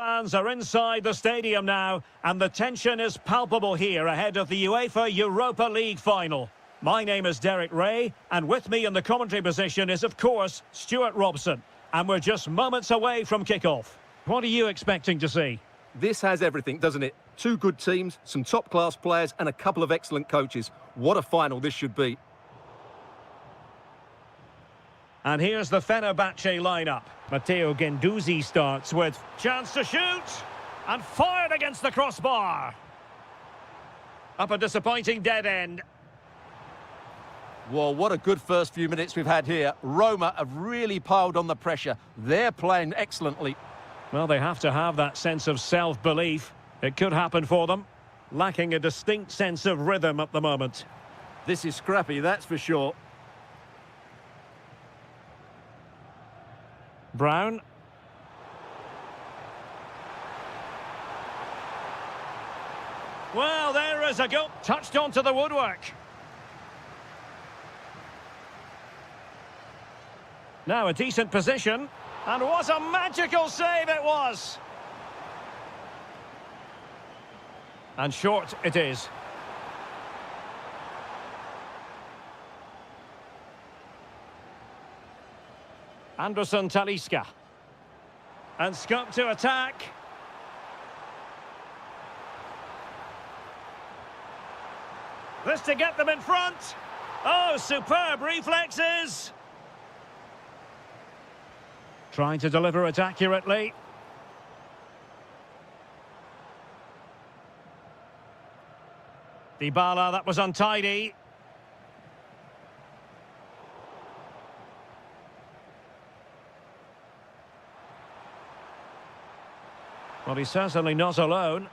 Fans are inside the stadium now, and the tension is palpable here ahead of the UEFA Europa League final. My name is Derek Ray, and with me in the commentary position is, of course, Stuart Robson. And we're just moments away from kick-off. What are you expecting to see? This has everything, doesn't it? Two good teams, some top-class players, and a couple of excellent coaches. What a final this should be. And here's the Fenerbahce lineup. Matteo Guendouzi starts with chance to shoot, and fired against the crossbar. Up a disappointing dead end. Well, what a good first few minutes we've had here. Roma have really piled on the pressure. They're playing excellently. Well, they have to have that sense of self-belief. It could happen for them. Lacking a distinct sense of rhythm at the moment. This is scrappy, that's for sure. Brown. Well, there is a goal. Touched onto the woodwork. Now a decent position. And what a magical save it was! And short it is. Anderson Talisca. And scope to attack. This to get them in front. Oh, superb reflexes. Trying to deliver it accurately. Dybala, that was untidy. Well, he's certainly not alone.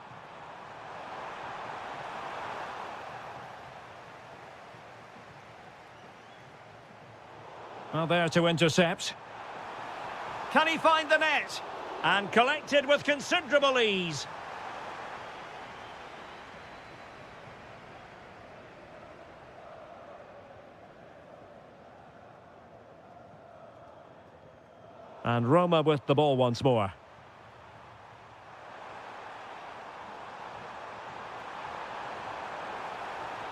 Well, there to intercept. Can he find the net? And collected with considerable ease. And Roma with the ball once more.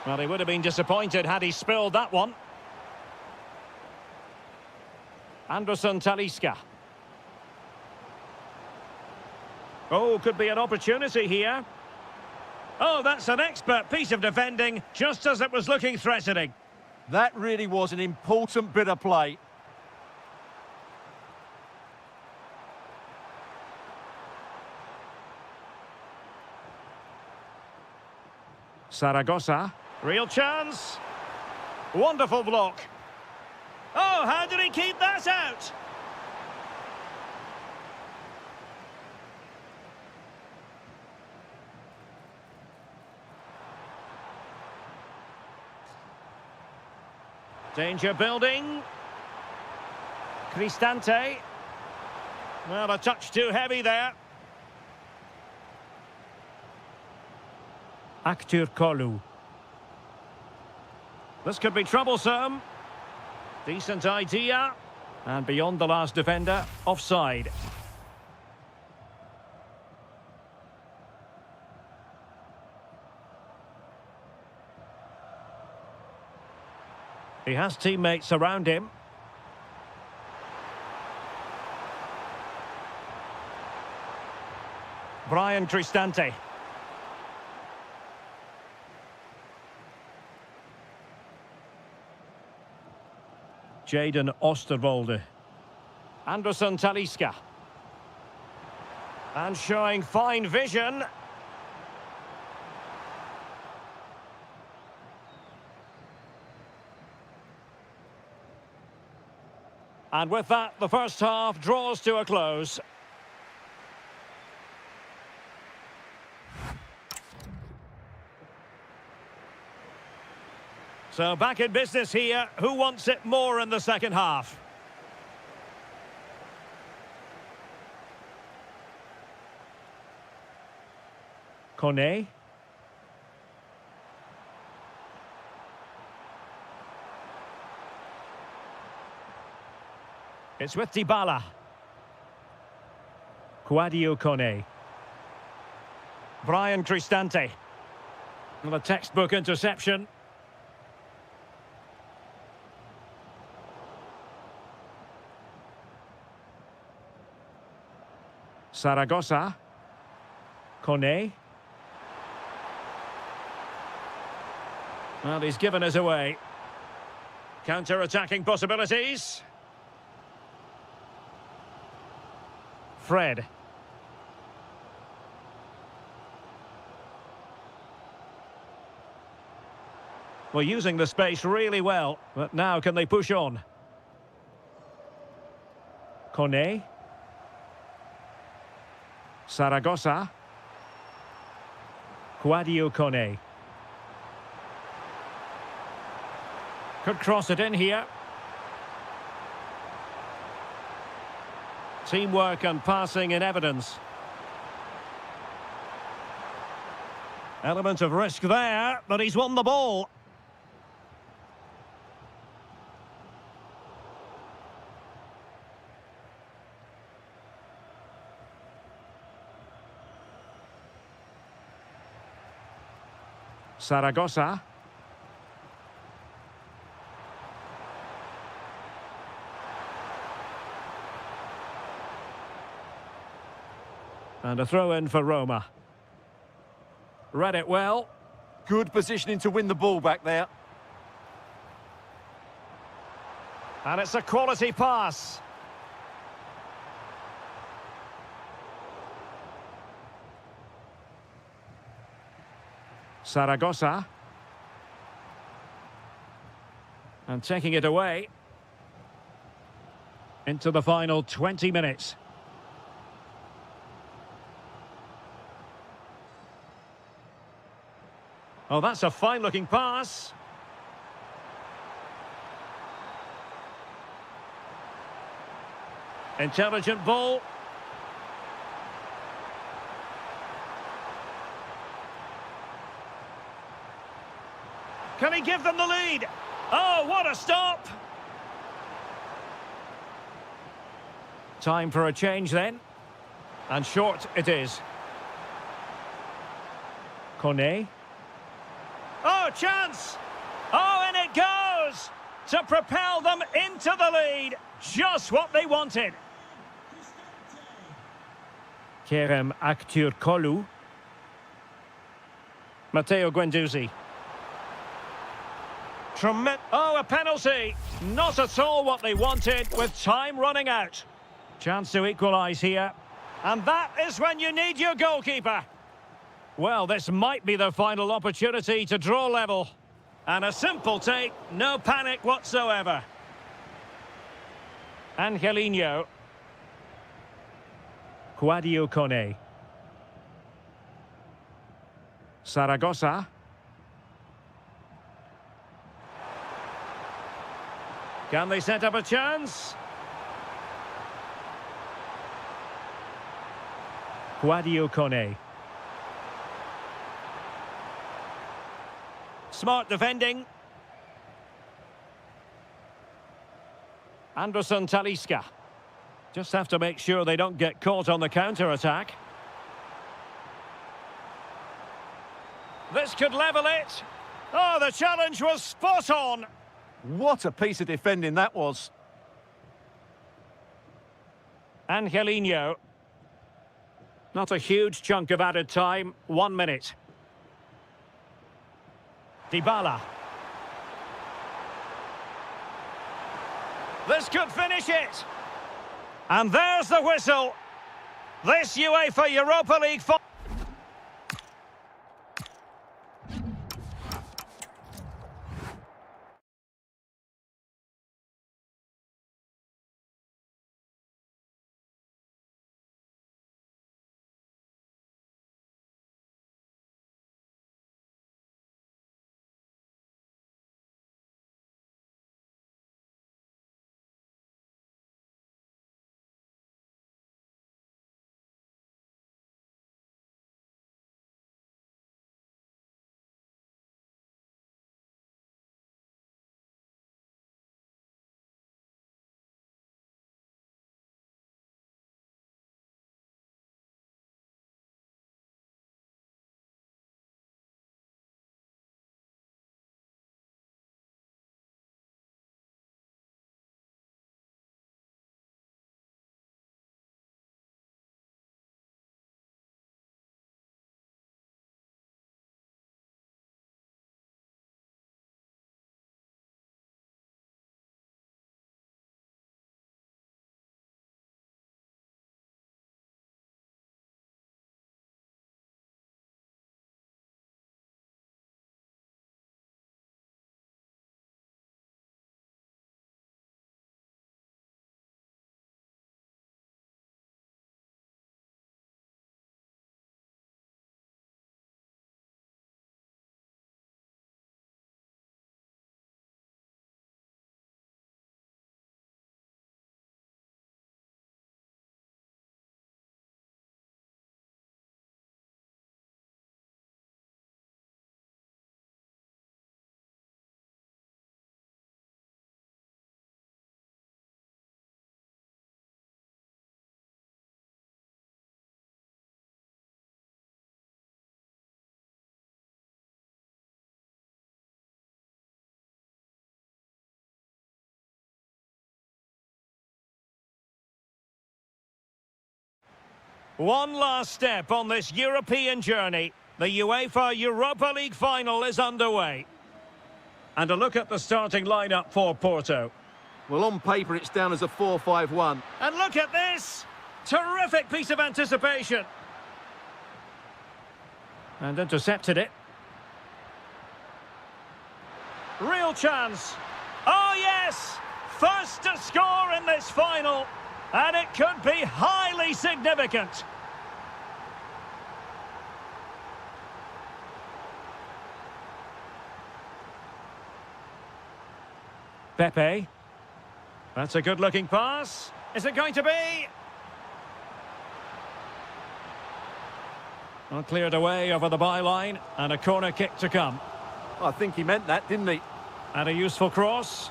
Well, he would have been disappointed had he spilled that one. Anderson Talisca. Oh, could be an opportunity here. Oh, that's an expert piece of defending, just as it was looking threatening. That really was an important bit of play. Zaragoza. Real chance. Wonderful block. Oh, how did he keep that out? Danger building. Cristante. Well, a touch too heavy there. Aktür Kolu. This could be troublesome. Decent idea. And beyond the last defender, offside. He has teammates around him. Brian Cristante. Jaden Osterwolde. Anderson Talisca. And showing fine vision. And with that, the first half draws to a close. So back in business here. Who wants it more in the second half? Kone. It's with Dybala. Quadio Kone. Brian Cristante. Well, a textbook interception. Saragossa. Kone. Well, he's given us away. Counter-attacking possibilities. Fred. Well, using the space really well, but now can they push on? Kone. Saragossa. Quadio Kone. Could cross it in here. Teamwork and passing in evidence. Element of risk there, but he's won the ball. Saragossa. And a throw-in for Roma. Read it well. Good positioning to win the ball back there. And it's a quality pass. Saragossa. And taking it away. Into the final 20 minutes. Oh, that's a fine-looking pass. Intelligent ball. Can he give them the lead? Oh, what a stop! Time for a change then. And short it is. Kone. Oh, chance! Oh, and it goes! To propel them into the lead. Just what they wanted. Kerem Aktürkoğlu. Matteo Guendouzi. Oh, a penalty! Not at all what they wanted, with time running out. Chance to equalise here. And that is when you need your goalkeeper. Well, this might be the final opportunity to draw level. And a simple take, no panic whatsoever. Angelino. Quadio Kone. Saragossa. Can they set up a chance? Quadio Kone. Smart defending. Anderson Talisca. Just have to make sure they don't get caught on the counter-attack. This could level it. Oh, the challenge was spot on. What a piece of defending that was. Angelino. Not a huge chunk of added time. 1 minute. Dybala. This could finish it. And there's the whistle. This UEFA Europa League final. One last step on this European journey. The UEFA Europa League final is underway. And a look at the starting lineup for Porto. Well, on paper, it's down as a 4-5-1. And look at this! Terrific piece of anticipation. And intercepted it. Real chance. Oh, yes! First to score in this final. And it could be highly significant. Pepe. That's a good-looking pass. Is it going to be? Well, cleared away over the byline, and a corner kick to come. I think he meant that, didn't he? And a useful cross.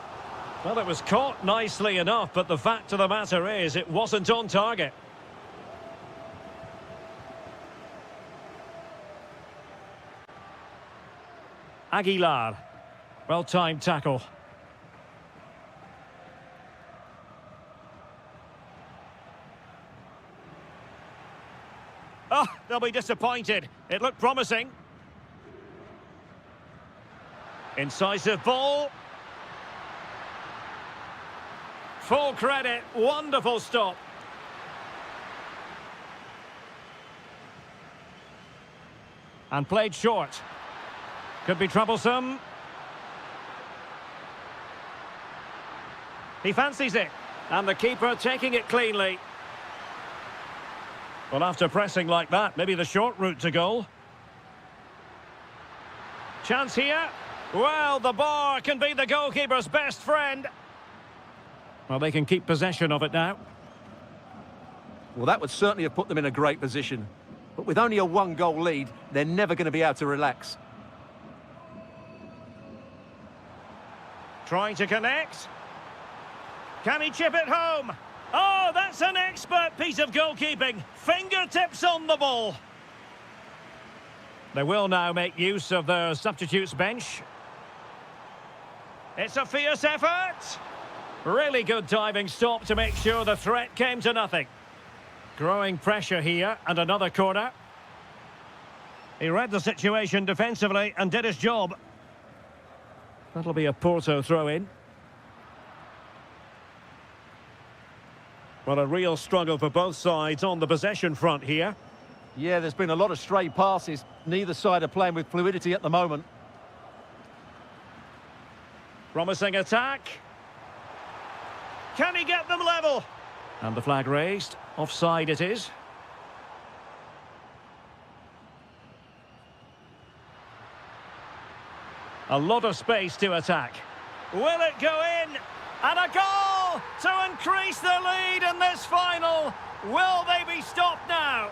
Well, it was caught nicely enough, but the fact of the matter is it wasn't on target. Aguilar. Well-timed tackle. Oh, they'll be disappointed. It looked promising. Incisive ball. Full credit. Wonderful stop. And played short. Could be troublesome. He fancies it. And the keeper taking it cleanly. Well, after pressing like that, maybe the short route to goal. Chance here. Well, the bar can be the goalkeeper's best friend. Well, they can keep possession of it now. Well, that would certainly have put them in a great position. But with only a one-goal lead, they're never going to be able to relax. Trying to connect. Can he chip it home? Oh, that's an expert piece of goalkeeping. Fingertips on the ball. They will now make use of their substitutes bench. It's a fierce effort. Really good diving stop to make sure the threat came to nothing. Growing pressure here, and another corner. He read the situation defensively and did his job. That'll be a Porto throw-in. Well, a real struggle for both sides on the possession front here. Yeah, there's been a lot of stray passes. Neither side are playing with fluidity at the moment. Promising attack. Can he get them level? And the flag raised. Offside it is. A lot of space to attack. Will it go in? And a goal to increase the lead in this final. Will they be stopped now?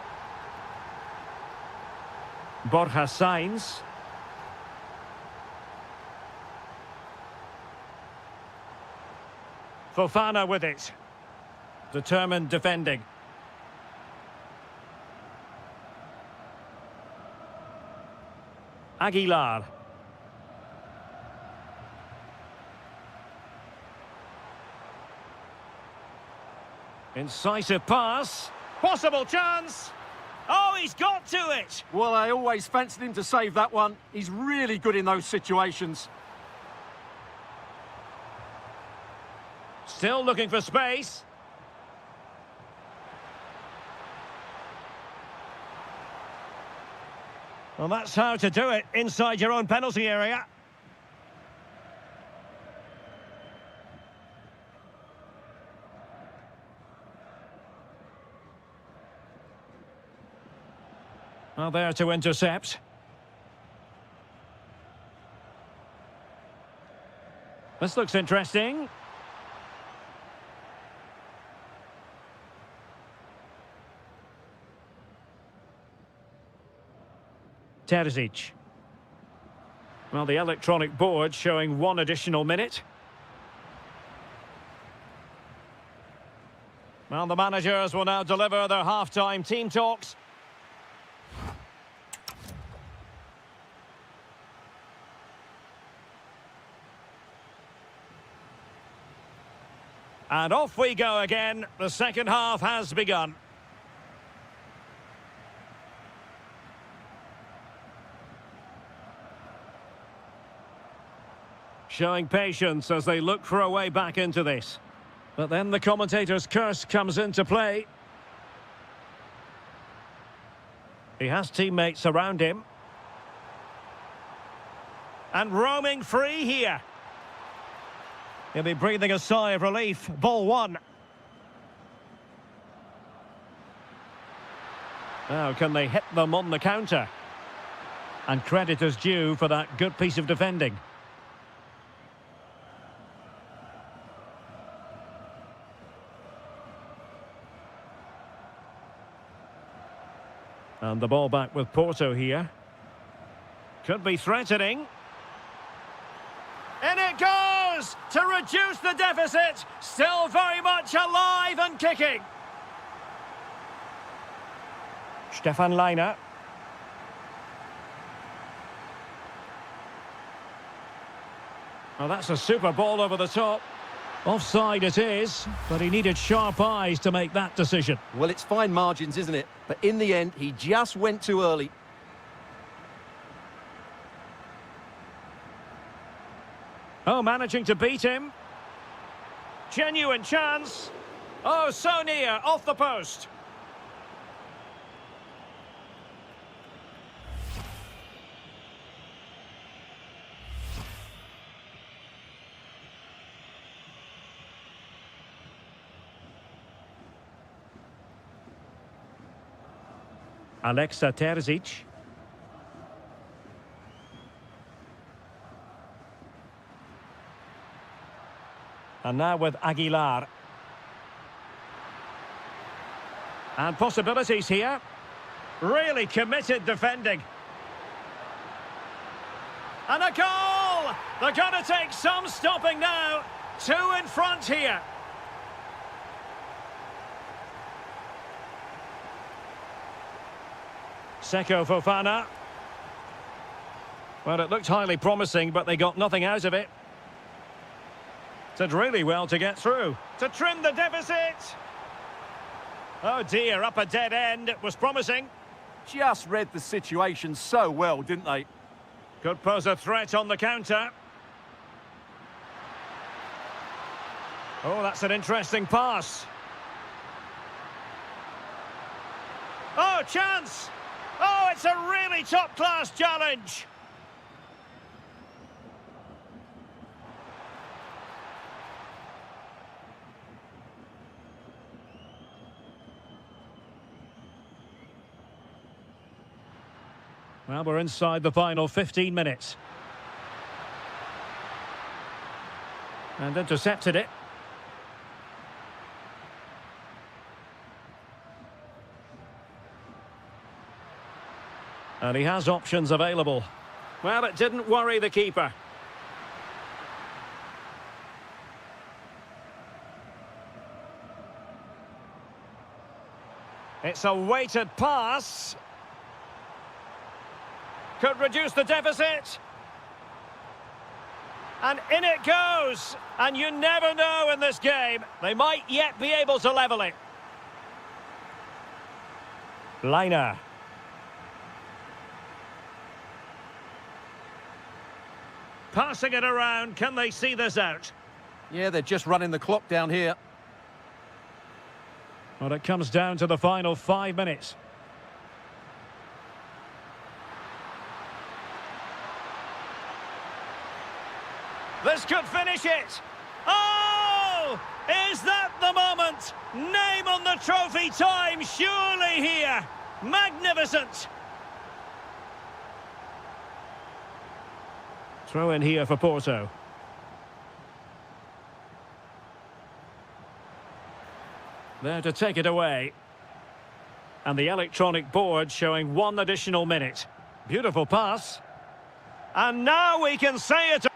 Borja Sainz. Fofana with it. Determined defending. Aguilar. Incisive pass. Possible chance. Oh, he's got to it. Well, I always fancied him to save that one. He's really good in those situations. Still looking for space. Well, that's how to do it inside your own penalty area. Well, there to intercept. This looks interesting. Terzic. Well, the electronic board showing one additional minute. Well, the managers will now deliver their half-time team talks. And off we go again. The second half has begun. Showing patience as they look for a way back into this. But then the commentator's curse comes into play. He has teammates around him. And roaming free here. He'll be breathing a sigh of relief. Ball one. Now, can they hit them on the counter? And credit is due for that good piece of defending. And the ball back with Porto here. Could be threatening. In it goes! To reduce the deficit. Still very much alive and kicking. Stefan Leiner. Well, that's a super ball over the top. Offside it is, but he needed sharp eyes to make that decision. Well, it's fine margins, isn't it? But in the end, he just went too early. Oh, managing to beat him. Genuine chance. Oh, so near, off the post. Alexa Terzic. And now with Aguilar. And possibilities here. Really committed defending. And a goal! They're going to take some stopping now. Two in front here. Seko Fofana. Well, it looked highly promising, but they got nothing out of it. Did really well to get through. To trim the deficit. Oh dear, up a dead end. It was promising. Just read the situation so well, didn't they? Could pose a threat on the counter. Oh, that's an interesting pass. Oh, chance! Oh, it's a really top-class challenge. Well, we're inside the final 15 minutes. And intercepted it. And he has options available. Well, it didn't worry the keeper. It's a weighted pass. Could reduce the deficit. And in it goes. And you never know in this game. They might yet be able to level it. Leiner. Passing it around. Can they see this out? Yeah, they're just running the clock down here. Well, it comes down to the final 5 minutes. This could finish it. Oh! Is that the moment? Name on the trophy time, surely here. Magnificent. Throw in here for Porto. There to take it away. And the electronic board showing 1 additional minute. Beautiful pass. And now we can say it.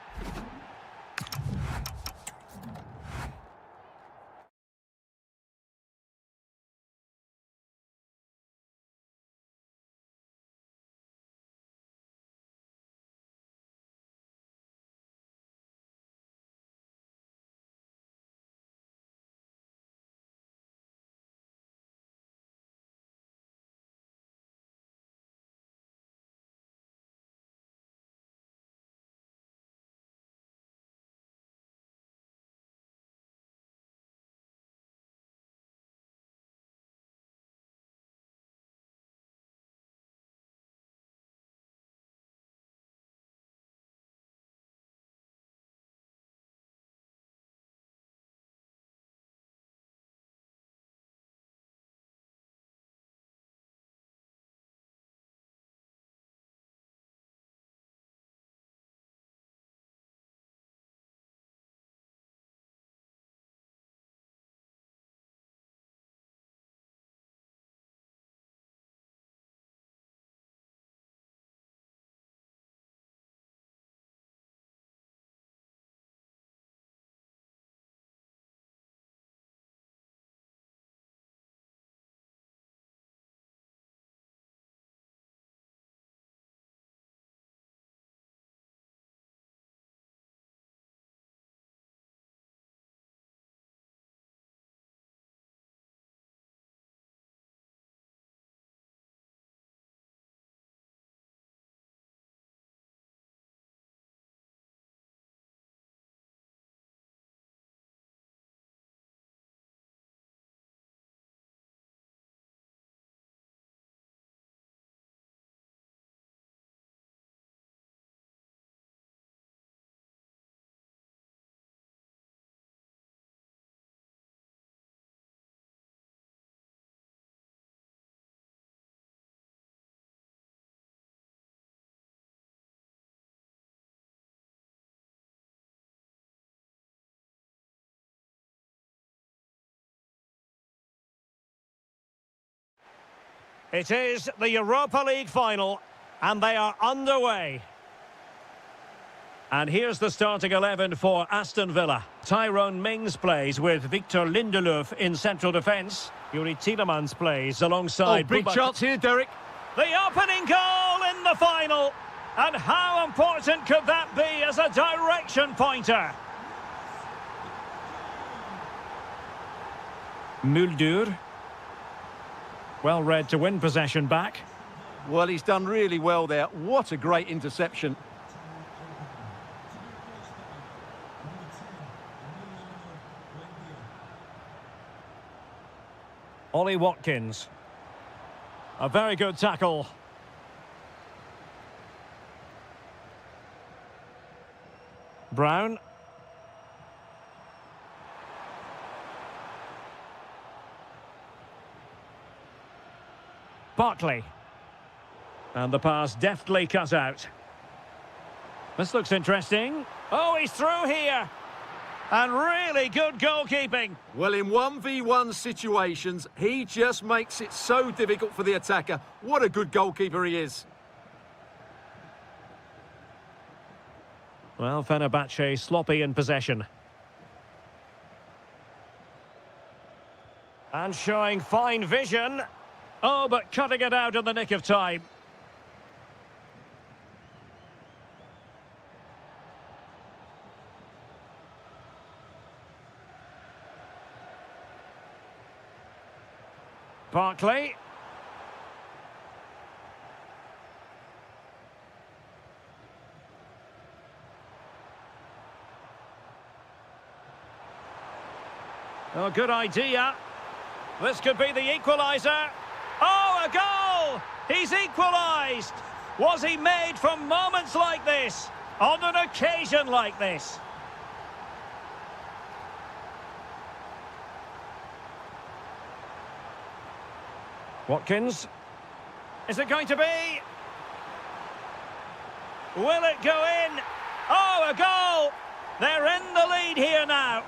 It is the Europa League final, and they are underway. And here's the starting 11 for Aston Villa. Tyrone Mings plays with Victor Lindelöf in central defence. Yuri Tielemans plays alongside... Oh, big chance here, Derek. The opening goal in the final. And how important could that be as a direction pointer? Muldur. Well read to win possession back. Well, he's done really well there. What a great interception. Ollie Watkins. A very good tackle. Brown. Barkley. And the pass deftly cut out. This looks interesting. Oh, he's through here. And really good goalkeeping. Well, in 1v1 situations, he just makes it so difficult for the attacker. What a good goalkeeper he is. Well, Fenerbahce sloppy in possession. And showing fine vision. Oh, but cutting it out in the nick of time. Barkley. Oh, good idea. This could be the equaliser. Oh, a goal! He's equalised! Was he made from moments like this? On an occasion like this? Watkins. Is it going to be? Will it go in? Oh, a goal! They're in the lead here now.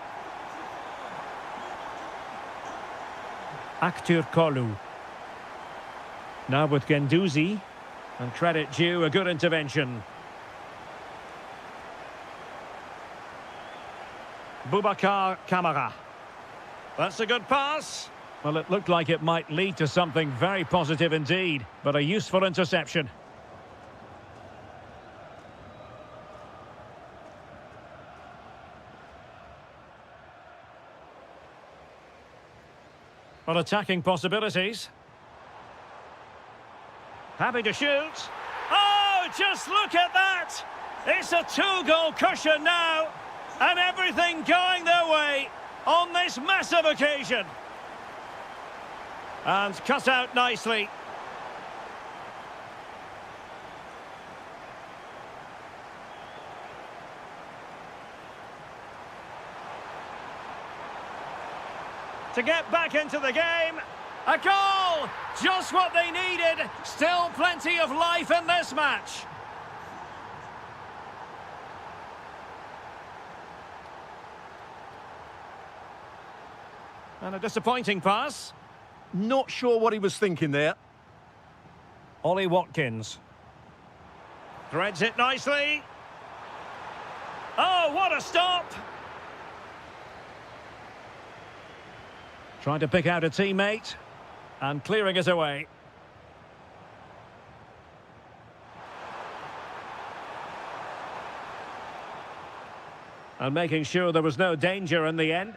Aktür Kolu. Now with Guendouzi. And credit due, a good intervention. Boubacar Kamara. That's a good pass. Well, it looked like it might lead to something very positive indeed, but a useful interception. Well, attacking possibilities. Happy to shoot. Oh, just look at that! It's a two-goal cushion now, and everything going their way on this massive occasion. And cut out nicely. To get back into the game. A goal! Just what they needed. Still plenty of life in this match. And a disappointing pass. Not sure what he was thinking there. Ollie Watkins. Threads it nicely. Oh, what a stop! Trying to pick out a teammate. And clearing it away. And making sure there was no danger in the end.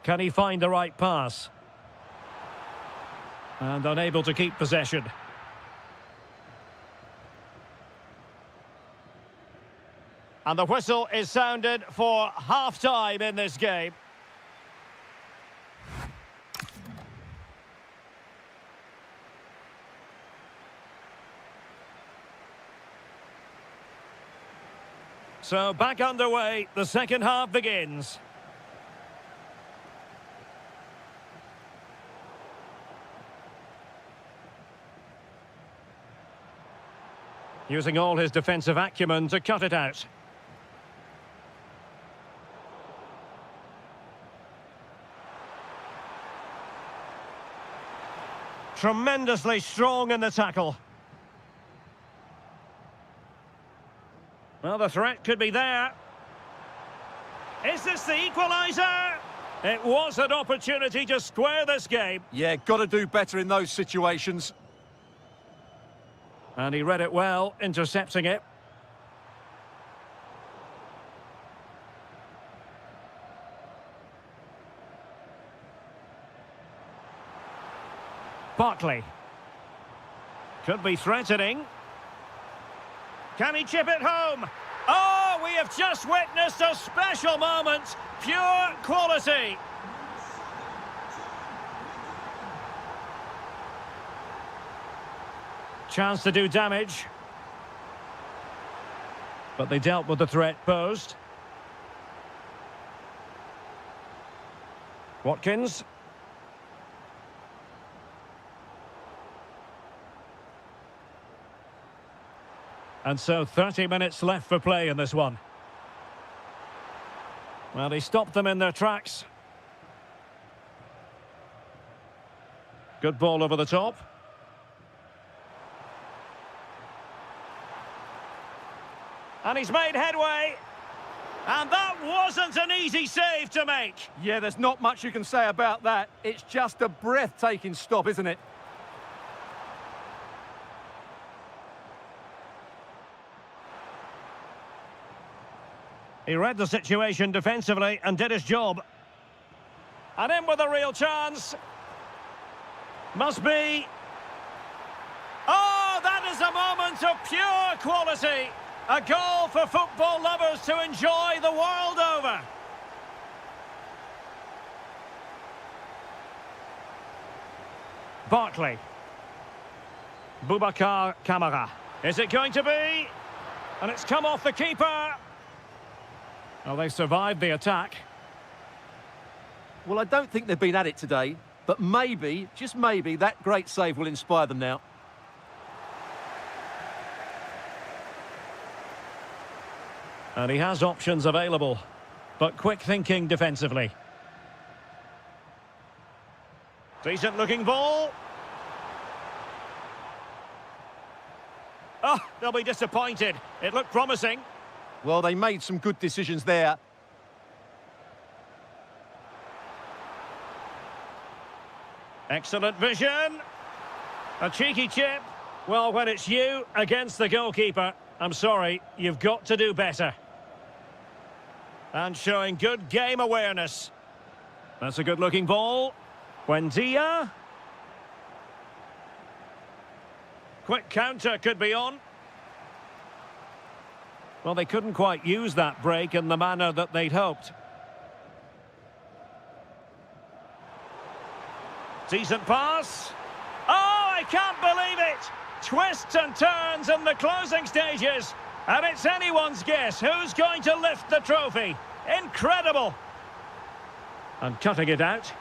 Can he find the right pass? And unable to keep possession. And the whistle is sounded for half-time in this game. So back underway, the second half begins. Using all his defensive acumen to cut it out. Tremendously strong in the tackle. Well, the threat could be there. Is this the equaliser? It was an opportunity to square this game. Yeah, got to do better in those situations. And he read it well, intercepting it. Barkley. Could be threatening. Can he chip it home? Oh, we have just witnessed a special moment. Pure quality. Chance to do damage. But they dealt with the threat posed. Watkins. And so 30 minutes left for play in this one. Well, he stopped them in their tracks. Good ball over the top. And he's made headway. And that wasn't an easy save to make. Yeah, there's not much you can say about that. It's just a breathtaking stop, isn't it? He read the situation defensively and did his job. And in with a real chance. Must be. Oh, that is a moment of pure quality. A goal for football lovers to enjoy the world over. Barkley. Boubacar Kamara. Is it going to be? And it's come off the keeper. Well, they survived the attack. Well, I don't think they've been at it today, but maybe, just maybe, that great save will inspire them now. And he has options available, but quick thinking defensively. Decent looking ball. Oh, they'll be disappointed. It looked promising. Well, they made some good decisions there. Excellent vision. A cheeky chip. Well, when it's you against the goalkeeper, I'm sorry, you've got to do better. And showing good game awareness. That's a good-looking ball. Buendia. Quick counter could be on. Well, they couldn't quite use that break in the manner that they'd hoped. Decent pass. Oh, I can't believe it! Twists and turns in the closing stages. And it's anyone's guess who's going to lift the trophy. Incredible! And cutting it out.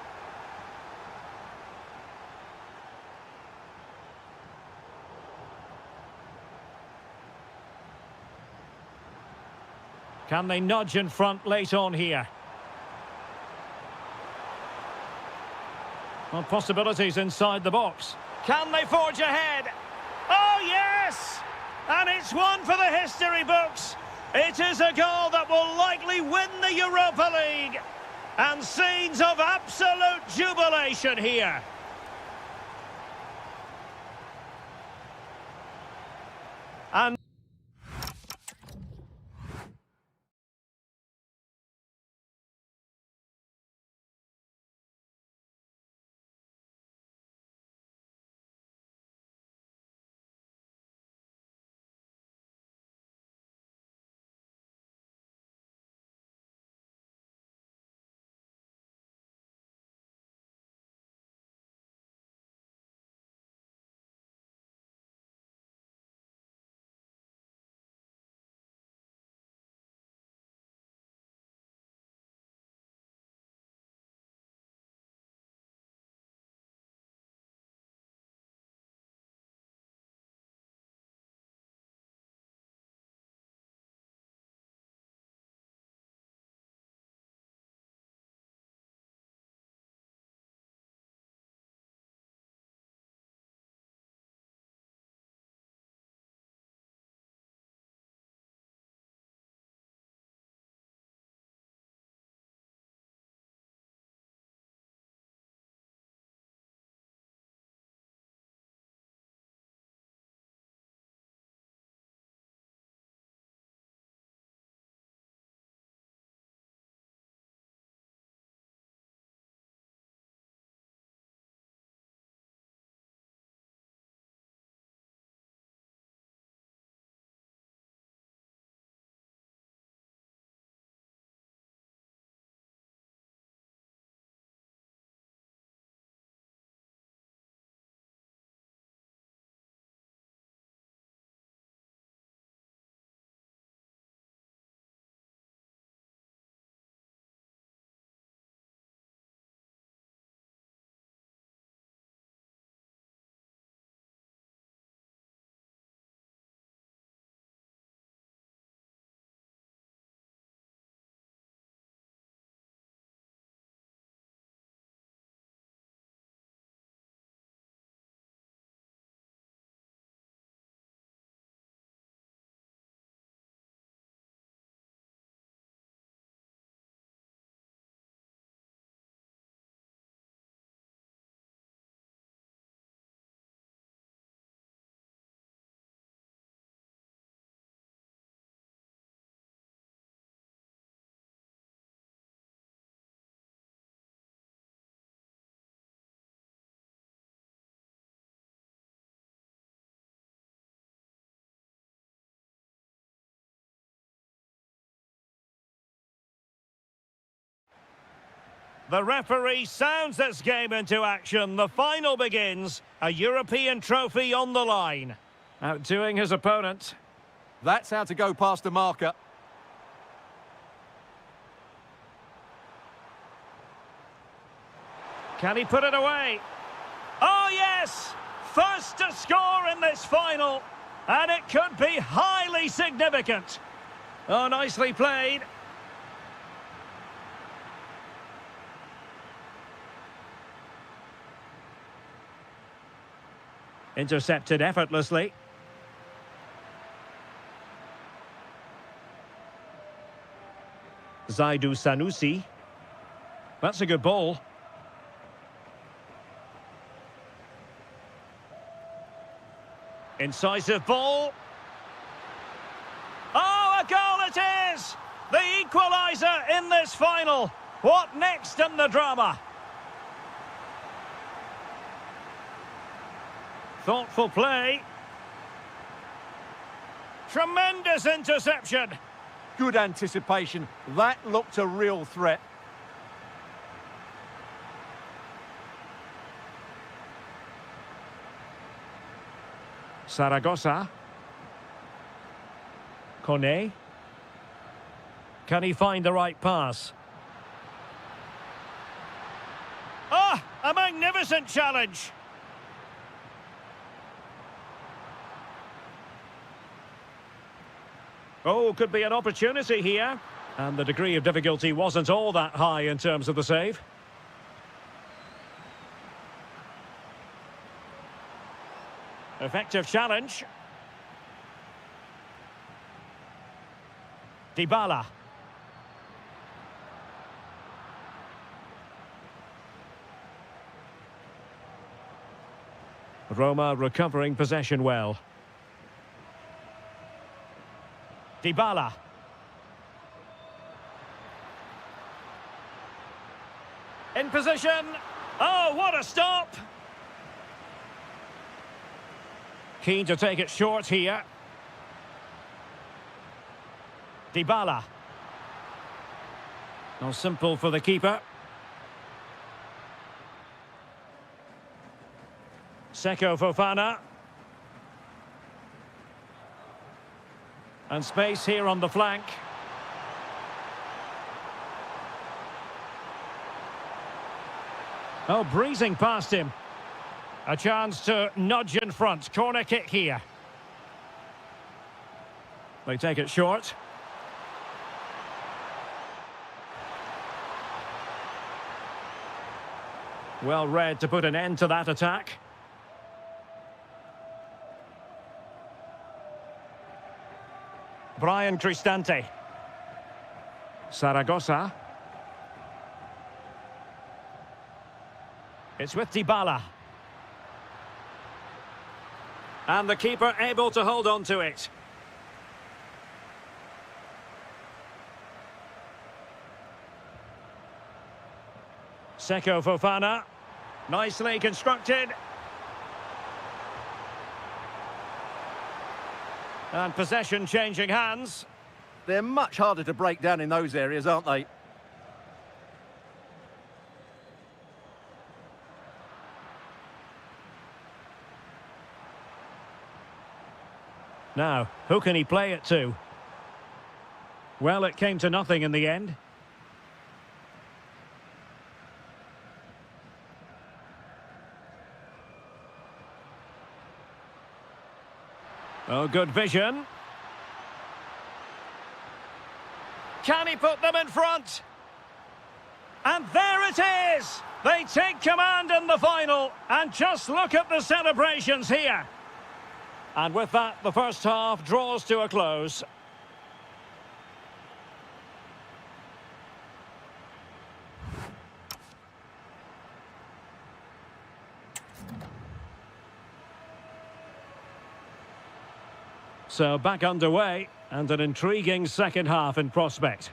Can they nudge in front late on here? Well, possibilities inside the box. Can they forge ahead? Oh, yes! And it's one for the history books. It is a goal that will likely win the Europa League. And scenes of absolute jubilation here. And The referee sounds this game into action. The final begins. A European trophy on the line. Outdoing his opponent. That's how to go past the marker. Can he put it away? Oh, yes! First to score in this final. And it could be highly significant. Oh, nicely played. Intercepted effortlessly. Zaidu Sanusi. That's a good ball. Incisive ball. Oh, a goal it is! The equaliser in this final. What next in the drama? Thoughtful play. Tremendous interception. Good anticipation. That looked a real threat. Saragossa. Kone. Can he find the right pass? Ah, a magnificent challenge. Oh, could be an opportunity here. And the degree of difficulty wasn't all that high in terms of the save. Effective challenge. Dybala. Roma recovering possession well. Dybala. In position. Oh, what a stop! Keen to take it short here. Dybala. No simple for the keeper. Seko Fofana. And space here on the flank. Oh, breezing past him. A chance to nudge in front. Corner kick here. They take it short. Well read to put an end to that attack. Brian Cristante. Saragossa. It's with Dybala. And the keeper able to hold on to it. Seko Fofana. Nicely constructed. And possession changing hands. They're much harder to break down in those areas, aren't they? Now, who can he play it to? Well, it came to nothing in the end. Oh, good vision. Can he put them in front? And there it is! They take command in the final. And just look at the celebrations here. And with that, the first half draws to a close. So back underway, and an intriguing second half in prospect.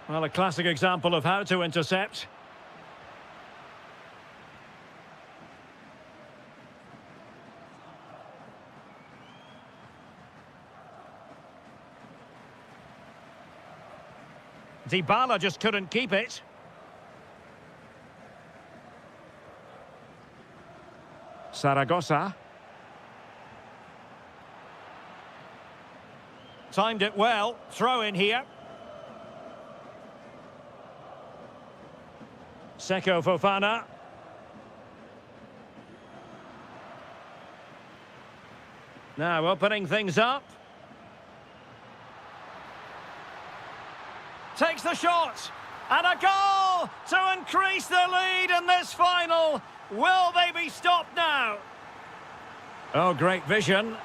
Well, a classic example of how to intercept. Dybala just couldn't keep it. Zaragoza. Timed it well. Throw in here. Seko Fofana. Now opening things up. Takes the shot. And a goal to increase the lead in this final. Will they be stopped now? Oh, great vision.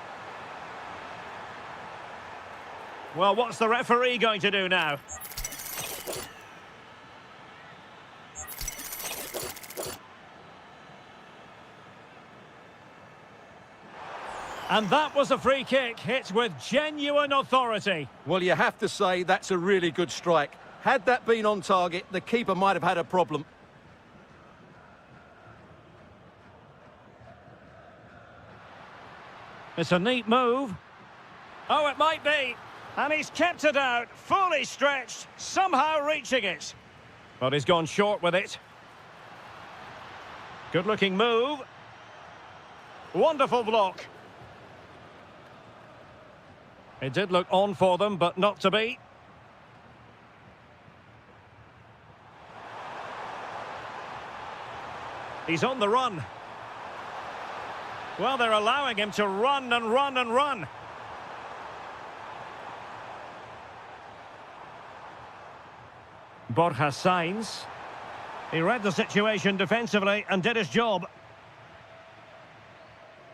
Well, what's the referee going to do now? And that was a free kick, hit with genuine authority. Well, you have to say that's a really good strike. Had that been on target, the keeper might have had a problem. It's a neat move. Oh, it might be. And he's kept it out, fully stretched, somehow reaching it. But he's gone short with it. Good-looking move. Wonderful block. It did look on for them, but not to be. He's on the run. Well, they're allowing him to run and run and run. Borja Sainz. He read the situation defensively and did his job.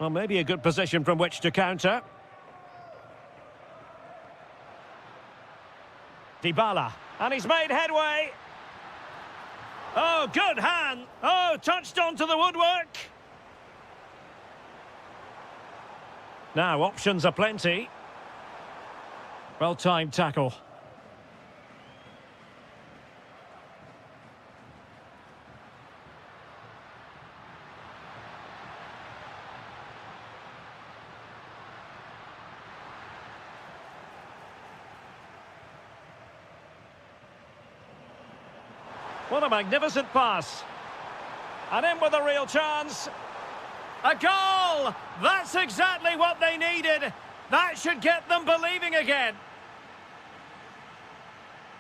Well, maybe a good position from which to counter. Dybala. And he's made headway. Oh, good hand. Oh, touched onto the woodwork. Now, options are plenty. Well-timed tackle. What a magnificent pass. And in with a real chance. A goal! That's exactly what they needed. That should get them believing again.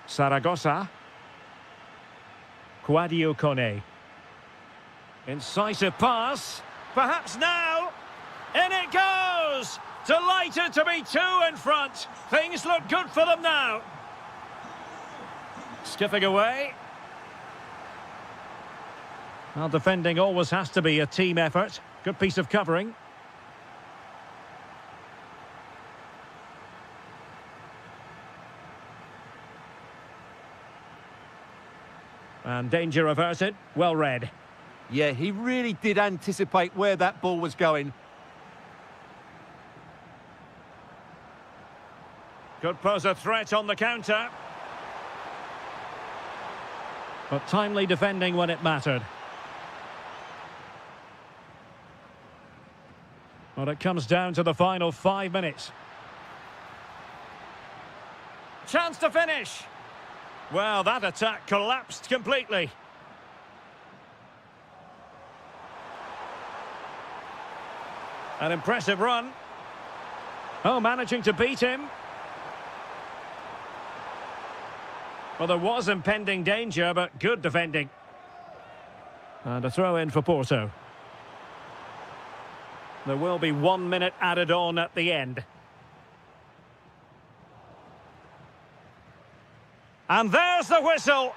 Zaragoza. Quadio Kone. Incisive pass. Perhaps now. In it goes! Delighted to be two in front. Things look good for them now. Skipping away. Well, defending always has to be a team effort. Good piece of covering. And danger averted. Well read. Yeah, he really did anticipate where that ball was going. Could pose a threat on the counter. But timely defending when it mattered. Well, it comes down to the final 5 minutes. Chance to finish. Well, that attack collapsed completely. An impressive run. Oh, managing to beat him. Well, there was impending danger, but good defending. And a throw in for Porto. There will be 1 minute added on at the end. And there's the whistle.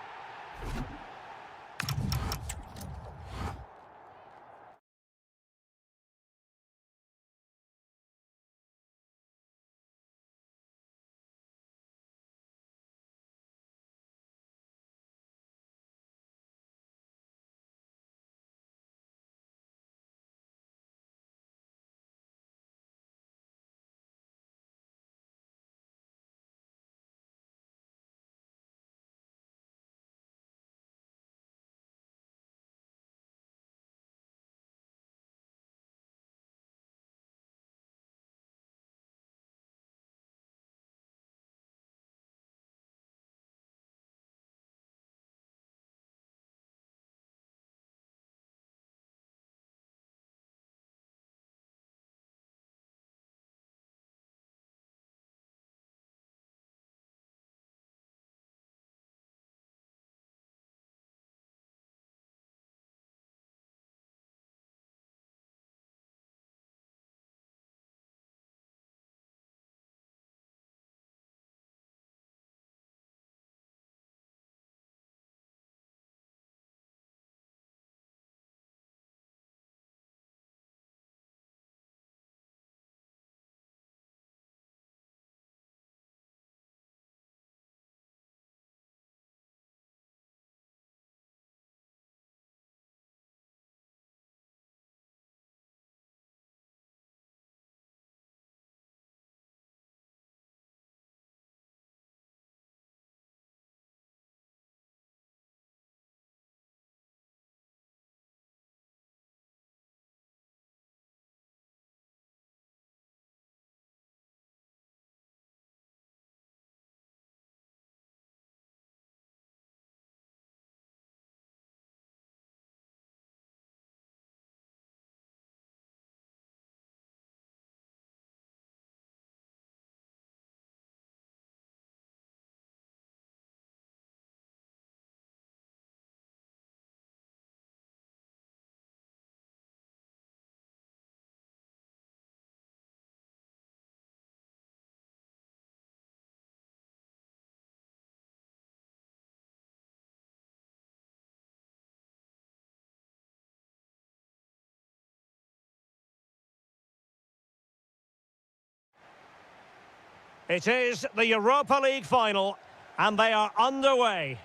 It is the Europa League final, and they are underway.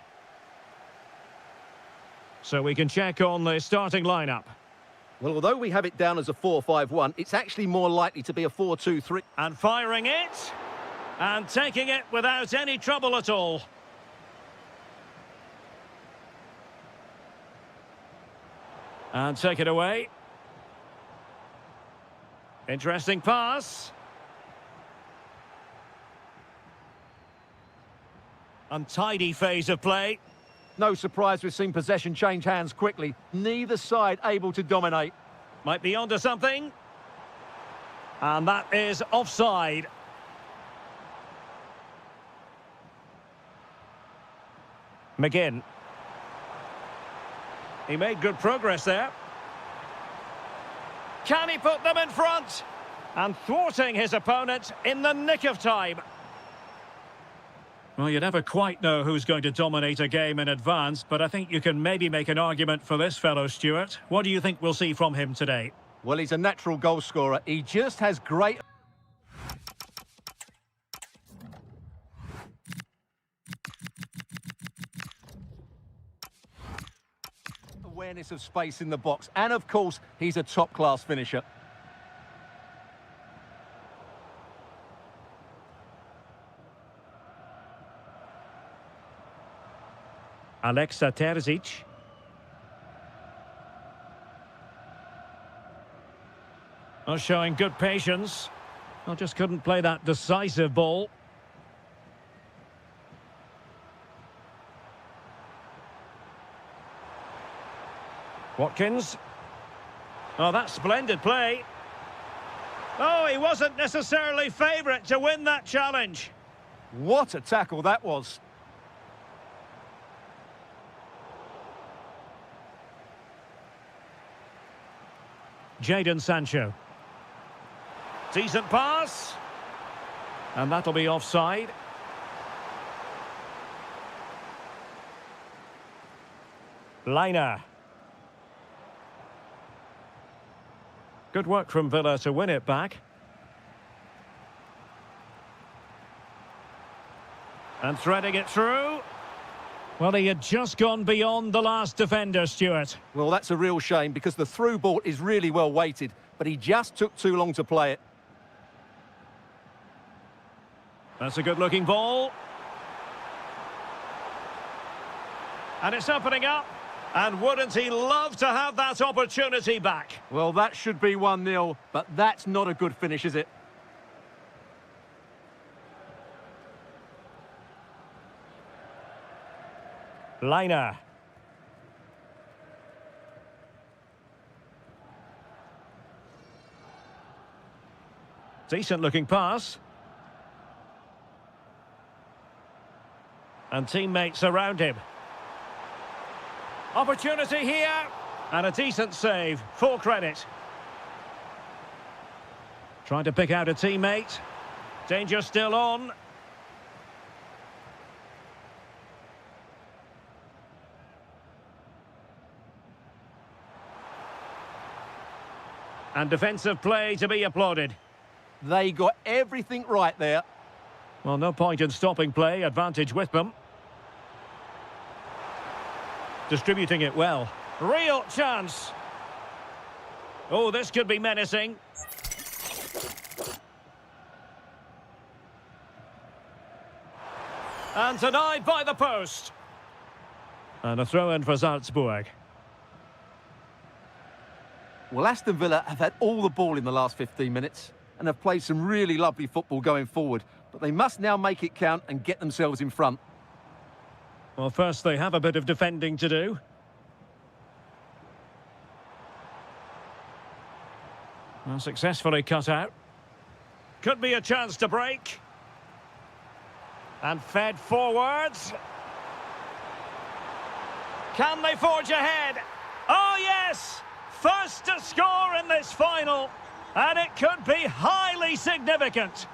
So we can check on the starting lineup. Well, although we have it down as a 4-5-1, it's actually more likely to be a 4-2-3. And firing it, and taking it without any trouble at all. And take it away. Interesting pass. Untidy phase of play. No surprise we've seen possession change hands quickly. Neither side able to dominate. Might be onto something. And that is offside. McGinn. He made good progress there. Can he put them in front? And thwarting his opponent in the nick of time. Well, you never quite know who's going to dominate a game in advance, but I think you can maybe make an argument for this fellow, Stuart. What do you think we'll see from him today? Well, he's a natural goal scorer. He just has great awareness of space in the box. And, of course, he's a top-class finisher. Alexa Terzic. Oh, showing good patience. Well, just couldn't play that decisive ball. Watkins. Oh, that's splendid play. Oh, he wasn't necessarily favourite to win that challenge. What a tackle that was. Jadon Sancho. Decent pass. And that'll be offside. Liner. Good work from Villa to win it back. And threading it through. Well, he had just gone beyond the last defender, Stuart. Well, that's a real shame because the through ball is really well weighted, but he just took too long to play it. That's a good-looking ball. And it's opening up. And wouldn't he love to have that opportunity back? Well, that should be 1-0, but that's not a good finish, is it? Liner. Decent-looking pass. And teammates around him. Opportunity here. And a decent save. Full credit. Trying to pick out a teammate. Danger still on. And defensive play to be applauded. They got everything right there. Well, no point in stopping play. Advantage with them. Distributing it well. Real chance. Oh, this could be menacing. And denied by the post. And a throw-in for Salzburg. Well, Aston Villa have had all the ball in the last 15 minutes and have played some really lovely football going forward, but they must now make it count and get themselves in front. Well, first they have a bit of defending to do. Well, successfully cut out. Could be a chance to break. And fed forwards. Can they forge ahead? Oh, yes! First to score in this final. And it could be highly significant.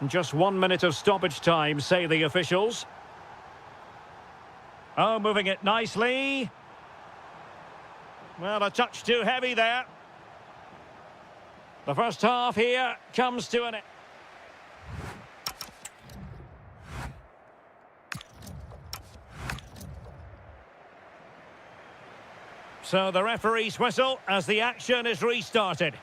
Just 1 minute of stoppage time, say the officials. Oh, moving it nicely. Well, a touch too heavy there. The first half here comes to an end. So the referee's whistle as the action is restarted.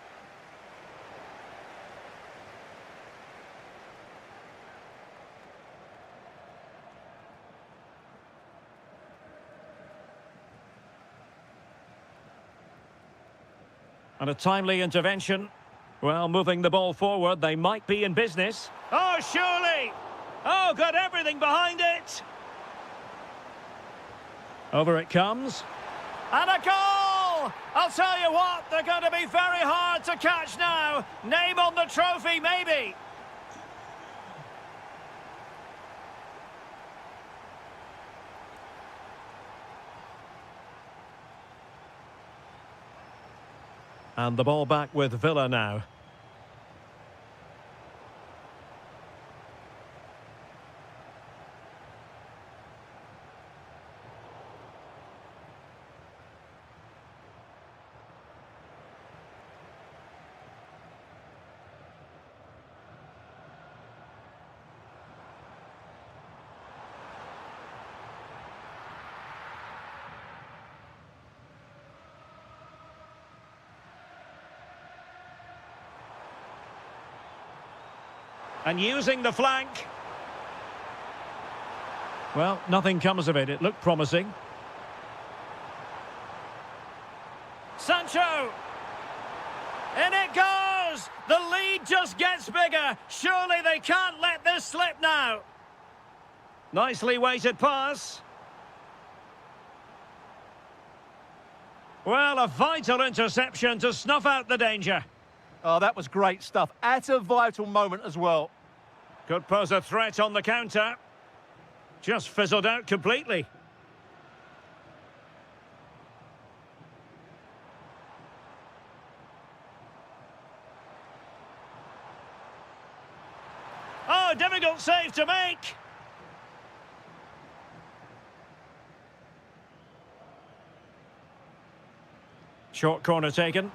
And a timely intervention. Well, moving the ball forward, they might be in business. Oh, surely! Oh, got everything behind it! Over it comes. And a goal! I'll tell you what, they're going to be very hard to catch now. Name on the trophy, maybe. And the ball back with Villa now. And using the flank. Well, nothing comes of it. It looked promising. Sancho! In it goes! The lead just gets bigger. Surely they can't let this slip now. Nicely weighted pass. Well, a vital interception to snuff out the danger. Oh, that was great stuff. At a vital moment as well. Could pose a threat on the counter. Just fizzled out completely. Oh, difficult save to make. Short corner taken.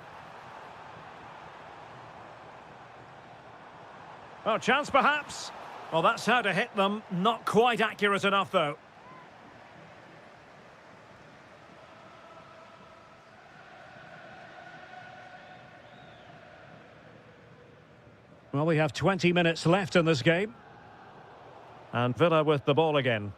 Oh, chance perhaps. Well, that's how to hit them. Not quite accurate enough, though. Well, we have 20 minutes left in this game. And Villa with the ball again.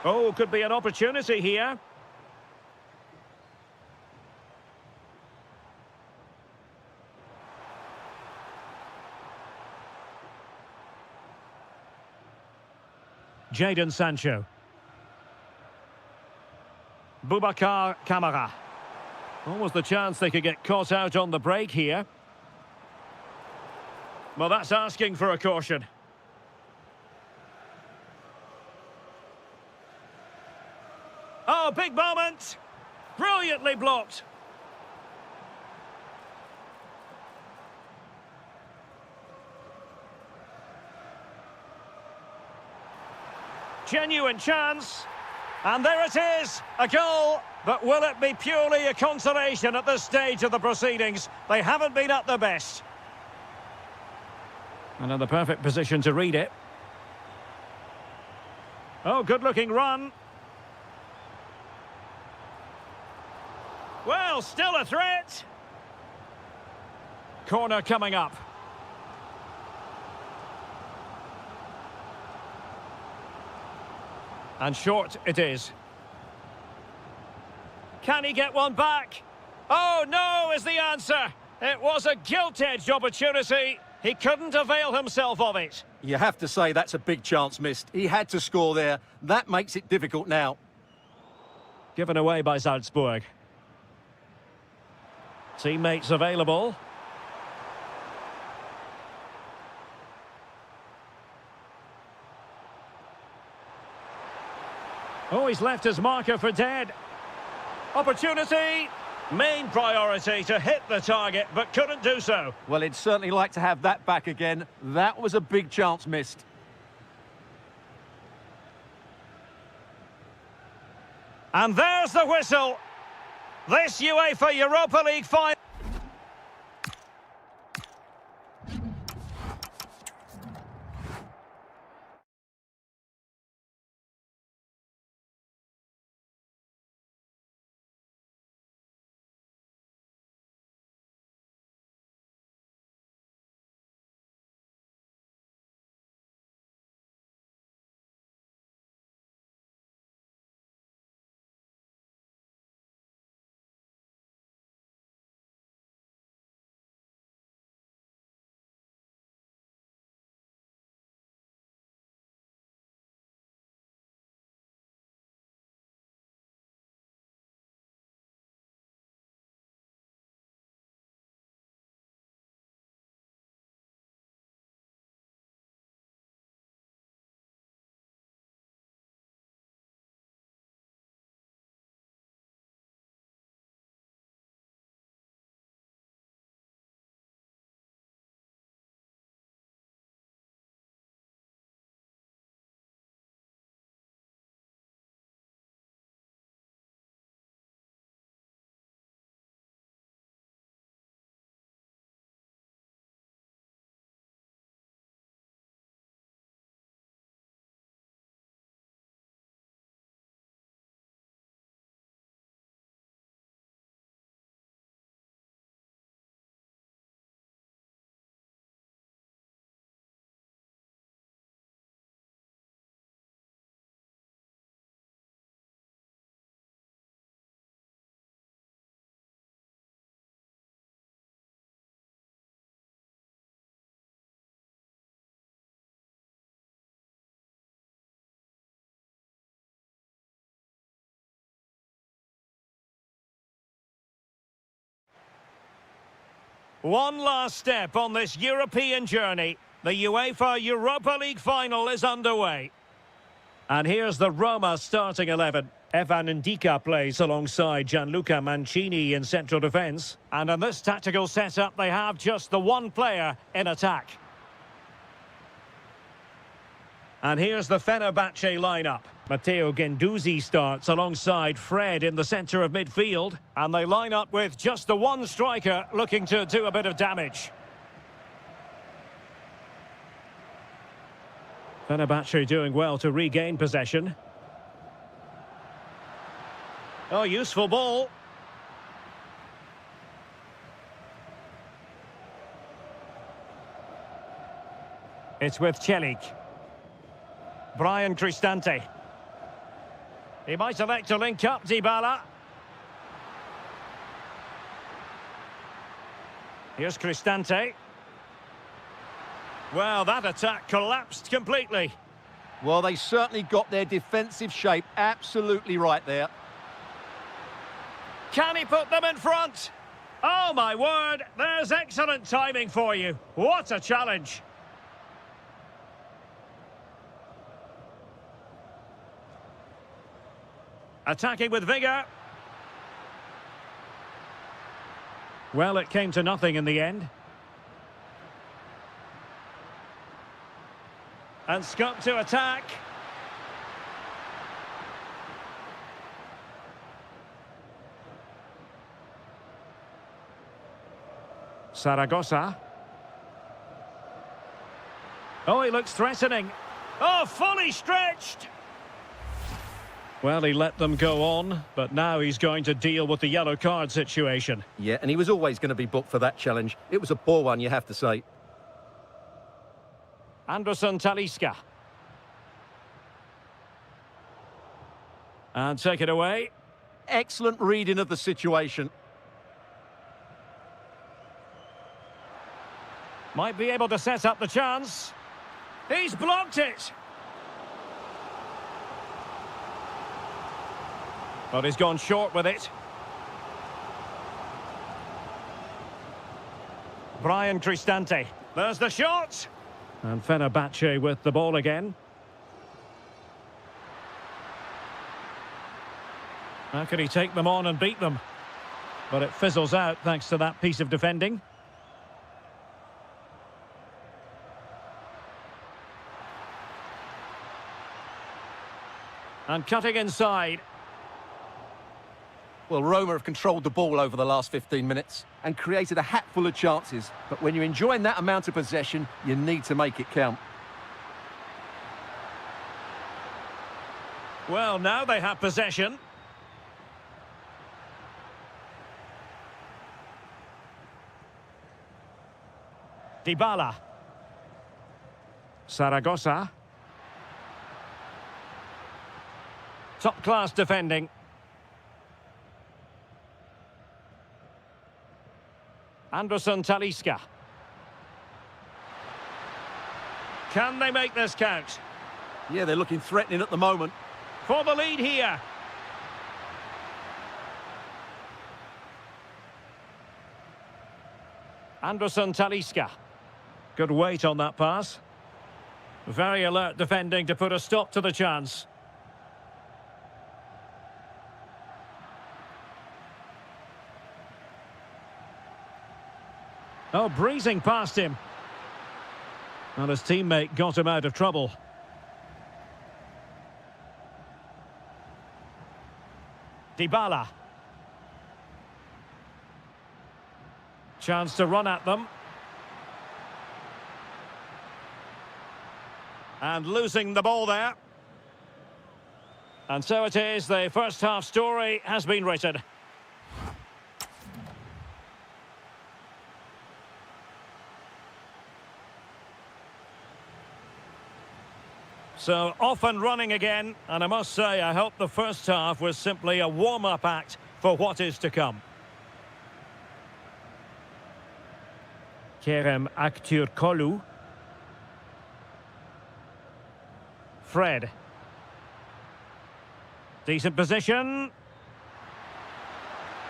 Oh, could be an opportunity here. Jadon Sancho. Boubacar Kamara. What was the chance they could get caught out on the break here? Well, that's asking for a caution. Oh, big moment. Brilliantly blocked. Genuine chance. And there it is, a goal. But will it be purely a consolation at this stage of the proceedings? They haven't been at their best. And in the perfect position to read it. Oh, good-looking run. Well, still a threat. Corner coming up. And short it is. Can he get one back? Oh, no is the answer. It was a gilt-edged opportunity. He couldn't avail himself of it. You have to say that's a big chance missed. He had to score there. That makes it difficult now. Given away by Salzburg. Teammates available. Oh, he's left his marker for dead. Opportunity. Main priority to hit the target, but couldn't do so. Well, he'd certainly like to have that back again. That was a big chance missed. And there's the whistle. This UEFA Europa League final. One last step on this European journey. The UEFA Europa League final is underway. And here's the Roma starting 11. Evan Ndika plays alongside Gianluca Mancini in central defence. And in this tactical setup, they have just the one player in attack. And here's the Fenerbahce lineup. Matteo Guendouzi starts alongside Fred in the centre of midfield. And they line up with just the one striker looking to do a bit of damage. Fenerbahce doing well to regain possession. Oh, useful ball. It's with Celik. Brian Cristante. He might elect to link up Dybala. Here's Cristante. Well, that attack collapsed completely. Well, they certainly got their defensive shape absolutely right there. Can he put them in front? Oh, my word, there's excellent timing for you. What a challenge. Attacking with vigour. Well, it came to nothing in the end. And Scott to attack. Saragossa. Oh, he looks threatening. Oh, fully stretched. Well, he let them go on, but now he's going to deal with the yellow card situation. Yeah, and he was always going to be booked for that challenge. It was a poor one, you have to say. Anderson Talisca. And take it away. Excellent reading of the situation. Might be able to set up the chance. He's blocked it. But he's gone short with it. Brian Cristante. There's the shot. And Fenerbahce with the ball again. How can he take them on and beat them? But it fizzles out thanks to that piece of defending. And cutting inside. Well, Roma have controlled the ball over the last 15 minutes and created a hatful of chances. But when you're enjoying that amount of possession, you need to make it count. Well, now they have possession. Dybala. Saragossa. Top-class defending. Anderson Talisca. Can they make this count? Yeah, they're looking threatening at the moment. For the lead here. Anderson Talisca. Good weight on that pass. Very alert defending to put a stop to the chance. Oh, breezing past him. And his teammate got him out of trouble. Dybala. Chance to run at them. And losing the ball there. And so it is, the first half story has been written. So off and running again, and I must say I hope the first half was simply a warm-up act for what is to come. Kerem Aktürkoğlu. Fred. Decent position.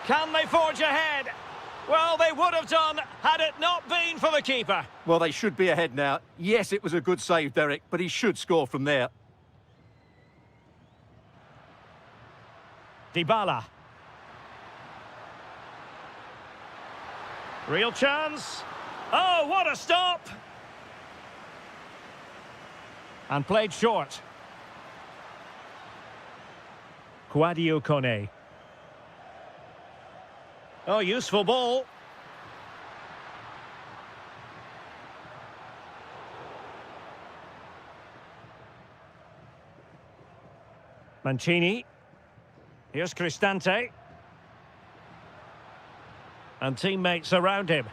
Can they forge ahead? Well, they would have done had it not been for the keeper. Well, they should be ahead now. Yes, it was a good save, Derek, but he should score from there. Dybala. Real chance. Oh, what a stop! And played short. Quadio Kone. Oh, useful ball. Mancini. Here's Cristante. And teammates around him.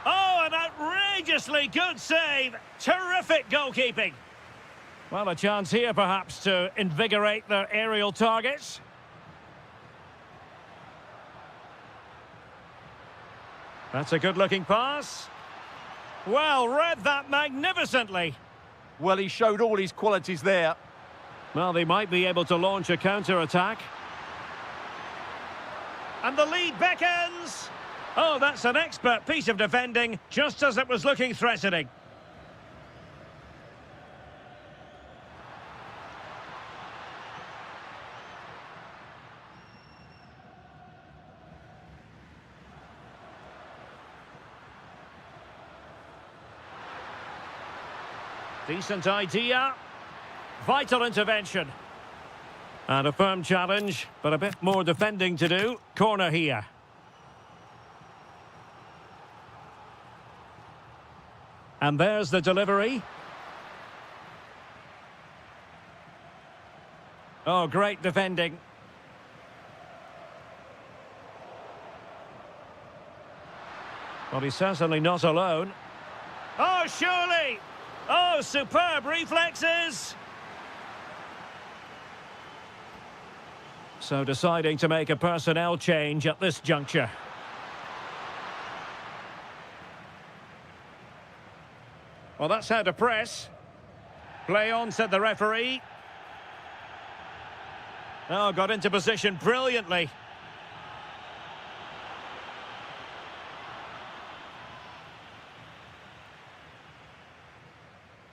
Oh, an outrageously good save. Terrific goalkeeping. Well, a chance here perhaps to invigorate their aerial targets. That's a good-looking pass. Well, read that magnificently. Well, he showed all his qualities there. Well, they might be able to launch a counter-attack. And the lead beckons. Oh, that's an expert piece of defending, just as it was looking threatening. Decent idea. Vital intervention. And a firm challenge, but a bit more defending to do. Corner here. And there's the delivery. Oh, great defending. Well, he's certainly not alone. Oh, surely! Oh, superb reflexes! So deciding to make a personnel change at this juncture. Well, that's how to press. Play on, said the referee. Oh, got into position brilliantly.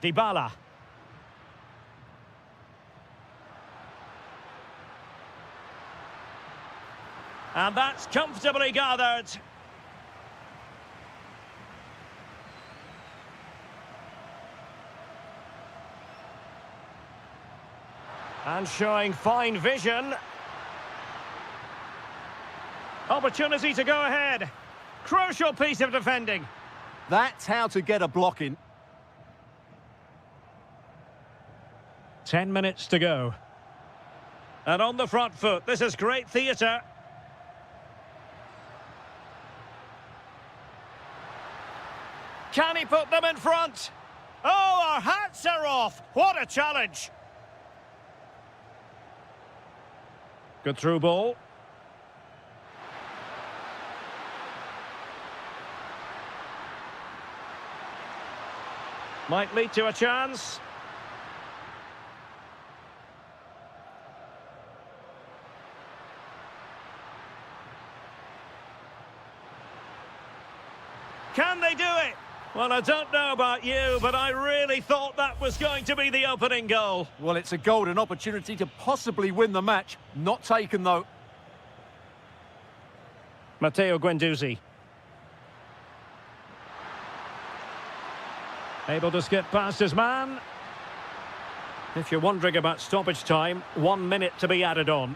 Dybala. And that's comfortably gathered. And showing fine vision. Opportunity to go ahead. Crucial piece of defending. That's how to get a block in. 10 minutes to go. And on the front foot, this is great theatre. Can he put them in front? Oh, our hats are off. What a challenge. Good through ball. Might lead to a chance. Can they do it? Well, I don't know about you, but I really thought that was going to be the opening goal. Well, it's a golden opportunity to possibly win the match. Not taken, though. Matteo Guendouzi. Able to skip past his man. If you're wondering about stoppage time, 1 minute to be added on.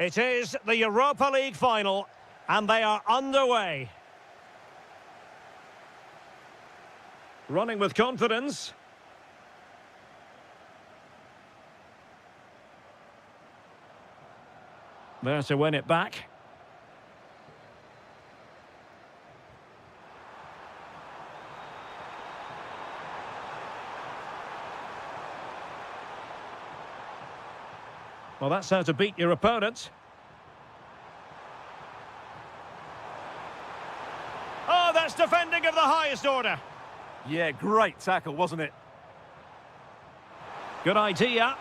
It is the Europa League final, and they are underway. Running with confidence. There to win it back. Well, that's how to beat your opponent. Oh, that's defending of the highest order. Yeah, great tackle, wasn't it? Good idea.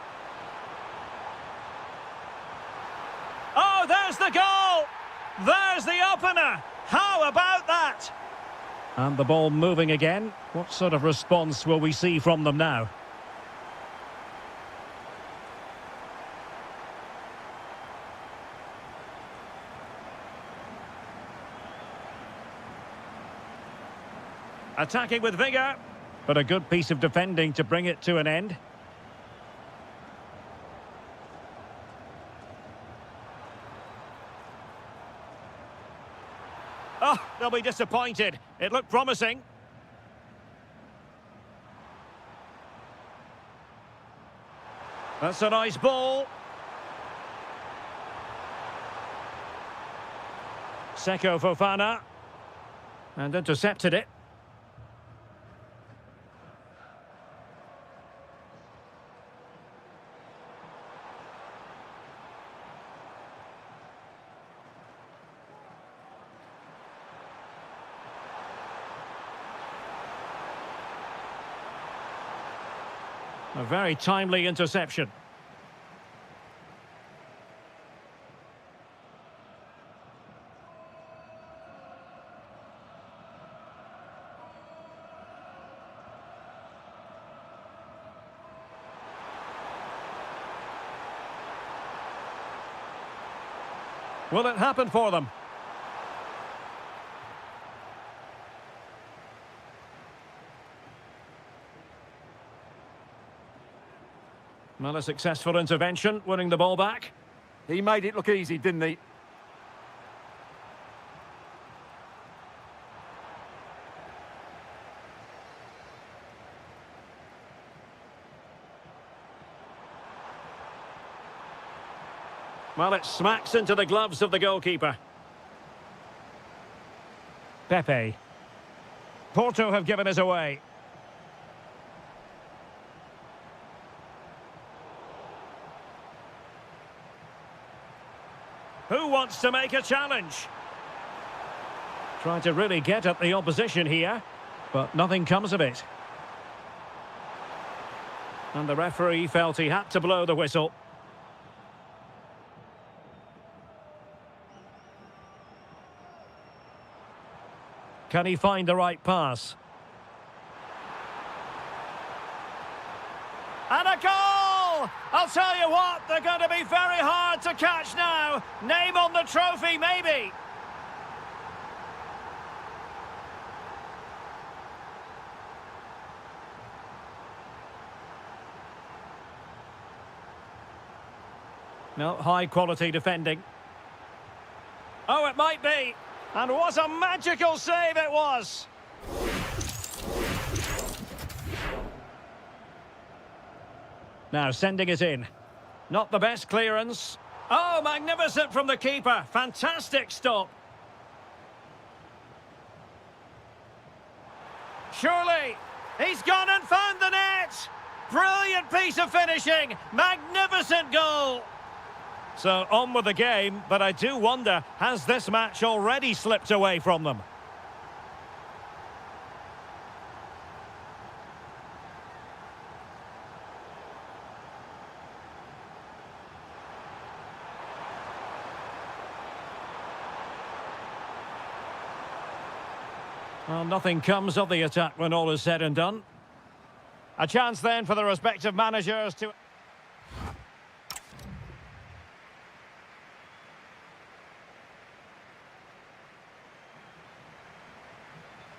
Oh, there's the goal! There's the opener! How about that? And the ball moving again. What sort of response will we see from them now? Attacking with vigour, but a good piece of defending to bring it to an end. Oh, they'll be disappointed. It looked promising. That's a nice ball. Seko Fofana. And intercepted it. A very timely interception. Will it happen for them? Well, a successful intervention, winning the ball back. He made it look easy, didn't he? Well, it smacks into the gloves of the goalkeeper. Pepe. Porto have given us away. Who wants to make a challenge? Trying to really get at the opposition here, but nothing comes of it. And the referee felt he had to blow the whistle. Can he find the right pass? And a goal! I'll tell you what, they're going to be very hard to catch now. Name on the trophy, maybe. No, high-quality defending. Oh, it might be. And what a magical save it was! Now sending it in. Not the best clearance. Oh, magnificent from the keeper. Fantastic stop. Surely. He's gone and found the net. Brilliant piece of finishing. Magnificent goal. So on with the game, but I do wonder, has this match already slipped away from them? Well, nothing comes of the attack when all is said and done. A chance then for the respective managers to...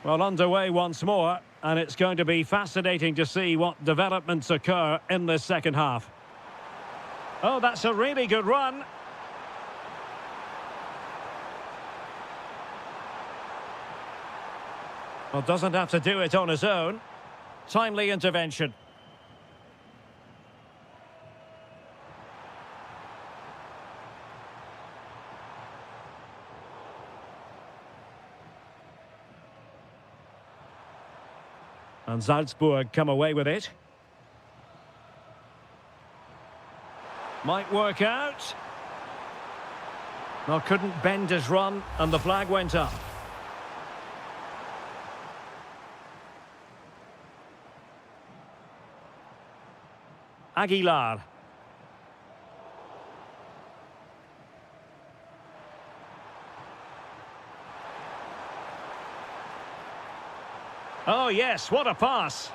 Well, underway once more, and it's going to be fascinating to see what developments occur in this second half. Oh, that's a really good run. Well, doesn't have to do it on his own. Timely intervention. And Salzburg come away with it. Might work out. Well, couldn't bend his run, and the flag went up. Aguilar. Oh, yes, what a pass.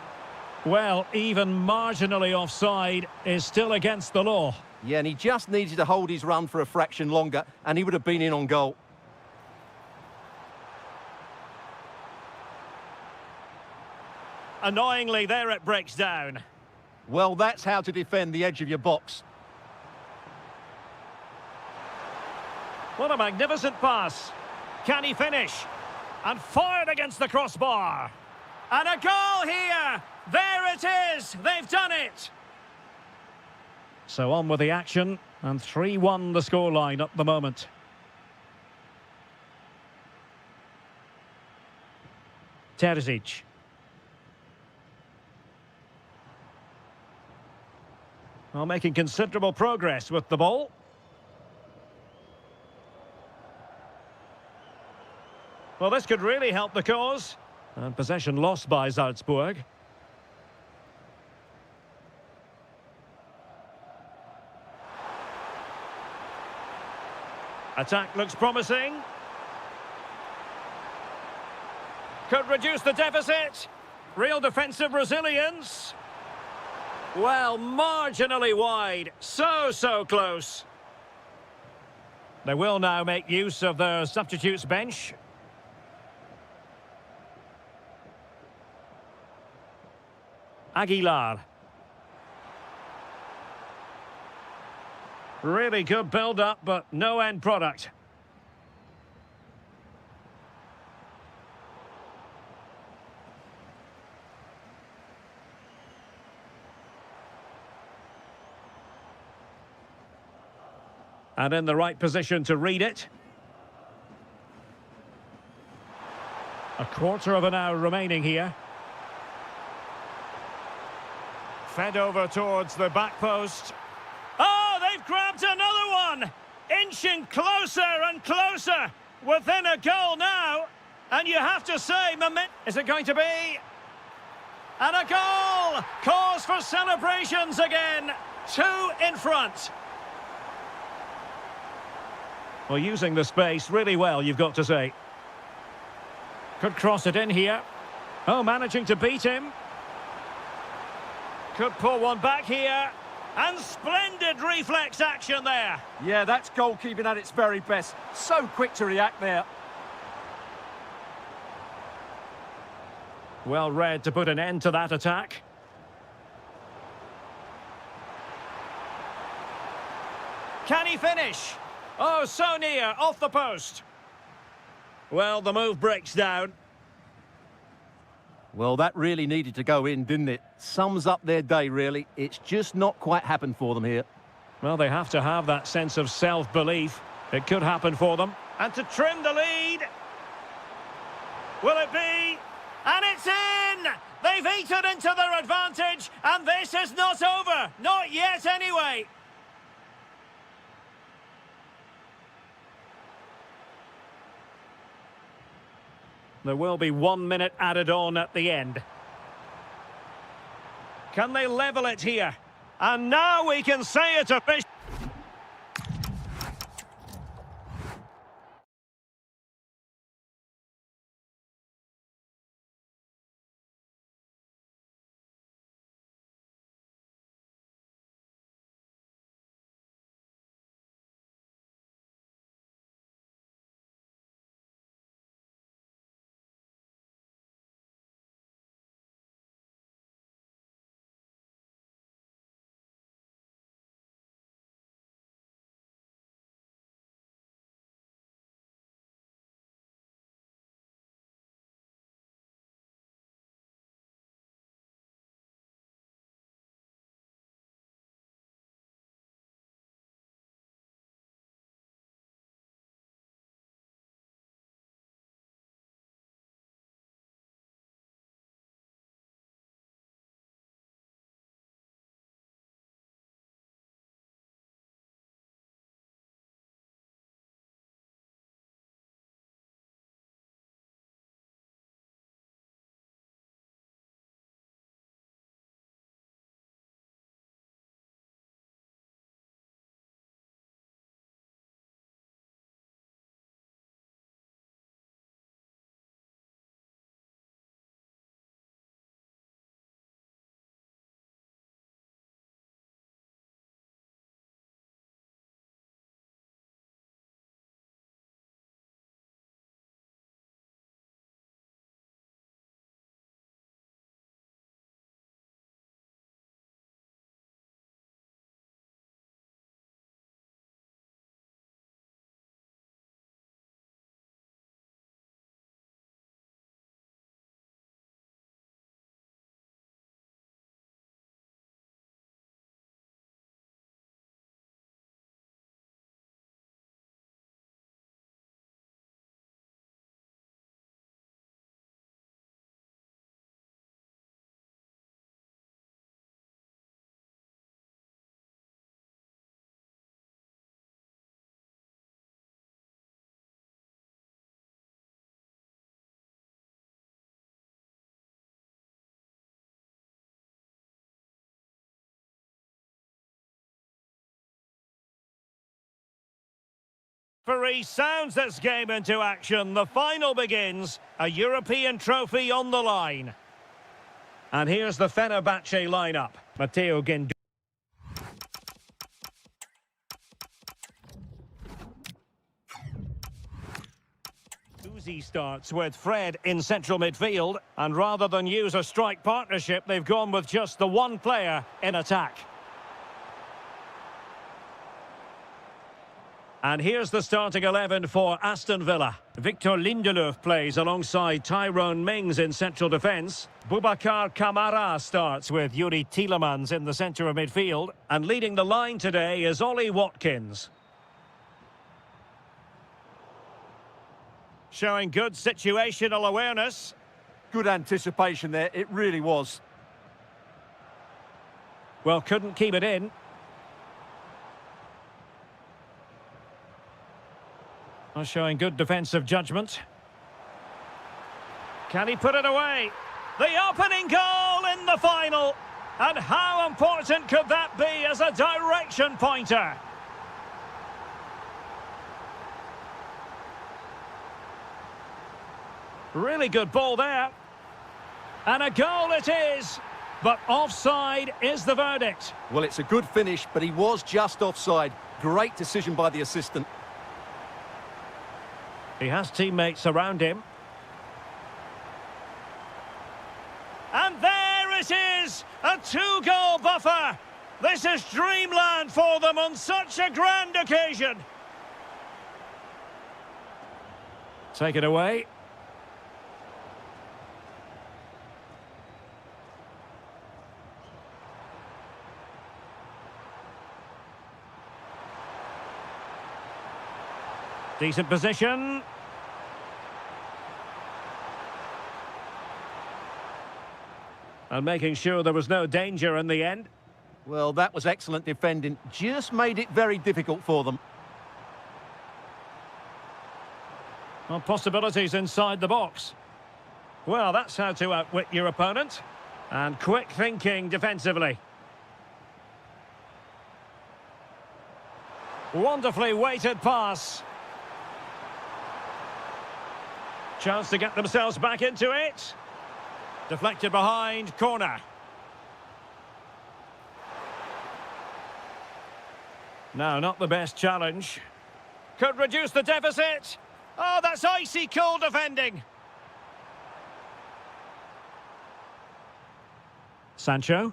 Well, even marginally offside is still against the law. Yeah, and he just needed to hold his run for a fraction longer, and he would have been in on goal. Annoyingly, there it breaks down. Well, that's how to defend the edge of your box. What a magnificent pass. Can he finish? And fired against the crossbar. And a goal here! There it is! They've done it! So on with the action, and 3-1 the scoreline at the moment. Terzic. Well, making considerable progress with the ball. Well, this could really help the cause. And possession lost by Salzburg. Attack looks promising. Could reduce the deficit. Real defensive resilience. Well, marginally wide. So close. They will now make use of their substitutes bench. Aguilar. Really good build-up, but no end product. And in the right position to read it. A quarter of an hour remaining here. Fed over towards the back post. Oh, they've grabbed another one! Inching closer and closer. Within a goal now. And you have to say, is it going to be? And a goal! Cause for celebrations again. 2 in front. Well, using the space really well, you've got to say. Could cross it in here. Oh, managing to beat him. Could pull one back here. And splendid reflex action there. Yeah, that's goalkeeping at its very best. So quick to react there. Well read to put an end to that attack. Can he finish? Oh, so near, off the post. Well, the move breaks down. Well, that really needed to go in, didn't it? Sums up their day, really. It's just not quite happened for them here. Well, they have to have that sense of self-belief. It could happen for them. And to trim the lead. Will it be? And it's in! They've eaten into their advantage, and this is not over. Not yet, anyway. There will be 1 minute added on at the end. Can they level it here? And now we can say it's official. Referee sounds this game into action. The final begins. A European trophy on the line. And here's the Fenerbahce lineup. Matteo Guendouzi. Starts with Fred in central midfield, and rather than use a strike partnership, they've gone with just the one player in attack. And here's the starting 11 for Aston Villa. Victor Lindelöf plays alongside Tyrone Mings in central defence. Boubacar Kamara starts with Yuri Tielemans in the centre of midfield. And leading the line today is Ollie Watkins. Showing good situational awareness. Good anticipation there, it really was. Well, couldn't keep it in. Well, showing good defensive judgment. Can he put it away? The opening goal in the final. And how important could that be as a direction pointer? Really good ball there. And a goal it is. But offside is the verdict. Well, it's a good finish, but he was just offside. Great decision by the assistant. He has teammates around him. And there it is! A two-goal buffer! This is dreamland for them on such a grand occasion. Take it away. Decent position. And making sure there was no danger in the end. Well, that was excellent defending. Just made it very difficult for them. Well, possibilities inside the box. Well, that's how to outwit your opponent. And quick thinking defensively. Wonderfully weighted pass. Chance to get themselves back into it. Deflected behind, corner. No, not the best challenge. Could reduce the deficit. Oh, that's icy cold defending. Sancho.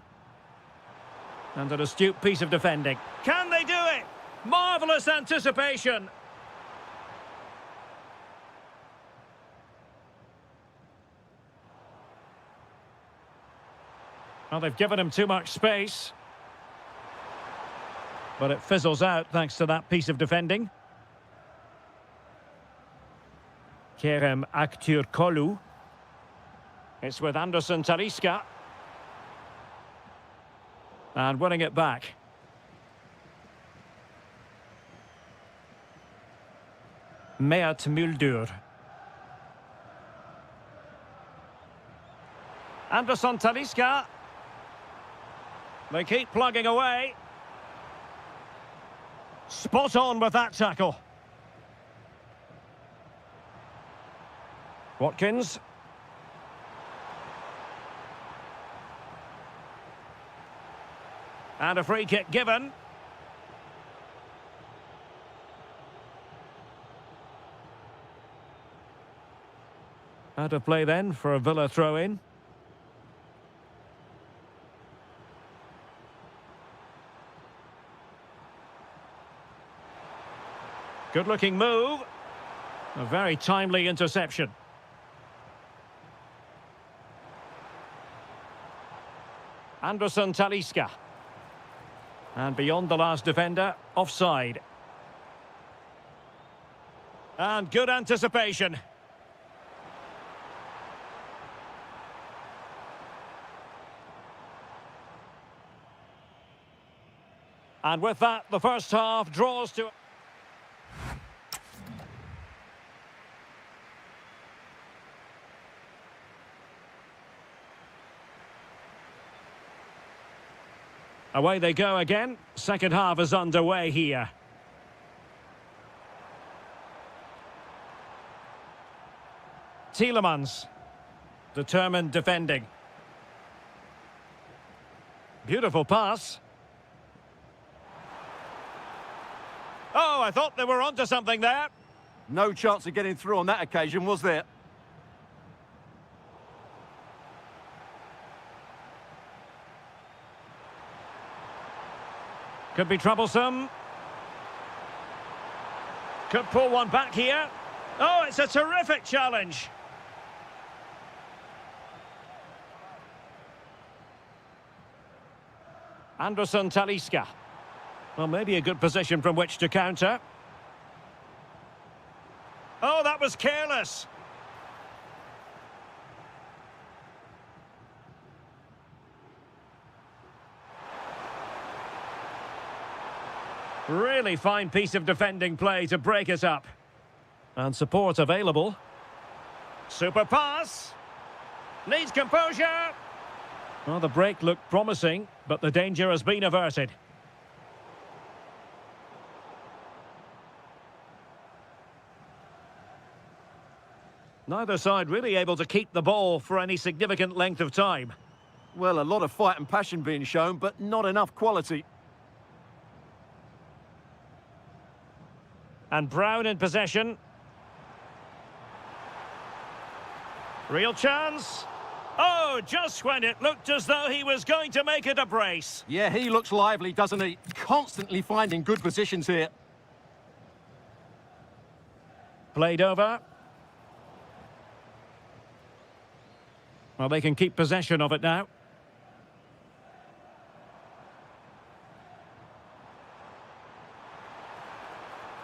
And an astute piece of defending. Can they do it? Marvellous anticipation. Well, they've given him too much space. But it fizzles out thanks to that piece of defending. Kerem Aktürkoğlu. It's with Anderson Talisca. And winning it back. Mert Müldür. Anderson Talisca. They keep plugging away. Spot on with that tackle. Watkins. And a free kick given. Out of play then for a Villa throw-in. Good-looking move. A very timely interception. Anderson Talisca. And beyond the last defender, offside. And good anticipation. And with that, the first half draws to... Away they go again. Second half is underway here. Tielemans. Determined defending. Beautiful pass. Oh, I thought they were onto something there. No chance of getting through on that occasion, was there? Could be troublesome. Could pull one back here. Oh, it's a terrific challenge. Anderson Talisca. Well, maybe a good position from which to counter. Oh, that was careless. Really fine piece of defending play to break it up. And support available. Super pass. Needs composure. Well, the break looked promising, but the danger has been averted. Neither side really able to keep the ball for any significant length of time. Well, a lot of fight and passion being shown, but not enough quality. And Brown in possession. Real chance. Oh, just when it looked as though he was going to make it a brace. Yeah, he looks lively, doesn't he? Constantly finding good positions here. Played over. Well, they can keep possession of it now.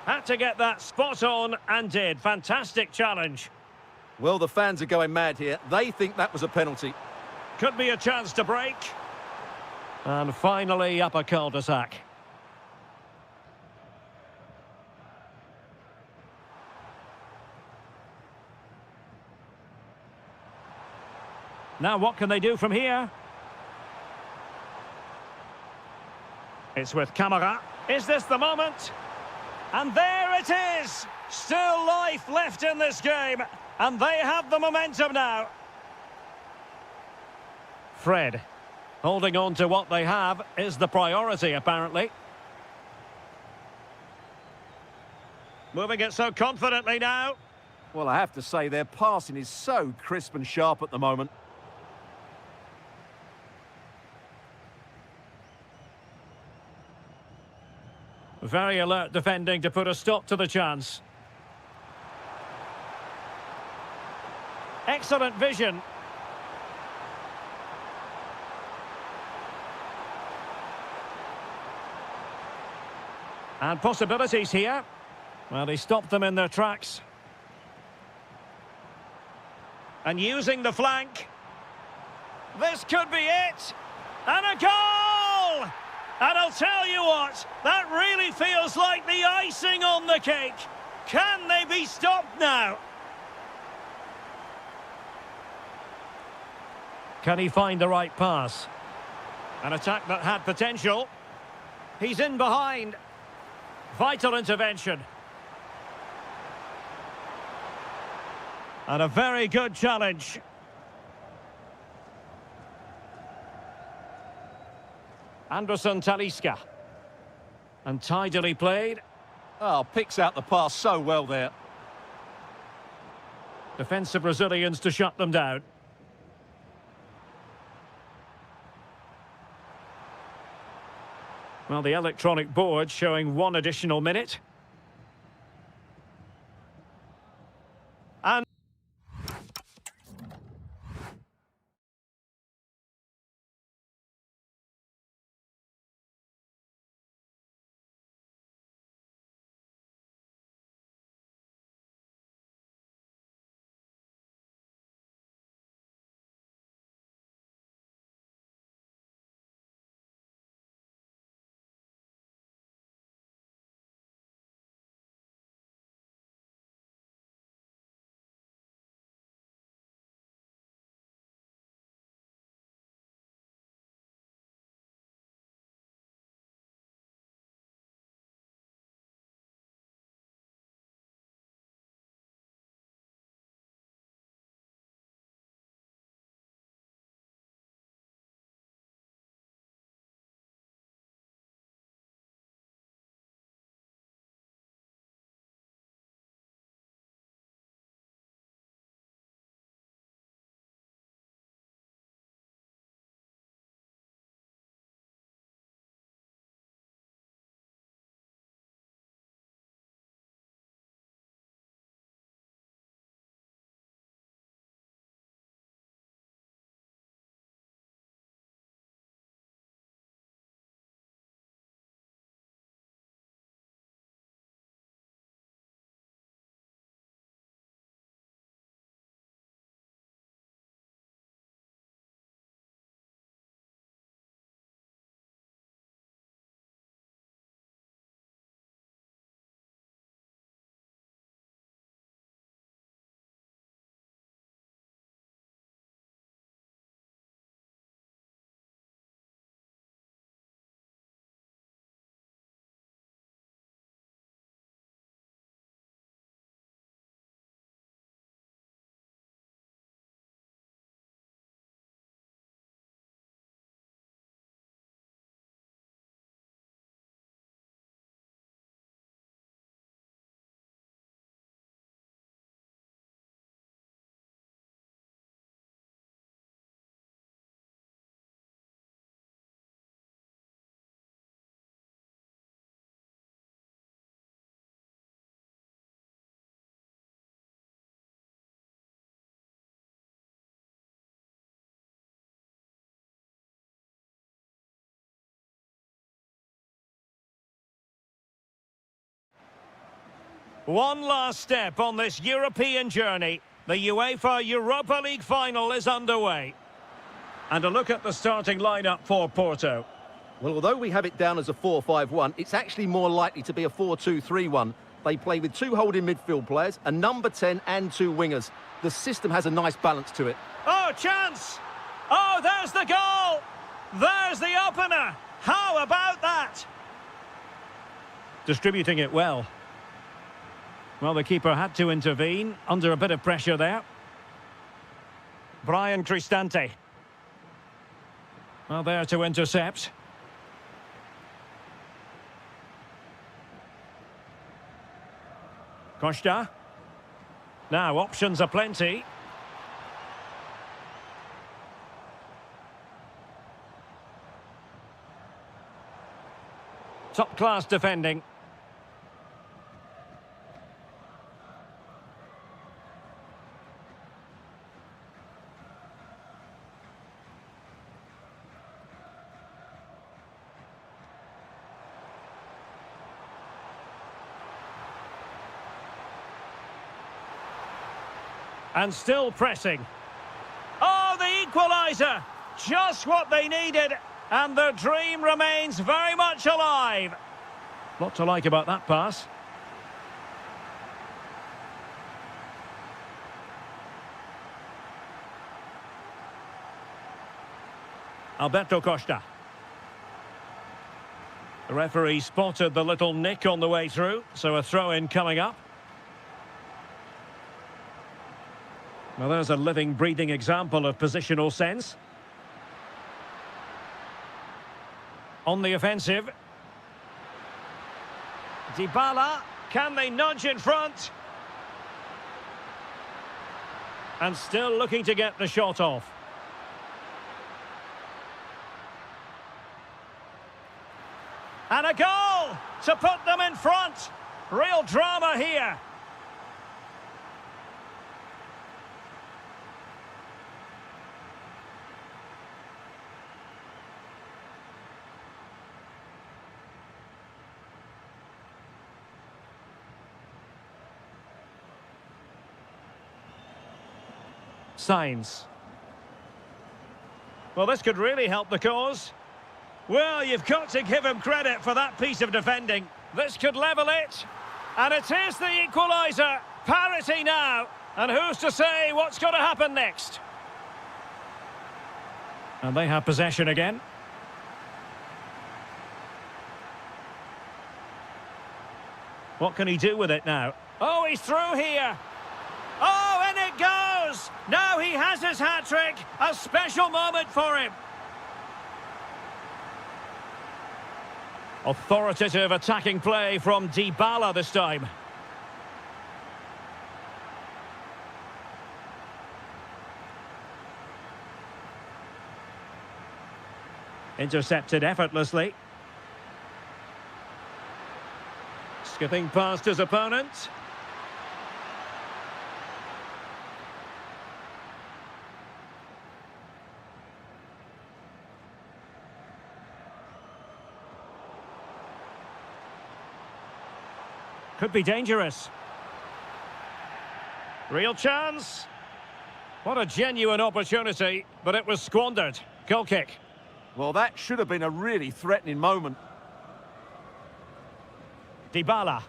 Had to get that spot on and did. Fantastic challenge. Well, the fans are going mad here. They think that was a penalty. Could be a chance to break. And finally up a cul-de-sac. Now what can they do from here? It's with Camara. Is this the moment? And there it is! Still life left in this game. And they have the momentum now. Fred, holding on to what they have is the priority, apparently. Moving it so confidently now. Well, I have to say, their passing is so crisp and sharp at the moment. Very alert defending to put a stop to the chance. Excellent vision. And possibilities here. Well, they stopped them in their tracks. And using the flank. This could be it. And a goal! And I'll tell you what, that really feels like the icing on the cake. Can they be stopped now? Can he find the right pass? An attack that had potential. He's in behind. Vital intervention. And a very good challenge. Anderson Talisca. And tidily played. Oh, picks out the pass so well there. Defensive Brazilians to shut them down. Well, the electronic board showing 1 additional minute. And One last step on this European journey. The UEFA Europa League final is underway. And a look at the starting lineup for Porto. Well, although we have it down as a 4-5-1, it's actually more likely to be a 4-2-3-1. They play with two holding midfield players, a number 10 and two wingers. The system has a nice balance to it. Oh, chance! Oh, there's the goal! There's the opener! How about that? Distributing it well. Well, the keeper had to intervene, under a bit of pressure there. Brian Cristante. Well, there to intercept. Costa. Now, options are plenty. Top-class defending. And still pressing. Oh, the equaliser! Just what they needed, and their dream remains very much alive. Lot to like about that pass. Alberto Costa. The referee spotted the little nick on the way through, so a throw-in coming up. Well, there's a living, breathing example of positional sense. On the offensive. Dybala, can they nudge in front? And still looking to get the shot off. And a goal to put them in front. Real drama here. Signs. Well, this could really help the cause. Well, you've got to give him credit for that piece of defending. This could level it. And it is the equaliser. Parity now. And who's to say what's going to happen next? And they have possession again. What can he do with it now? Oh, he's through here. Oh, and it goes! Now he has his hat-trick. A special moment for him. Authoritative attacking play from Dybala this time. Intercepted effortlessly. Skipping past his opponent. Could be dangerous. Real chance. What a genuine opportunity, but it was squandered. Goal kick. Well, that should have been a really threatening moment. Dybala.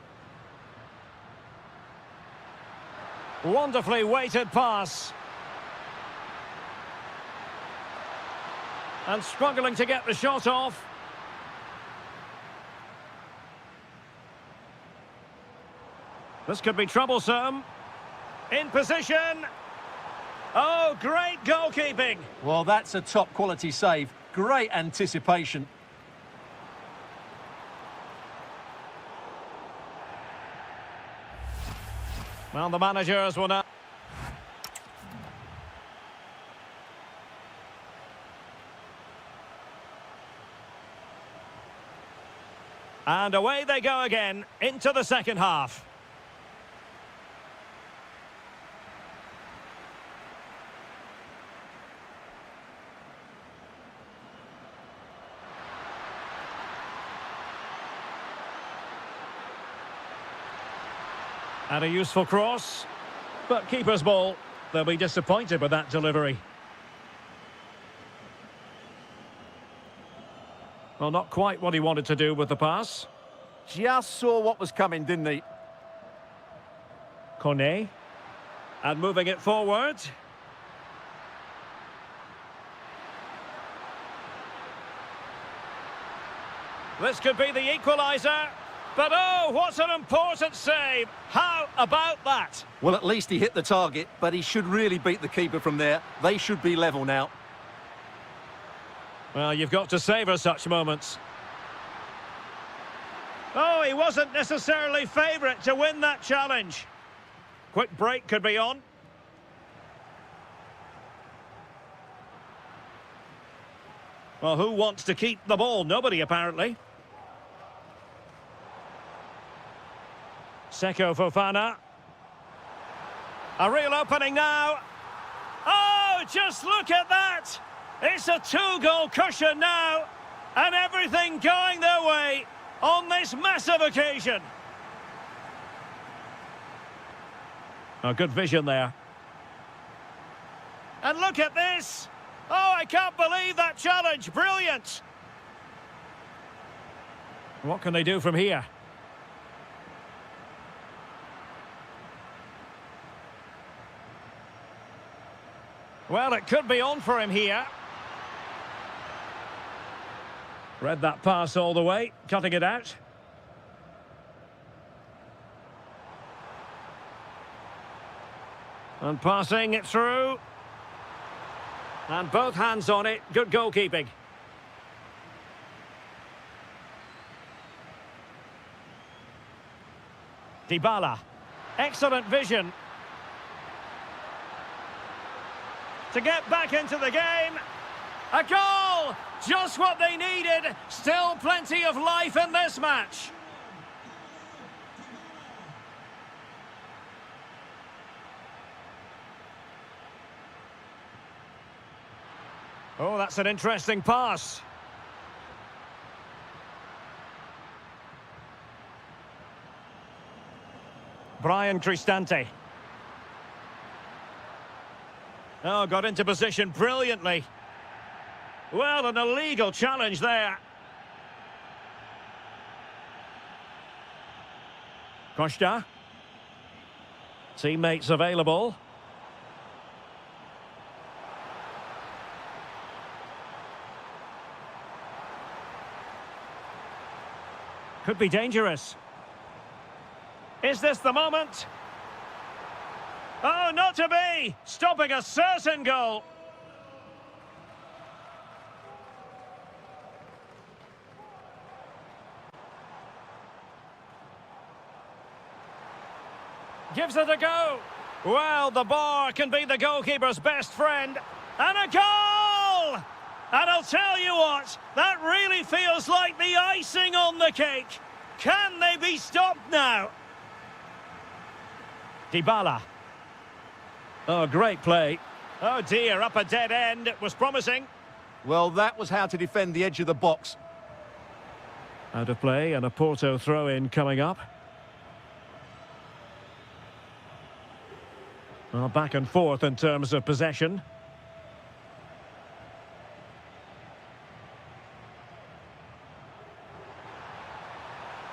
Wonderfully weighted pass. And struggling to get the shot off. This could be troublesome. In position. Oh, great goalkeeping. Well, that's a top-quality save. Great anticipation. Well, the managers will now... And away they go again, into the second half. And a useful cross. But keeper's ball. They'll be disappointed with that delivery. Well, not quite what he wanted to do with the pass. Just saw what was coming, didn't he? Kone. And moving it forward. This could be the equaliser. But oh, what an important save. How about that? Well, at least he hit the target, but he should really beat the keeper from there. They should be level now. Well, you've got to savour such moments. Oh, he wasn't necessarily favourite to win that challenge. Quick break could be on. Well, who wants to keep the ball? Nobody, apparently. Seko Fofana. A real opening now. Oh, just look at that! It's a two-goal cushion now, and everything going their way on this massive occasion. Oh, good vision there. And look at this! Oh, I can't believe that challenge. Brilliant! What can they do from here? Well, it could be on for him here. Read that pass all the way, cutting it out. And passing it through. And both hands on it. Good goalkeeping. Dybala. Excellent vision. To get back into the game. A goal! Just what they needed. Still plenty of life in this match. Oh, that's an interesting pass. Brian Cristante. Oh, got into position brilliantly. Well, an illegal challenge there. Costa. Teammates available. Could be dangerous. Is this the moment? Oh, not to be! Stopping a certain goal. Gives it a go. Well, the bar can be the goalkeeper's best friend. And a goal! And I'll tell you what, that really feels like the icing on the cake. Can they be stopped now? Dybala. Oh, great play. Oh dear, up a dead end. It was promising. Well, that was how to defend the edge of the box. Out of play and a Porto throw-in coming up. Well, back and forth in terms of possession.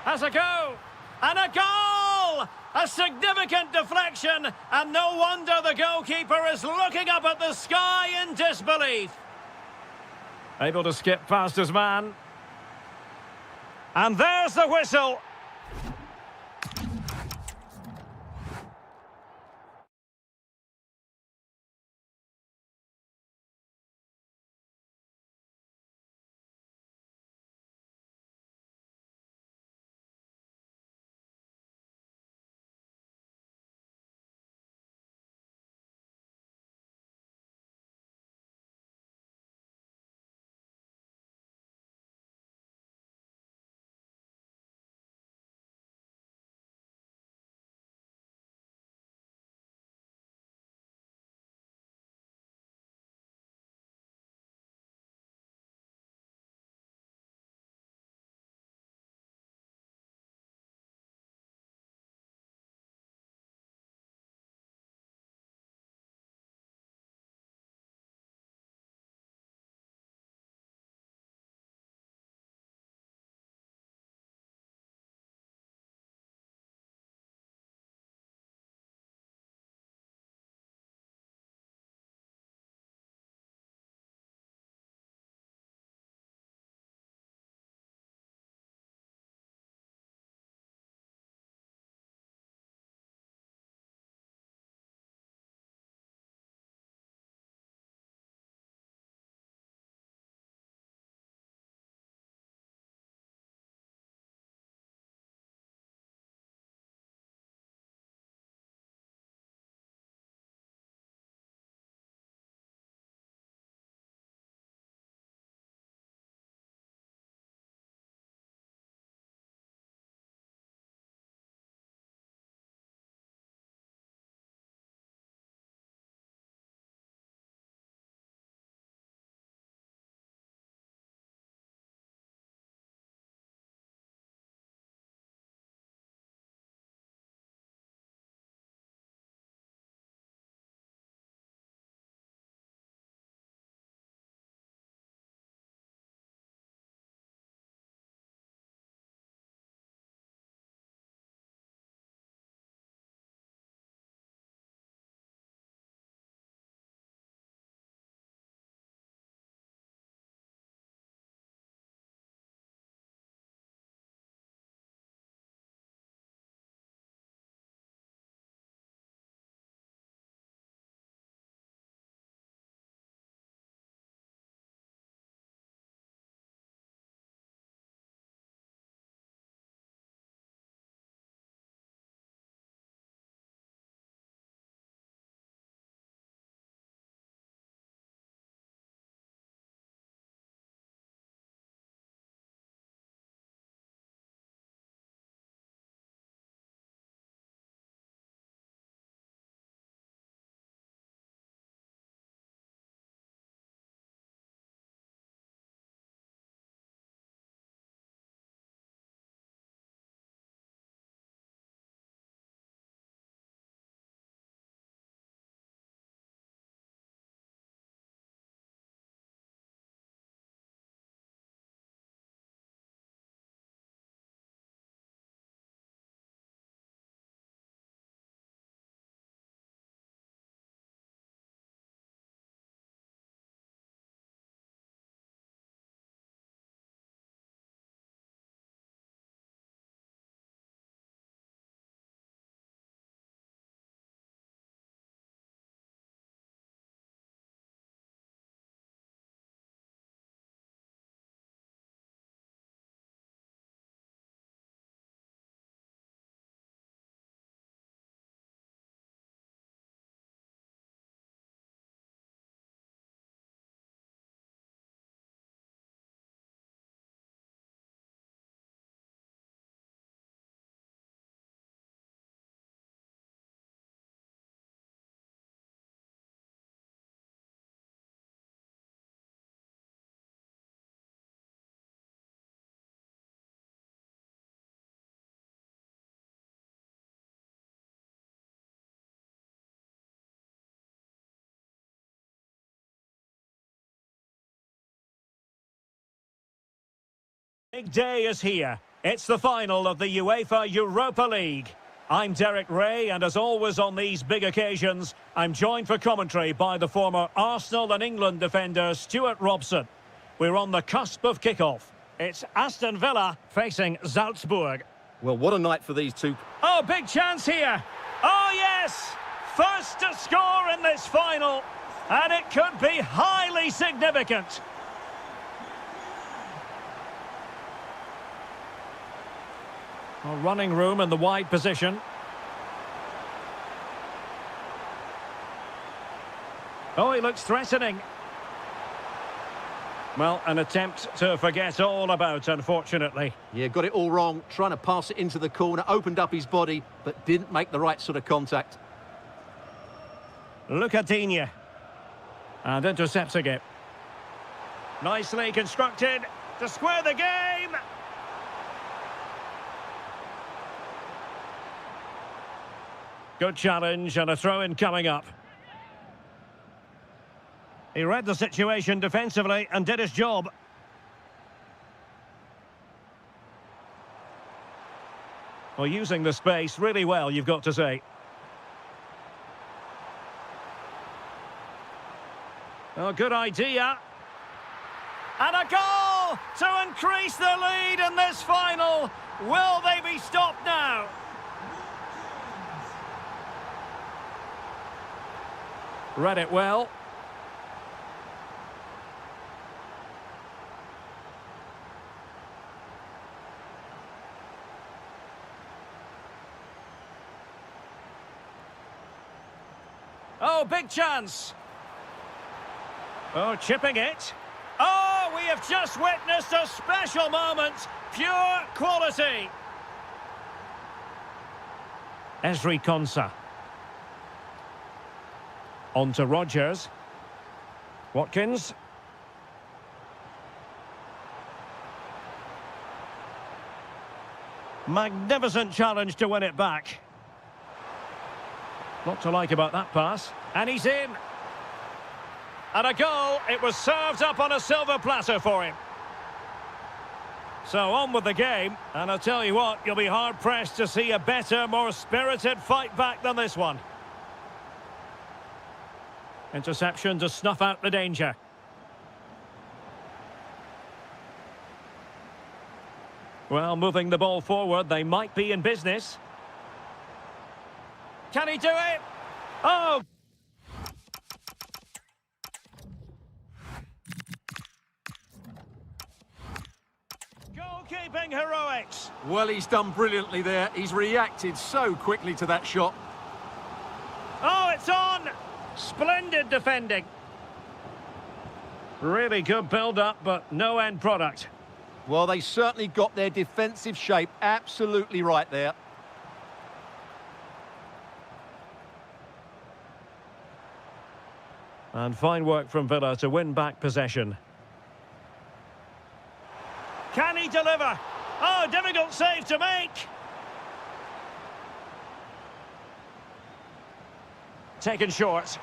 Has a go! And a goal! A significant deflection, and no wonder the goalkeeper is looking up at the sky in disbelief. Able to skip past his man. And there's the whistle. Big day is here. It's the final of the UEFA Europa League. I'm Derek Ray, and as always on these big occasions, I'm joined for commentary by the former Arsenal and England defender Stuart Robson. We're on the cusp of kickoff. It's Aston Villa facing Salzburg. Well, what a night for these two. Oh, big chance here. Oh, yes! First to score in this final, and it could be highly significant. Well, running room in the wide position. Oh, he looks threatening. Well, an attempt to forget all about, unfortunately. Yeah, got it all wrong. Trying to pass it into the corner, opened up his body, but didn't make the right sort of contact. Look at Digne. And intercepting it. Nicely constructed to square the game. Good challenge and a throw-in coming up. He read the situation defensively and did his job. Well, using the space really well, you've got to say. Oh, good idea. And a goal to increase the lead in this final. Will they be stopped now? Read it well. Oh, big chance. Oh, chipping it. Oh, we have just witnessed a special moment. Pure quality. Ezri Konsa. On to Rodgers. Watkins. Magnificent challenge to win it back. Not to like about that pass. And he's in. And a goal. It was served up on a silver platter for him. So on with the game. And I'll tell you what, you'll be hard-pressed to see a better, more spirited fight back than this one. Interception to snuff out the danger. Well, moving the ball forward, they might be in business. Can he do it? Oh! Goalkeeping heroics. Well, he's done brilliantly there. He's reacted so quickly to that shot. Oh, it's on! Splendid defending. Really good build-up, but no end product. Well, they certainly got their defensive shape absolutely right there. And fine work from Villa to win back possession. Can he deliver? Oh, difficult save to make. Taken short.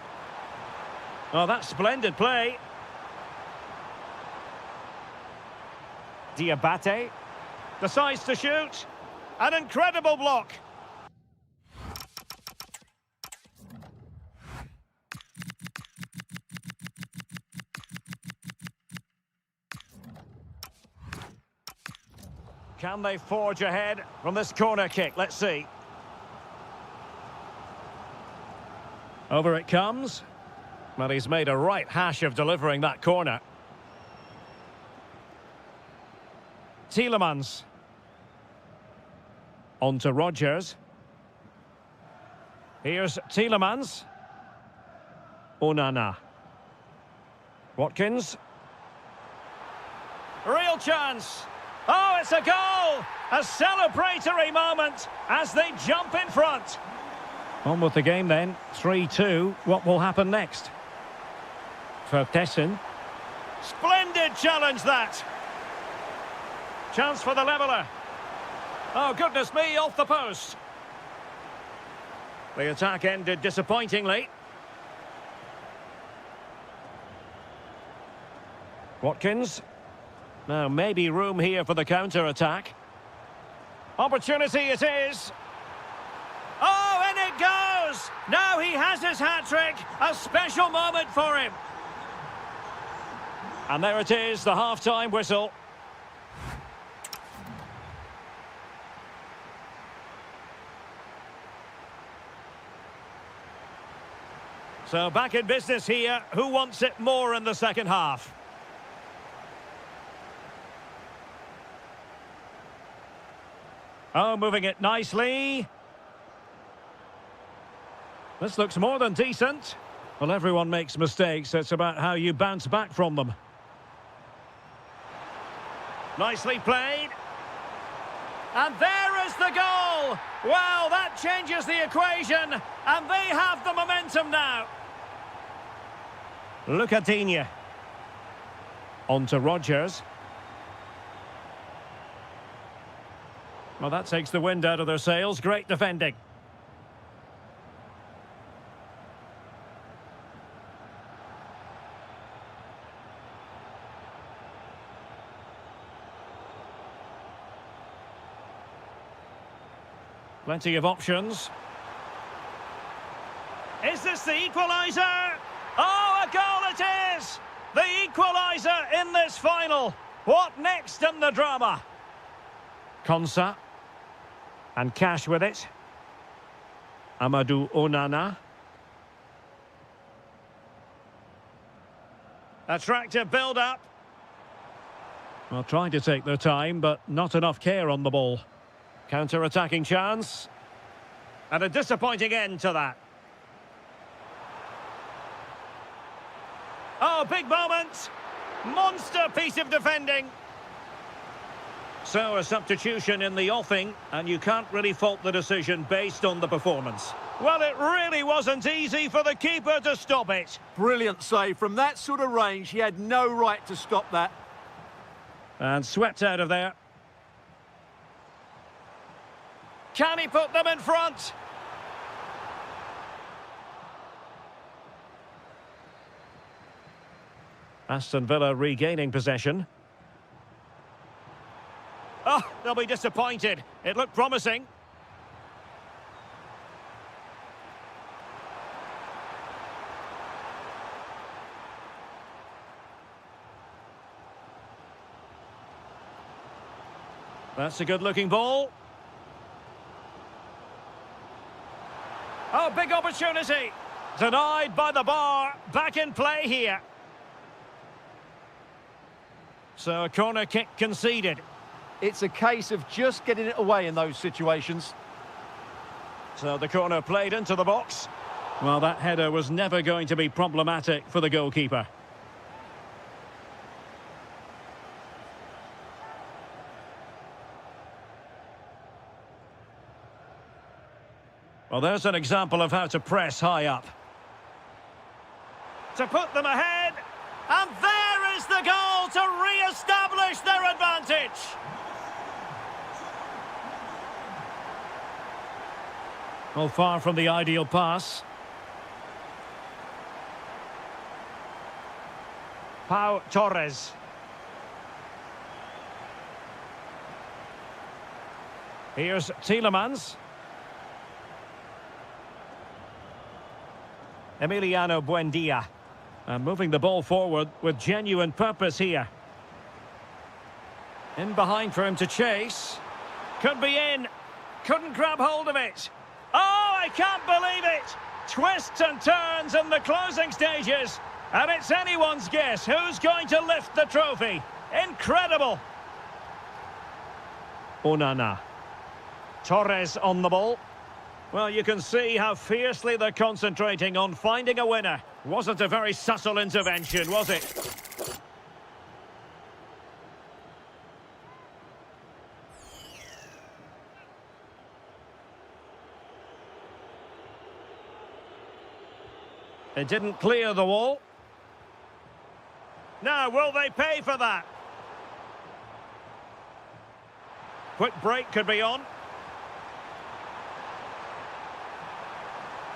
Oh, that's splendid play. Diabate decides to shoot. An incredible block. Can they forge ahead from this corner kick? Let's see. Over it comes. Well, he's made a right hash of delivering that corner. Tielemans. On to Rodgers. Here's Tielemans. Onana. Watkins. Real chance. Oh, it's a goal! A celebratory moment as they jump in front. On with the game then. 3-2. What will happen next? Vertessen. Splendid challenge that. Chance for the leveller. Oh, goodness me, off the post. The attack ended disappointingly. Watkins. Now, maybe room here for the counter-attack. Opportunity it is. Oh, in it goes! Now he has his hat-trick. A special moment for him. And there it is, the half-time whistle. So back in business here. Who wants it more in the second half? Oh, moving it nicely. This looks more than decent. Well, everyone makes mistakes. It's about how you bounce back from them. Nicely played. And there is the goal! Well, that changes the equation, and they have the momentum now. Look at Digne. On to Rogers. Well, that takes the wind out of their sails. Great defending. Plenty of options. Is this the equaliser? Oh, a goal it is! The equaliser in this final. What next in the drama? Konsa. And Cash with it. Amadou Onana. Attractive build-up. Well, trying to take their time, but not enough care on the ball. Counter-attacking chance. And a disappointing end to that. Oh, big moment. Monster piece of defending. So, a substitution in the offing, and you can't really fault the decision based on the performance. Well, it really wasn't easy for the keeper to stop it. Brilliant save. From that sort of range, he had no right to stop that. And swept out of there. Can he put them in front? Aston Villa regaining possession. Oh, they'll be disappointed. It looked promising. That's a good-looking ball. Oh, big opportunity. Denied by the bar. Back in play here. So a corner kick conceded. It's a case of just getting it away in those situations. So the corner played into the box. Well, that header was never going to be problematic for the goalkeeper. Well, there's an example of how to press high up. To put them ahead. And there is the goal to re-establish their advantage. Well, far from the ideal pass. Pau Torres. Here's Tielemans. Emiliano Buendia. And moving the ball forward with genuine purpose here. In behind for him to chase. Could be in. Couldn't grab hold of it. Oh, I can't believe it. Twists and turns in the closing stages. And it's anyone's guess who's going to lift the trophy. Incredible. Onana. Torres on the ball. Well, you can see how fiercely they're concentrating on finding a winner. Wasn't a very subtle intervention, was it? It didn't clear the wall. Now, will they pay for that? Quick break could be on.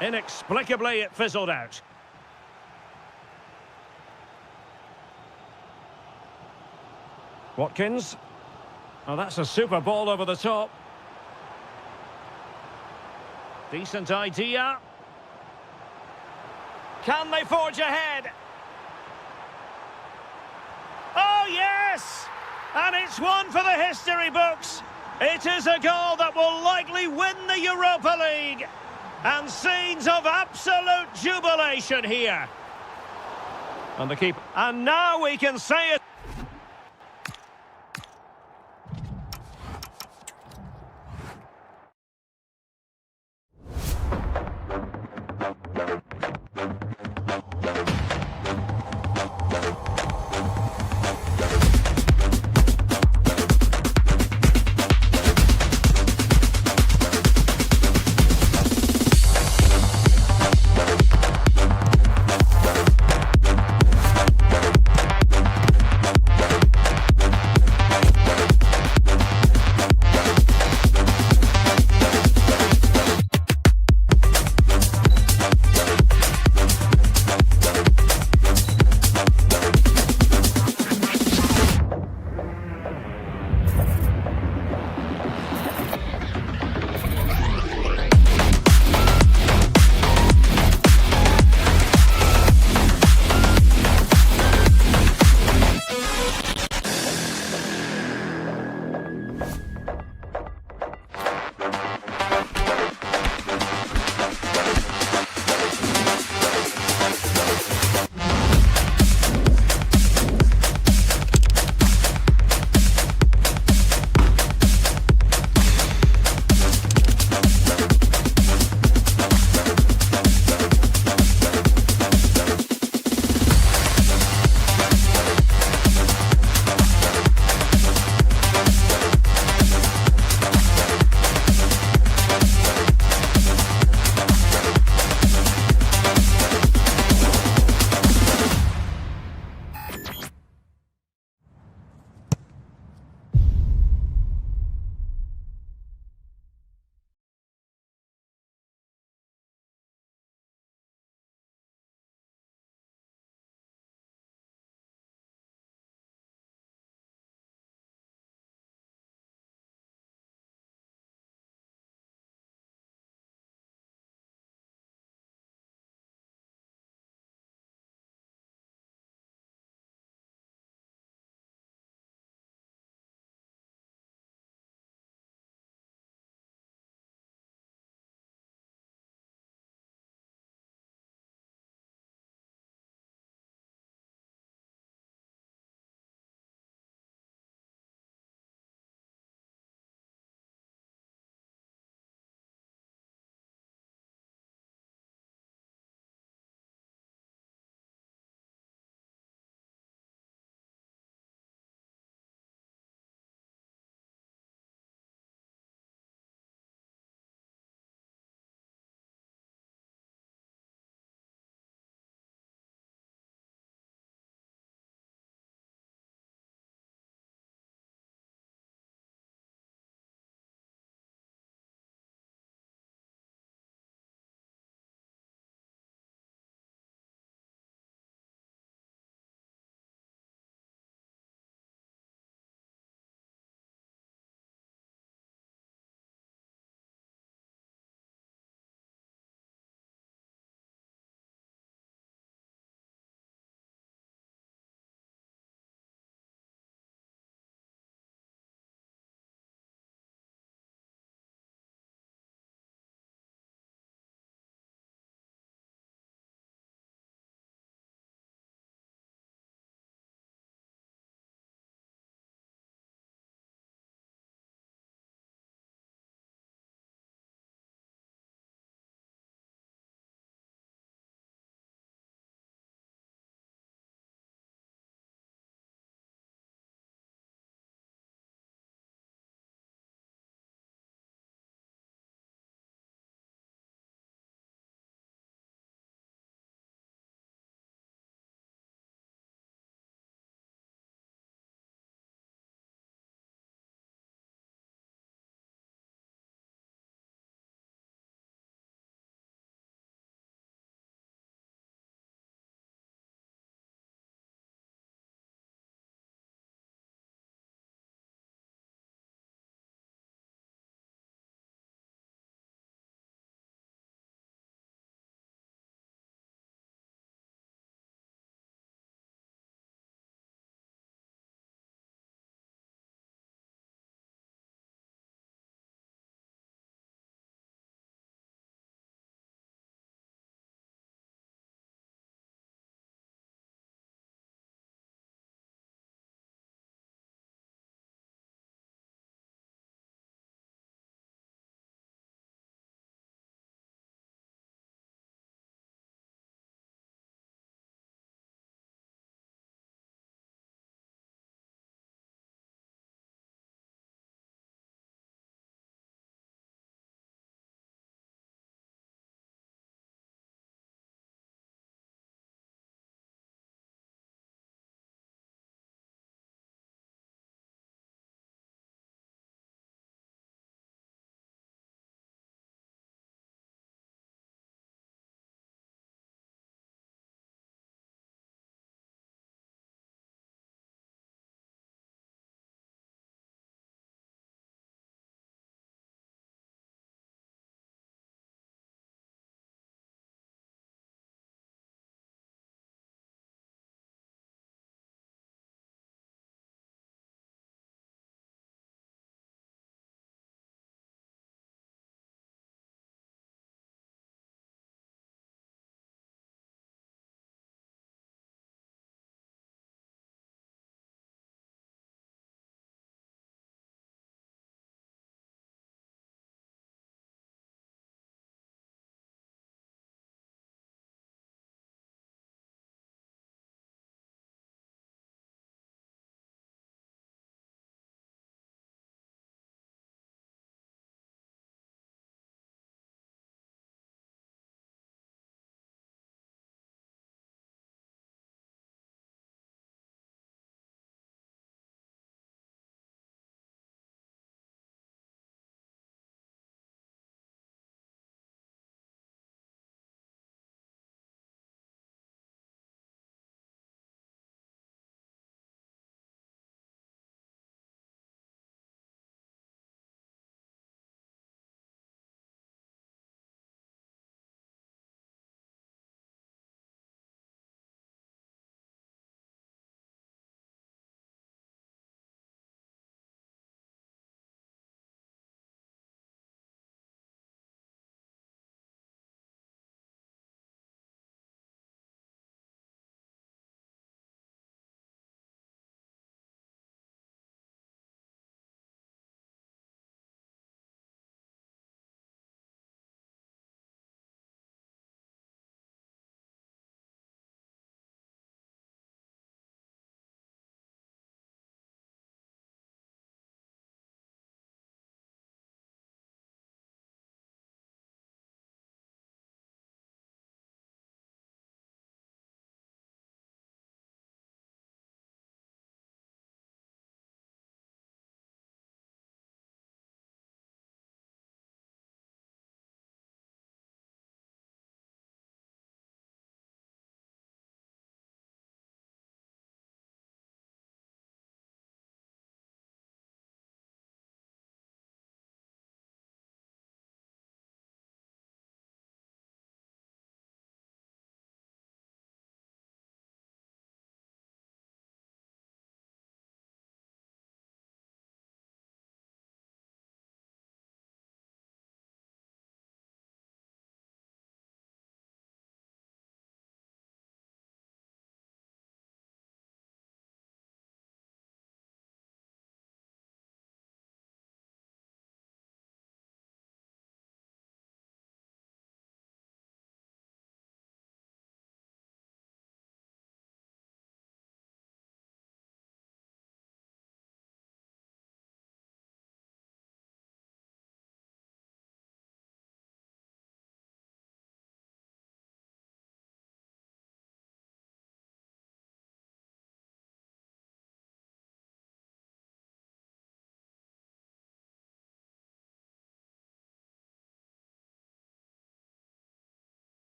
Inexplicably, it fizzled out. Watkins. Oh, that's a super ball over the top. Decent idea. Can they forge ahead? Oh, yes! And it's one for the history books. It is a goal that will likely win the Europa League. And scenes of absolute jubilation here. And the keeper. And now we can say it.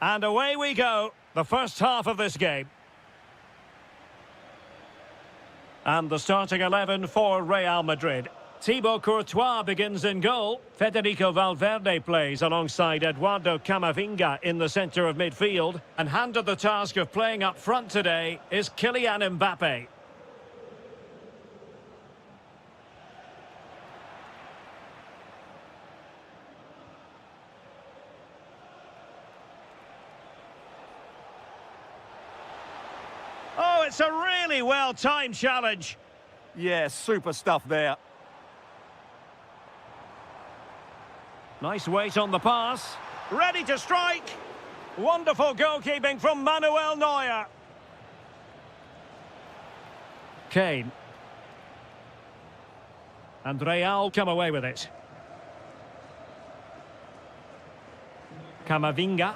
And away we go, the first half of this game. And the starting 11 for Real Madrid. Thibaut Courtois begins in goal. Federico Valverde plays alongside Eduardo Camavinga in the centre of midfield. And handed the task of playing up front today is Kylian Mbappe. Oh, it's a really well-timed challenge. Yeah, super stuff there. Nice weight on the pass. Ready to strike. Wonderful goalkeeping from Manuel Neuer. Kane. And Real come away with it. Camavinga.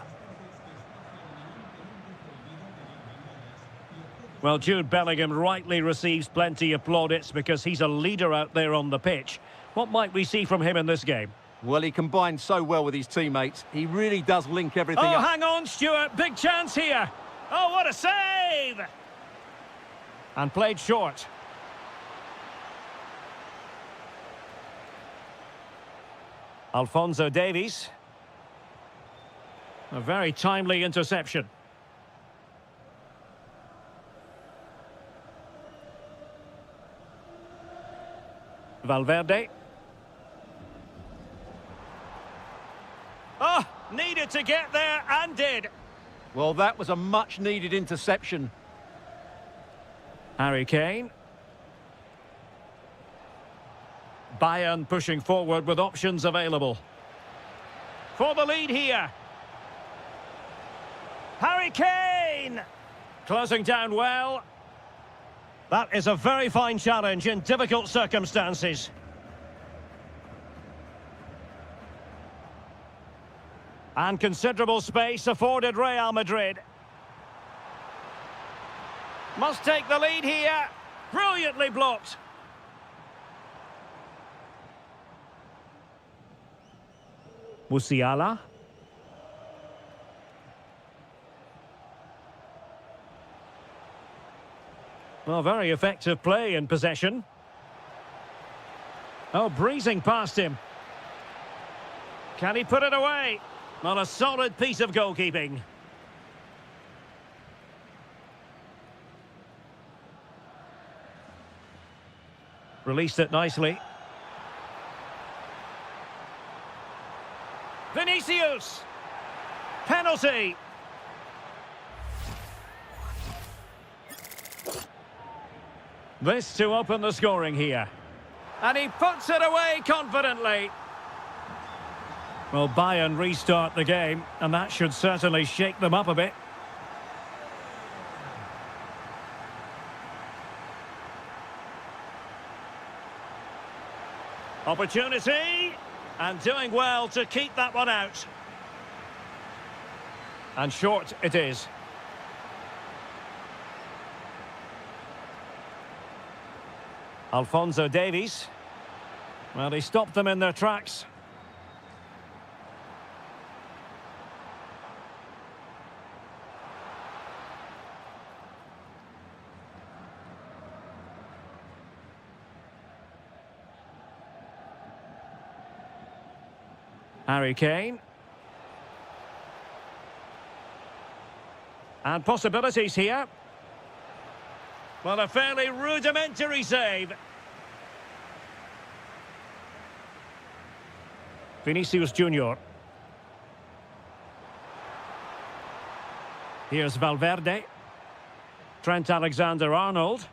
Well, Jude Bellingham rightly receives plenty of plaudits because he's a leader out there on the pitch. What might we see from him in this game? Well, he combines so well with his teammates. He really does link everything up. Oh, hang on, Stuart. Big chance here. Oh, what a save! And played short. Alphonso Davies. A very timely interception. Valverde. Oh, needed to get there and did. Well, that was a much-needed interception. Harry Kane. Bayern pushing forward with options available. For the lead here. Harry Kane! Closing down well. That is a very fine challenge in difficult circumstances. And considerable space afforded Real Madrid. Must take the lead here. Brilliantly blocked. Musiala. Well, very effective play in possession. Oh, breezing past him. Can he put it away? Well, a solid piece of goalkeeping. Released it nicely. Vinicius! Penalty! This to open the scoring here. And he puts it away confidently. Well, Bayern restart the game, and that should certainly shake them up a bit. Opportunity, and doing well to keep that one out. And short it is. Alphonso Davies. Well, he stopped them in their tracks. Harry Kane. And possibilities here. Well, a fairly rudimentary save. Vinicius Junior. Here's Valverde. Trent Alexander-Arnold.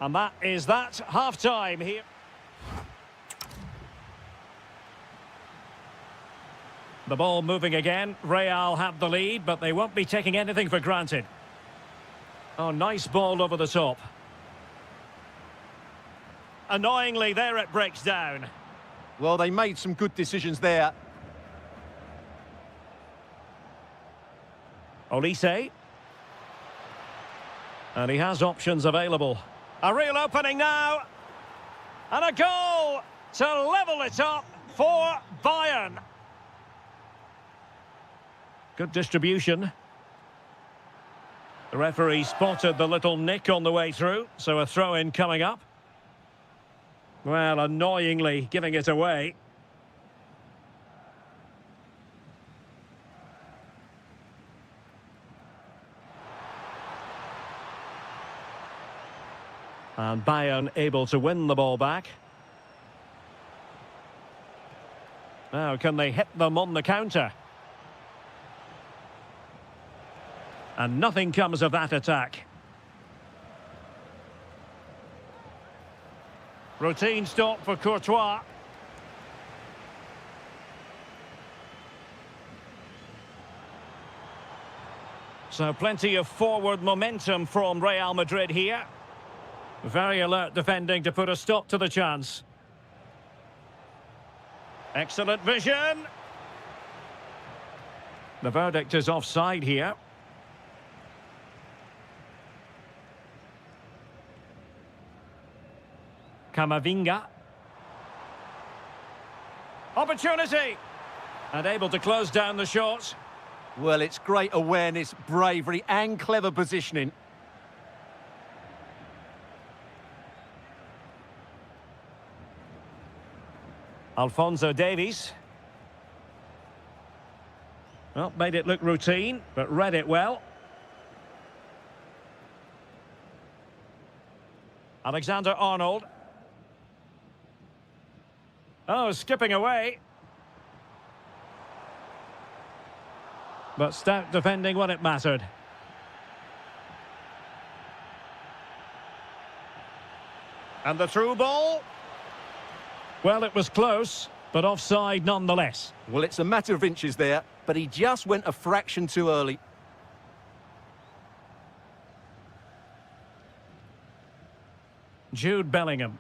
And that is that, half-time here. The ball moving again. Real have the lead, but they won't be taking anything for granted. Oh, nice ball over the top. Annoyingly, there it breaks down. Well, they made some good decisions there. Olise. And he has options available. A real opening now. And a goal to level it up for Bayern. Good distribution. The referee spotted the little nick on the way through, so a throw-in coming up. Well, annoyingly giving it away. And Bayern able to win the ball back. Now, can they hit them on the counter? And nothing comes of that attack. Routine stop for Courtois. So plenty of forward momentum from Real Madrid here. Very alert defending to put a stop to the chance. Excellent vision. The verdict is offside here. Camavinga. Opportunity. And able to close down the shot. Well, it's great awareness, bravery and clever positioning. Alphonso Davies. Well, made it look routine, but read it well. Alexander-Arnold. Oh, skipping away. But stout defending when it mattered. And the through ball. Well, it was close, but offside nonetheless. Well, it's a matter of inches there, but he just went a fraction too early. Jude Bellingham.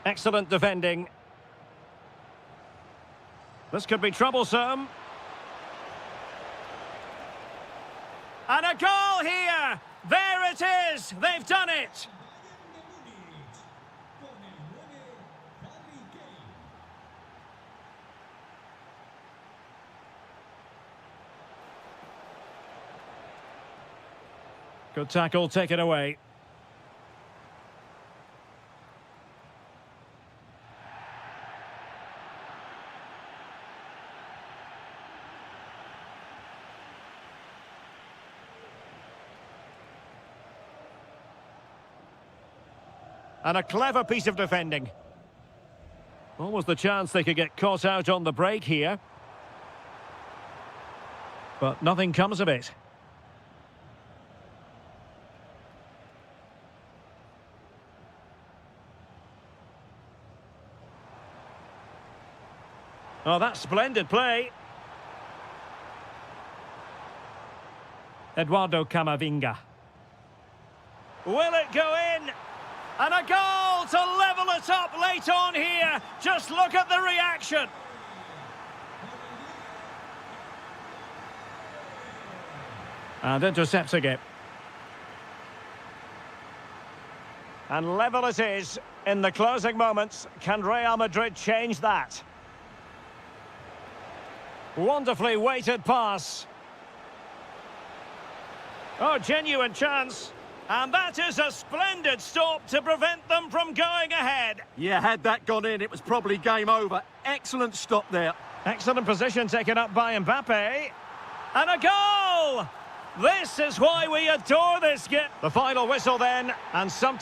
Excellent defending. This could be troublesome. And a goal here! There it is! They've done it! Good tackle, take it away. And a clever piece of defending. Almost the chance they could get caught out on the break here. But nothing comes of it. Oh, that's splendid play. Eduardo Camavinga. Will it go in? And a goal to level it up late on here. Just look at the reaction. And intercepting it. And level it is in the closing moments. Can Real Madrid change that? Wonderfully weighted pass. Oh, genuine chance. And that is a splendid stop to prevent them from going ahead. Yeah, had that gone in, it was probably game over. Excellent stop there. Excellent position taken up by Mbappe. And a goal! This is why we adore this game. The final whistle then, and some...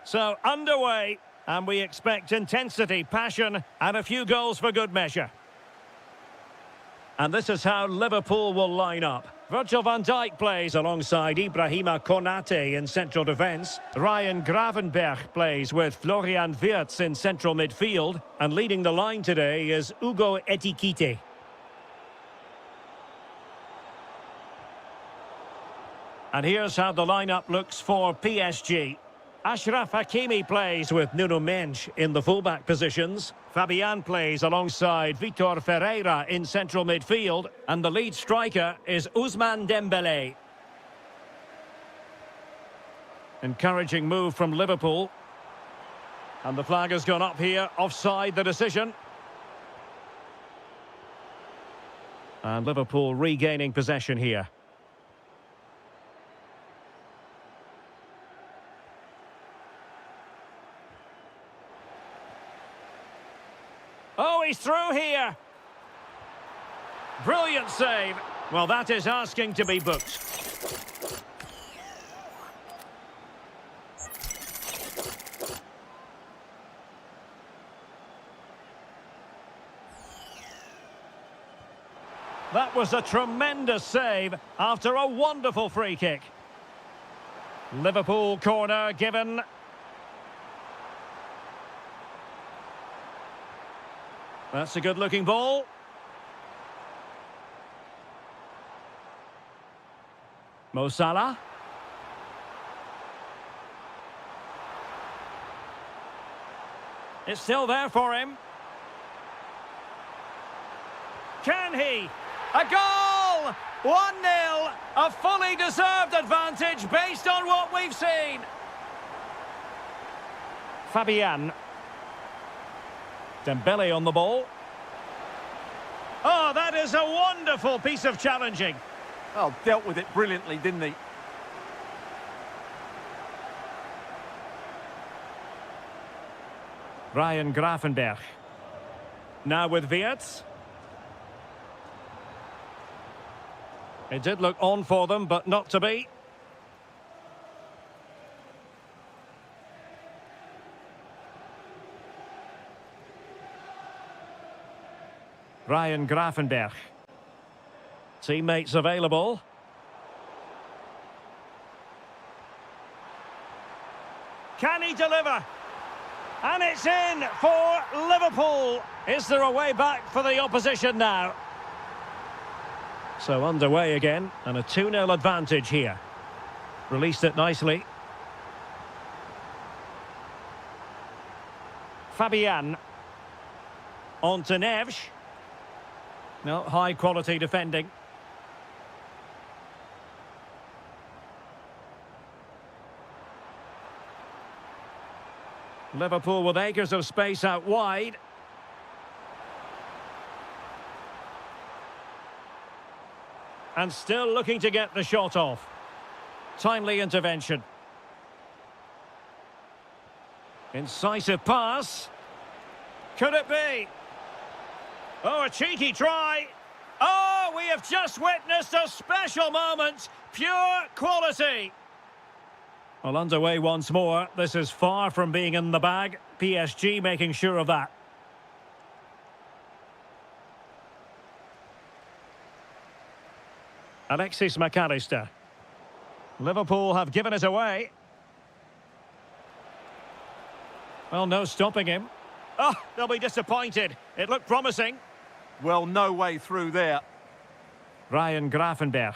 So, underway, and we expect intensity, passion, and a few goals for good measure. And this is how Liverpool will line up. Virgil van Dijk plays alongside Ibrahima Konate in central defence. Ryan Gravenberch plays with Florian Wirtz in central midfield. And leading the line today is Ugo Etikite. And here's how the lineup looks for PSG. Achraf Hakimi plays with Nuno Mendes in the fullback positions. Fabian plays alongside Vitor Ferreira in central midfield. And the lead striker is Ousmane Dembélé. Encouraging move from Liverpool. And the flag has gone up here, offside the decision. And Liverpool regaining possession here. Oh, he's through here. Brilliant save. Well, that is asking to be booked. That was a tremendous save after a wonderful free kick. Liverpool corner given. That's a good-looking ball. Mo Salah. It's still there for him. Can he? A goal! 1-0. A fully deserved advantage based on what we've seen. Fabian. Dembele on the ball. Oh, that is a wonderful piece of challenging. Oh, dealt with it brilliantly, didn't he? Ryan Gravenberch. Now with Wirtz. It did look on for them, but not to be. Ryan Gravenberch. Teammates available. Can he deliver? And it's in for Liverpool. Is there a way back for the opposition now? So underway again, and a 2-0 advantage here. Released it nicely. Fabian. On to Neves. No, high-quality defending. Liverpool with acres of space out wide. And still looking to get the shot off. Timely intervention. Incisive pass. Could it be? Oh, a cheeky try. Oh, we have just witnessed a special moment. Pure quality. Well, underway once more. This is far from being in the bag. PSG making sure of that. Alexis McAllister. Liverpool have given it away. Well, no stopping him. Oh, they'll be disappointed. It looked promising. Well, no way through there. Ryan Gravenberch.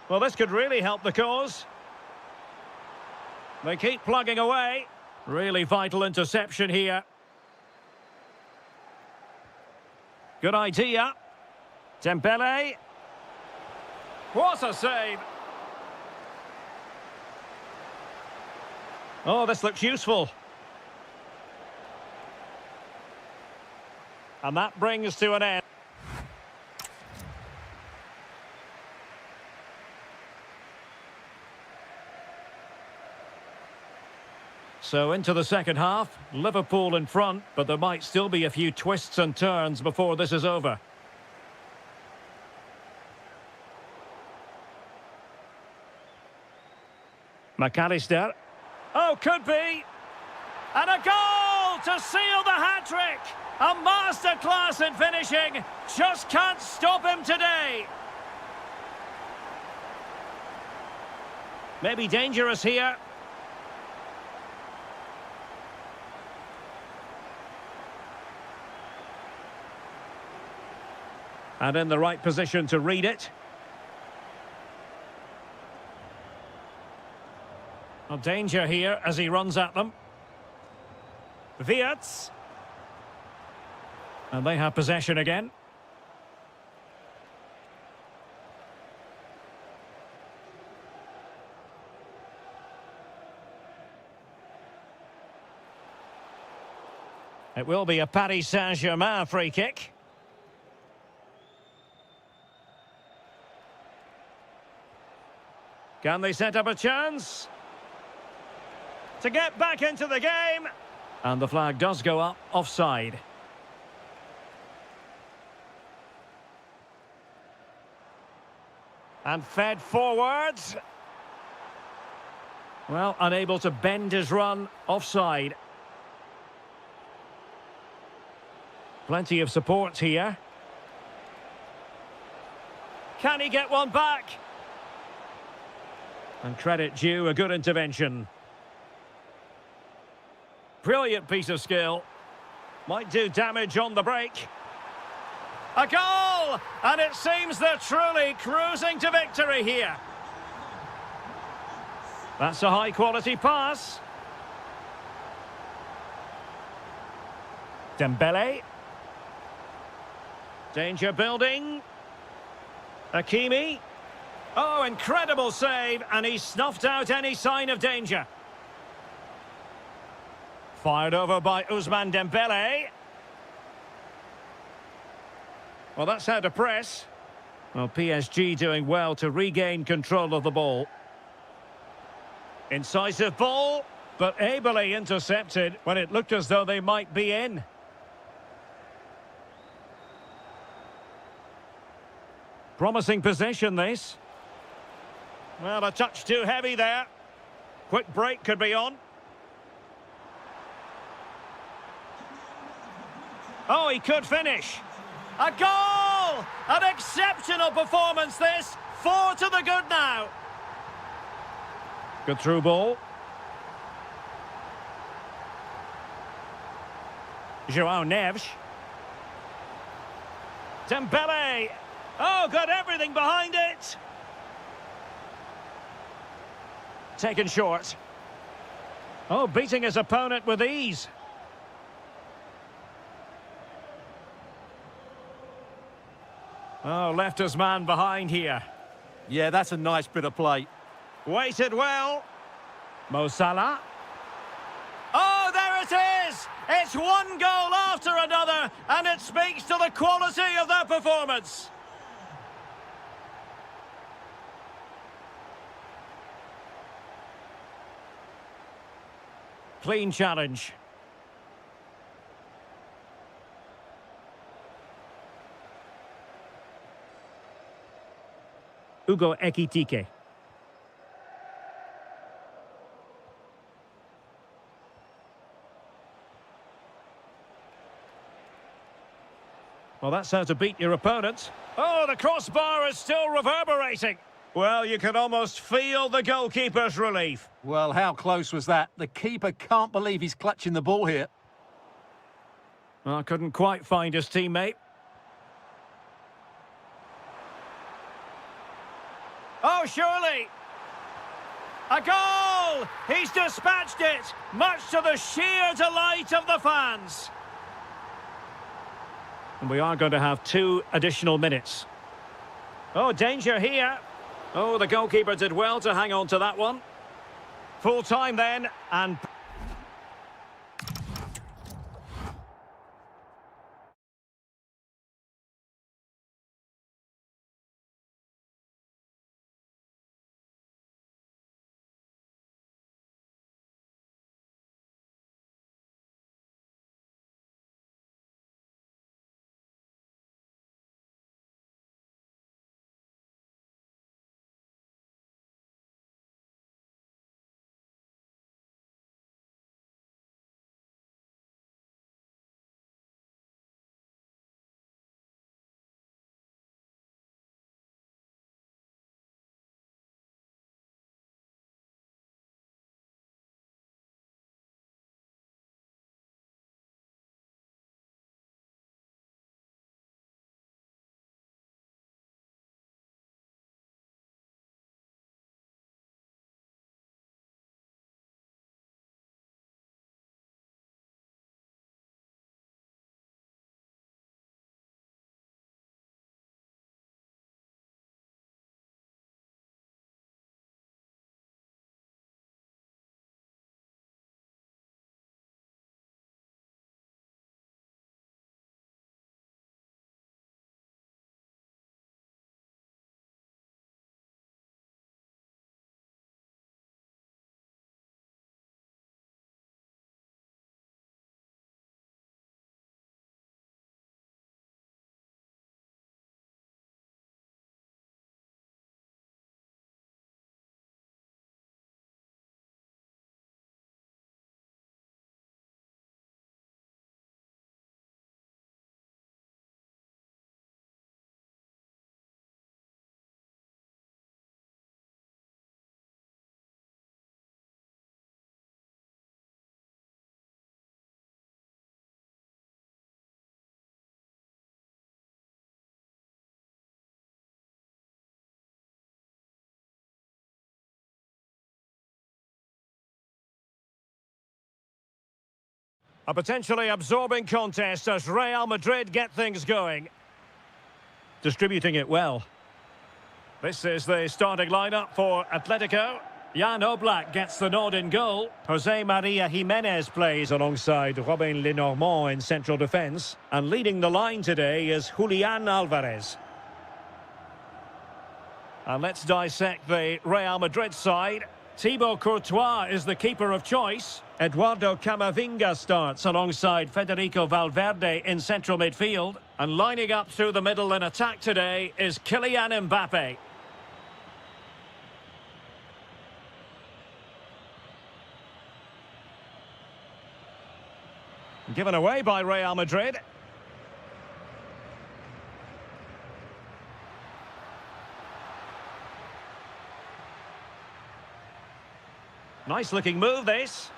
Well, this could really help the cause. They keep plugging away. Really vital interception here. Good idea. Dembele. What a save. Oh, this looks useful. And that brings to an end. So into the second half, Liverpool in front, but there might still be a few twists and turns before this is over. McAllister. Oh, could be. And a goal to seal the hat-trick. A masterclass in finishing. Just can't stop him today. Maybe dangerous here. And in the right position to read it. Well, danger here as he runs at them. Wirtz. And they have possession again. It will be a Paris Saint-Germain free kick. Can they set up a chance? To get back into the game. And the flag does go up, offside. And fed forwards. Well, unable to bend his run, offside. Plenty of support here. Can he get one back? And credit due, a good intervention. Brilliant piece of skill. Might do damage on the break. A goal! And it seems they're truly cruising to victory here. That's a high-quality pass. Dembele. Danger building. Hakimi. Oh, incredible save, and he snuffed out any sign of danger. Fired over by Ousmane Dembele. Well, that's how to press. Well, PSG doing well to regain control of the ball. Incisive ball, but ably intercepted when it looked as though they might be in. Promising possession, this. Well, a touch too heavy there. Quick break could be on. Oh, he could finish. A goal! An exceptional performance, this. 4 to the good now. Good through ball. João Neves. Dembele. Oh, got everything behind it. Taken short. Oh, beating his opponent with ease. Oh, left his man behind here. Yeah, that's a nice bit of play. Waited well. Mo Salah. Oh, there it is! It's one goal after another, and it speaks to the quality of their performance. Clean challenge. Hugo Ekitike. Well, that's how to beat your opponent. Oh, the crossbar is still reverberating. Well, you can almost feel the goalkeeper's relief. Well, how close was that? The keeper can't believe he's clutching the ball here. Well, couldn't quite find his teammate. Oh, surely. A goal! He's dispatched it, much to the sheer delight of the fans. And we are going to have 2 additional minutes. Oh, danger here. Oh, the goalkeeper did well to hang on to that one. Full time then, and... A potentially absorbing contest as Real Madrid get things going. Distributing it well. This is the starting lineup for Atletico. Jan Oblak gets the nod in goal. Jose Maria Jimenez plays alongside Robin Lenormand in central defence. And leading the line today is Julian Alvarez. And let's dissect the Real Madrid side. Thibaut Courtois is the keeper of choice. Eduardo Camavinga starts alongside Federico Valverde in central midfield. And lining up through the middle in attack today is Kylian Mbappe. Given away by Real Madrid. Nice looking move this.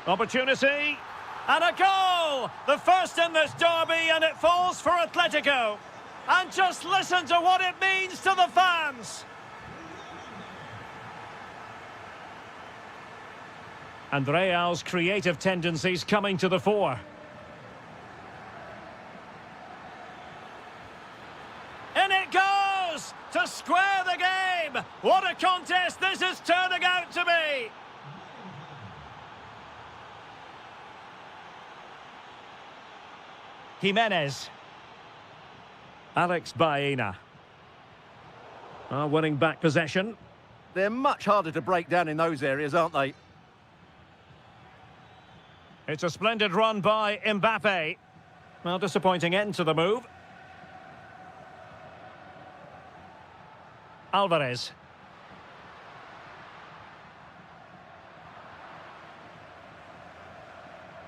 Opportunity. And a goal! The first in this derby, and it falls for Atletico. And just listen to what it means to the fans. And Real's creative tendencies coming to the fore. In it goes! To square the game! What a contest this is turning out to be! Jimenez. Alex Baena. Winning back possession. They're much harder to break down in those areas, aren't they? It's a splendid run by Mbappe. Well, disappointing end to the move. Alvarez.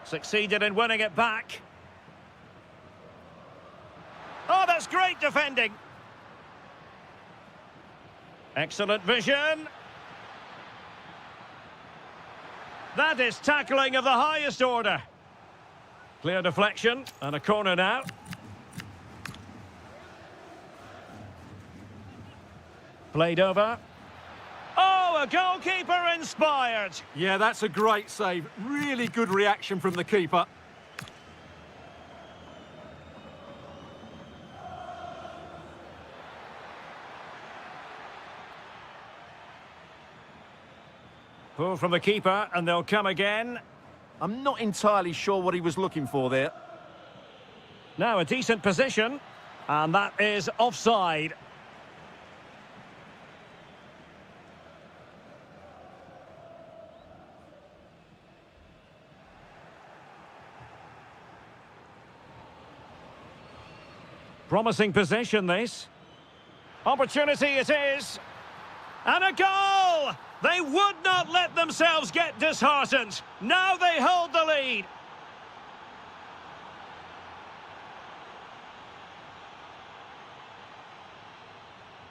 Succeeded in winning it back. Oh, that's great defending. Excellent vision. That is tackling of the highest order. Clear deflection and a corner now. Played over. Oh, a goalkeeper inspired. Yeah, that's a great save. Really good reaction from the keeper. Pull from the keeper, and they'll come again. I'm not entirely sure what he was looking for there. Now a decent position, and that is offside. Promising position, this. Opportunity it is. And a goal! They would not let themselves get disheartened. Now they hold the lead.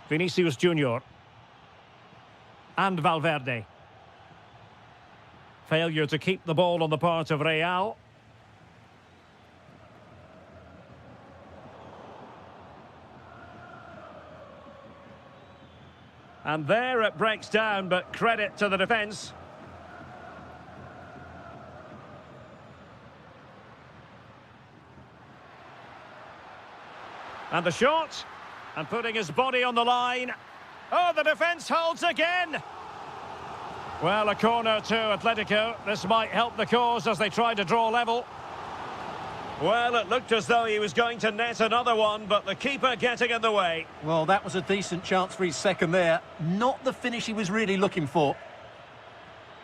Vinicius Junior. And Valverde. Failure to keep the ball on the part of Real. And there it breaks down, but credit to the defence. And the shot. And putting his body on the line. Oh, the defence holds again. Well, a corner to Atletico. This might help the cause as they try to draw level. Well, it looked as though he was going to net another one, but the keeper getting in the way. Well, that was a decent chance for his second there. Not the finish he was really looking for.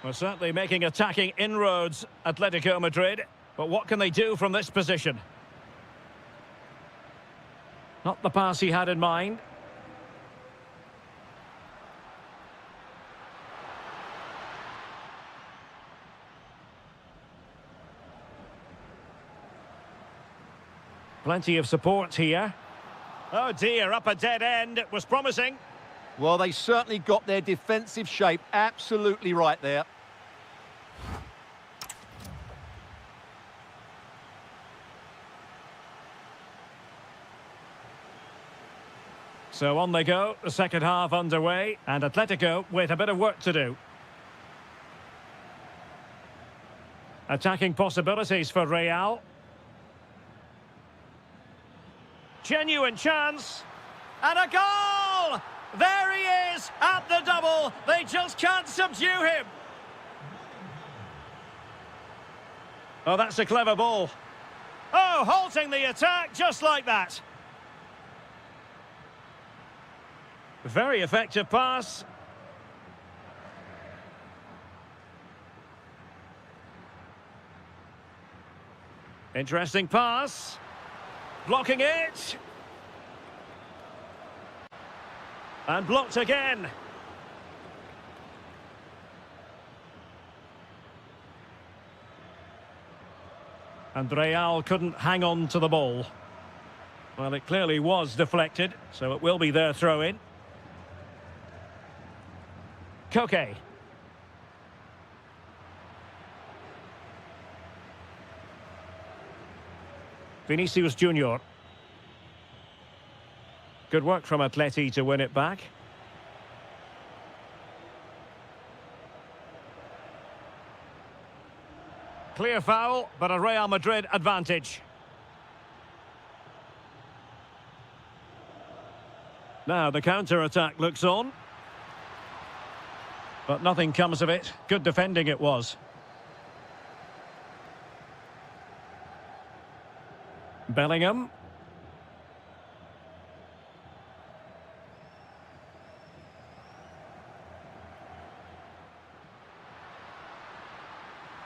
Well, certainly making attacking inroads, Atletico Madrid. But what can they do from this position? Not the pass he had in mind. Plenty of support here. Oh dear, up a dead end. It was promising. Well, they certainly got their defensive shape absolutely right there. So on they go, the second half underway, and Atletico with a bit of work to do. Attacking possibilities for Real. Genuine chance. And a goal! There he is at the double. They just can't subdue him. Oh, that's a clever ball. Oh, halting the attack just like that. Very effective pass. Interesting pass. Blocking it. And blocked again. And Real couldn't hang on to the ball. Well, it clearly was deflected, so it will be their throw-in. Koke. Vinicius Junior. Good work from Atleti to win it back. Clear foul, but a Real Madrid advantage. Now the counter-attack looks on. But nothing comes of it. Good defending it was. Bellingham.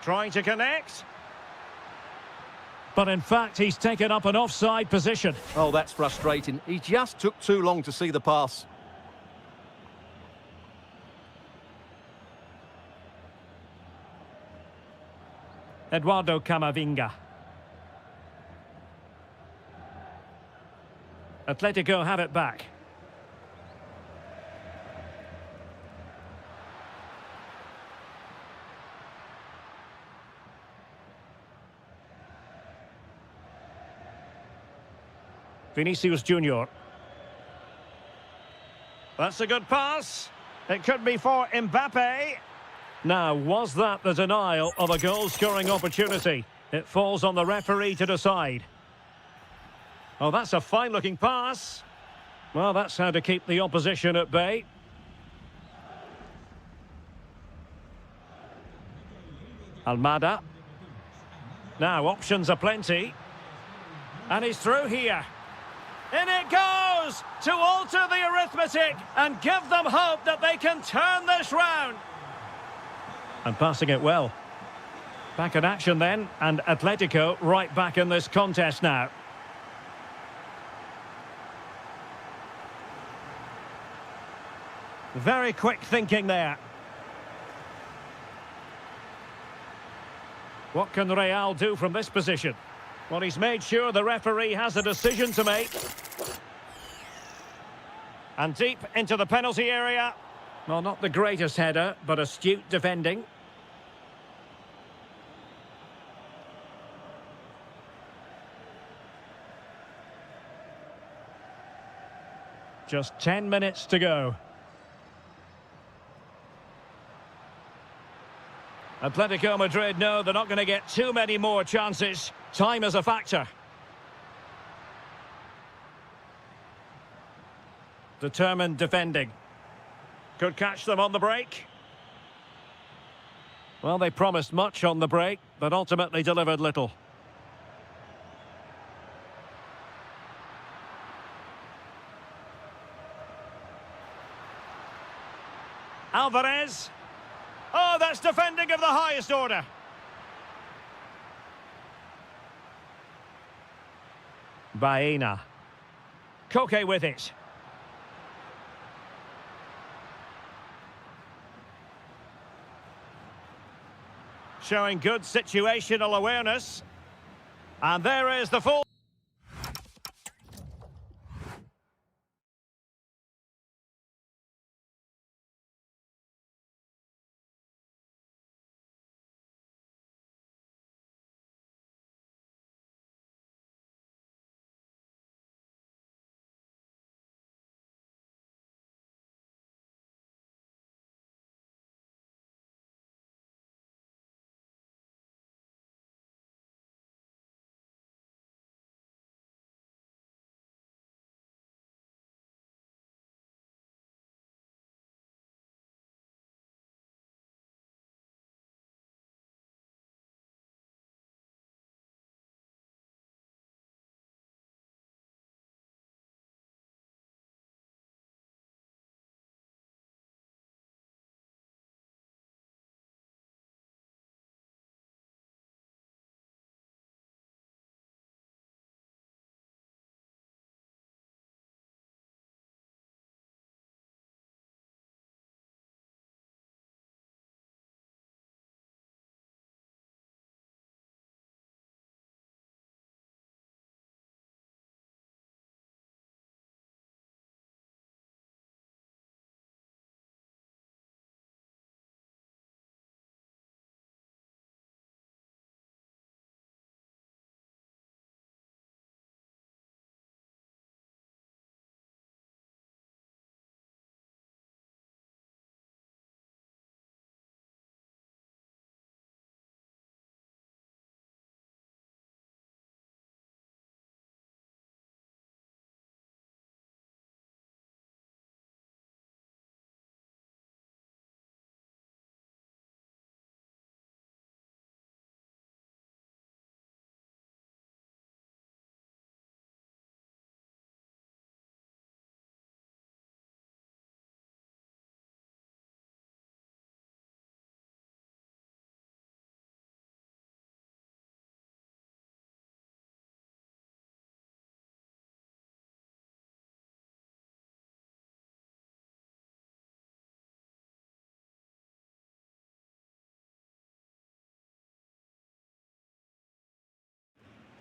Trying to connect. But in fact, he's taken up an offside position. Oh, that's frustrating. He just took too long to see the pass. Eduardo Camavinga. Atletico have it back. Vinicius Junior. That's a good pass. It could be for Mbappe. Now, was that the denial of a goal-scoring opportunity? It falls on the referee to decide. Oh, that's a fine-looking pass. Well, that's how to keep the opposition at bay. Almada. Now, options are plenty. And he's through here. In it goes to alter the arithmetic and give them hope that they can turn this round. And passing it well. Back in action then, and Atletico right back in this contest now. Very quick thinking there. What can Real do from this position? Well, he's made sure the referee has a decision to make. And deep into the penalty area. Well, not the greatest header, but astute defending. Just 10 minutes to go. Atletico Madrid know they're not going to get too many more chances. Time is a factor. Determined defending. Could catch them on the break. Well, they promised much on the break, but ultimately delivered little. Alvarez. Oh, that's defending of the highest order. Baena. Koke with it. Showing good situational awareness. And there is the full...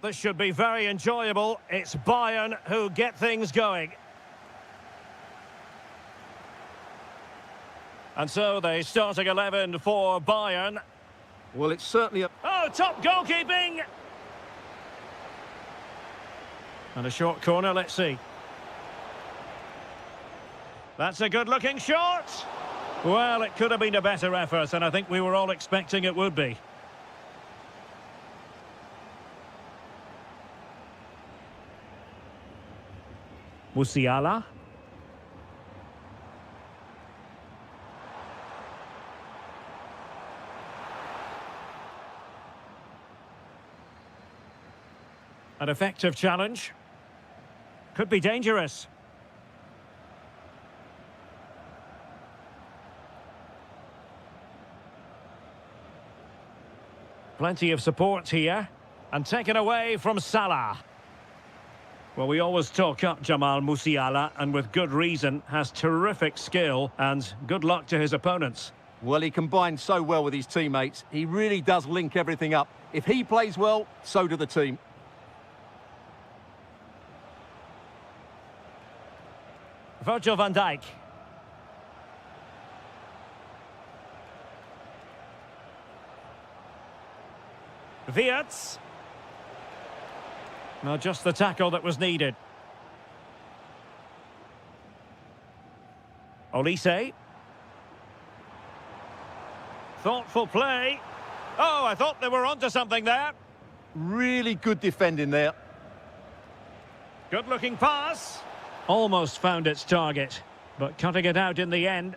this should be very enjoyable. It's Bayern who get things going. And so the starting 11 for Bayern. Well, it's certainly a... Oh, top goalkeeping! And a short corner, let's see. That's a good-looking shot! Well, it could have been a better effort, and I think we were all expecting it would be. Musiala. An effective challenge. Could be dangerous. Plenty of support here. And taken away from Salah. Well, we always talk up Jamal Musiala, and with good reason, has terrific skill, and good luck to his opponents. Well, he combines so well with his teammates. He really does link everything up. If he plays well, so do the team. Virgil van Dijk. Wirtz. Now just the tackle that was needed. Olise. Thoughtful play. Oh, I thought they were onto something there. Really good defending there. Good-looking pass. Almost found its target, but cutting it out in the end.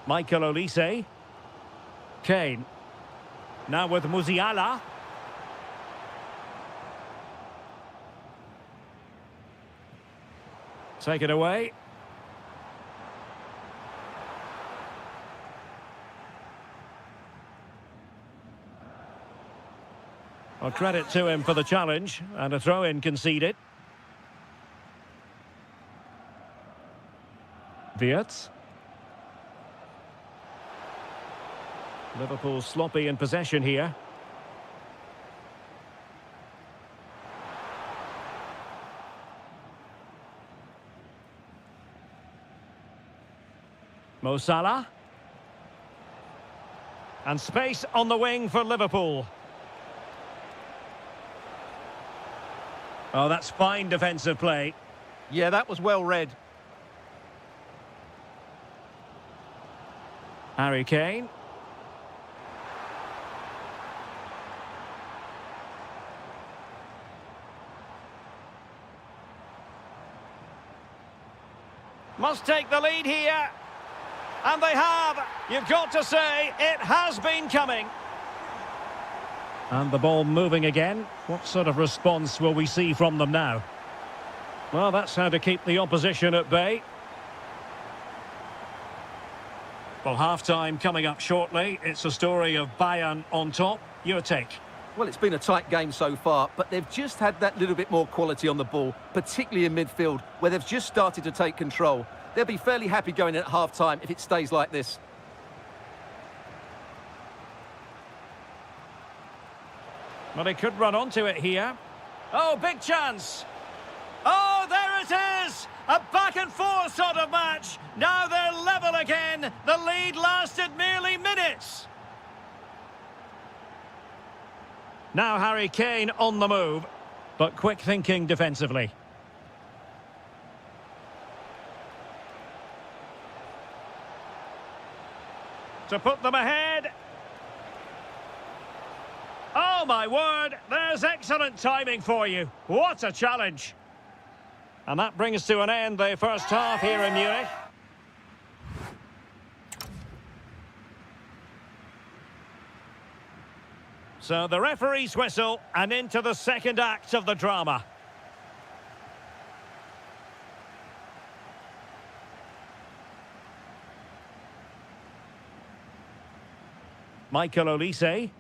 Michael Olise. Kane. Now with Musiala. Take it away. Well, credit to him for the challenge, and a throw-in conceded. Wirtz. Liverpool sloppy in possession here. Mo Salah. And space on the wing for Liverpool. Oh, that's fine defensive play. Yeah, that was well read. Harry Kane. Must take the lead here. And they have. You've got to say, it has been coming. And the ball moving again. What sort of response will we see from them now? Well, that's how to keep the opposition at bay. Well, half-time coming up shortly. It's a story of Bayern on top. Your take? Well, it's been a tight game so far, but they've just had that little bit more quality on the ball, particularly in midfield, where they've just started to take control. They'll be fairly happy going in at half-time if it stays like this. Well, he could run onto it here. Oh, big chance. Oh, there it is! A back-and-forth sort of match. Now they're level again. The lead lasted merely minutes. Now Harry Kane on the move, but quick thinking defensively. To put them ahead. Oh, my word, there's excellent timing for you. What a challenge. And that brings to an end the first half here in Munich. So the referee's whistle, and into the second act of the drama. Michael Olise.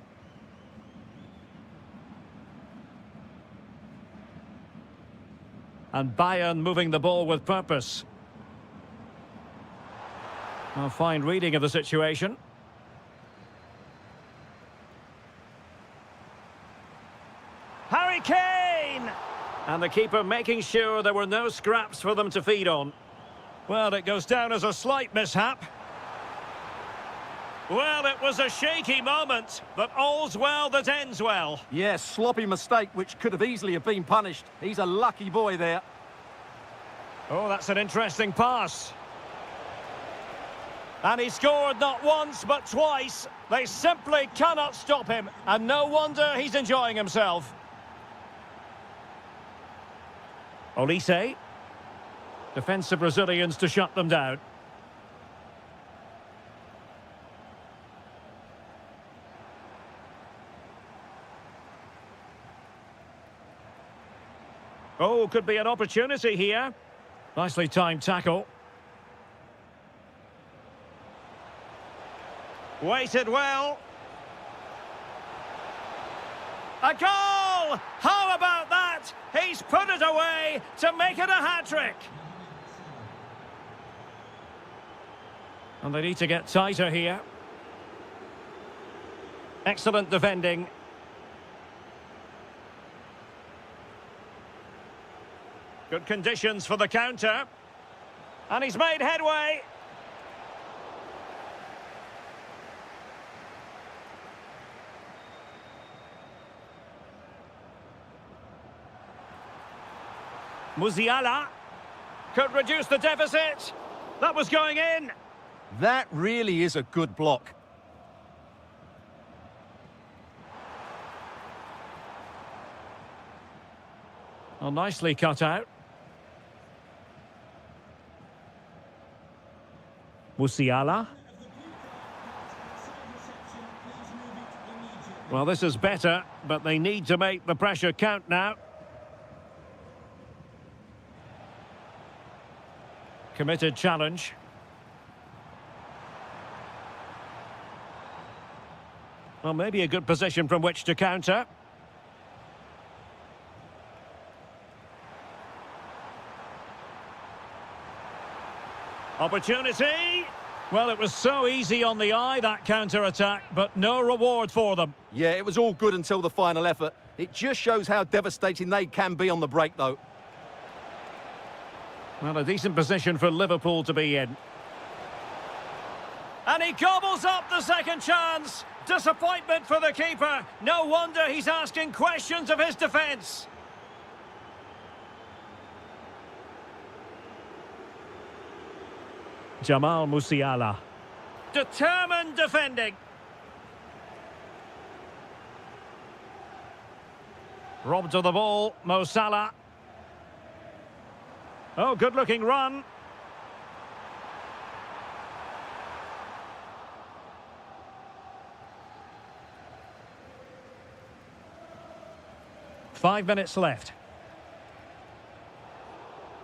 And Bayern moving the ball with purpose. A fine reading of the situation. Harry Kane! And the keeper making sure there were no scraps for them to feed on. Well, it goes down as a slight mishap. Well, it was a shaky moment, but all's well that ends well. Yes, sloppy mistake, which could have easily have been punished. He's a lucky boy there. Oh, that's an interesting pass. And he scored not once, but twice. They simply cannot stop him, and no wonder he's enjoying himself. Olise. Defensive Brazilians to shut them down. Oh, could be an opportunity here. Nicely timed tackle. Weighted well. A goal! How about that? He's put it away to make it a hat-trick. And they need to get tighter here. Excellent defending. Good conditions for the counter. And he's made headway. Musiala could reduce the deficit. That was going in. That really is a good block. Oh, nicely cut out. Musiala. Well, this is better, but they need to make the pressure count now. Committed challenge. Well, maybe a good position from which to counter. Opportunity. Well, it was so easy on the eye, that counter-attack, but no reward for them. Yeah, it was all good until the final effort. It just shows how devastating they can be on the break, though. Well, a decent position for Liverpool to be in. And he gobbles up the second chance. Disappointment for the keeper. No wonder he's asking questions of his defence. Jamal Musiala. Determined defending. Robbed of the ball, Mo Salah. Oh, good-looking run. Five minutes left.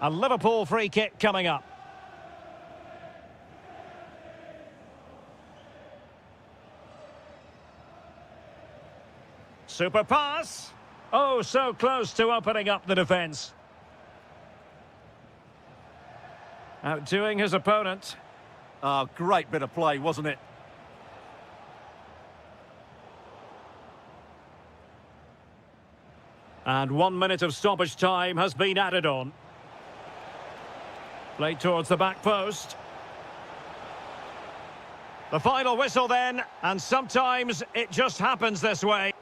A Liverpool free kick coming up. Super pass. Oh, so close to opening up the defence. Outdoing his opponent. Oh, great bit of play, wasn't it? And 1 minute of stoppage time has been added on. Played towards the back post. The final whistle then, and sometimes it just happens this way.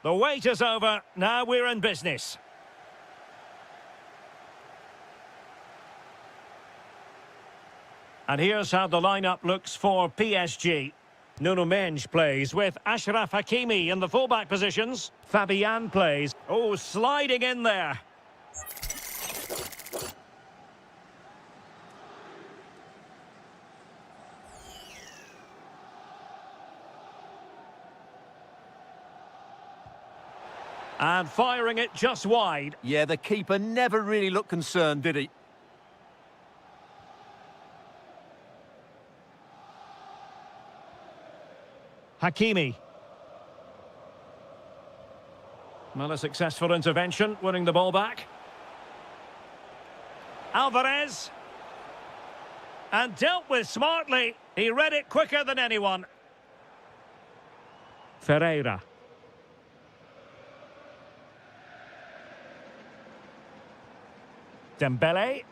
The wait is over. Now we're in business. And here's how the lineup looks for PSG. Nuno Mendes plays with Achraf Hakimi in the fullback positions. Fabian plays. Oh, sliding in there. And firing it just wide. Yeah, the keeper never really looked concerned, did he? Hakimi. Well, a successful intervention, winning the ball back. Alvarez. And dealt with smartly. He read it quicker than anyone. Ferreira. Dembele.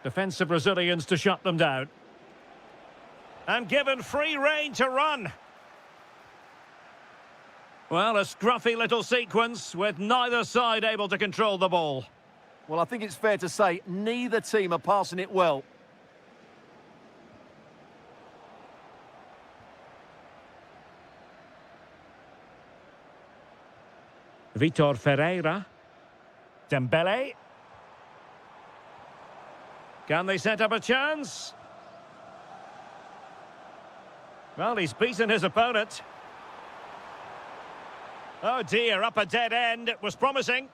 Defensive Brazilians to shut them down. And given free rein to run. Well, a scruffy little sequence with neither side able to control the ball. Well, I think it's fair to say neither team are passing it well. Vitor Ferreira. Dembele. Can they set up a chance? Well, he's beaten his opponent. Oh dear, up a dead end. It was promising.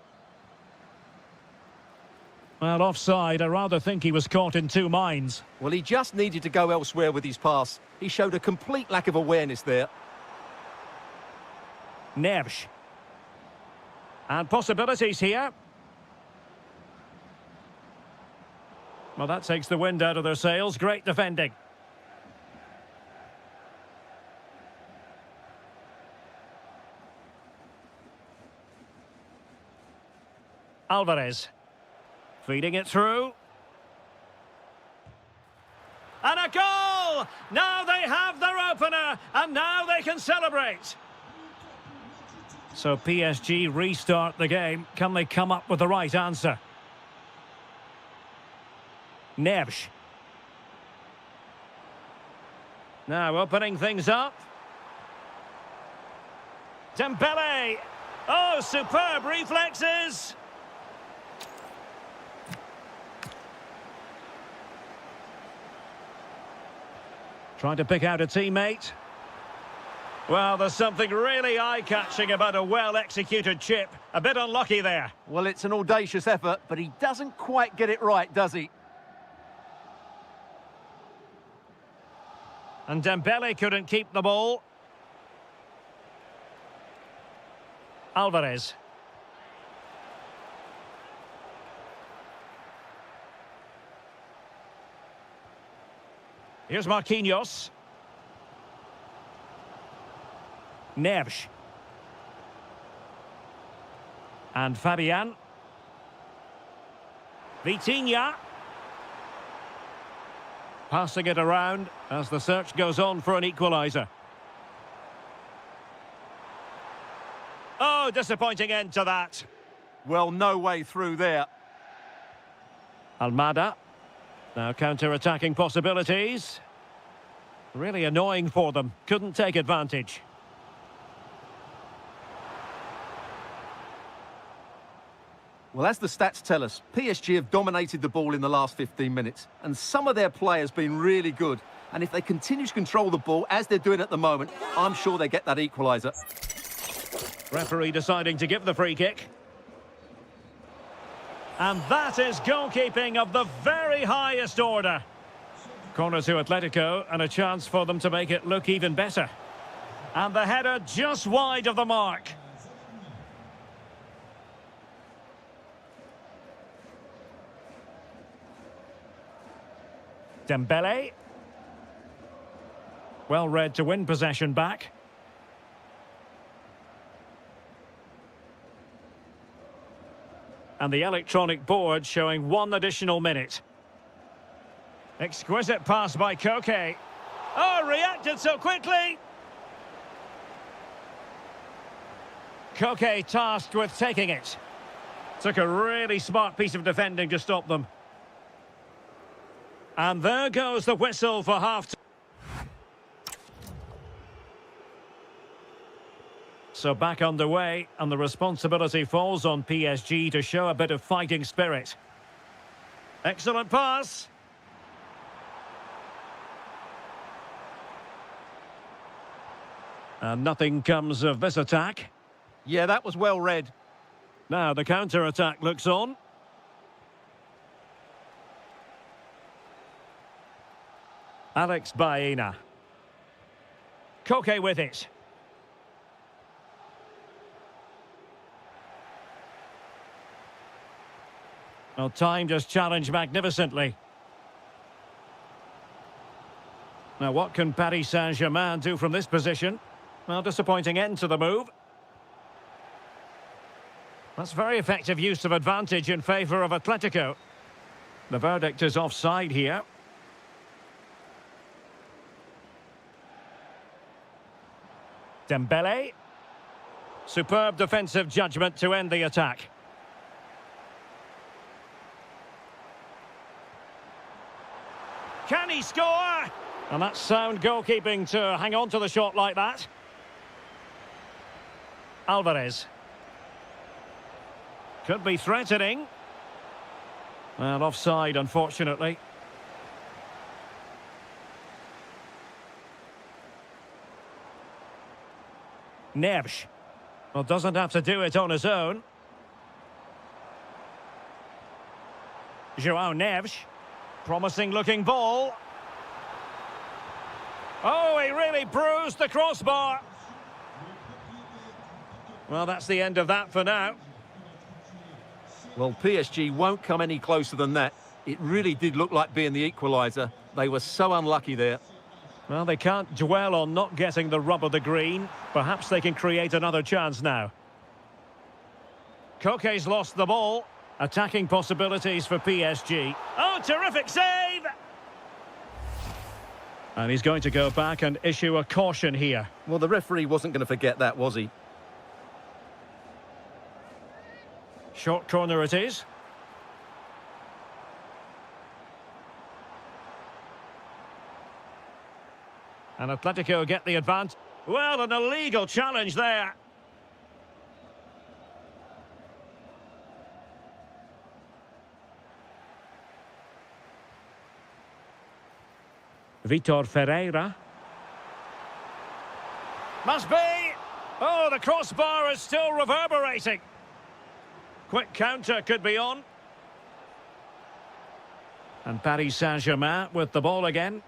Well, offside. I rather think he was caught in two minds. Well, he just needed to go elsewhere with his pass. He showed a complete lack of awareness there. Neves. And possibilities here. Well, that takes the wind out of their sails. Great defending. Alvarez. Feeding it through. And a goal! Now they have their opener, and now they can celebrate. So PSG restart the game. Can they come up with the right answer? Neves. Now opening things up. Dembele. Oh, superb reflexes. Trying to pick out a teammate. Well, there's something really eye-catching about a well-executed chip. A bit unlucky there. Well, it's an audacious effort, but he doesn't quite get it right, does he? And Dembele couldn't keep the ball. Alvarez. Here's Marquinhos. Neves. And Fabian. Vitinha. Passing it around as the search goes on for an equaliser. Oh, disappointing end to that. Well, no way through there. Almada. Now counter-attacking possibilities. Really annoying for them. Couldn't take advantage. Well, as the stats tell us, PSG have dominated the ball in the last 15 minutes, and some of their players been really good. And if they continue to control the ball, as they're doing at the moment, I'm sure they get that equaliser. Referee deciding to give the free kick. And that is goalkeeping of the very highest order. Corner to Atletico, and a chance for them to make it look even better. And the header just wide of the mark. Dembele. Well read to win possession back. And the electronic board showing one additional minute. Exquisite pass by Koke. Oh, reacted so quickly. Koke tasked with taking it. Took a really smart piece of defending to stop them. And there goes the whistle for half-time. So back underway, and the responsibility falls on PSG to show a bit of fighting spirit. Excellent pass. And nothing comes of this attack. Yeah, that was well read. Now the counter-attack looks on. Alex Baena. Koke with it. Well, timed his challenge magnificently. Now, what can Paris Saint-Germain do from this position? Well, disappointing end to the move. That's very effective use of advantage in favour of Atletico. The verdict is offside here. Dembele. Superb defensive judgment to end the attack. Can he score? And that's sound goalkeeping to hang on to the shot like that. Alvarez. Could be threatening. Well, offside, unfortunately. Neves. Well, doesn't have to do it on his own. João Neves. Promising looking ball. Oh, he really bruised the crossbar. Well, that's the end of that for now. Well, PSG won't come any closer than that. It really did look like being the equaliser. They were so unlucky there. Well, they can't dwell on not getting the rub of the green. Perhaps they can create another chance now. Koke's lost the ball. Attacking possibilities for PSG. Oh, terrific save! And he's going to go back and issue a caution here. Well, the referee wasn't going to forget that, was he? Short corner it is. And Atletico get the advance. Well, an illegal challenge there. Vitor Ferreira. Must be! Oh, the crossbar is still reverberating. Quick counter could be on. And Paris Saint-Germain with the ball again.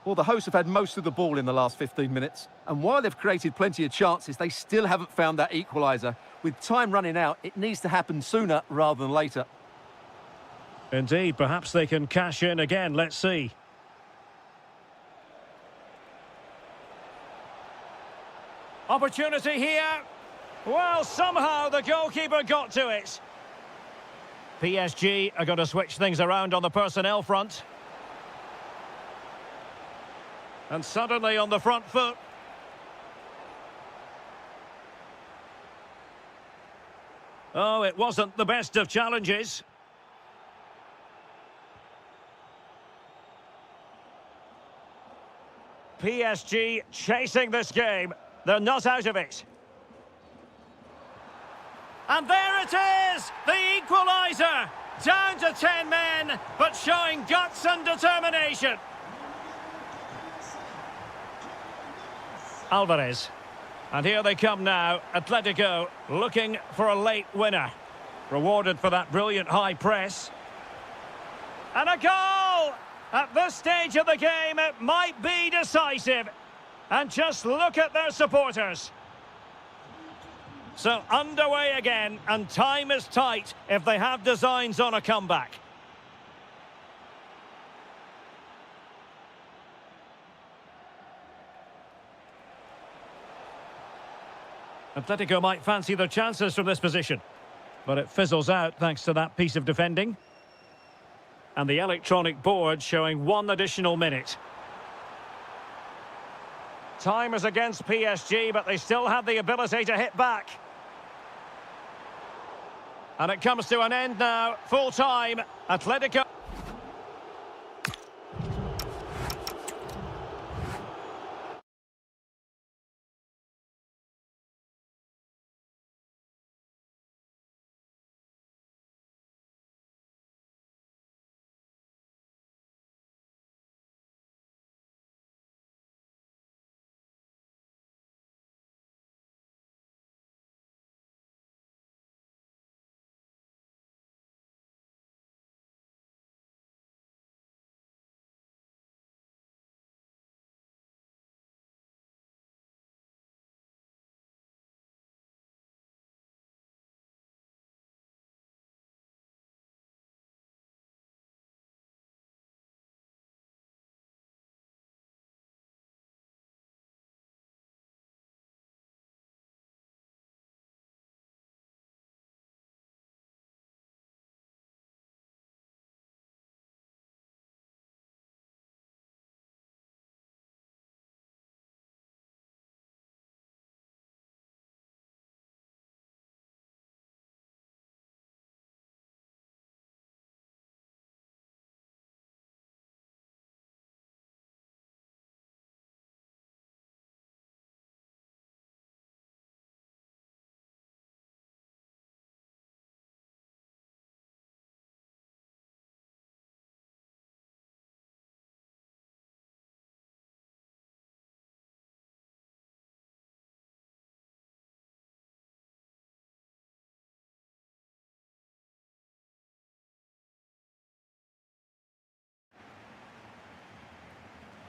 Well, the hosts have had most of the ball in the last 15 minutes. And while they've created plenty of chances, they still haven't found that equaliser. With time running out, it needs to happen sooner rather than later. Indeed, perhaps they can cash in again. Let's see. Opportunity here. Well, somehow the goalkeeper got to it. PSG are going to switch things around on the personnel front. And suddenly on the front foot. Oh, it wasn't the best of challenges. PSG chasing this game. They're not out of it. And there it is! The equaliser! Down to 10 men, but showing guts and determination. Alvarez. And here they come now. Atletico looking for a late winner. Rewarded for that brilliant high press. And a goal! At this stage of the game, it might be decisive. And just look at their supporters. So underway again, and time is tight if they have designs on a comeback. Atletico might fancy their chances from this position, but it fizzles out thanks to that piece of defending. And the electronic board showing 1 additional minute. Time is against PSG, but they still have the ability to hit back. And it comes to an end now. Full time. Atletico.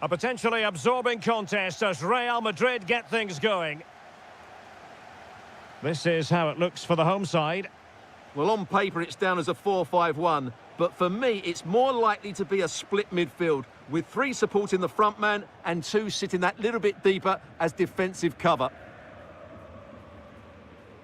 A potentially absorbing contest as Real Madrid get things going. This is how it looks for the home side. Well, on paper, it's down as a 4-5-1, but for me, it's more likely to be a split midfield, with 3 supporting the front man and 2 sitting that little bit deeper as defensive cover.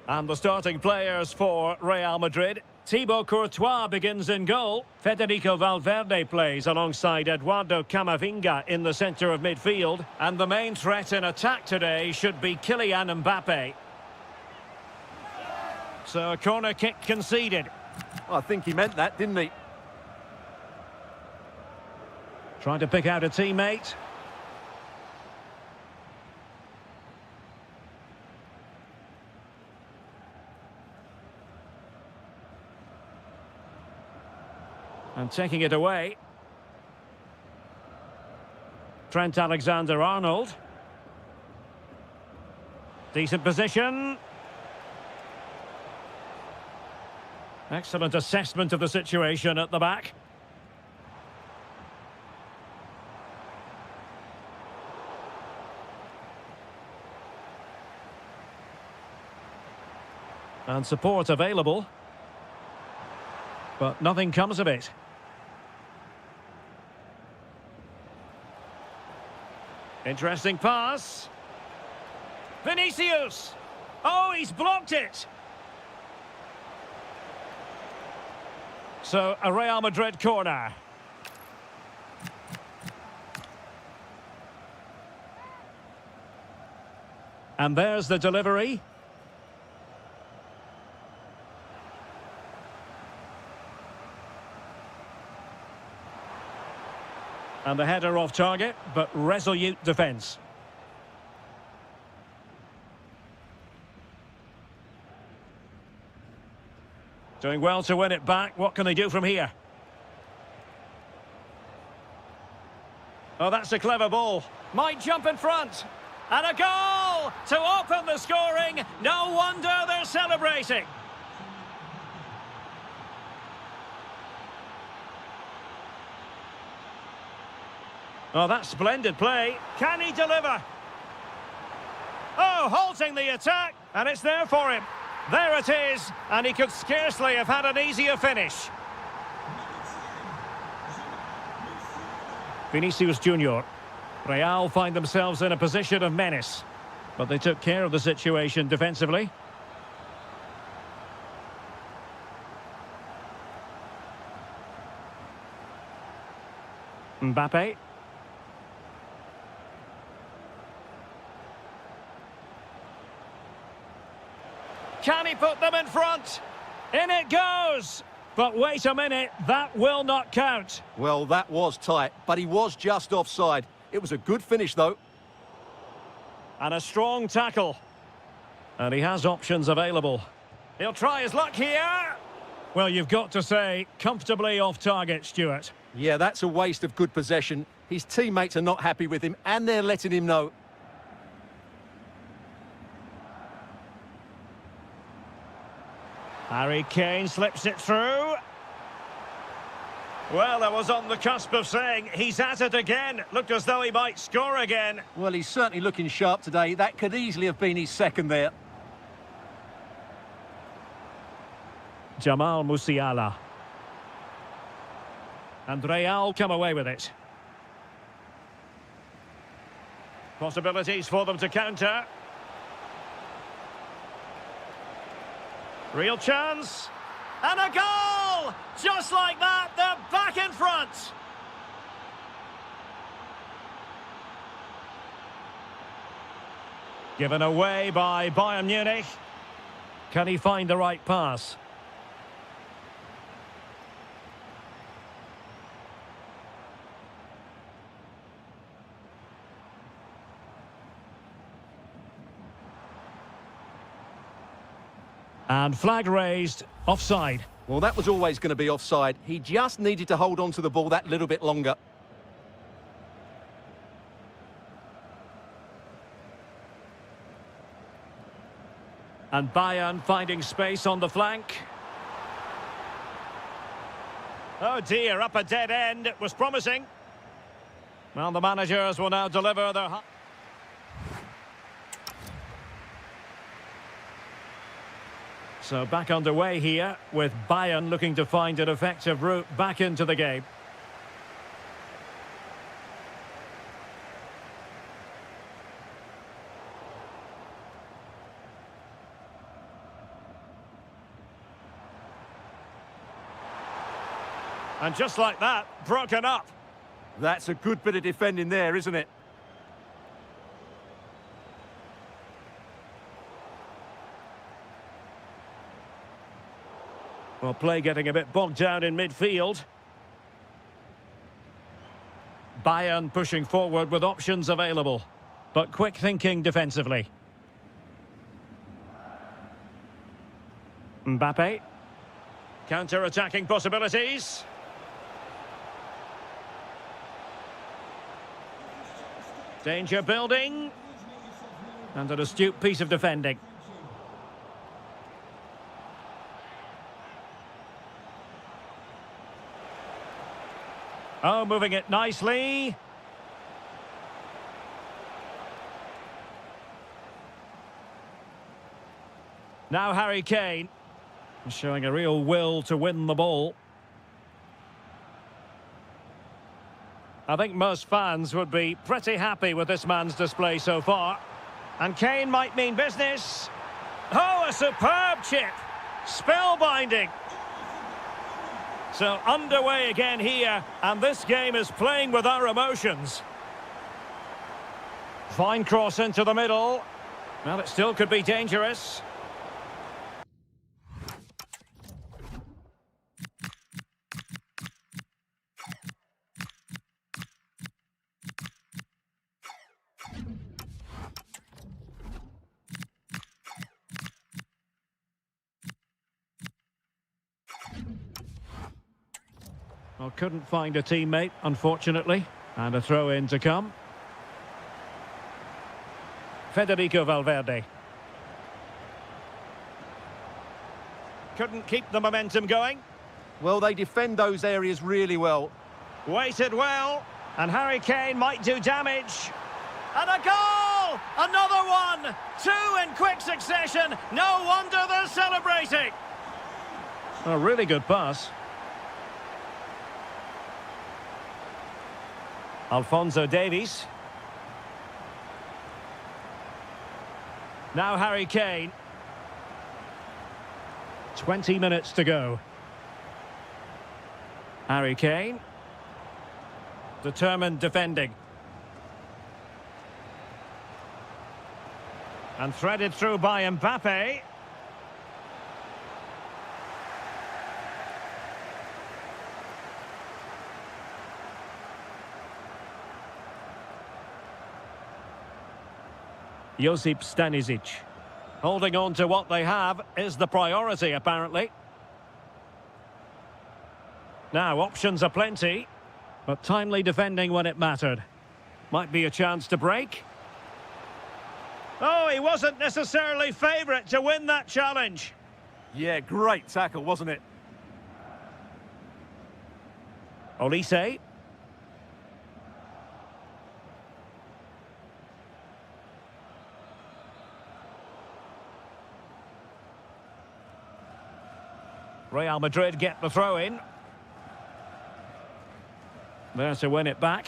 And the starting players for Real Madrid. Thibaut Courtois begins in goal. Federico Valverde plays alongside Eduardo Camavinga in the centre of midfield. And the main threat in attack today should be Kylian Mbappe. So a corner kick conceded. I think he meant that, didn't he? Trying to pick out a teammate. And taking it away. Trent Alexander-Arnold. Decent position. Excellent assessment of the situation at the back. And support available. But nothing comes of it. Interesting pass. Vinicius! Oh, he's blocked it! So, a Real Madrid corner. And there's the delivery. And the header off target, but resolute defence. Doing well to win it back. What can they do from here? Oh, that's a clever ball. Might jump in front. And a goal to open the scoring. No wonder they're celebrating. Oh, that's splendid play. Can he deliver? Oh, halting the attack, and it's there for him. There it is, and he could scarcely have had an easier finish. Vinicius Junior. Real find themselves in a position of menace, but they took care of the situation defensively. Mbappe. Can he put them in front? In it goes! But wait a minute, that will not count. Well, that was tight, but he was just offside. It was a good finish, though. And a strong tackle. And he has options available. He'll try his luck here. Well, you've got to say, comfortably off target, Stuart. Yeah, that's a waste of good possession. His teammates are not happy with him, and they're letting him know. Harry Kane slips it through. Well, I was on the cusp of saying he's at it again. Looked as though he might score again. Well, he's certainly looking sharp today. That could easily have been his second there. Jamal Musiala. And Real come away with it. Possibilities for them to counter. Real chance. And a goal! Just like that, they're back in front. Given away by Bayern Munich. Can he find the right pass? And flag raised, offside. Well, that was always going to be offside. He just needed to hold on to the ball that little bit longer. And Bayern finding space on the flank. Oh dear, up a dead end. It was promising. Well, the managers will now deliver their... So back underway here, with Bayern looking to find an effective route back into the game. And just like that, broken up. That's a good bit of defending there, isn't it? Well, play getting a bit bogged down in midfield. Bayern pushing forward with options available, but quick thinking defensively. Mbappe. Counter-attacking possibilities. Danger building. And an astute piece of defending. Oh, moving it nicely. Now Harry Kane, showing a real will to win the ball. I think most fans would be pretty happy with this man's display so far. And Kane might mean business. Oh, a superb chip. Spellbinding. So underway again here, and this game is playing with our emotions. Fine cross into the middle. Well, it still could be dangerous. Well, couldn't find a teammate, unfortunately. And a throw-in to come. Federico Valverde. Couldn't keep the momentum going. Well, they defend those areas really well. Waited well. And Harry Kane might do damage. And a goal! Another one! Two in quick succession. No wonder they're celebrating. A really good pass. Alphonso Davies. Now Harry Kane. 20 minutes to go. Harry Kane. Determined defending. And threaded through by Mbappe. Josip Stanisic. Holding on to what they have is the priority, apparently. Now, options are plenty, but timely defending when it mattered. Might be a chance to break. Oh, he wasn't necessarily favourite to win that challenge. Yeah, great tackle, wasn't it? Olise. Real Madrid get the throw in. There to win it back.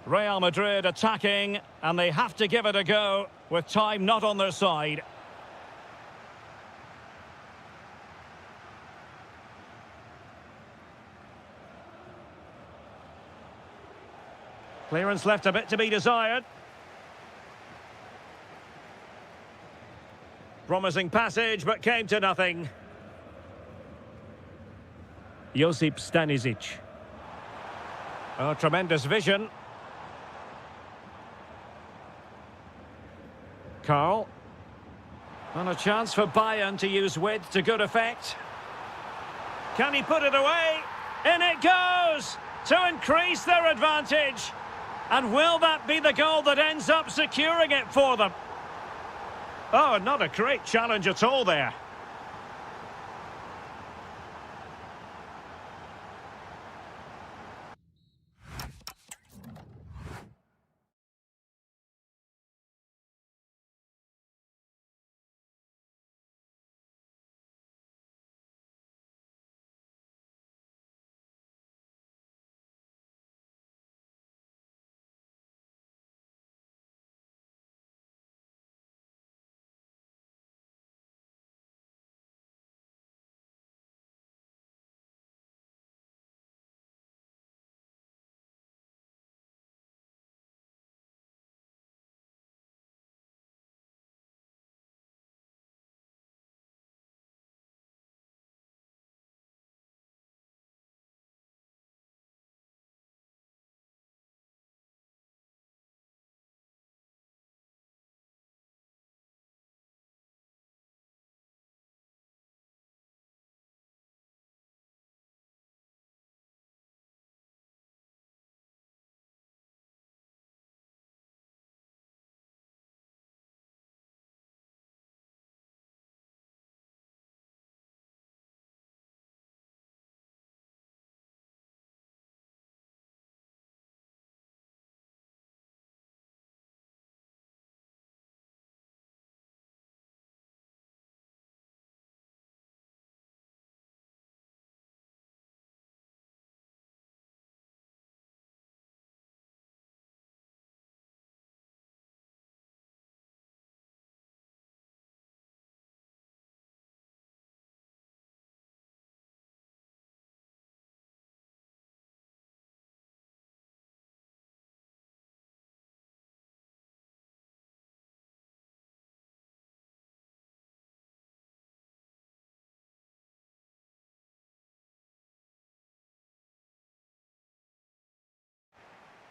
Real Madrid attacking, and they have to give it a go with time not on their side. Clearance left a bit to be desired. Promising passage, but came to nothing. Josip Stanisic. Oh, tremendous vision. Carl. And a chance for Bayern to use width to good effect. Can he put it away? In it goes! To increase their advantage. And will that be the goal that ends up securing it for them? Oh, not a great challenge at all there.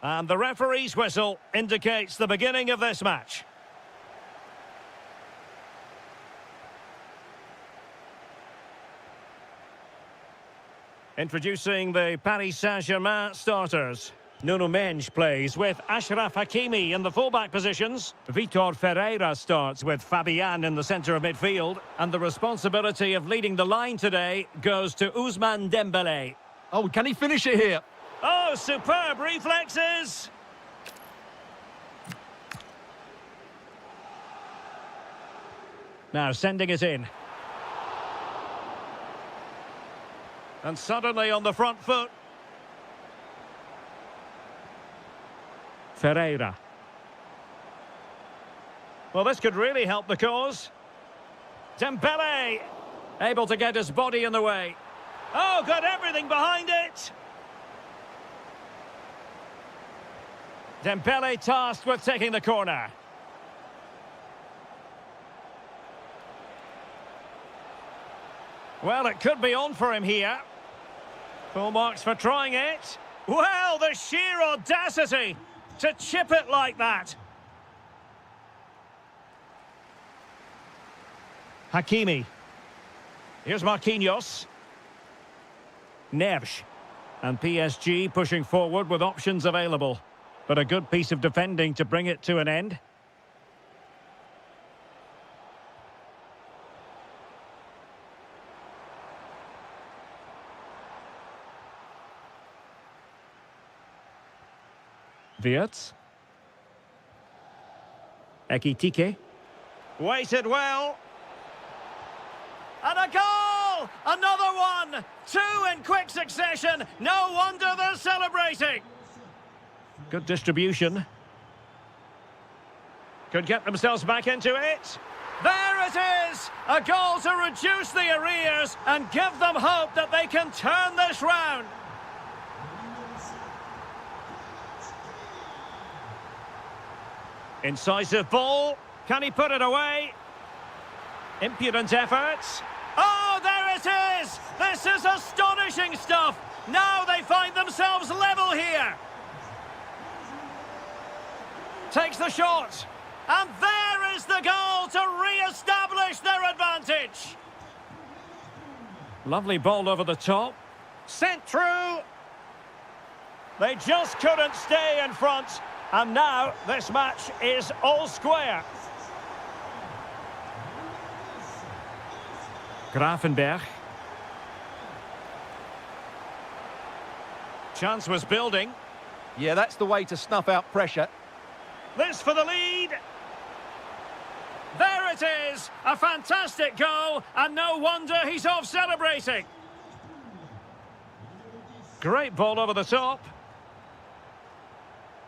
And the referee's whistle indicates the beginning of this match. Introducing the Paris Saint-Germain starters. Nuno Mendes plays with Achraf Hakimi in the fullback positions. Vitor Ferreira starts with Fabian in the centre of midfield. And the responsibility of leading the line today goes to Ousmane Dembélé. Oh, can he finish it here? Oh, superb reflexes! Now sending it in. And suddenly on the front foot. Ferreira. Well, this could really help the cause. Dembélé! Able to get his body in the way. Oh, got everything behind it! Dembele tasked with taking the corner. Well, it could be on for him here. Full marks for trying it. Well, the sheer audacity to chip it like that. Hakimi. Here's Marquinhos. Neves. And PSG pushing forward with options available. But a good piece of defending to bring it to an end. Wirtz. Ekitike. Waited well. And a goal! Another one! Two in quick succession. No wonder they're celebrating. Good distribution. Could get themselves back into it. There it is! A goal to reduce the arrears and give them hope that they can turn this round. Incisive ball. Can he put it away? Impudent efforts. Oh, there it is! This is astonishing stuff! Now they find themselves level here. Takes the shot. And there is the goal to re-establish their advantage. Lovely ball over the top. Sent through. They just couldn't stay in front. And now this match is all square. Grafenberg. Chance was building. Yeah, that's the way to snuff out pressure. This for the lead. There it is. A fantastic goal. And no wonder he's off celebrating. Great ball over the top.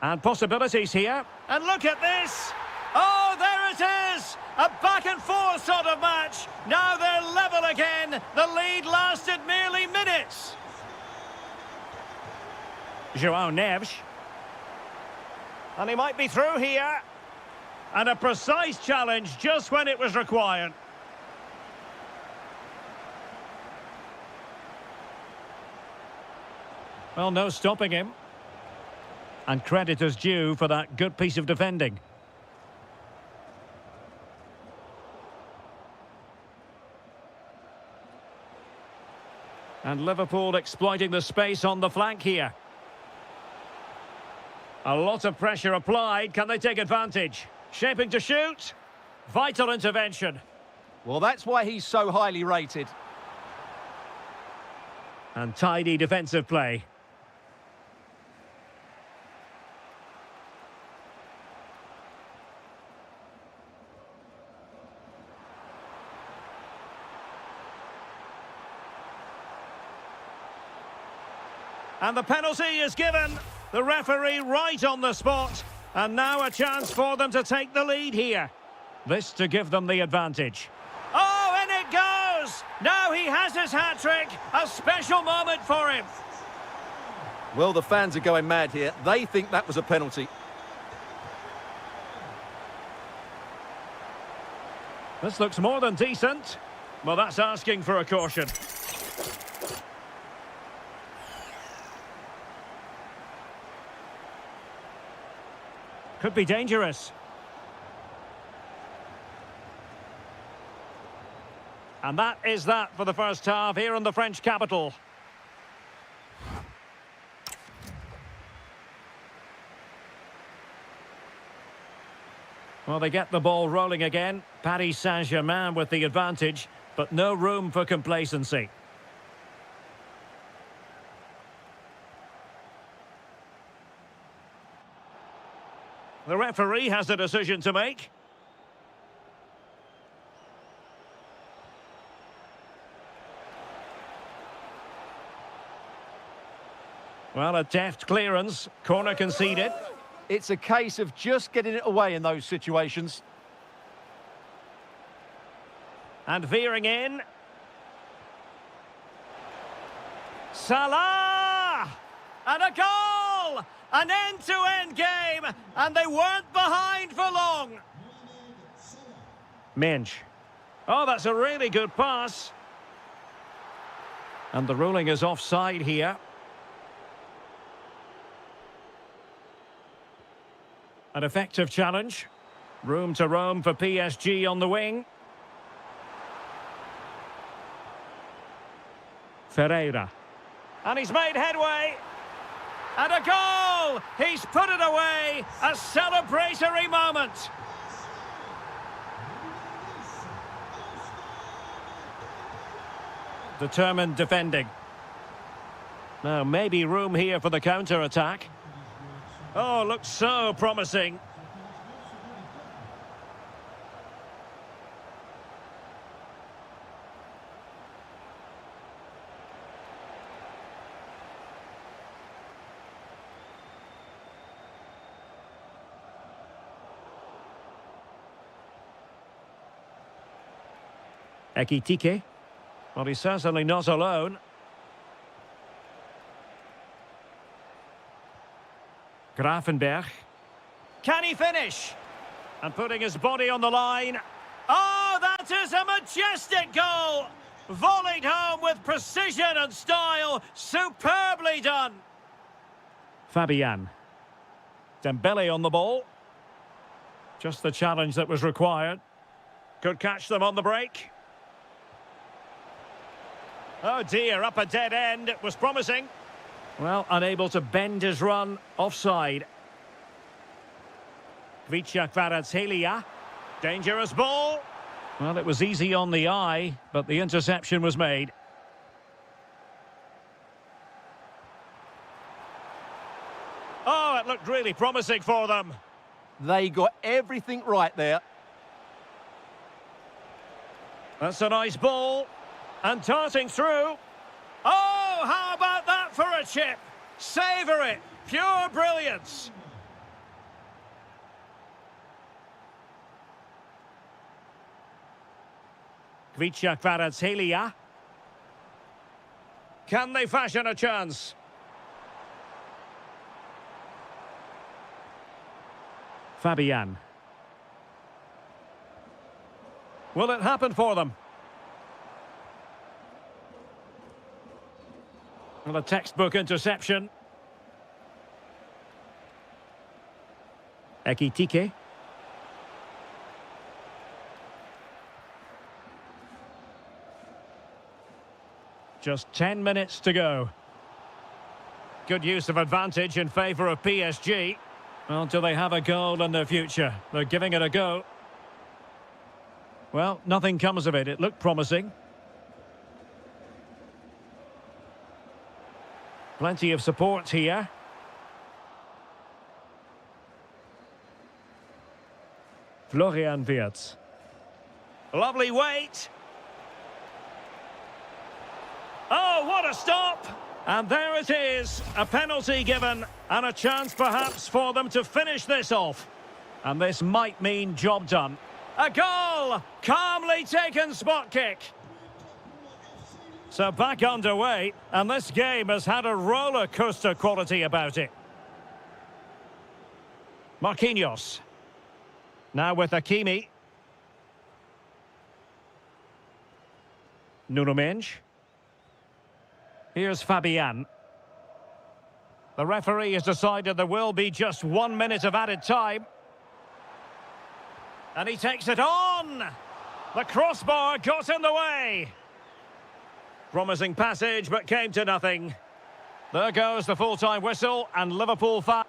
And possibilities here. And look at this. Oh, there it is. A back and forth sort of match. Now they're level again. The lead lasted merely minutes. João Neves. And he might be through here. And a precise challenge just when it was required. Well, no stopping him. And credit is due for that good piece of defending. And Liverpool exploiting the space on the flank here. A lot of pressure applied. Can they take advantage? Shaping to shoot. Vital intervention. Well, that's why he's so highly rated. And tidy defensive play. And the penalty is given. The referee right on the spot. And now a chance for them to take the lead here. This to give them the advantage. Oh, in it goes! Now he has his hat-trick. A special moment for him. Well, the fans are going mad here. They think that was a penalty. This looks more than decent. Well, that's asking for a caution. Could be dangerous. And that is that for the first half here in the French capital. Well, they get the ball rolling again. Paris Saint-Germain with the advantage, but no room for complacency. The referee has a decision to make. Well, a deft clearance. Corner conceded. It's a case of just getting it away in those situations. And veering in. Salah! And a goal! An end-to-end game, and they weren't behind for long. Minch. Oh, that's a really good pass. And the ruling is offside here. An effective challenge. Room to roam for PSG on the wing. Ferreira. And he's made headway. And a goal! He's put it away. A celebratory moment. Determined defending. Now, maybe room here for the counter-attack. Oh, looks so promising. Ekitike. Well, he's certainly not alone. Grafenberg. Can he finish? And putting his body on the line. Oh, that is a majestic goal! Volleyed home with precision and style. Superbly done. Fabian. Dembele on the ball. Just the challenge that was required. Could catch them on the break. Oh dear, up a dead end. It was promising. Well, unable to bend his run. Offside. Kvaratskhelia. Dangerous ball. Well, it was easy on the eye, but the interception was made. Oh, it looked really promising for them. They got everything right there. That's a nice ball. And darting through. Oh, how about that for a chip? Savour it. Pure brilliance. Kvaratskhelia. Can they fashion a chance? Fabian. Will it happen for them? Well, a textbook interception. Ekitike. Just 10 minutes to go. Good use of advantage in favour of PSG. Well, do they have a goal in their future? They're giving it a go. Well, nothing comes of it. It looked promising. Plenty of support here. Florian Wirtz. Lovely weight. Oh, what a stop! And there it is, a penalty given, and a chance perhaps for them to finish this off. And this might mean job done. A goal! Calmly taken spot kick. So back underway, and this game has had a roller coaster quality about it. Marquinhos. Now with Hakimi. Nuno Mendes. Here's Fabian. The referee has decided there will be just 1 minute of added time. And he takes it on! The crossbar got in the way. Promising passage, but came to nothing. There goes the full-time whistle, and Liverpool fans...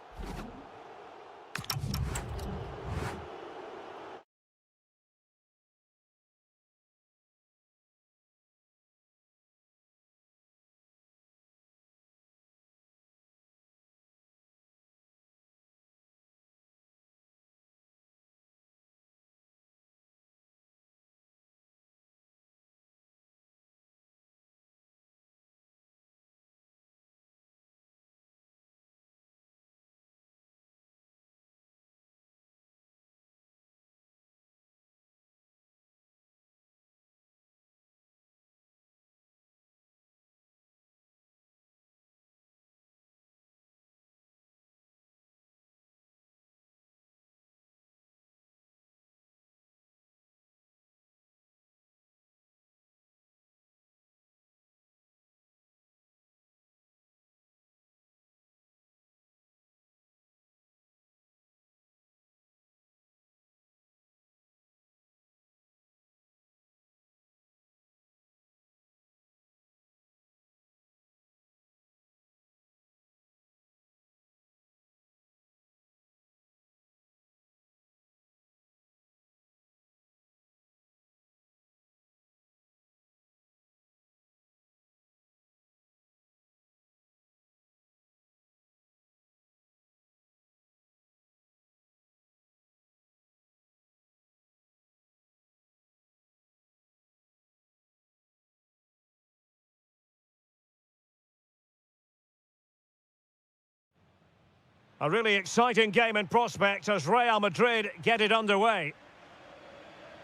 A really exciting game in prospect as Real Madrid get it underway.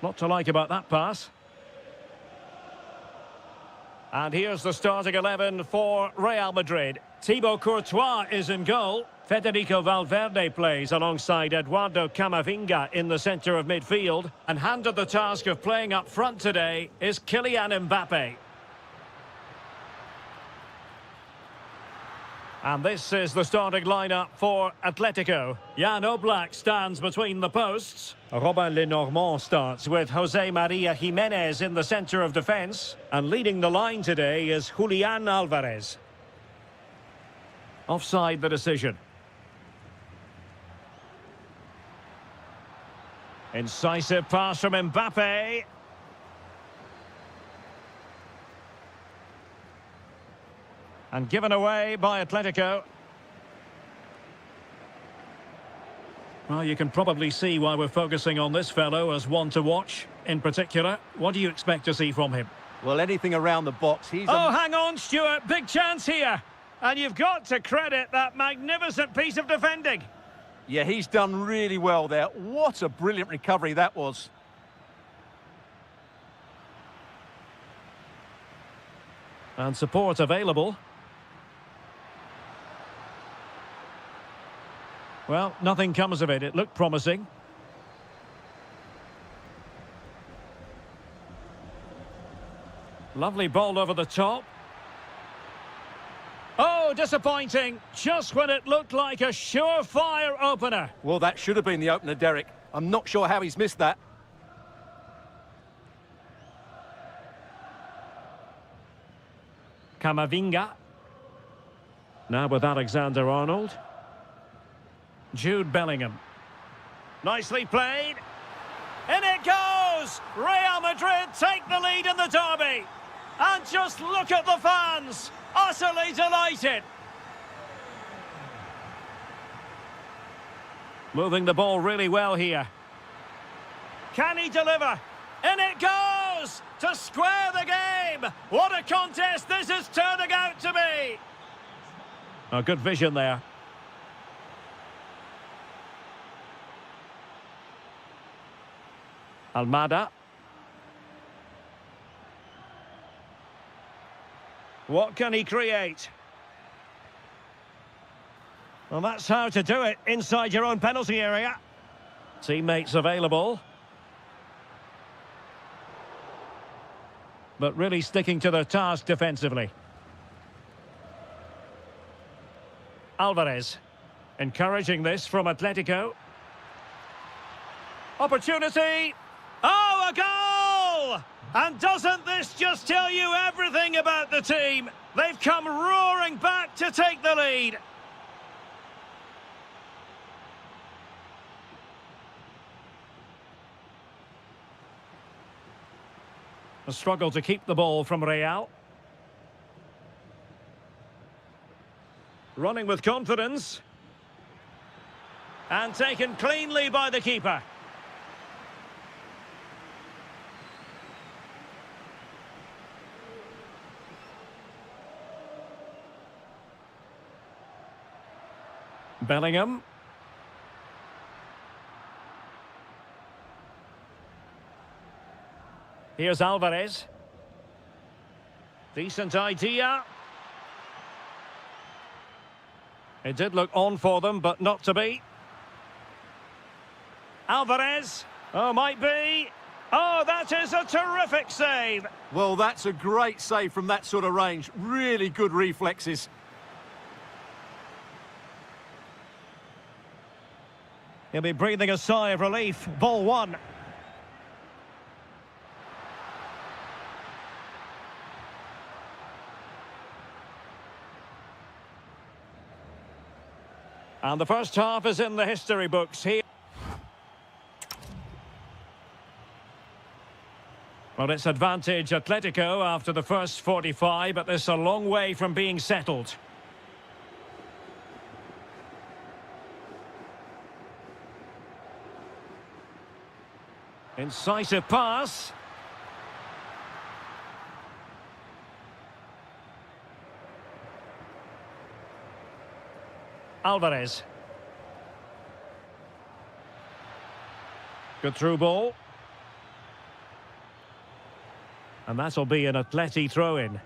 Lot to like about that pass. And here's the starting 11 for Real Madrid. Thibaut Courtois is in goal. Federico Valverde plays alongside Eduardo Camavinga in the centre of midfield. And handed the task of playing up front today is Kylian Mbappe. And this is the starting lineup for Atletico. Jan Oblak stands between the posts. Robin Lenormand starts with Jose Maria Jimenez in the centre of defence. And leading the line today is Julian Alvarez. Offside the decision. Incisive pass from Mbappe. And given away by Atletico. Well, you can probably see why we're focusing on this fellow as one to watch. In particular, what do you expect to see from him? Well, anything around the box. Oh, hang on, Stuart. Big chance here. And you've got to credit that magnificent piece of defending. Yeah, he's done really well there. What a brilliant recovery that was. And support available. Well, nothing comes of it. It looked promising. Lovely ball over the top. Oh, disappointing. Just when it looked like a surefire opener. Well, that should have been the opener, Derek. I'm not sure how he's missed that. Camavinga. Now with Alexander-Arnold. Jude Bellingham. Nicely played. In it goes! Real Madrid take the lead in the derby. And just look at the fans. Utterly delighted. Moving the ball really well here. Can he deliver? In it goes! To square the game! What a contest this is turning out to be! A good vision there. Almada. What can he create? Well, that's how to do it inside your own penalty area. Teammates available. But really sticking to their task defensively. Alvarez. Encouraging this from Atletico. Opportunity. Oh, a goal! And doesn't this just tell you everything about the team? They've come roaring back to take the lead. A struggle to keep the ball from Real. Running with confidence. And taken cleanly by the keeper. Bellingham. Here's Alvarez. Decent idea. It did look on for them, but not to be. Alvarez. Oh, might be. Oh, that is a terrific save. Well, that's a great save from that sort of range. Really good reflexes. He'll be breathing a sigh of relief. Ball one. And the first half is in the history books here. Well, it's advantage Atletico after the first 45, but this is a long way from being settled. Incisive pass. Alvarez. Good through ball. And that'll be an Atleti throw-in.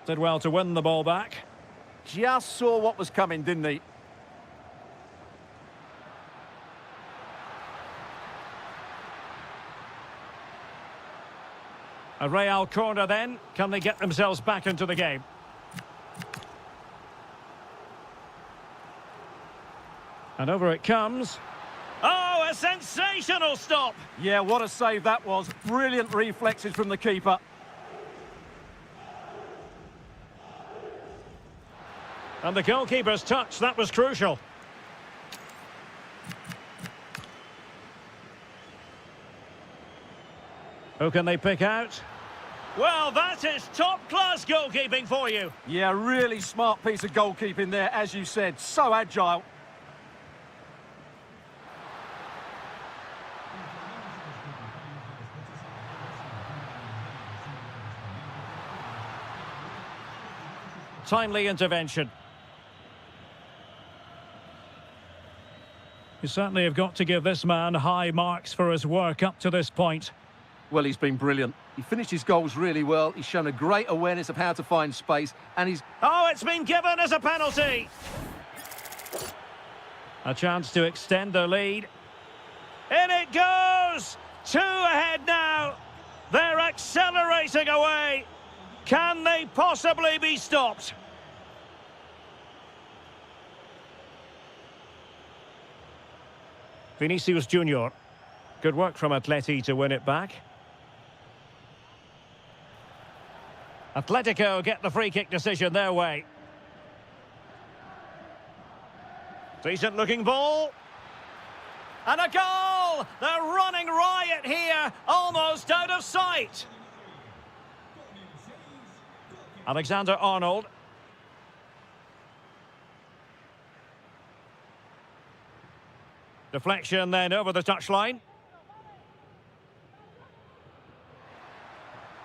Did well to win the ball back. Just saw what was coming, didn't he? A Real corner then. Can they get themselves back into the game? And over it comes. Oh, a sensational stop! Yeah, what a save that was. Brilliant reflexes from the keeper. And the goalkeeper's touch, that was crucial. Who can they pick out? Well, that is top-class goalkeeping for you. Yeah, really smart piece of goalkeeping there, as you said. So agile. Timely intervention. You certainly have got to give this man high marks for his work up to this point. Well, he's been brilliant. He finished his goals really well. He's shown a great awareness of how to find space, and he's... Oh, it's been given as a penalty! A chance to extend the lead. In it goes! 2 ahead now. They're accelerating away. Can they possibly be stopped? Vinicius Junior. Good work from Atleti to win it back. Atletico get the free kick decision their way. Decent looking ball. And a goal! They're running riot here, almost out of sight. Alexander-Arnold. Deflection then over the touchline.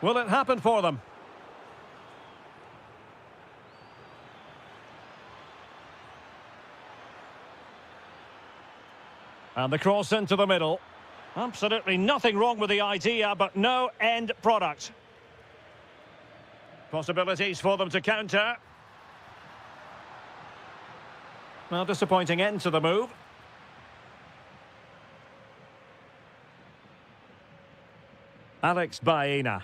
Will it happen for them? And the cross into the middle. Absolutely nothing wrong with the idea, but no end product. Possibilities for them to counter. Well, disappointing end to the move. Alex Baena.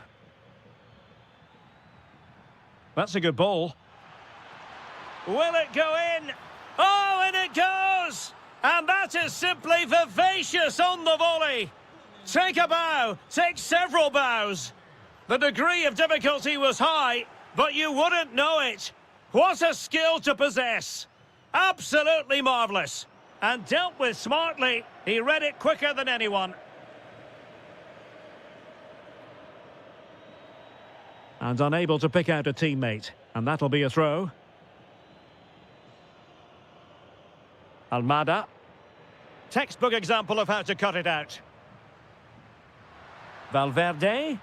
That's a good ball. Will it go in? Oh, and it goes! And that is simply vivacious on the volley. Take a bow, take several bows. The degree of difficulty was high, but you wouldn't know it. What a skill to possess. Absolutely marvellous. And dealt with smartly. He read it quicker than anyone. And unable to pick out a teammate. And that'll be a throw. Almada. Textbook example of how to cut it out. Valverde.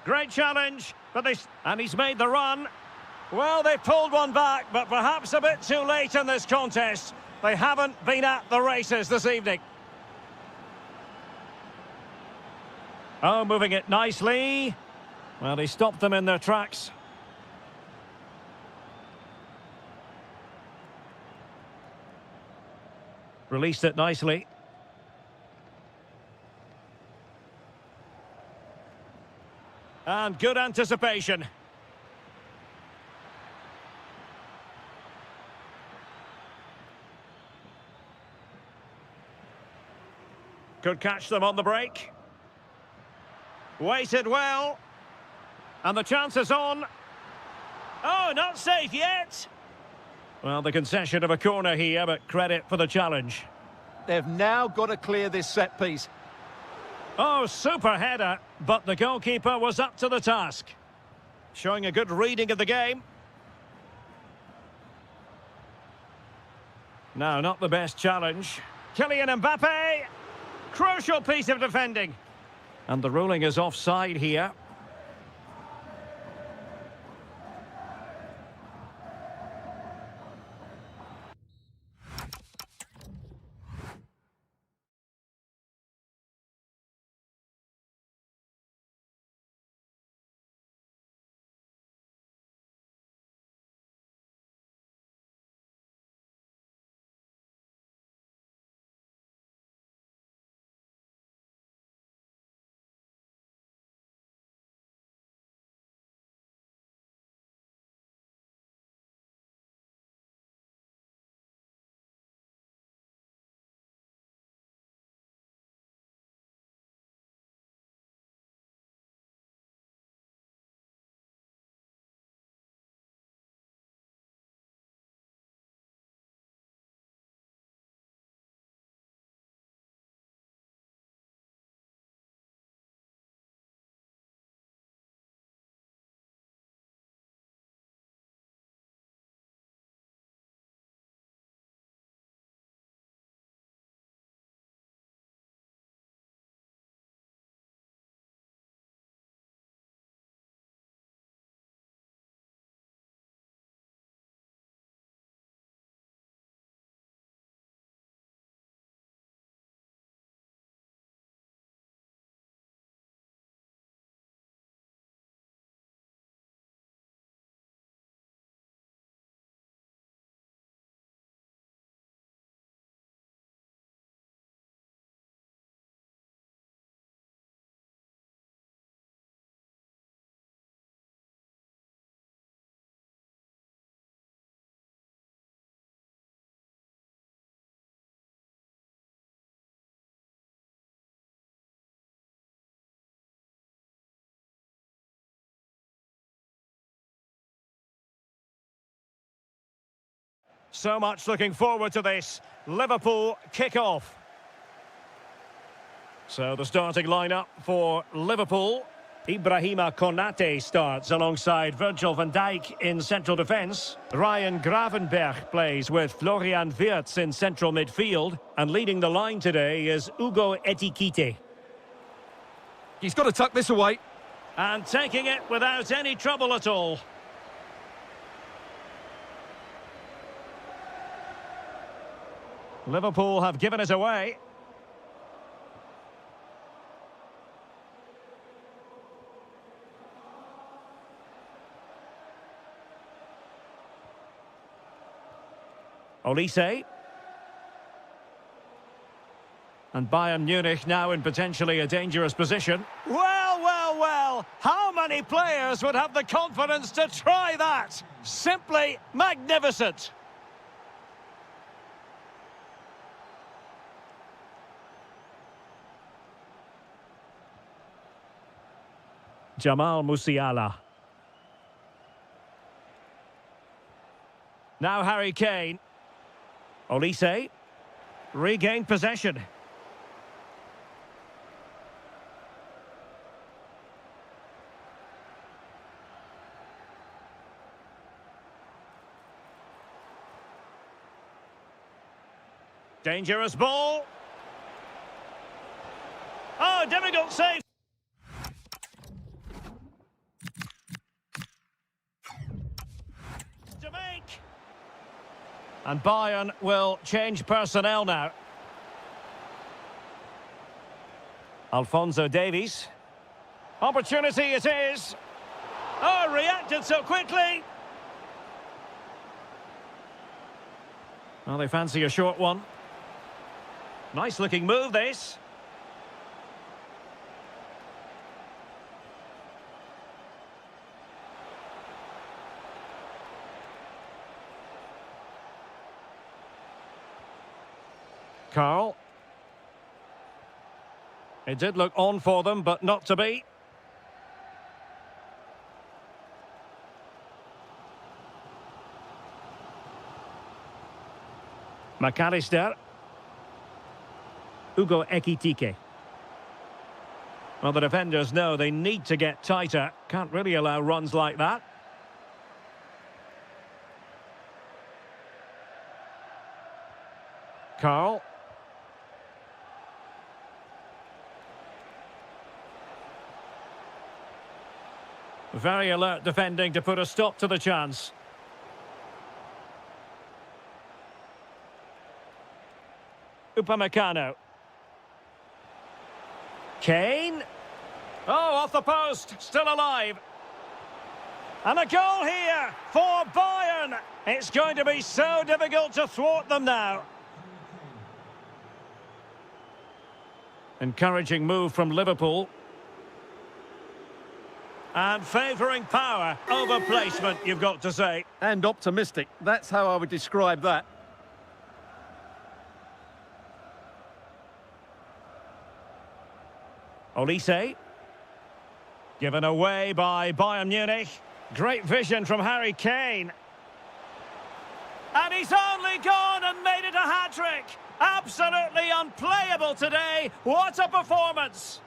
Great challenge, but and he's made the run. Well, they pulled one back, but perhaps a bit too late in this contest. They haven't been at the races this evening. Oh, moving it nicely. Well, he stopped them in their tracks. Released it nicely. And good anticipation. Could catch them on the break. Waited well. And the chance is on. Oh, not safe yet. Well, the concession of a corner here, but credit for the challenge. They've now got to clear this set piece. Oh, super header, but the goalkeeper was up to the task. Showing a good reading of the game. No, not the best challenge. Kylian Mbappe. Crucial piece of defending. And the ruling is offside here. So much looking forward to this. Liverpool kick off. So the starting lineup for Liverpool. Ibrahima Konate starts alongside Virgil van Dijk in central defence. Ryan Gravenberch plays with Florian Wirtz in central midfield. And leading the line today is Ugo Etikite. He's got to tuck this away. And taking it without any trouble at all. Liverpool have given it away. Olise. And Bayern Munich now in potentially a dangerous position. Well, well, well. How many players would have the confidence to try that? Simply magnificent. Jamal Musiala. Now Harry Kane. Olise. Regained possession. Dangerous ball. Oh, difficult save. To make. And Bayern will change personnel now. Alphonso Davies. Opportunity it is. Oh, reacted so quickly. Well, they fancy a short one. Nice looking move, this. Carl. It did look on for them, but not to be. McAllister. Ugo Ekitike. Well, the defenders know they need to get tighter. Can't really allow runs like that. Carl. Very alert defending to put a stop to the chance. Upamecano. Kane. Oh, off the post. Still alive. And a goal here for Bayern. It's going to be so difficult to thwart them now. Encouraging move from Liverpool. And favouring power over placement, you've got to say. And optimistic. That's how I would describe that. Olise. Given away by Bayern Munich. Great vision from Harry Kane. And he's only gone and made it a hat-trick. Absolutely unplayable today. What a performance.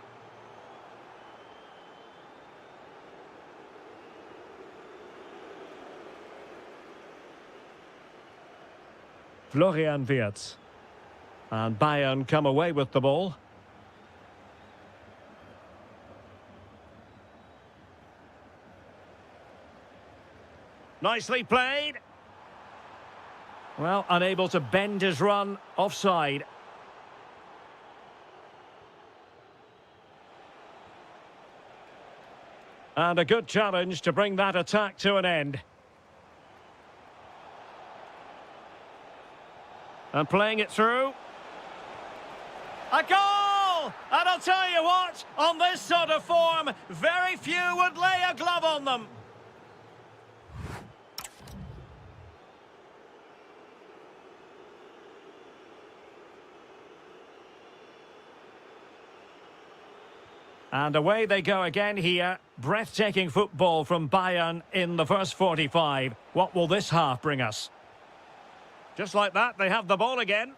Florian Wirtz. And Bayern come away with the ball. Nicely played. Well, unable to bend his run, offside. And a good challenge to bring that attack to an end. And playing it through. A goal! And I'll tell you what, on this sort of form, very few would lay a glove on them. And away they go again here. Breathtaking football from Bayern in the first 45. What will this half bring us? Just like that, they have the ball again.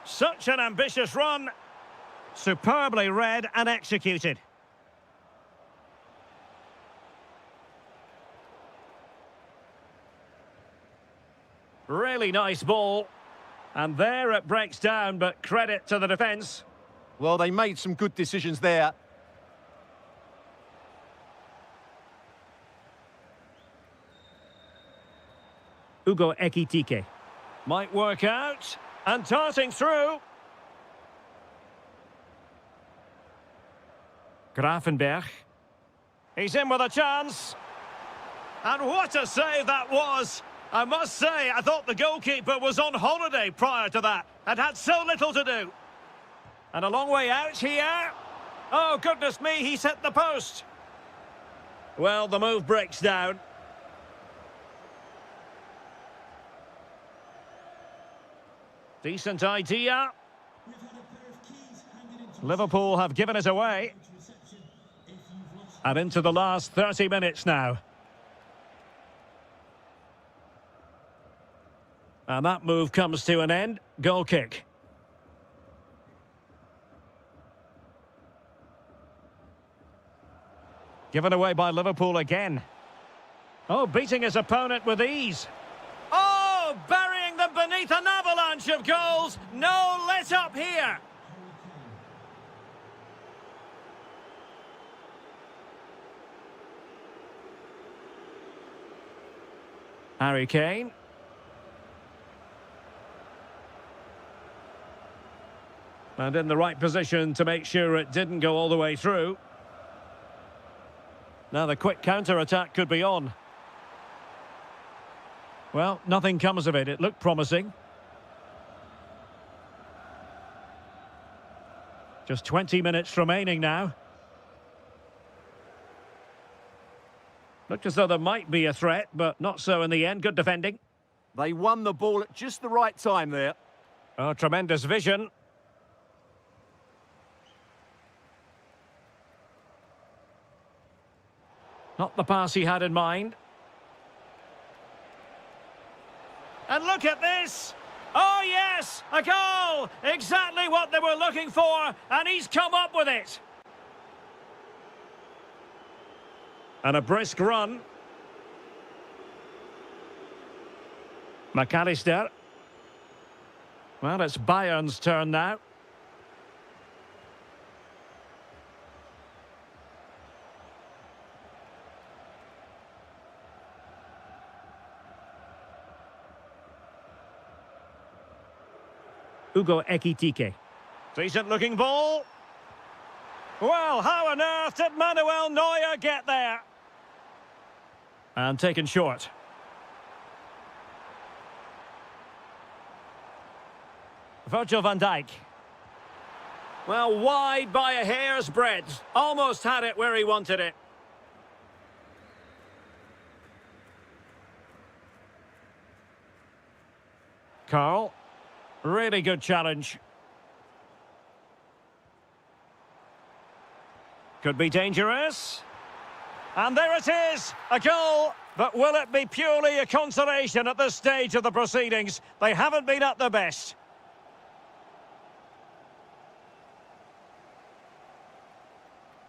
Such an ambitious run. Superbly read and executed. Really nice ball. And there it breaks down, but credit to the defence. Well, they made some good decisions there. Ugo Ekitike. Might work out. And darting through. Grafenberg. He's in with a chance. And what a save that was! I must say, I thought the goalkeeper was on holiday prior to that and had so little to do. And a long way out here. Oh, goodness me, he's hit the post. Well, the move breaks down. Decent idea. Liverpool have given it away. And into the last 30 minutes now. And that move comes to an end. Goal kick. Given away by Liverpool again. Oh, beating his opponent with ease. Oh, burying them beneath an avalanche of goals. No let up here. Harry Kane. And in the right position to make sure it didn't go all the way through. Now the quick counter-attack could be on. Well, nothing comes of it. It looked promising. Just 20 minutes remaining now. Looked as though there might be a threat, but not so in the end. Good defending. They won the ball at just the right time there. Oh, tremendous vision. Not the pass he had in mind. And look at this! Oh yes! A goal! Exactly what they were looking for, and he's come up with it! And a brisk run. McAllister. Well, it's Bayern's turn now. Ugo Ekitike. Decent looking ball. Well, how on earth did Manuel Neuer get there? And taken short. Virgil van Dijk. Well, wide by a hair's breadth. Almost had it where he wanted it. Carl. Really good challenge. Could be dangerous. And there it is, a goal. But will it be purely a consolation at this stage of the proceedings? They haven't been at their best.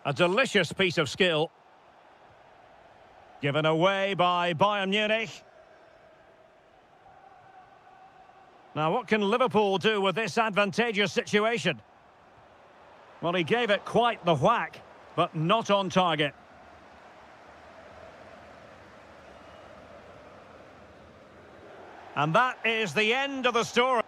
A delicious piece of skill. Given away by Bayern Munich. Now, what can Liverpool do with this advantageous situation? Well, he gave it quite the whack, but not on target. And that is the end of the story.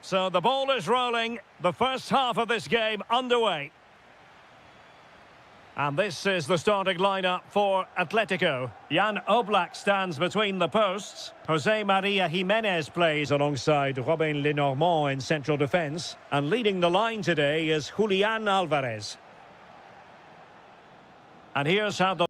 So the ball is rolling. The first half of this game underway. And this is the starting lineup for Atletico. Jan Oblak stands between the posts. Jose Maria Jimenez plays alongside Robin Lenormand in central defence. And leading the line today is Julian Alvarez. And here's how the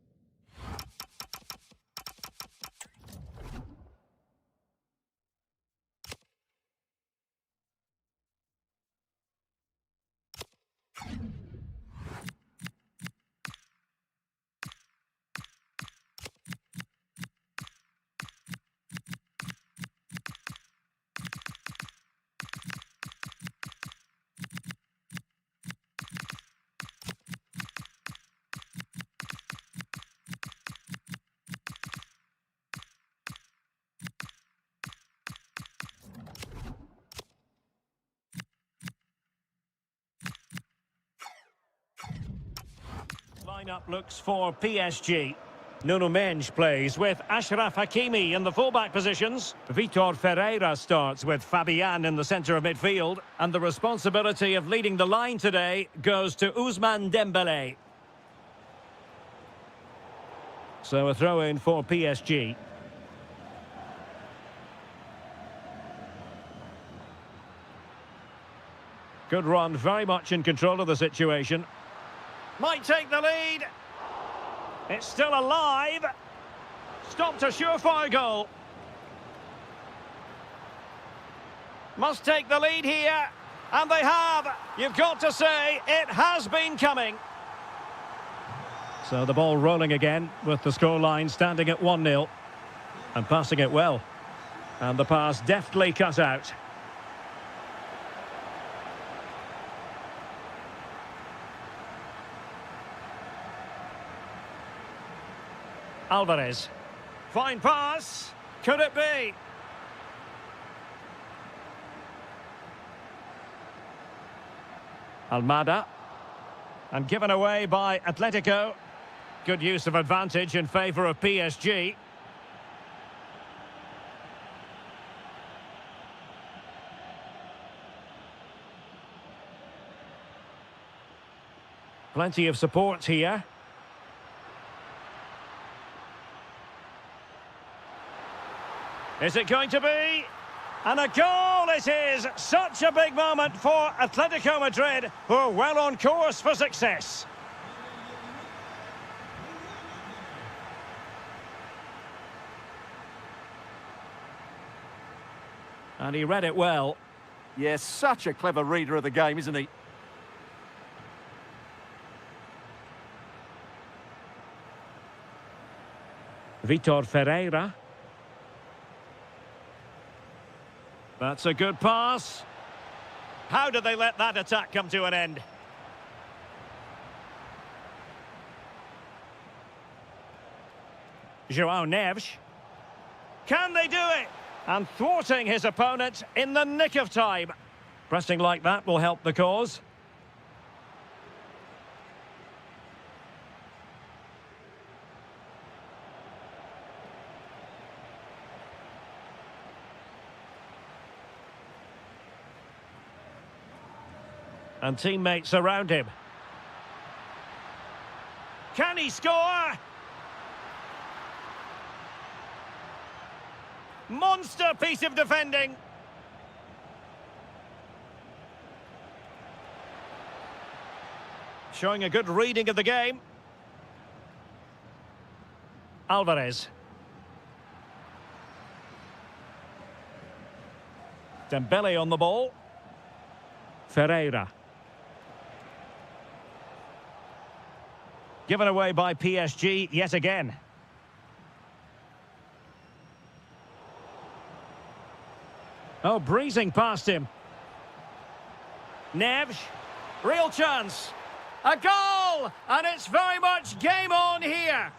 lineup looks for PSG. Nuno Mendes plays with Ashraf Hakimi in the fullback positions. Vitor Ferreira starts with Fabian in the centre of midfield. And the responsibility of leading the line today goes to Ousmane Dembélé. So a throw-in for PSG. Good run, very much in control of the situation. Might take the lead. It's still alive. Stopped a surefire goal. Must take the lead here. And they have. You've got to say, it has been coming. So the ball rolling again with the scoreline standing at 1-0. And passing it well. And the pass deftly cut out. Alvarez. Fine pass. Could it be? Almada. And given away by Atletico. Good use of advantage in favour of PSG. Plenty of support here. Is it going to be? And a goal it is! Such a big moment for Atletico Madrid, who are well on course for success. And he read it well. Yes, such a clever reader of the game, isn't he? Vitor Ferreira. That's a good pass. How did they let that attack come to an end? João Neves. Can they do it? And thwarting his opponent in the nick of time. Pressing like that will help the cause. And teammates around him. Can he score? Monster piece of defending. Showing a good reading of the game. Alvarez. Dembele on the ball. Ferreira. Given away by PSG yet again. Oh, breezing past him. Neves. Real chance. A goal! And it's very much game on here.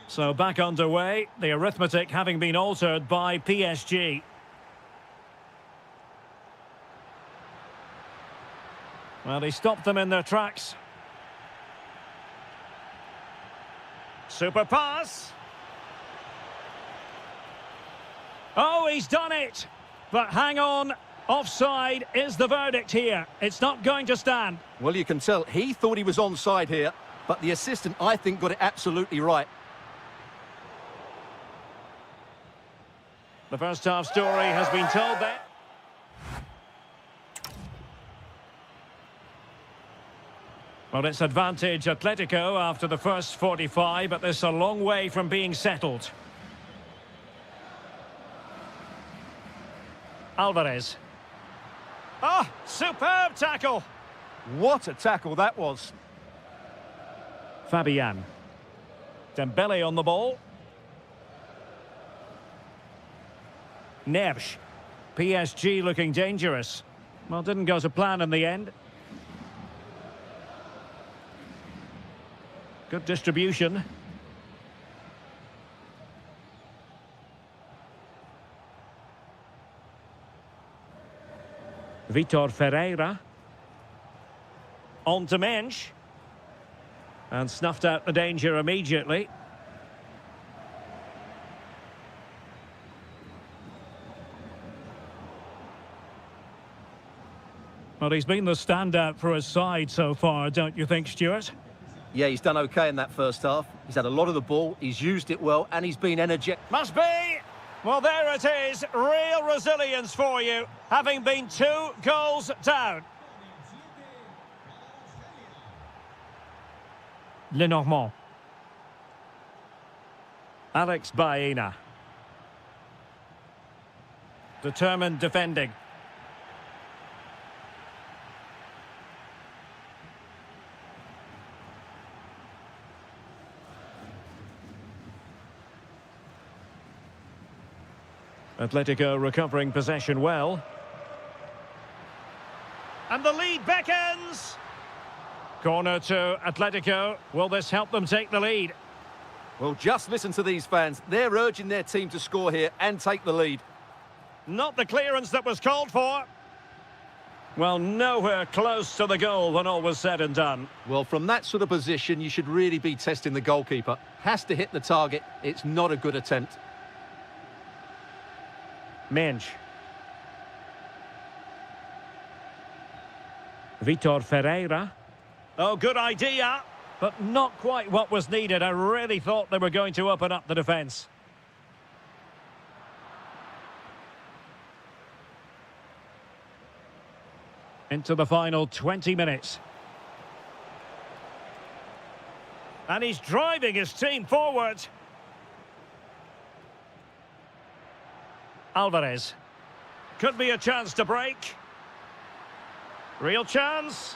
So back underway, the arithmetic having been altered by PSG. Well, he stopped them in their tracks. Super pass. Oh, he's done it. But hang on, offside is the verdict here. It's not going to stand. Well, you can tell he thought he was onside here, but the assistant, I think, got it absolutely right. The first half story has been told there. Well, it's advantage Atletico after the first 45, but this a long way from being settled. Alvarez. Oh, superb tackle. What a tackle that was. Fabian. Dembele on the ball. Neves. PSG looking dangerous. Well, didn't go to plan in the end. Good distribution. Vitor Ferreira. On to Mensch. And snuffed out the danger immediately. Well, he's been the standout for his side so far, don't you think, Stuart? Yeah, he's done okay in that first half. He's had a lot of the ball, he's used it well, and he's been energetic. Must be! Well, there it is. Real resilience for you, having been 2 goals down. Lenormand. Alex Baena. Determined defending. Atletico recovering possession well. And the lead beckons! Corner to Atletico. Will this help them take the lead? Well, just listen to these fans. They're urging their team to score here and take the lead. Not the clearance that was called for. Well, nowhere close to the goal when all was said and done. Well, from that sort of position, you should really be testing the goalkeeper. Has to hit the target. It's not a good attempt. Mensch. Vitor Ferreira. Oh, good idea, but not quite what was needed. I really thought they were going to open up the defence. Into the final 20 minutes. And he's driving his team forward. Alvarez. Could be a chance to break. Real chance.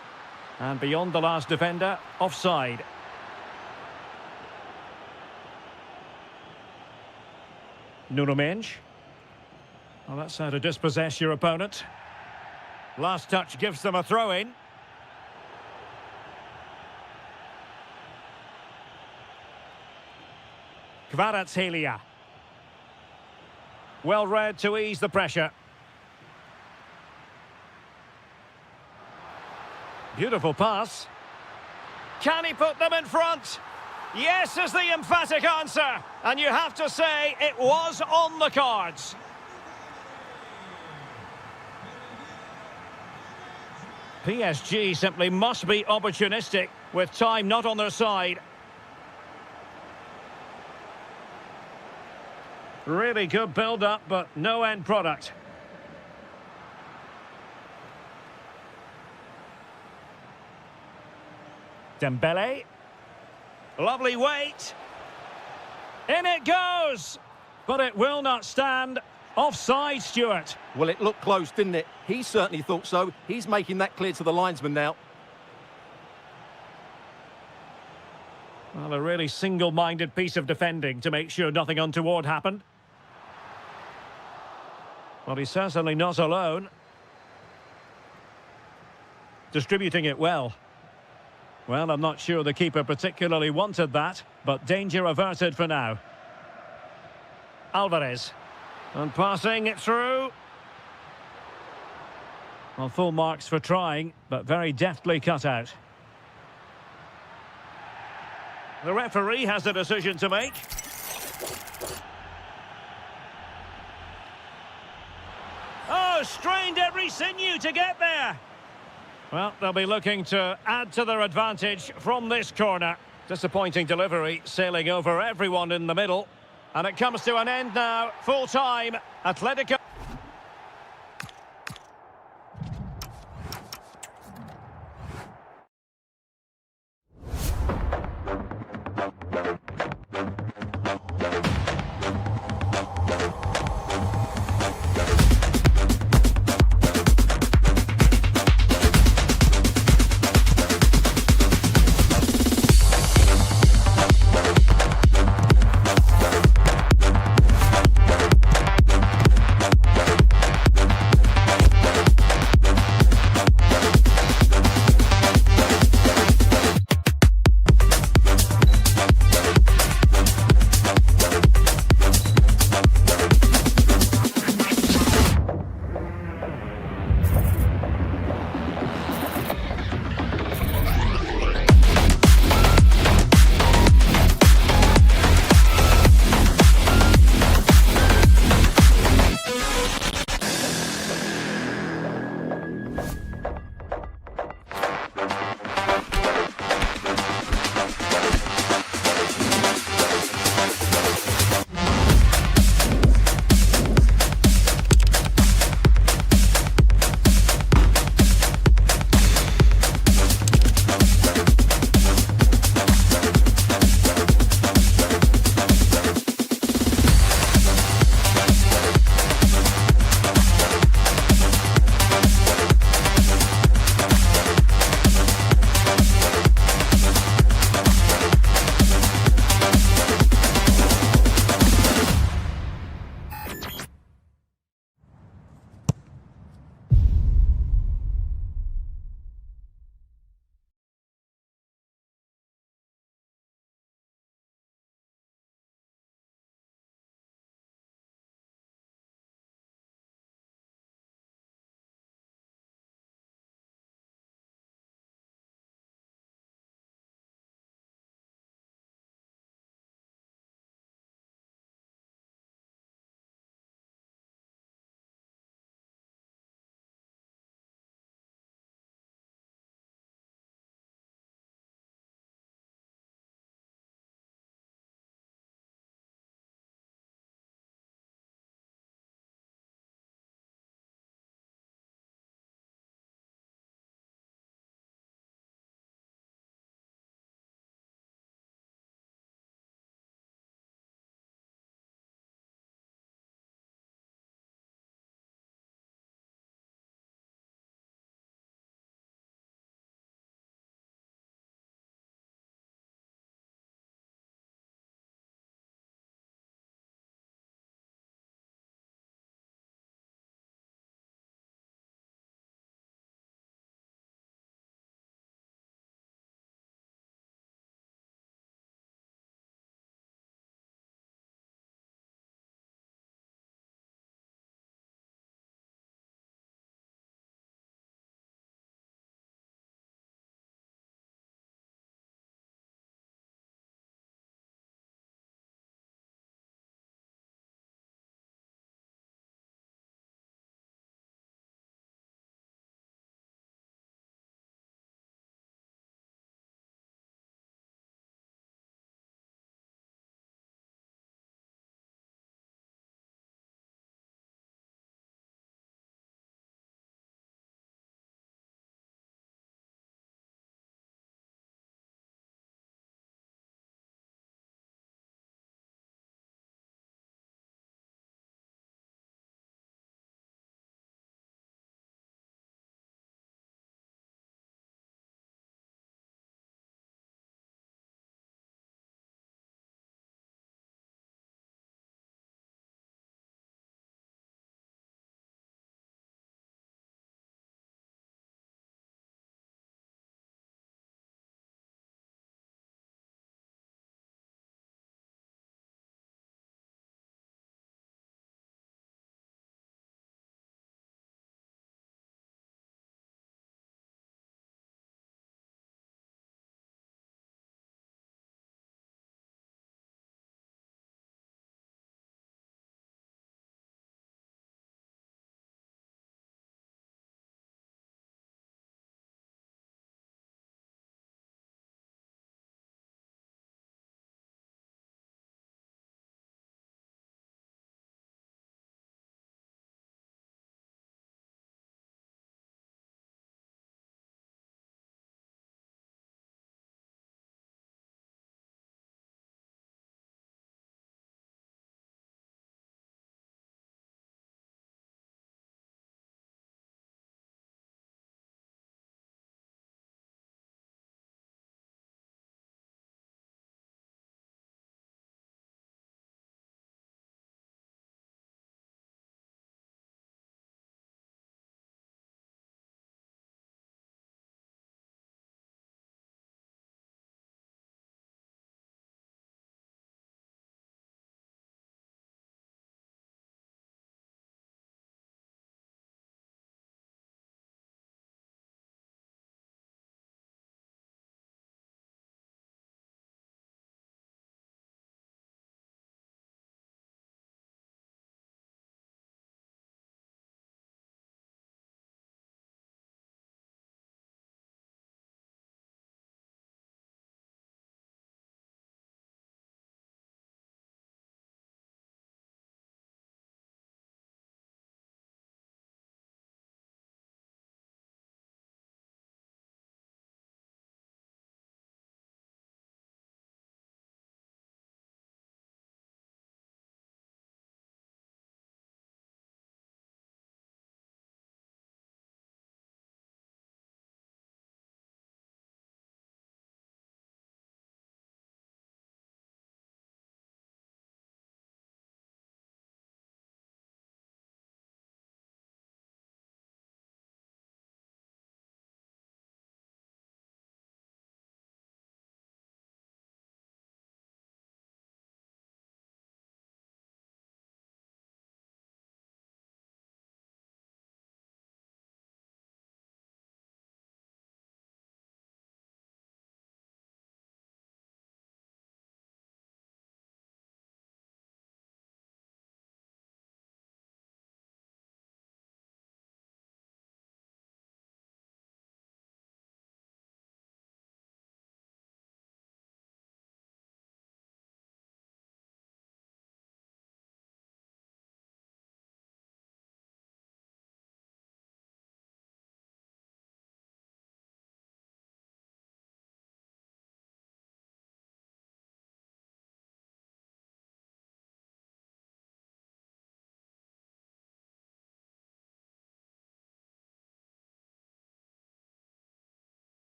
And beyond the last defender, offside. Nuno Mensch. Well, that's how to dispossess your opponent. Last touch gives them a throw-in. Kvaratskhelia. Well read to ease the pressure. Beautiful pass. Can he put them in front? Yes is the emphatic answer. And you have to say it was on the cards. PSG simply must be opportunistic with time not on their side. Really good build-up, but no end product. Dembele. Lovely weight. In it goes! But it will not stand. Offside, Stuart. Well, it looked close, didn't it? He certainly thought so. He's making that clear to the linesman now. Well, a really single-minded piece of defending to make sure nothing untoward happened. Well, he's certainly not alone. Distributing it well. Well, I'm not sure the keeper particularly wanted that, but danger averted for now. Alvarez. And passing it through. Well, full marks for trying, but very deftly cut out. The referee has a decision to make. has strained every sinew to get there. Well, they'll be looking to add to their advantage from this corner. Disappointing delivery, sailing over everyone in the middle. And it comes to an end now, full time. Atletico.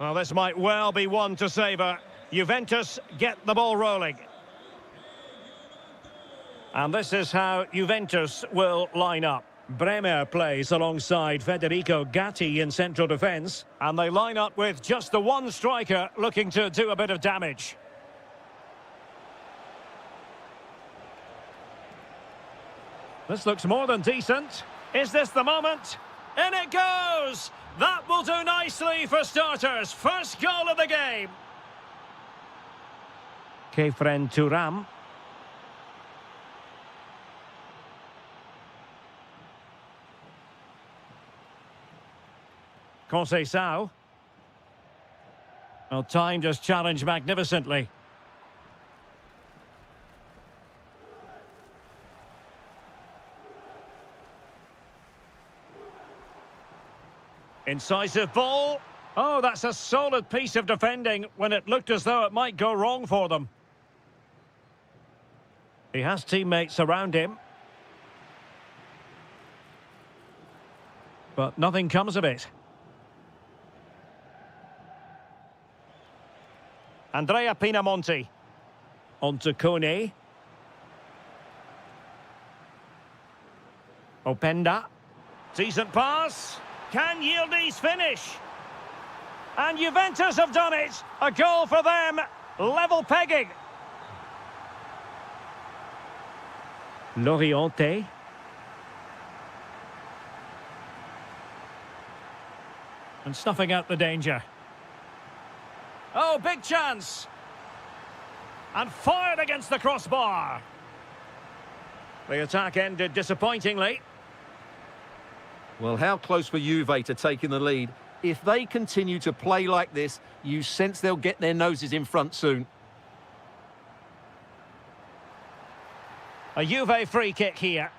Well, this might well be one to savour. Juventus get the ball rolling. And this is how Juventus will line up. Bremer plays alongside Federico Gatti in central defence. And they line up with just the one striker looking to do a bit of damage. This looks more than decent. Is this the moment? In it goes! That will do nicely for starters. First goal of the game. Kefren Turam. Conceição. Well, timed his challenge magnificently. Incisive ball. Oh, that's a solid piece of defending when it looked as though it might go wrong for them. He has teammates around him. But nothing comes of it. Andrea Pinamonti. On to Kone. Openda. Decent pass. Can Yildiz finish? And Juventus have done it. A goal for them. Level pegging. Loriente. And snuffing out the danger. Oh, big chance. And fired against the crossbar. The attack ended disappointingly. Well, how close were Juve to taking the lead? If they continue to play like this, you sense they'll get their noses in front soon. A Juve free kick here.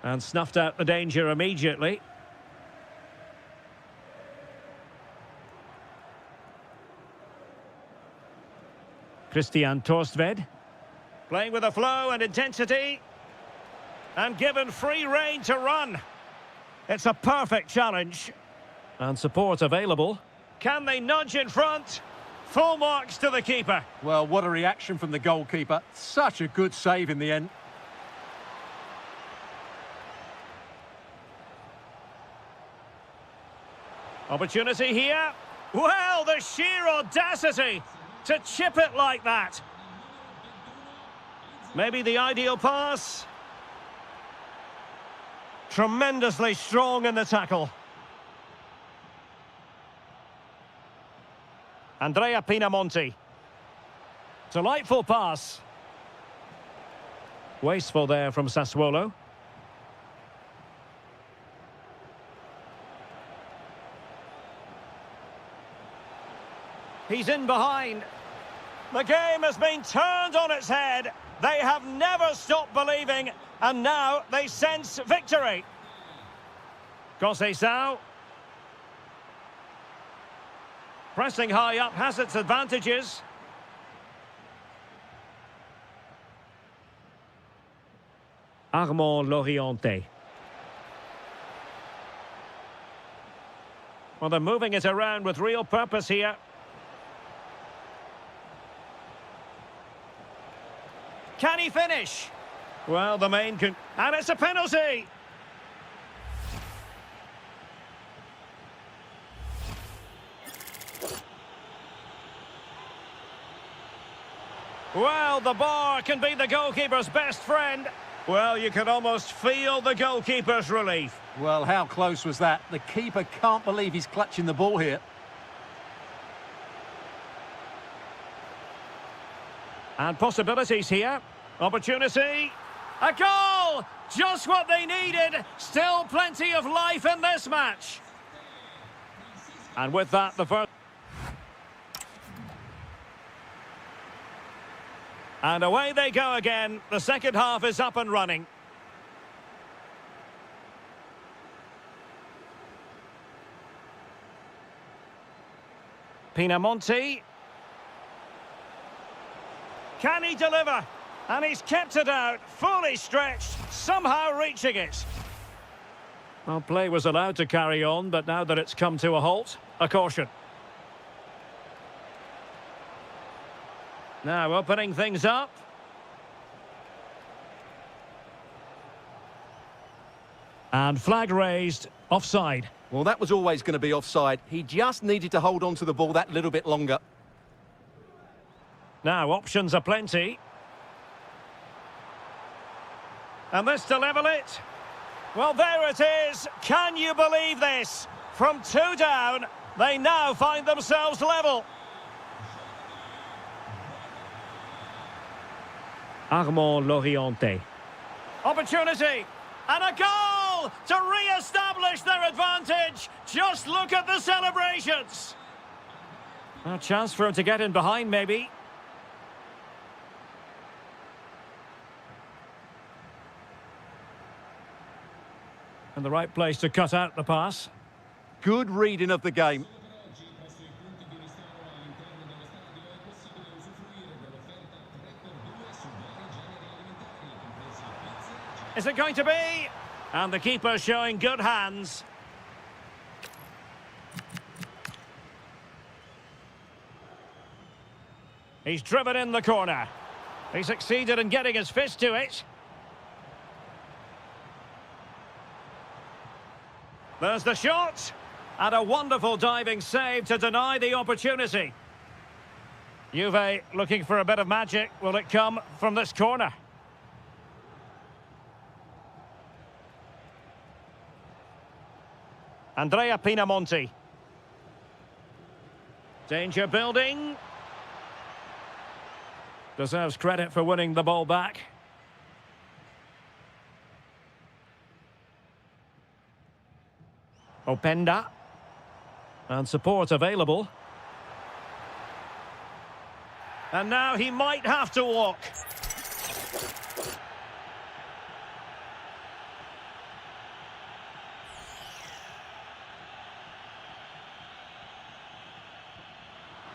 And snuffed out the danger immediately. Christian Torstved. Playing with a flow and intensity. And given free rein to run. It's a perfect challenge. And support available. Can they nudge in front? Full marks to the keeper. Well, what a reaction from the goalkeeper. Such a good save in the end. Opportunity here. Well, the sheer audacity to chip it like that. Maybe the ideal pass. Tremendously strong in the tackle. Andrea Pinamonti. Delightful pass. Wasteful there from Sassuolo. He's in behind. The game has been turned on its head. They have never stopped believing, and now they sense victory. Conceição. Pressing high up has its advantages. Armand Loriente. Well, they're moving it around with real purpose here. Can he finish? Well, the main can... And it's a penalty! Well, the bar can be the goalkeeper's best friend. Well, you can almost feel the goalkeeper's relief. Well, how close was that? The keeper can't believe he's clutching the ball here. And possibilities here. Opportunity. A goal! Just what they needed. Still plenty of life in this match. And with that, the first... And away they go again. The second half is up and running. Pinamonti. Can he deliver? And he's kept it out, fully stretched, somehow reaching it. Well, play was allowed to carry on, but now that it's come to a halt, a caution. Now opening things up. And flag raised, offside. Well, that was always going to be offside. He just needed to hold on to the ball that little bit longer. Now options are plenty. And this to level it. Well, there it is. Can you believe this? From 2 down, they now find themselves level. Armand Loriente. Opportunity. And a goal to re-establish their advantage. Just look at the celebrations. A chance for him to get in behind, maybe. And the right place to cut out the pass. Good reading of the game. Is it going to be? And the keeper showing good hands. He's driven in the corner. He succeeded in getting his fist to it. There's the shot. And a wonderful diving save to deny the opportunity. Juve looking for a bit of magic. Will it come from this corner? Andrea Pinamonti. Danger building. Deserves credit for winning the ball back. Openda. And support available. And now he might have to walk.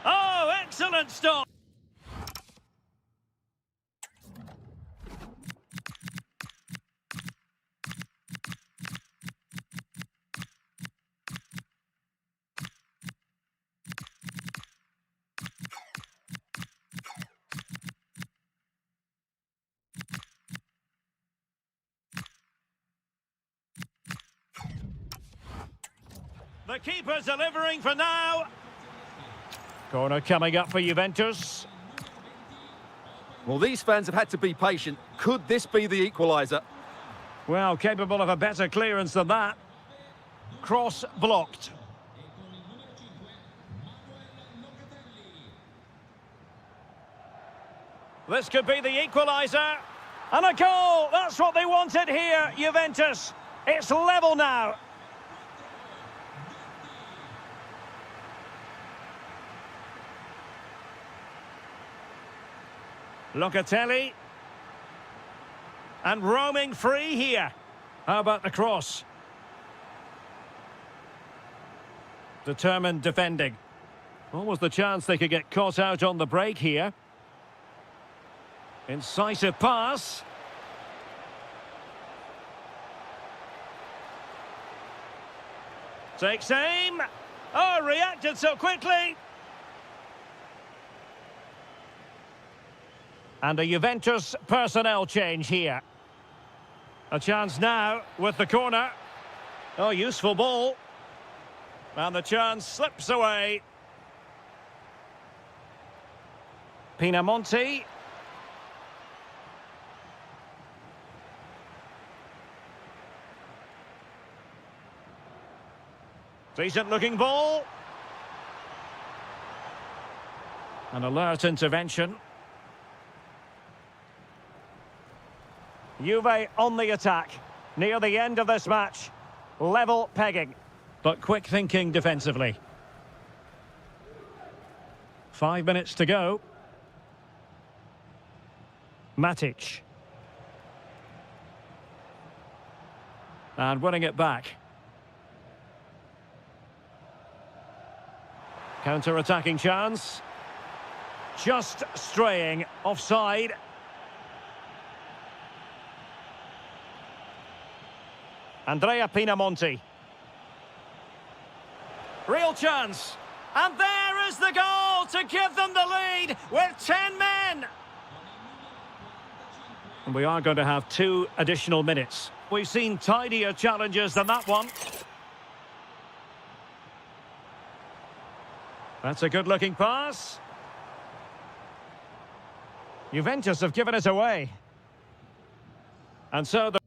Oh, excellent stop. The keeper's delivering for now. Corner coming up for Juventus. Well, these fans have had to be patient. Could this be the equaliser? Well, capable of a better clearance than that. Cross blocked. This could be the equaliser. And a goal! That's what they wanted here, Juventus. It's level now. Locatelli. And roaming free here. How about the cross? Determined defending. What was the chance they could get caught out on the break here? Incisive pass. Takes aim. Oh, reacted so quickly. And a Juventus personnel change here. A chance now with the corner. Oh, useful ball. And the chance slips away. Pinamonti. Decent looking ball. An alert intervention. Juve on the attack. Near the end of this match. Level pegging. But quick thinking defensively. 5 minutes to go. Matic. And winning it back. Counter-attacking chance. Just straying offside. Andrea Pinamonti. Real chance. And there is the goal to give them the lead with 10 men. And we are going to have 2 additional minutes. We've seen tidier challenges than that one. That's a good-looking pass. Juventus have given it away. And so the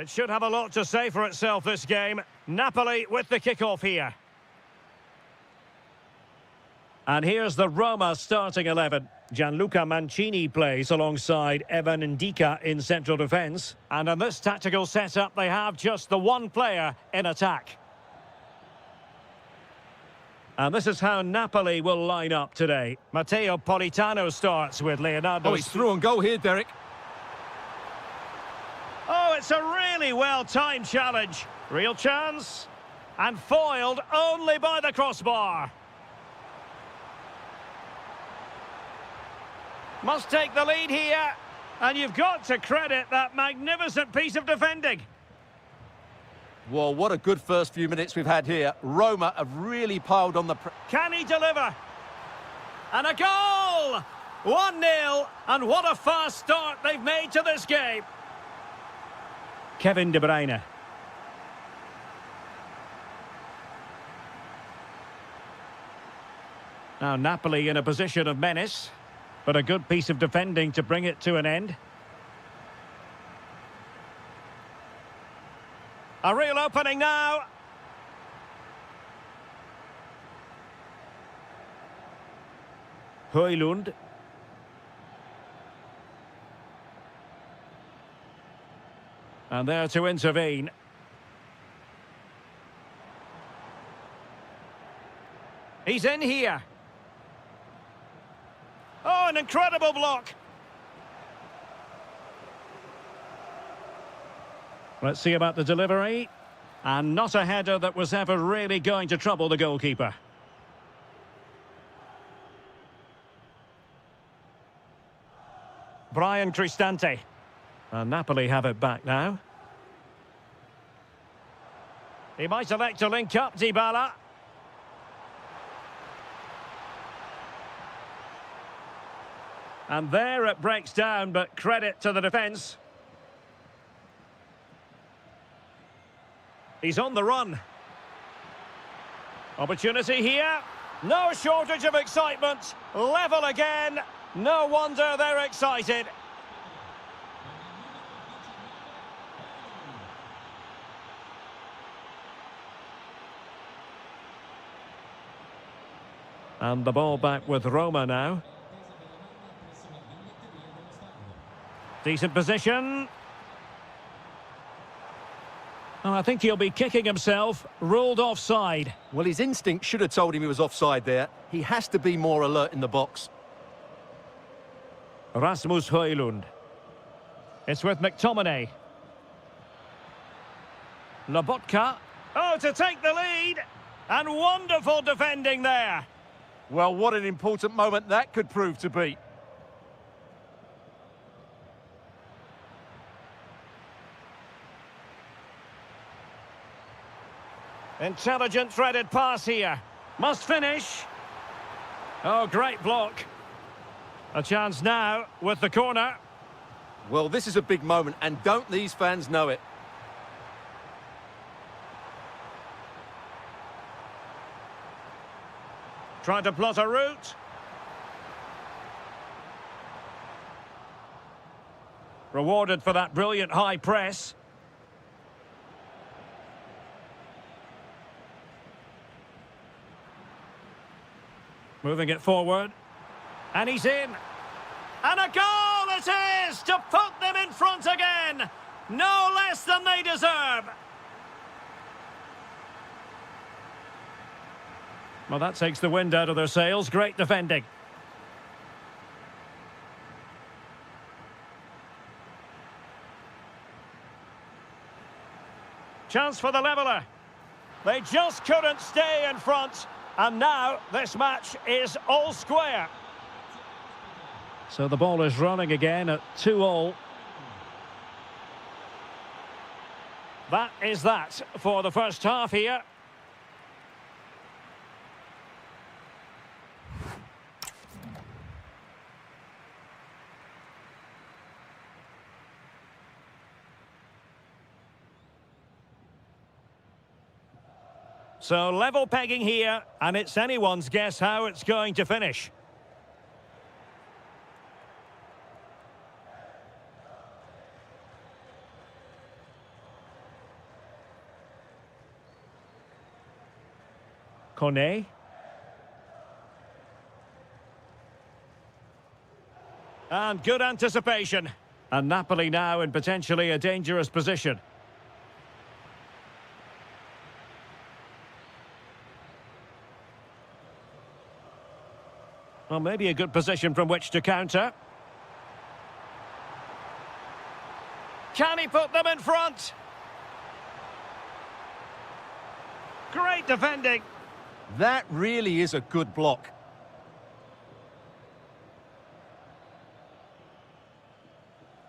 it should have a lot to say for itself, this game. Napoli with the kickoff here. And here's the Roma starting 11. Gianluca Mancini plays alongside Evan Ndika in central defence. And in this tactical setup, they have just the one player in attack. And this is how Napoli will line up today. Matteo Politano starts with Leonardo. Oh, he's through on goal here, Derek. Oh, it's a really well-timed challenge. Real chance. And foiled only by the crossbar. Must take the lead here. And you've got to credit that magnificent piece of defending. Well, what a good first few minutes we've had here. Roma have really piled on the... Can he deliver? And a goal! 1-0. And what a fast start they've made to this game. Kevin De Bruyne. Now Napoli in a position of menace, but a good piece of defending to bring it to an end. A real opening now. Højlund. And there to intervene. He's in here. Oh, an incredible block. Let's see about the delivery. And not a header that was ever really going to trouble the goalkeeper. Brian Cristante. And Napoli have it back now. He might elect to link up Dybala. And there it breaks down, but credit to the defence. He's on the run. Opportunity here. No shortage of excitement. Level again. No wonder they're excited. And the ball back with Roma now. Decent position. Oh, I think he'll be kicking himself. Ruled offside. Well, his instinct should have told him he was offside there. He has to be more alert in the box. Rasmus Højlund. It's with McTominay. Lobotka. Oh, to take the lead. And wonderful defending there. Well, what an important moment that could prove to be. Intelligent threaded pass here. Must finish. Oh, great block. A chance now with the corner. Well, this is a big moment, and don't these fans know it? Trying to plot a route. Rewarded for that brilliant high press. Moving it forward. And he's in. And a goal it is to put them in front again. No less than they deserve. Well, that takes the wind out of their sails. Great defending. Chance for the leveller. They just couldn't stay in front. And now this match is all square. So the ball is running again at 2-2. That is that for the first half here. So level pegging here, and it's anyone's guess how it's going to finish. Kone. And good anticipation. And Napoli now in potentially a dangerous position. Well, maybe a good position from which to counter. Can he put them in front? Great defending. That really is a good block.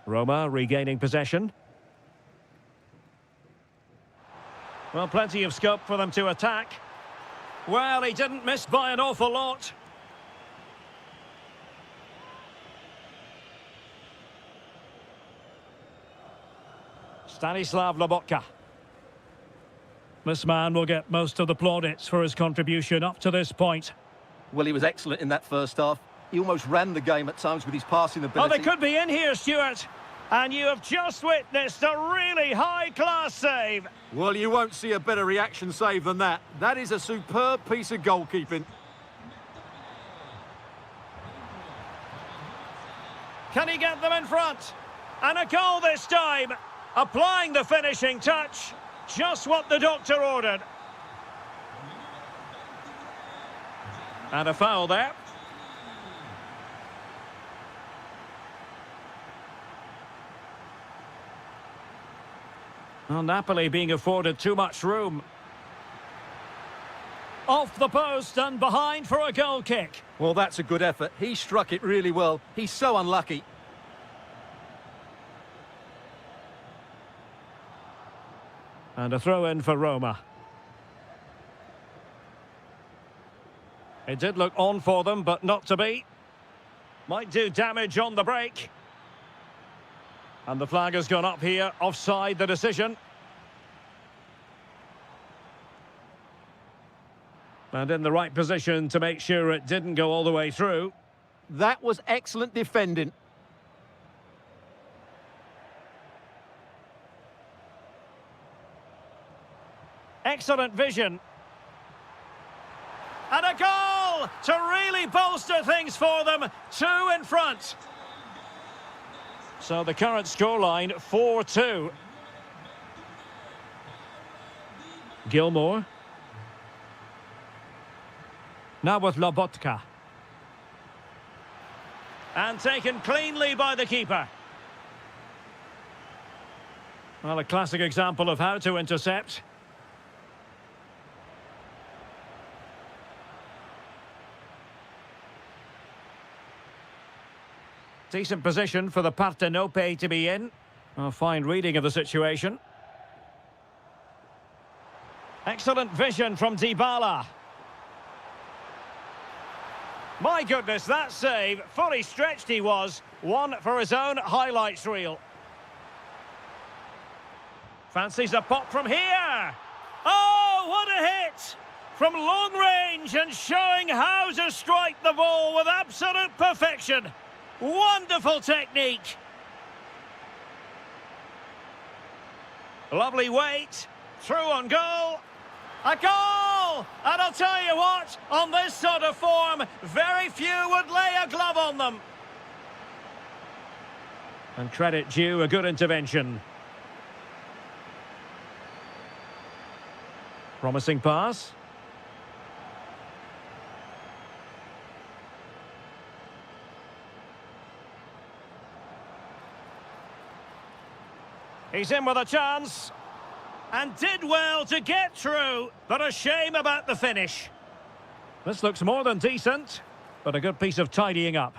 Roma regaining possession. Well, plenty of scope for them to attack. Well, he didn't miss by an awful lot. Stanislav Lobotka. This man will get most of the plaudits for his contribution up to this point. Well, he was excellent in that first half. He almost ran the game at times with his passing ability. Oh, they could be in here, Stuart. And you have just witnessed a really high-class save. Well, you won't see a better reaction save than that. That is a superb piece of goalkeeping. Can he get them in front? And a goal this time. Applying the finishing touch. Just what the doctor ordered. And a foul there. Well, Napoli being afforded too much room. Off the post and behind for a goal kick. Well, that's a good effort. He struck it really well. He's so unlucky. And a throw-in for Roma. It did look on for them, but not to be. Might do damage on the break. And the flag has gone up here, offside the decision. And in the right position to make sure it didn't go all the way through. That was excellent defending. Excellent vision. And a goal to really bolster things for them. 2 in front. So the current scoreline, 4-2. Gilmore. Now with Lobotka. And taken cleanly by the keeper. Well, a classic example of how to intercept. Decent position for the Partenope to be in. A fine reading of the situation. Excellent vision from Dybala. My goodness, that save. Fully stretched he was. One for his own highlights reel. Fancies a pop from here. Oh, what a hit! From long range and showing how to strike the ball with absolute perfection. Wonderful technique. Lovely weight. Through on goal. A goal! And I'll tell you what, on this sort of form, very few would lay a glove on them. And credit due, a good intervention. Promising pass. He's in with a chance. And did well to get through, but a shame about the finish. This looks more than decent, but a good piece of tidying up.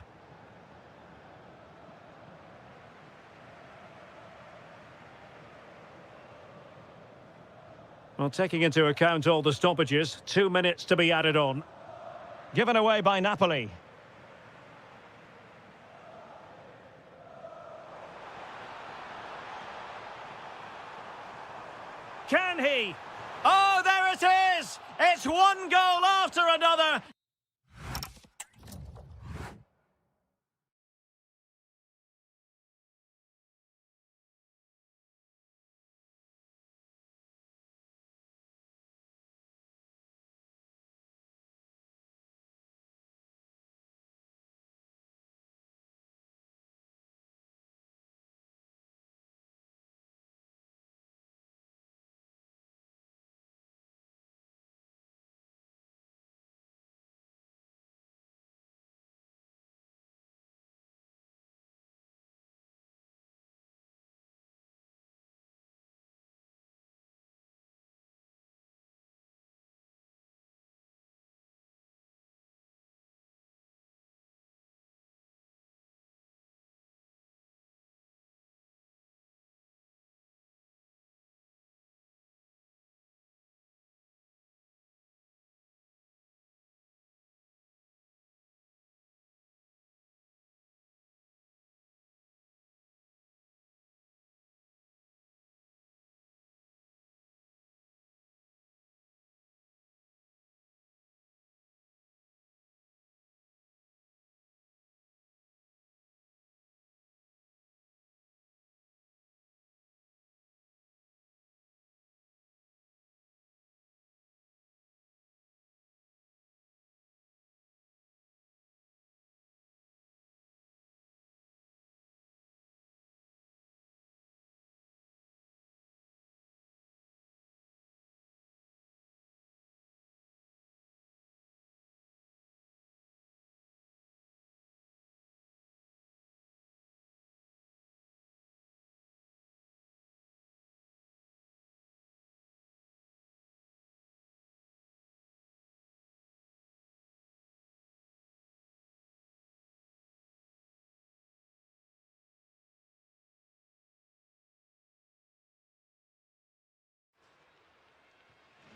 Well, taking into account all the stoppages, 2 minutes to be added on. Given away by Napoli. Can he? Oh, there it is! It's one goal after another.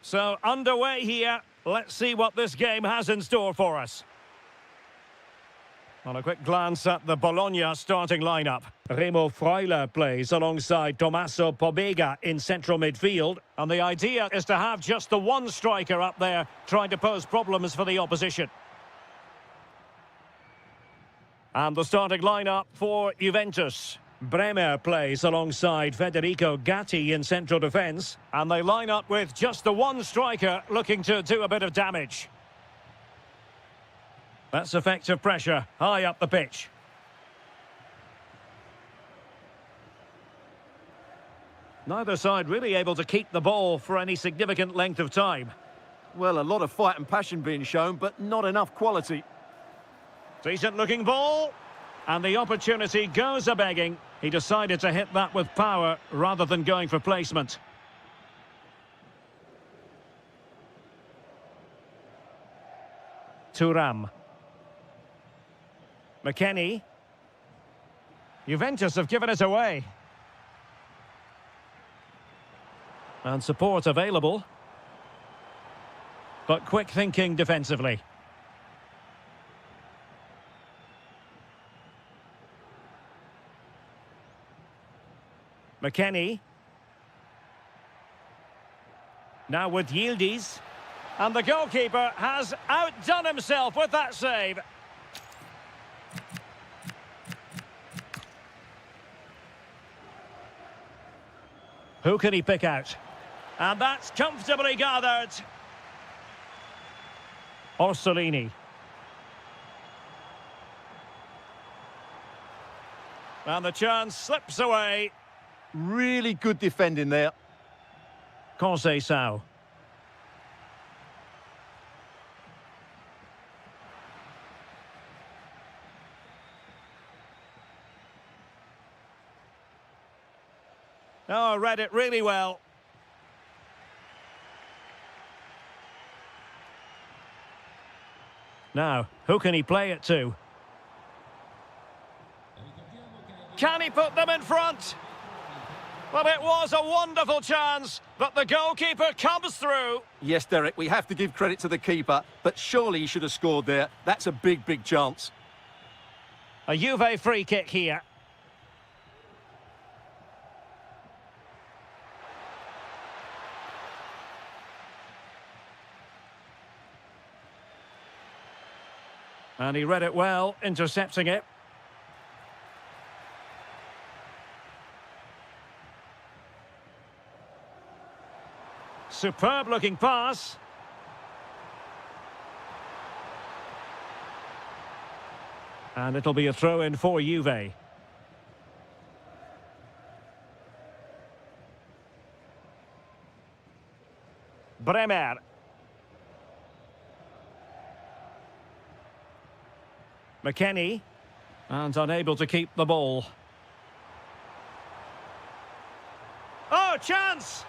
So, underway here. Let's see what this game has in store for us. On a quick glance at the Bologna starting lineup. Remo Freuler plays alongside Tommaso Pobega in central midfield. And the idea is to have just the one striker up there trying to pose problems for the opposition. And the starting lineup for Juventus. Bremer plays alongside Federico Gatti in central defence. And they line up with just the one striker looking to do a bit of damage. That's effective pressure high up the pitch. Neither side really able to keep the ball for any significant length of time. Well, a lot of fight and passion being shown, but not enough quality. Decent looking ball. And the opportunity goes a-begging. He decided to hit that with power rather than going for placement. Thuram. McKennie. Juventus have given it away. And support available. But quick thinking defensively. McKennie. Now with Yildiz. And the goalkeeper has outdone himself with that save. Who can he pick out? And that's comfortably gathered. Orsolini. And the chance slips away. Really good defending there. Conceição. Oh, read it really well. Now, who can he play it to? Can he put them in front? Well, it was a wonderful chance, but the goalkeeper comes through. Yes, Derek, we have to give credit to the keeper, but surely he should have scored there. That's a big, big chance. A Juve free kick here. And he read it well, intercepting it. Superb looking pass. And it'll be a throw in for Juve. Bremer. McKennie. And unable to keep the ball. Oh, chance!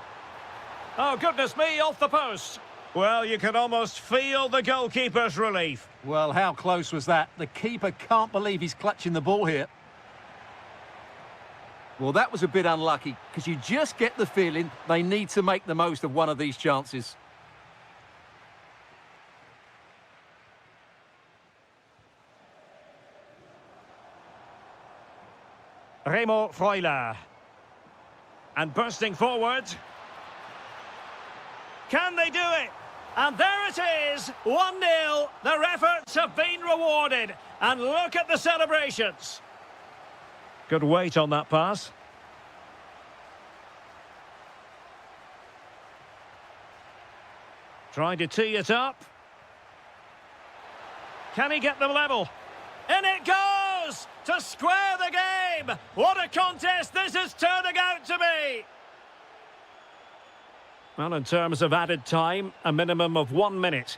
Oh, goodness me, off the post. Well, you can almost feel the goalkeeper's relief. Well, how close was that? The keeper can't believe he's clutching the ball here. Well, that was a bit unlucky, because you just get the feeling they need to make the most of one of these chances. Remo Freuler. And bursting forward. Can they do it? And there it is, 1-0. Their efforts have been rewarded. And look at the celebrations. Good weight on that pass. Trying to tee it up. Can he get them level? In it goes! To square the game! What a contest this is turning out to be! Well, in terms of added time, a minimum of 1 minute.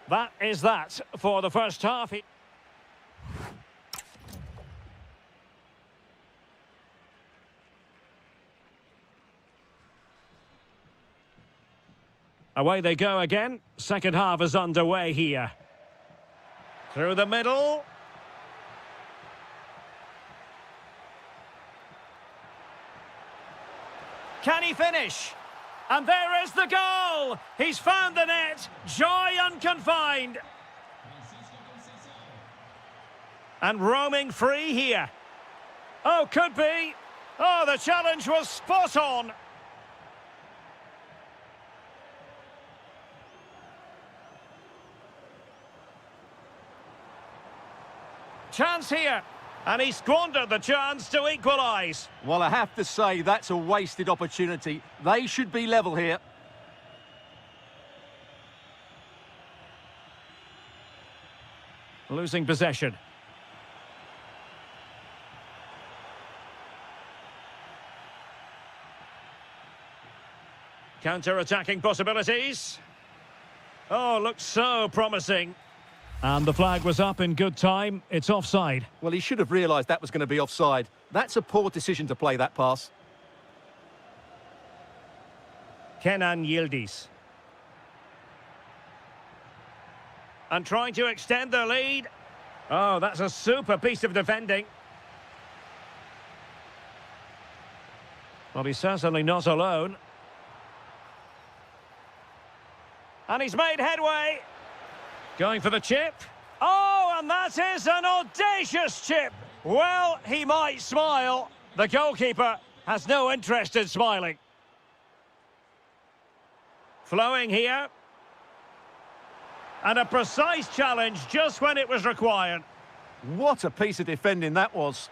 That is that for the first half. Away they go again. Second half is underway here. Through the middle. Can he finish? And there is the goal! He's found the net. Joy unconfined. And roaming free here. Oh, could be. Oh, the challenge was spot on. Chance here. And he squandered the chance to equalise. Well, I have to say, that's a wasted opportunity. They should be level here. Losing possession. Counter-attacking possibilities. Oh, looks so promising. And the flag was up in good time. It's offside. Well, he should have realised that was going to be offside. That's a poor decision to play that pass. Kenan Yildiz. And trying to extend their lead. Oh, that's a super piece of defending. Well, he's certainly not alone. And he's made headway. Going for the chip. Oh, and that is an audacious chip. Well, he might smile. The goalkeeper has no interest in smiling. Flowing here. And a precise challenge just when it was required. What a piece of defending that was.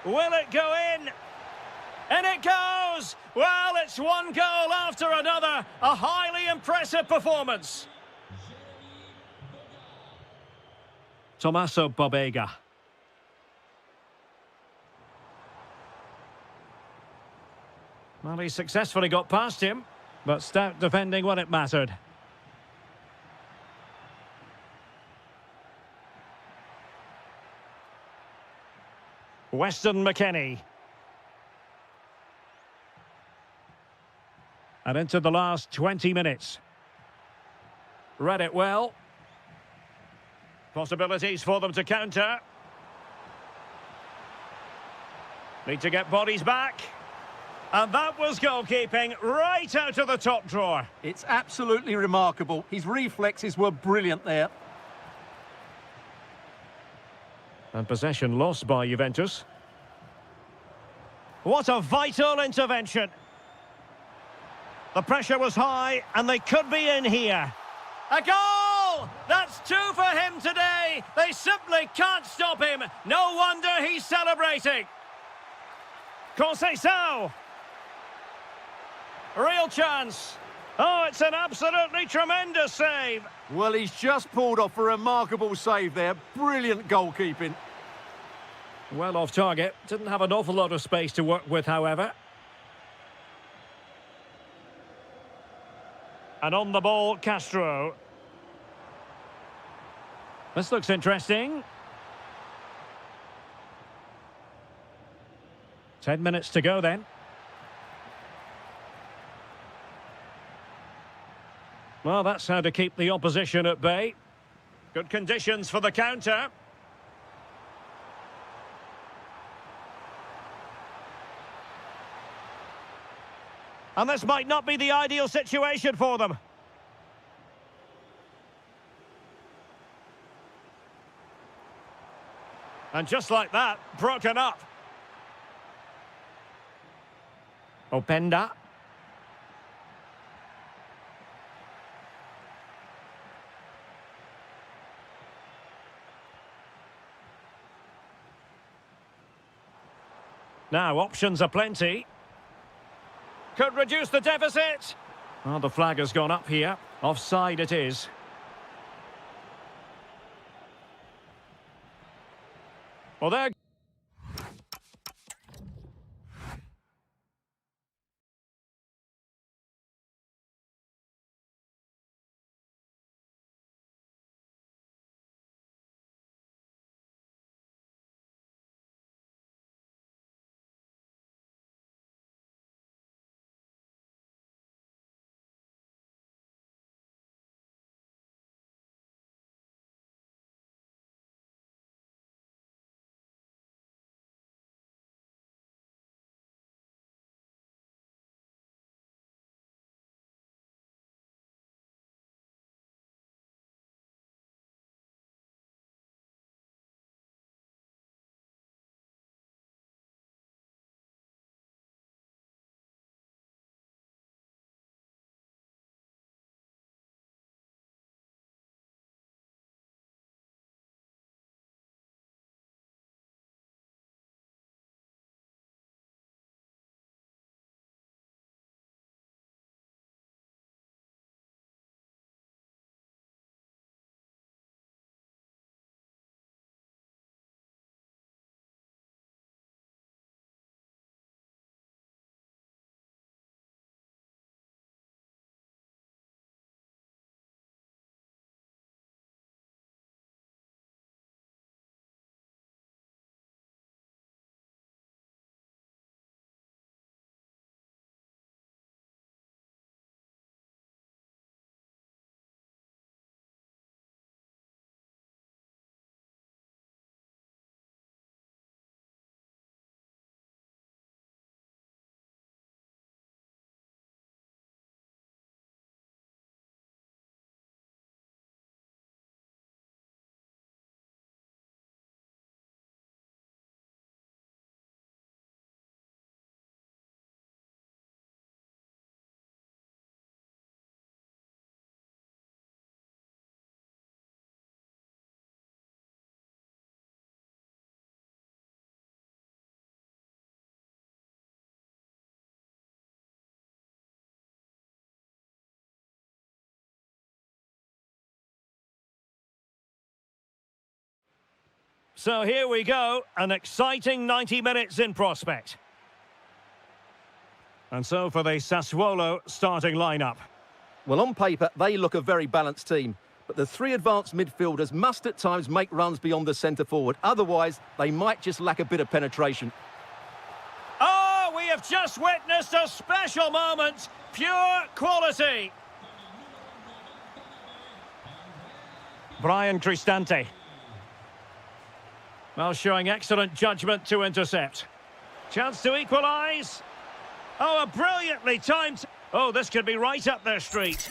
Will it go in? And it goes! Well, it's one goal after another. A highly impressive performance. Tommaso Babega. Well, he successfully got past him, but stout defending when it mattered. Weston McKennie. And into the last 20 minutes. Read it well. Possibilities for them to counter. Need to get bodies back. And that was goalkeeping right out of the top drawer. It's absolutely remarkable. His reflexes were brilliant there. And possession lost by Juventus. What a vital intervention. The pressure was high, and they could be in here. A goal! That's two for him today. They simply can't stop him. No wonder he's celebrating. Conceição. Real chance. Oh, it's an absolutely tremendous save. Well, he's just pulled off a remarkable save there. Brilliant goalkeeping. Well off target. Didn't have an awful lot of space to work with, however. And on the ball, Castro. This looks interesting. 10 minutes to go then. Well, that's how to keep the opposition at bay. Good conditions for the counter. And this might not be the ideal situation for them. And just like that, broken up. Openda. Now, options are plenty. Could reduce the deficit. Well, the flag has gone up here. Offside it is. Well, there... So here we go, an exciting 90 minutes in prospect. And so for the Sassuolo starting lineup. Well, on paper, they look a very balanced team. But the three advanced midfielders must at times make runs beyond the centre-forward. Otherwise, they might just lack a bit of penetration. Oh, we have just witnessed a special moment. Pure quality. Brian Cristante. Well, showing excellent judgment to intercept. Chance to equalise. Oh, a brilliantly timed... Oh, this could be right up their street.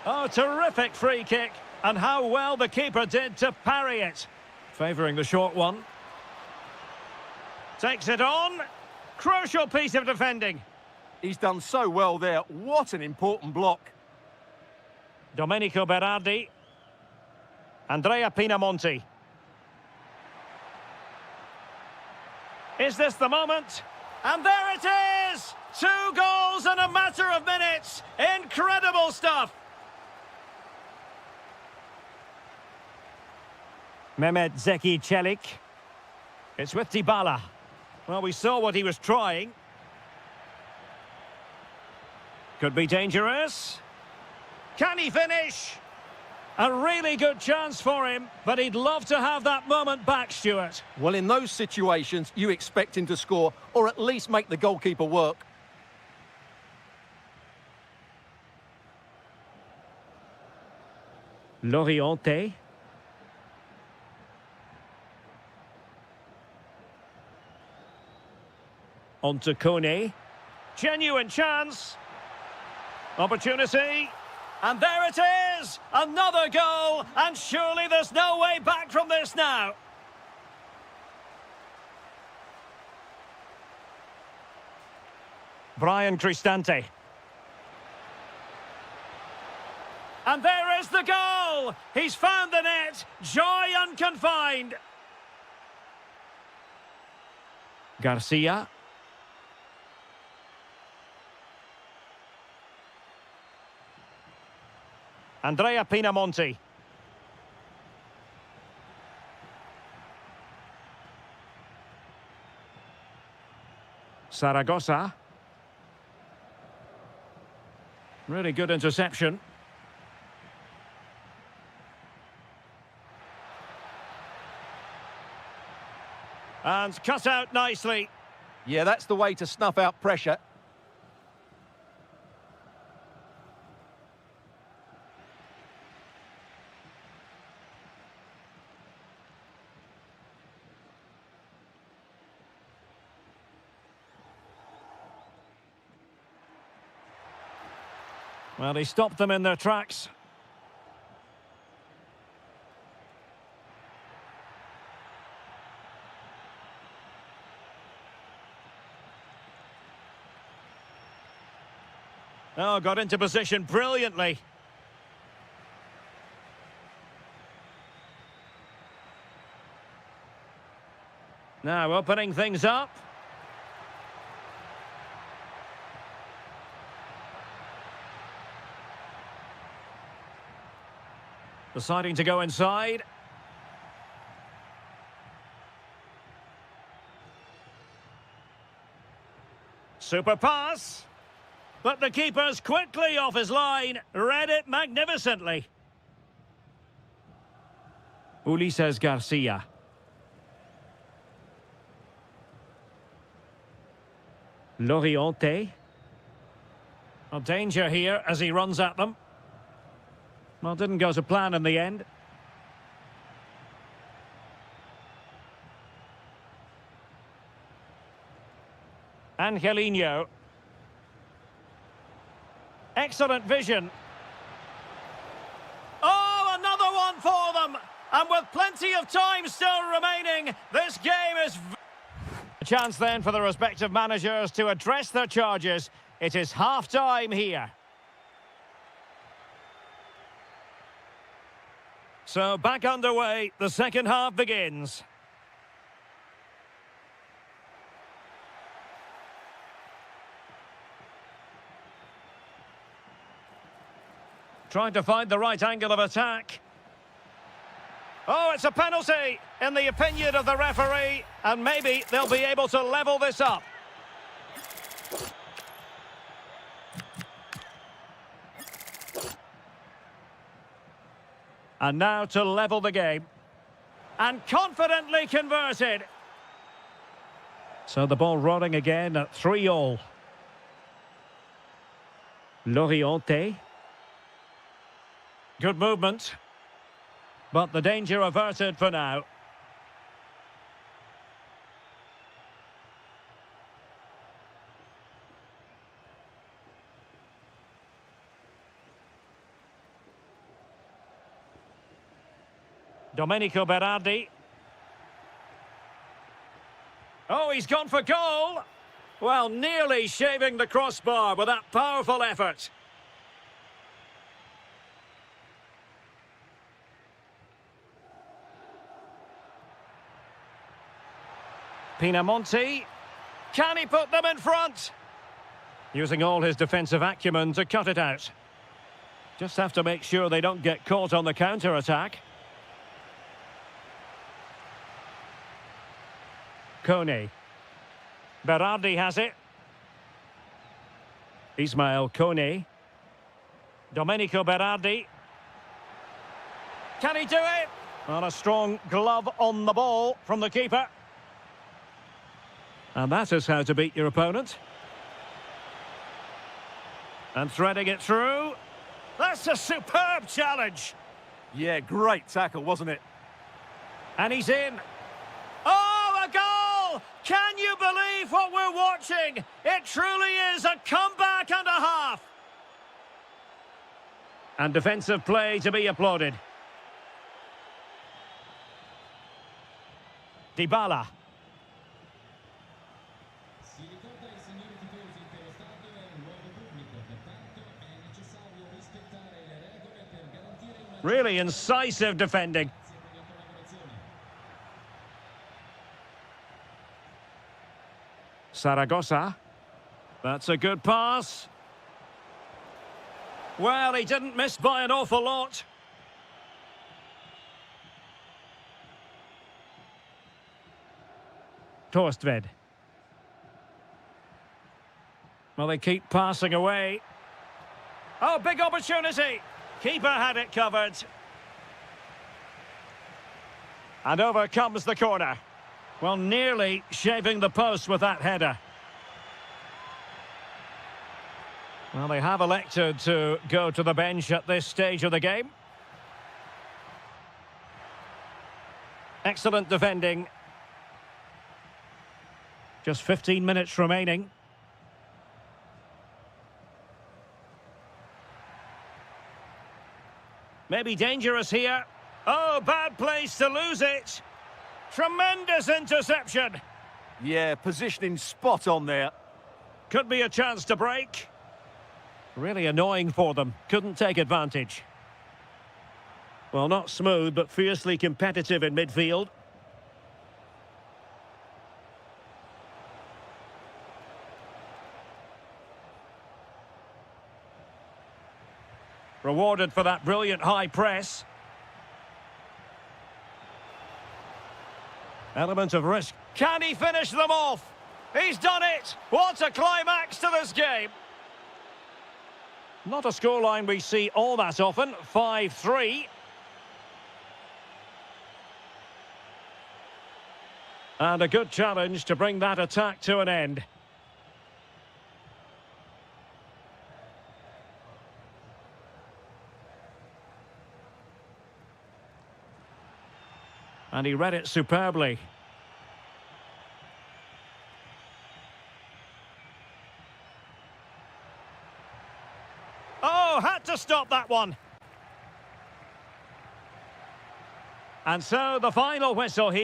Oh, terrific free kick. And how well the keeper did to parry it. Favouring the short one. Takes it on. Crucial piece of defending. He's done so well there. What an important block. Domenico Berardi. Andrea Pinamonti. Is this the moment? And there it is! 2 goals in a matter of minutes. Incredible stuff. Mehmet Zeki Çelik. It's with Dybala. Well, we saw what he was trying. Could be dangerous. Can he finish? A really good chance for him, but he'd love to have that moment back, Stuart. Well, in those situations, you expect him to score, or at least make the goalkeeper work. Loriente. On to Kone. Genuine chance. Opportunity. And there it is! Another goal! And surely there's no way back from this now. Brian Cristante. And there is the goal! He's found the net. Joy unconfined. Garcia. Andrea Pinamonti. Saragossa. Really good interception. And cut out nicely. Yeah, that's the way to snuff out pressure. Well, he stopped them in their tracks. Oh, got into position brilliantly. Now opening things up. Deciding to go inside. Super pass. But the keeper's quickly off his line. Read it magnificently. Ulises Garcia. Loriente. A danger here as he runs at them. Well, didn't go to plan in the end. Angelino. Excellent vision. Oh, another one for them! And with plenty of time still remaining, this game is... A chance then for the respective managers to address their charges. It is half-time here. So back underway, the second half begins. Trying to find the right angle of attack. Oh, it's a penalty, in the opinion of the referee, and maybe they'll be able to level this up. And now to level the game. And confidently converted. So the ball rolling again at 3-all. Loriente. Good movement. But the danger averted for now. Domenico Berardi. Oh, he's gone for goal. Well, nearly shaving the crossbar with that powerful effort. Pinamonti. Can he put them in front? Using all his defensive acumen to cut it out. Just have to make sure they don't get caught on the counter-attack. Kone. Berardi has it. Ismail Kone. Domenico Berardi. Can he do it? Well, a strong glove on the ball from the keeper. And that is how to beat your opponent. And threading it through. That's a superb challenge. Yeah, great tackle, wasn't it? And he's in. Oh, a goal! Can you believe what we're watching? It truly is a comeback and a half. And defensive play to be applauded. Dybala. Really incisive defending. Zaragoza. That's a good pass. Well, he didn't miss by an awful lot. Torstved. Well, they keep passing away. Oh, big opportunity. Keeper had it covered. And over comes the corner. Well, nearly shaving the post with that header. Well, they have elected to go to the bench at this stage of the game. Excellent defending. Just 15 minutes remaining. Maybe dangerous here. Oh, bad place to lose it. Tremendous interception. Yeah, positioning spot on there. Could be a chance to break. Really annoying for them. Couldn't take advantage. Well, not smooth, but fiercely competitive in midfield. Rewarded for that brilliant high press. Element of risk. Can he finish them off? He's done it! What a climax to this game! Not a scoreline we see all that often. 5-3. And a good challenge to bring that attack to an end. And he read it superbly. Oh, had to stop that one. And so the final whistle here.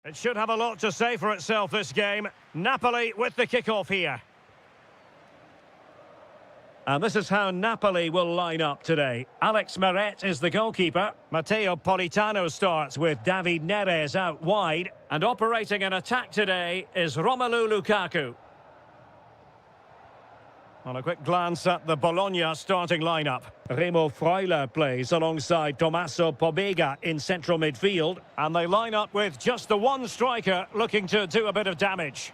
It should have a lot to say for itself, this game. Napoli with the kickoff here. And this is how Napoli will line up today. Alex Meret is the goalkeeper. Matteo Politano starts with David Neres out wide. And operating an attack today is Romelu Lukaku. On a quick glance at the Bologna starting lineup. Remo Freuler plays alongside Tommaso Pobega in central midfield. And they line up with just the one striker looking to do a bit of damage.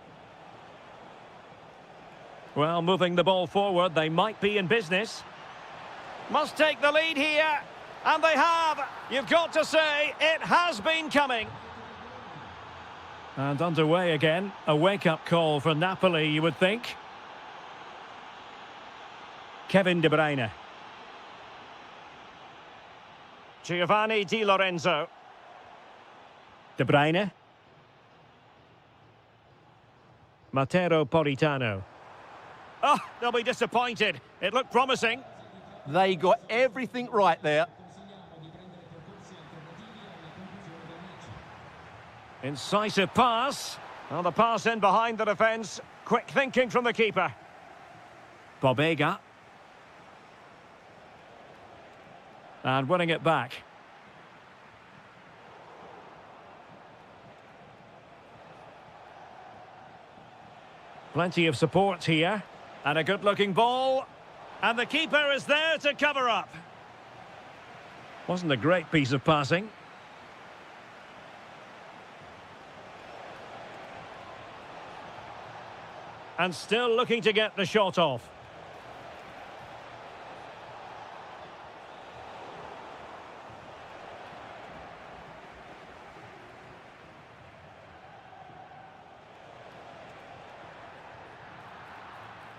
Well, moving the ball forward, they might be in business. Must take the lead here. And they have. You've got to say, it has been coming. And underway again. A wake-up call for Napoli, you would think. Kevin De Bruyne. Giovanni Di Lorenzo. De Bruyne. Matteo Politano. Oh, they'll be disappointed. It looked promising. They got everything right there. Incisive pass. Well, the pass in behind the defence. Quick thinking from the keeper. Pobega. And winning it back. Plenty of support here. And a good-looking ball. And the keeper is there to cover up. Wasn't a great piece of passing. And still looking to get the shot off.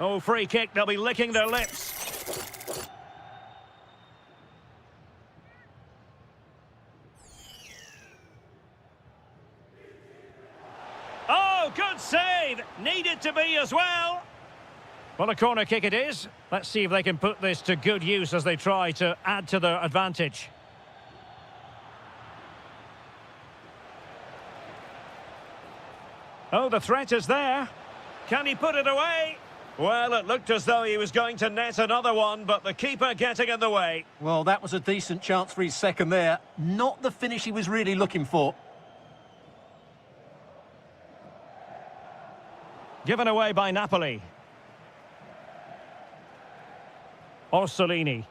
Oh, free kick, they'll be licking their lips. Oh, good save! Needed to be as well. Well, a corner kick it is. Let's see if they can put this to good use as they try to add to their advantage. Oh, the threat is there. Can he put it away? Well, it looked as though he was going to net another one, but the keeper getting in the way. Well, that was a decent chance for his second there. Not the finish he was really looking for. Given away by Napoli. Orsolini.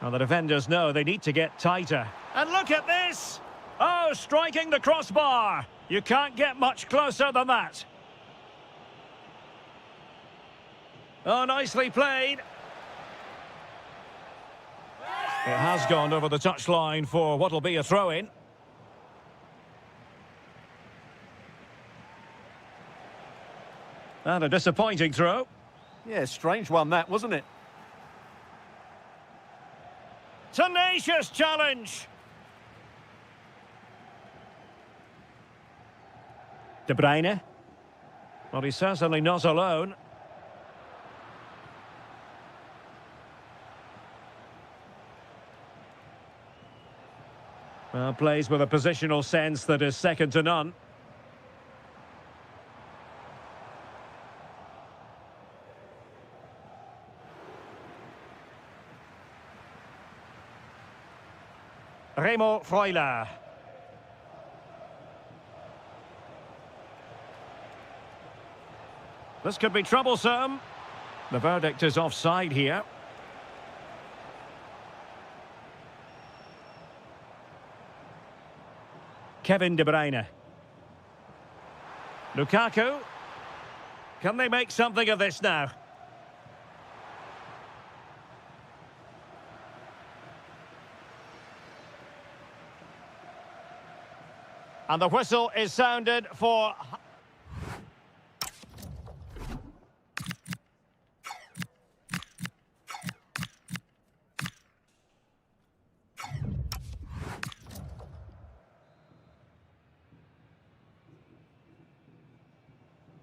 Well, the defenders know they need to get tighter. And look at this! Oh, striking the crossbar. You can't get much closer than that. Oh, nicely played. It has gone over the touchline for what will be a throw-in. And a disappointing throw. Yeah, strange one that, wasn't it? Tenacious challenge. De Bruyne. Well, he's certainly not alone. Well, plays with a positional sense that is second to none. Remo Freuler. This could be troublesome. The verdict is offside here. Kevin De Bruyne. Lukaku. Can they make something of this now? And the whistle is sounded for...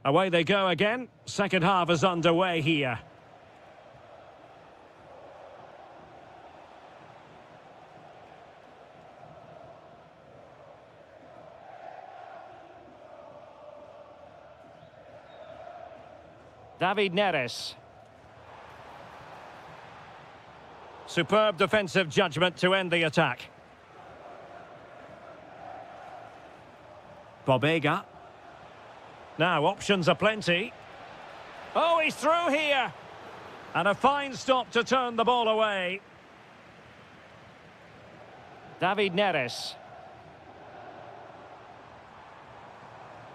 Away they go again. Second half is underway here. David Neres. Superb defensive judgment to end the attack. Bobega. Now, options are plenty. Oh, he's through here. And a fine stop to turn the ball away. David Neres.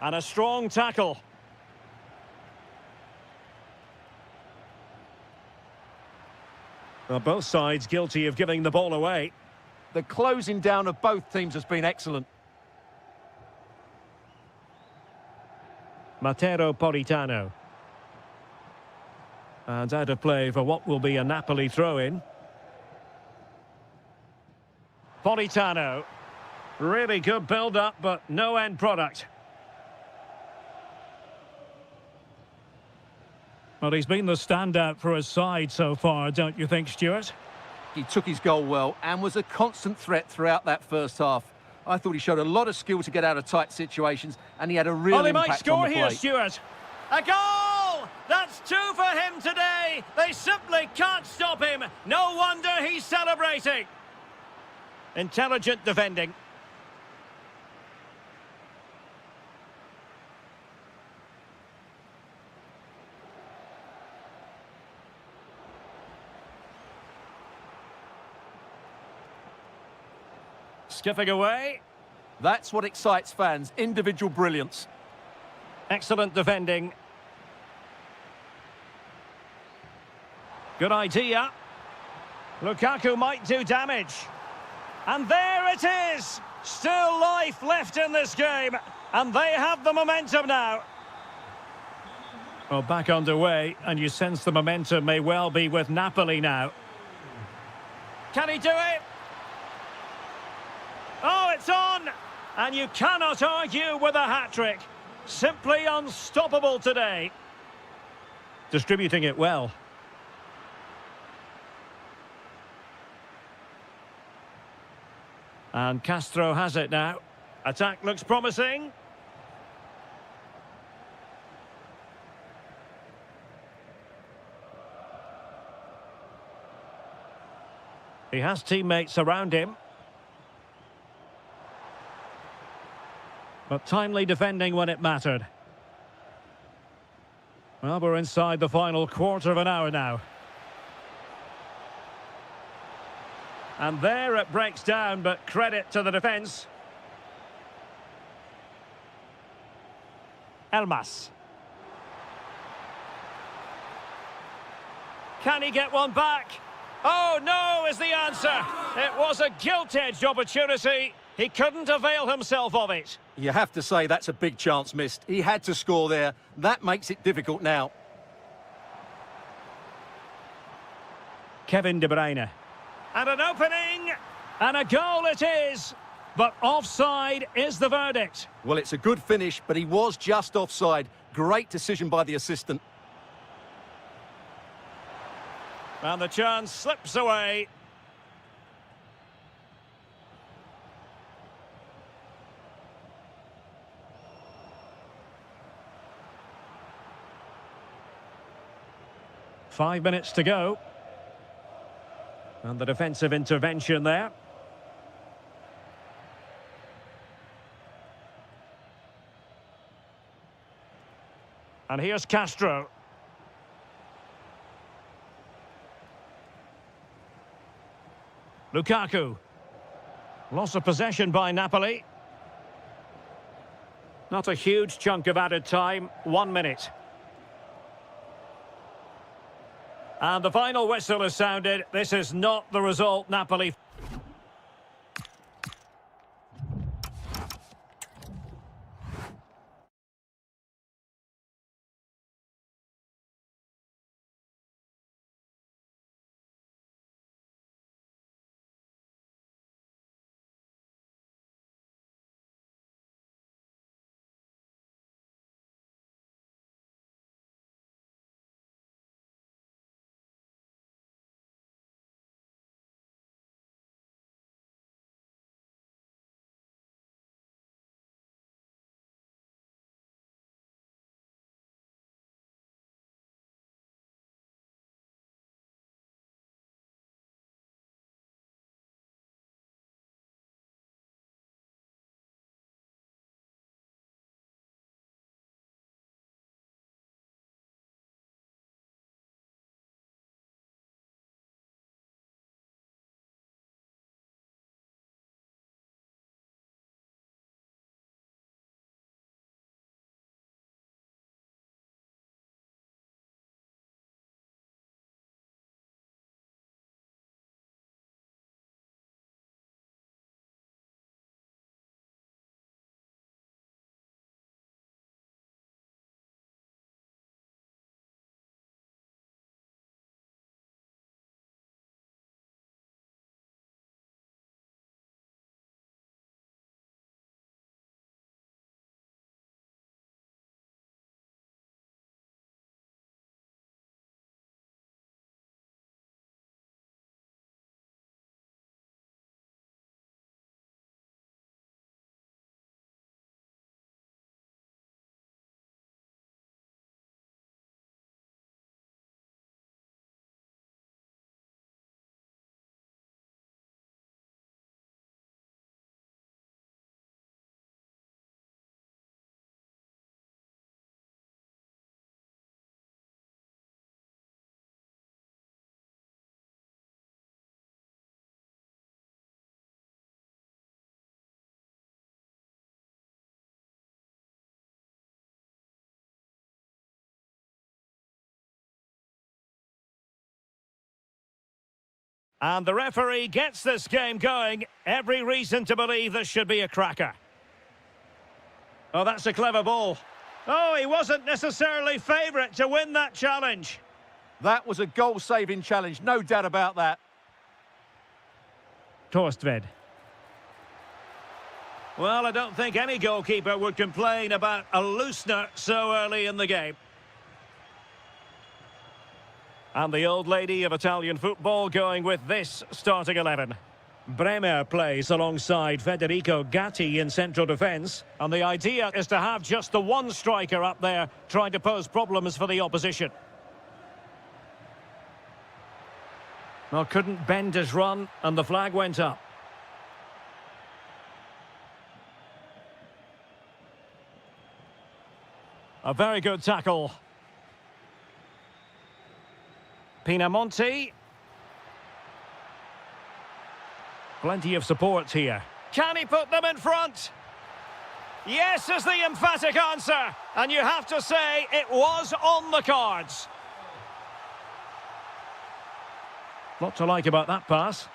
And a strong tackle. Well, both sides guilty of giving the ball away. The closing down of both teams has been excellent. Matteo Politano. And out of play for what will be a Napoli throw-in. Politano. Really good build-up, but no end product. Well, he's been the standout for his side so far, don't you think, Stuart? He took his goal well and was a constant threat throughout that first half. I thought he showed a lot of skill to get out of tight situations, and he had a real impact on the play. They might score here, Stuart. A goal! That's 2 for him today. They simply can't stop him. No wonder he's celebrating. Intelligent defending. Skipping away. That's what excites fans, individual brilliance. Excellent defending. Good idea. Lukaku might do damage. And there it is! Still life left in this game. And they have the momentum now. Well, back underway, and you sense the momentum may well be with Napoli now. Can he do it? Oh, it's on! And you cannot argue with a hat-trick. Simply unstoppable today. Distributing it well. And Castro has it now. Attack looks promising. He has teammates around him. But timely defending when it mattered. Well, we're inside the final quarter of an hour now. And there it breaks down, but credit to the defence. Elmas. Can he get one back? Oh, no, is the answer. It was a gilt-edged opportunity. He couldn't avail himself of it. You have to say that's a big chance missed. He had to score there. That makes it difficult now. Kevin De Bruyne. And an opening. And a goal it is. But offside is the verdict. Well, it's a good finish, but he was just offside. Great decision by the assistant. And the chance slips away. Five minutes to go. And the defensive intervention there. And here's Castro. Lukaku. Loss of possession by Napoli. Not a huge chunk of added time. 1 minute. And the final whistle is sounded. This is not the result Napoli And the referee gets this game going. Every reason to believe this should be a cracker. Oh, that's a clever ball. Oh, he wasn't necessarily favourite to win that challenge. That was a goal-saving challenge, no doubt about that. Torstved. Well, I don't think any goalkeeper would complain about a loosener so early in the game. And the old lady of Italian football going with this starting 11. Bremer plays alongside Federico Gatti in central defence. And the idea is to have just the one striker up there trying to pose problems for the opposition. Well, couldn't bend his run and the flag went up. A very good tackle. Pinamonti. Plenty of support here. Can he put them in front? Yes is the emphatic answer. And you have to say it was on the cards. Lot to like about that pass.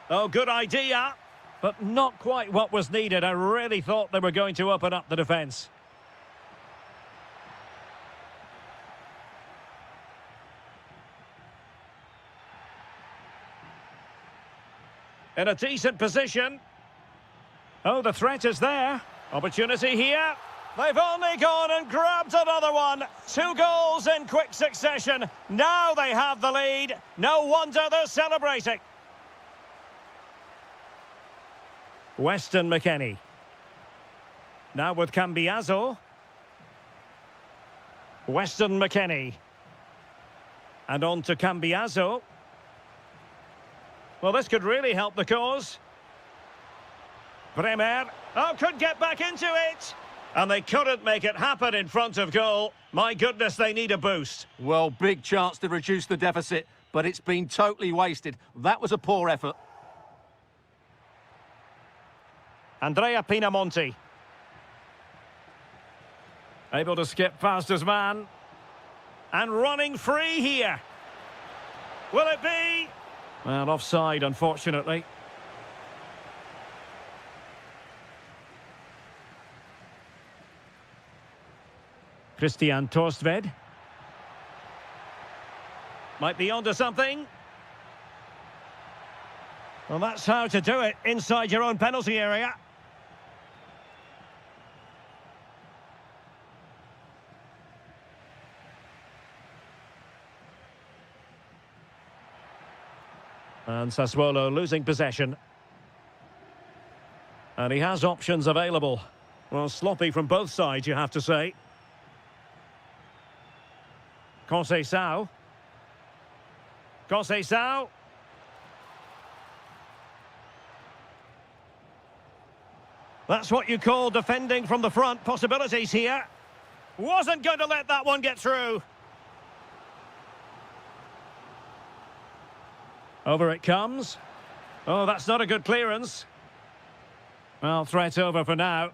Oh, good idea. But not quite what was needed. I really thought they were going to open up the defence. In a decent position. Oh, the threat is there. Opportunity here. They've only gone and grabbed another one. 2 goals in quick succession. Now they have the lead. No wonder they're celebrating. Weston McKennie. Now with Cambiaso. Weston McKennie. And on to Cambiaso. Well, this could really help the cause. Bremer. Oh, could get back into it. And they couldn't make it happen in front of goal. My goodness, they need a boost. Well, big chance to reduce the deficit, but it's been totally wasted. That was a poor effort. Andrea Pinamonti. Able to skip past his man. And running free here. Will it be? Well, offside, unfortunately. Christian Torstved. Might be onto something. Well, that's how to do it inside your own penalty area. And Sassuolo losing possession. And he has options available. Well, sloppy from both sides, you have to say. Conceição. Conceição. That's what you call defending from the front. Possibilities here. Wasn't going to let that one get through. Over it comes. Oh, that's not a good clearance. Well, threat over for now.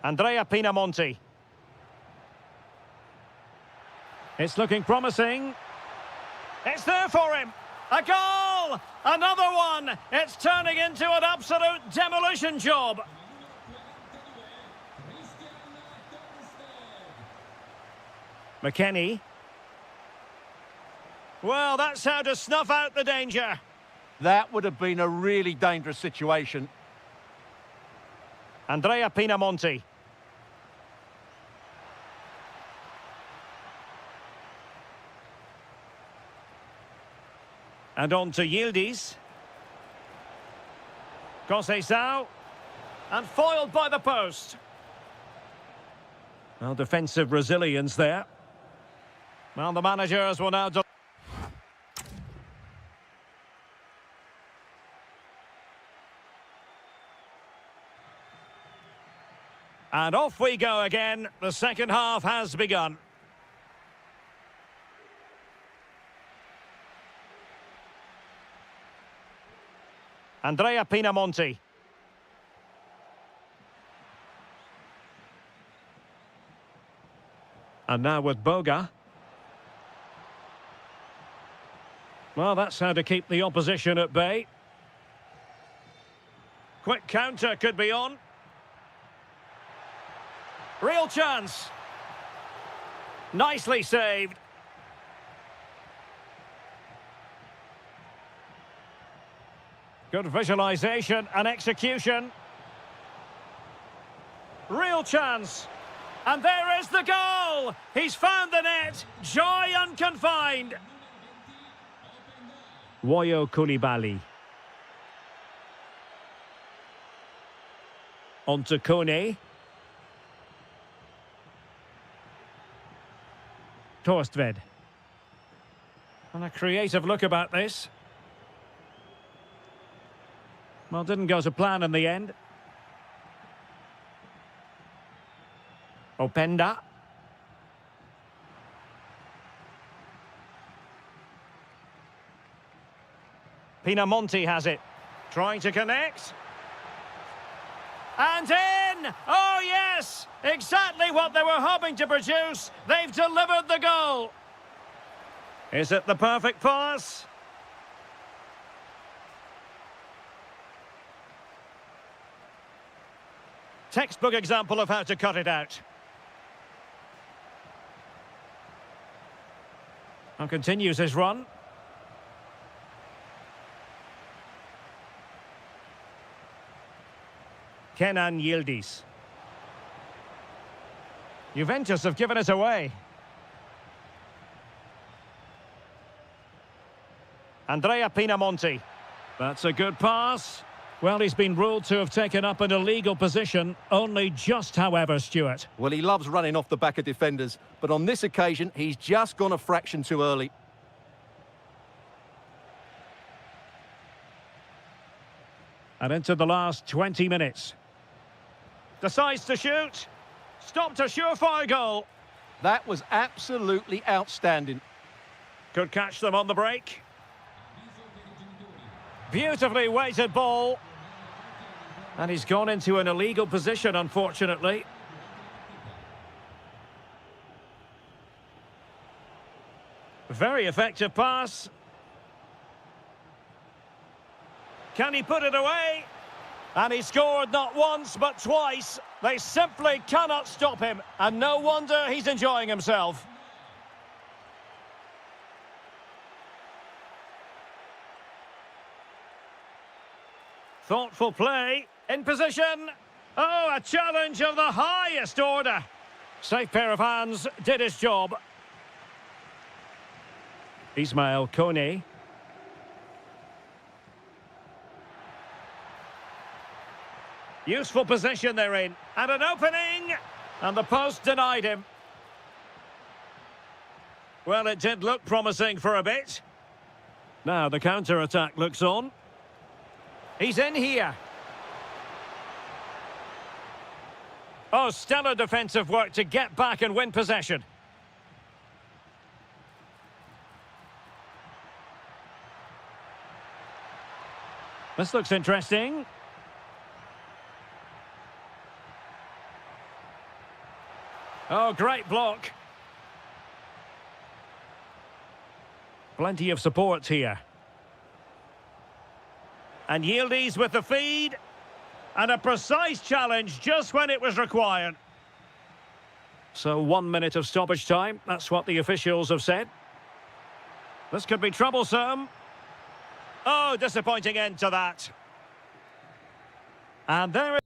Andrea Pinamonti. It's looking promising. It's there for him. A goal! Another one! It's turning into an absolute demolition job. McKennie. Well, that's how to snuff out the danger. That would have been a really dangerous situation. Andrea Pinamonti. And on to Yildiz. Conceição. And foiled by the post. Well, defensive resilience there. Well, the managers will now... And off we go again. The second half has begun. Andrea Pinamonti. And now with Boga. Well, that's how to keep the opposition at bay. Quick counter could be on. Real chance. Nicely saved. Good visualization and execution. Real chance. And there is the goal! He's found the net. Joy unconfined. Woyo Koulibaly. On to Kone. Torstved. And a creative look about this. Well, didn't go to plan in the end. Openda. Pinamonti has it. Trying to connect. And in! Oh, yes! Exactly what they were hoping to produce. They've delivered the goal. Is it the perfect pass? Textbook example of how to cut it out. And continues his run. Kenan Yildiz. Juventus have given it away. Andrea Pinamonti. That's a good pass. Well, he's been ruled to have taken up an illegal position. Only just, however, Stuart. Well, he loves running off the back of defenders, but on this occasion, he's just gone a fraction too early. And into the last 20 minutes. Decides to shoot. Stopped a surefire goal. That was absolutely outstanding. Could catch them on the break. Beautifully weighted ball. And he's gone into an illegal position, unfortunately. Very effective pass. Can he put it away? And he scored not once, but twice. They simply cannot stop him. And no wonder he's enjoying himself. Thoughtful play. In position. Oh, a challenge of the highest order. Safe pair of hands. Did his job. Ismail Kone. Useful position they're in. And an opening. And the post denied him. Well, it did look promising for a bit. Now the counter-attack looks on. He's in here. Oh, stellar defensive work to get back and win possession. This looks interesting. Oh, great block. Plenty of support here. And Yildiz with the feed. And a precise challenge just when it was required. So 1 minute of stoppage time. That's what the officials have said. This could be troublesome. Oh, disappointing end to that. And there it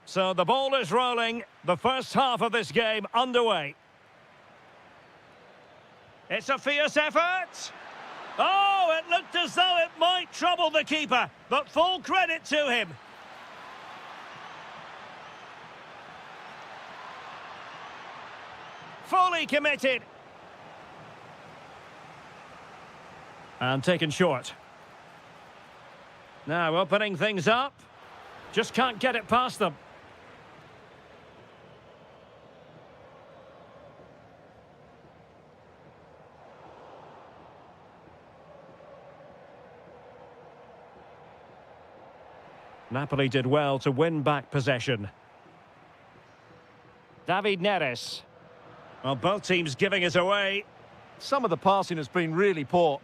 So the ball is rolling. The first half of this game underway. It's a fierce effort. Oh, it looked as though it might trouble the keeper, but full credit to him. Fully committed. And taken short. Now opening things up. Just can't get it past them. Napoli did well to win back possession. David Neres. Well, both teams giving it away. Some of the passing has been really poor.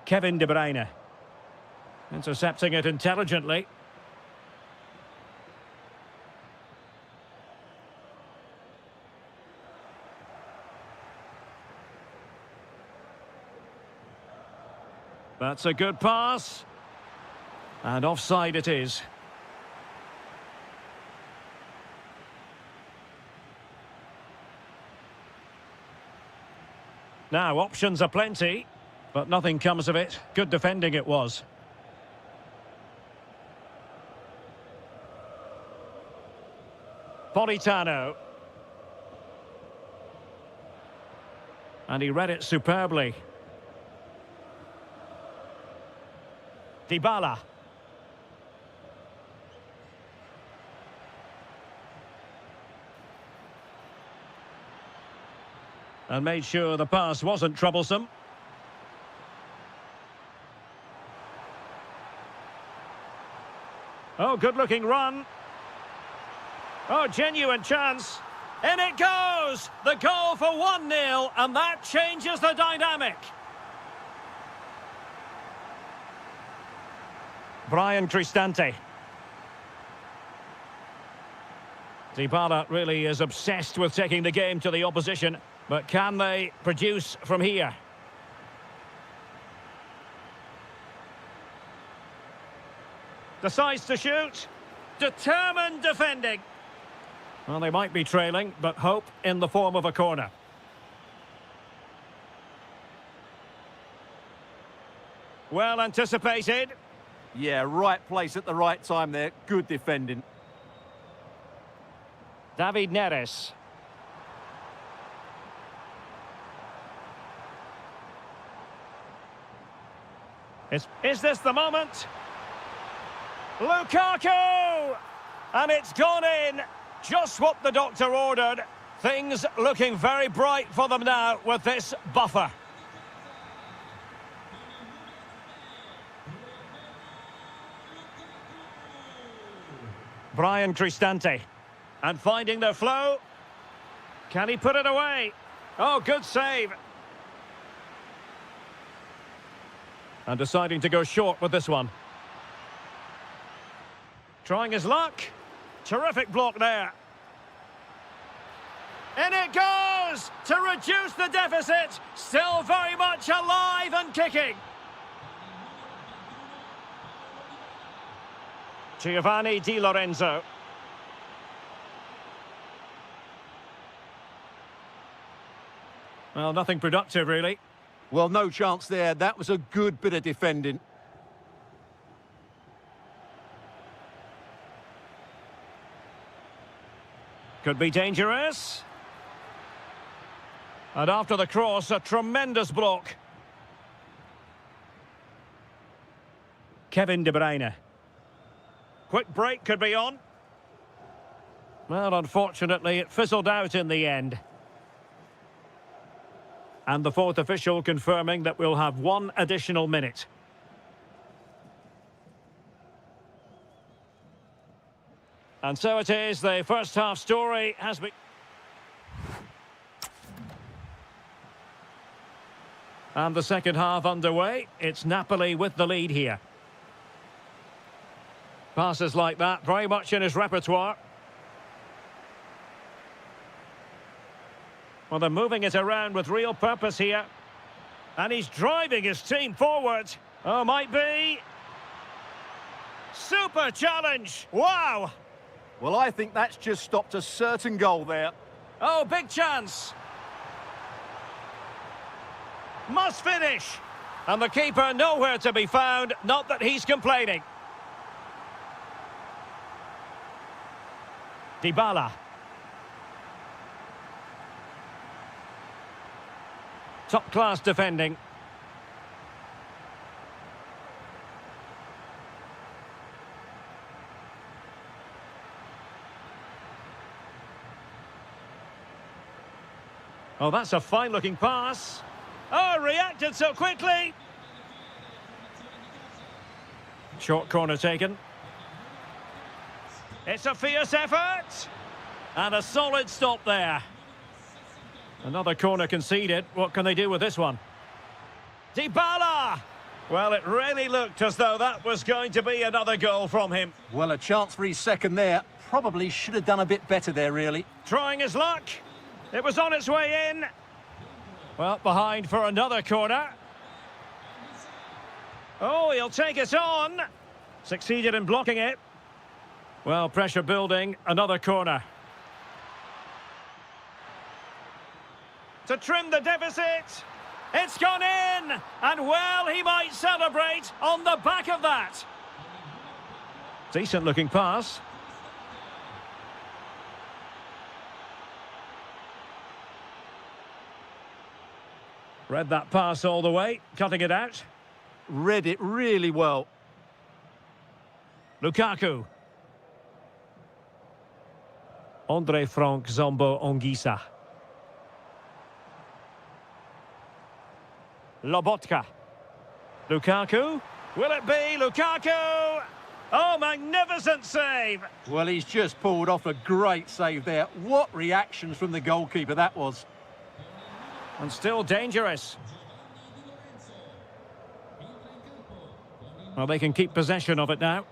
Kevin De Bruyne. Intercepting it intelligently. That's a good pass. And offside it is. Now, options are plenty, but nothing comes of it. Good defending it was. Politano. And he read it superbly. Dybala. And made sure the pass wasn't troublesome. Oh, good-looking run. Oh, genuine chance. In it goes! The goal for 1-0, and that changes the dynamic. Brian Cristante. Dybala really is obsessed with taking the game to the opposition, but can they produce from here? Decides to shoot. Determined defending. Well, they might be trailing, but hope in the form of a corner. Well anticipated. Yeah, right place at the right time there. Good defending. David Neres. Is this the moment? Lukaku! And it's gone in. Just what the doctor ordered. Things looking very bright for them now with this buffer. Brian Cristante. And finding their flow. Can he put it away? Oh, good save. And deciding to go short with this one. Trying his luck. Terrific block there. In it goes! To reduce the deficit. Still very much alive and kicking. Giovanni Di Lorenzo. Well, nothing productive, really. Well, no chance there. That was a good bit of defending. Could be dangerous. And after the cross, a tremendous block. Kevin De Bruyne. Quick break could be on. Well, unfortunately, it fizzled out in the end. And the fourth official confirming that we'll have one additional minute. And so it is, the first half story has been... And the second half underway. It's Napoli with the lead here. Passes like that, very much in his repertoire. Well, they're moving it around with real purpose here. And he's driving his team forward. Oh, might be. Super challenge. Wow. Well, I think that's just stopped a certain goal there. Oh, big chance. Must finish. And the keeper nowhere to be found. Not that he's complaining. Dybala. Top-class defending. Oh, that's a fine-looking pass. Oh, reacted so quickly. Short corner taken. It's a fierce effort. And a solid stop there. Another corner conceded. What can they do with this one? Dybala! Well, it really looked as though that was going to be another goal from him. Well, a chance for his second there. Probably should have done a bit better there, really. Trying his luck. It was on its way in. Well, behind for another corner. Oh, he'll take it on. Succeeded in blocking it. Well, pressure building. Another corner. To trim the deficit. It's gone in. And, well, he might celebrate on the back of that. Decent-looking pass. Read that pass all the way, cutting it out. Read it really well. Lukaku. Andre Frank Zombo Ongisa. Lobotka. Lukaku. Will it be Lukaku? Oh, magnificent save. Well, he's just pulled off a great save there. What reactions from the goalkeeper that was. And still dangerous. Well, they can keep possession of it now.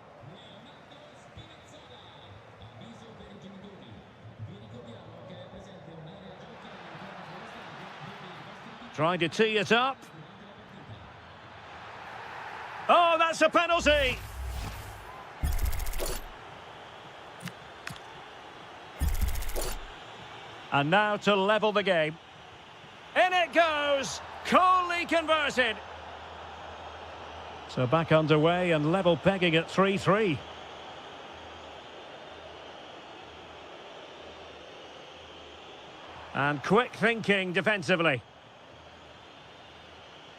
Trying to tee it up. Oh, that's a penalty! And now to level the game. In it goes! Coolly converted! So back underway and level pegging at 3-3. And quick thinking defensively.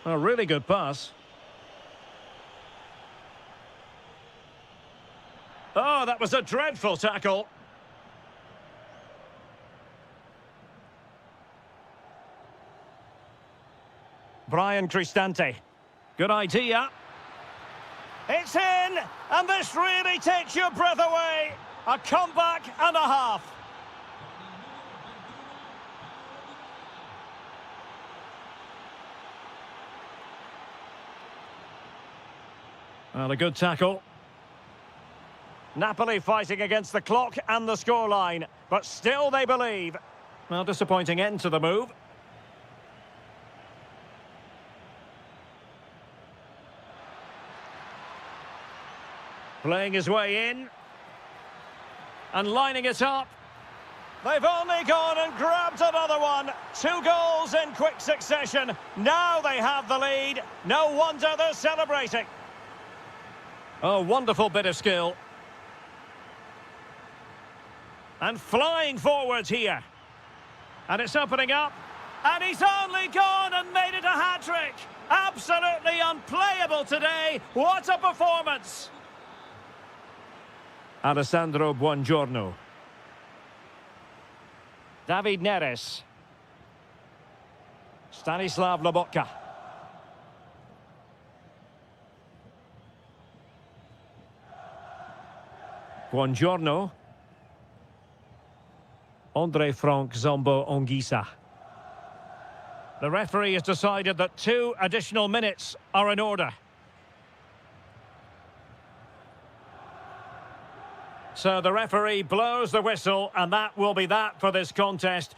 A really good pass. Oh, that was a dreadful tackle. Brian Cristante. Good idea. It's in, and this really takes your breath away. A comeback and a half. Well, a good tackle. Napoli fighting against the clock and the scoreline, but still they believe. Well, disappointing end to the move. Playing his way in. And lining it up. They've only gone and grabbed another one. 2 goals in quick succession. Now they have the lead. No wonder they're celebrating. Oh, wonderful bit of skill. And flying forwards here. And it's opening up. And he's only gone and made it a hat-trick. Absolutely unplayable today. What a performance. Alessandro Buongiorno. David Neres. Stanislav Lobotka. Buongiorno. Andre Frank Zombo Ongisa. The referee has decided that 2 additional minutes are in order. So the referee blows the whistle, and that will be that for this contest.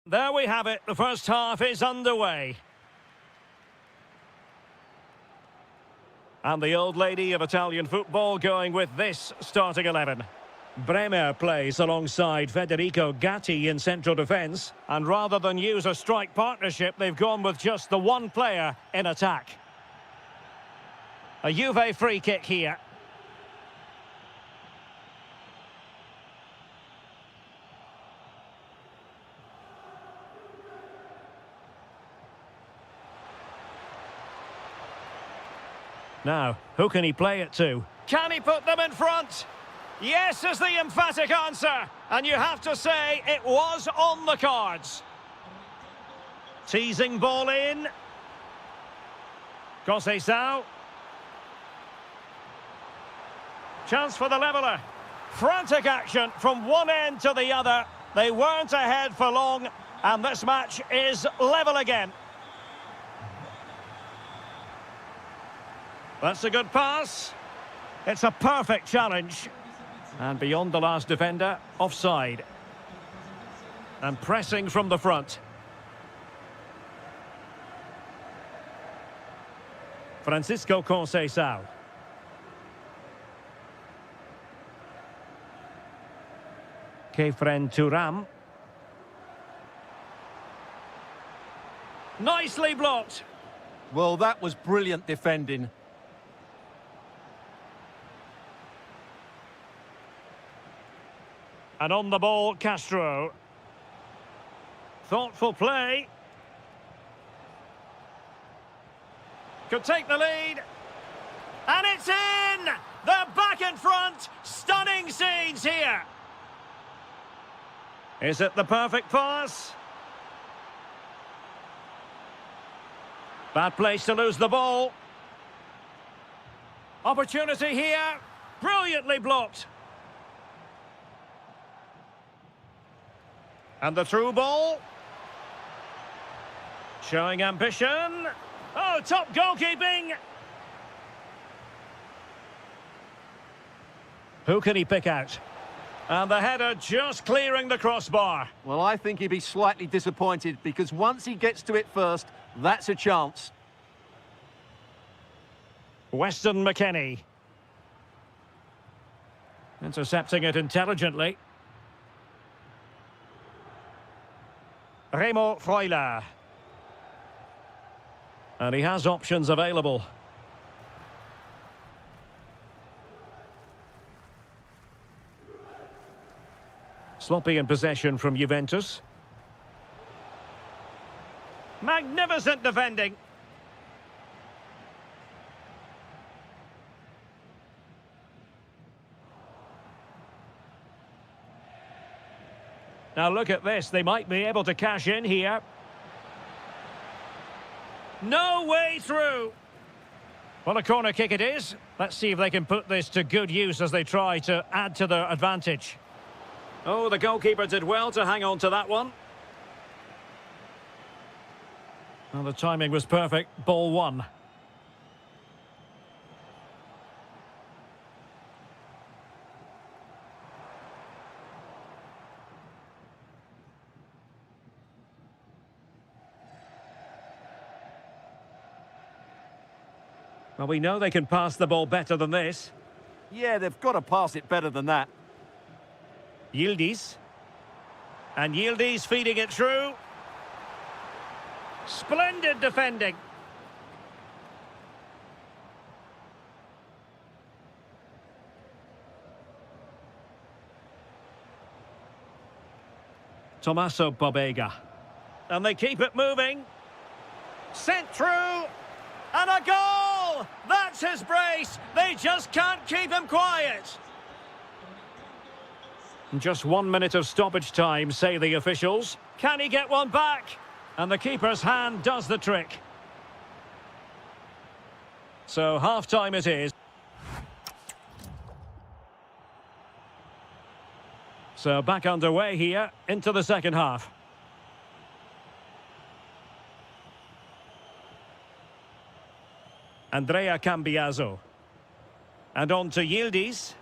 There we have it. The first half is underway. And the old lady of Italian football going with this starting 11. Bremer plays alongside Federico Gatti in central defence. And rather than use a strike partnership, they've gone with just the one player in attack. A Juve free kick here. Now, who can he play it to? Can he put them in front? Yes is the emphatic answer. And you have to say it was on the cards. Teasing ball in. Conceição. Chance for the leveller. Frantic action from one end to the other. They weren't ahead for long. And this match is level again. That's a good pass. It's a perfect challenge. And beyond the last defender, offside. And pressing from the front. Francisco Conceição. Kefren Turam. Nicely blocked. Well, that was brilliant defending. And on the ball, Castro. Thoughtful play. Could take the lead. And it's in! They're back in front. Stunning scenes here. Is it the perfect pass? Bad place to lose the ball. Opportunity here. Brilliantly blocked. And the through ball. Showing ambition. Oh, top goalkeeping. Who can he pick out? And the header just clearing the crossbar. Well, I think he'd be slightly disappointed because once he gets to it first, that's a chance. Weston McKennie. Intercepting it intelligently. Remo Freuler. And he has options available. Sloppy in possession from Juventus. Magnificent defending. Now look at this, they might be able to cash in here. No way through. Well, a corner kick it is. Let's see if they can put this to good use as they try to add to their advantage. Oh, the goalkeeper did well to hang on to that one. Well, the timing was perfect. Ball one. Well, we know they can pass the ball better than this. Yeah, they've got to pass it better than that. Yildiz. And Yildiz feeding it through. Splendid defending. Tommaso Pobega. And they keep it moving. Sent through. And a goal! That's his brace. They just can't keep him quiet. Just 1 minute of stoppage time, say the officials. Can he get one back? And the keeper's hand does the trick. So half-time it is. So back underway here into the second half. Andrea Cambiaso. And on to Yildiz.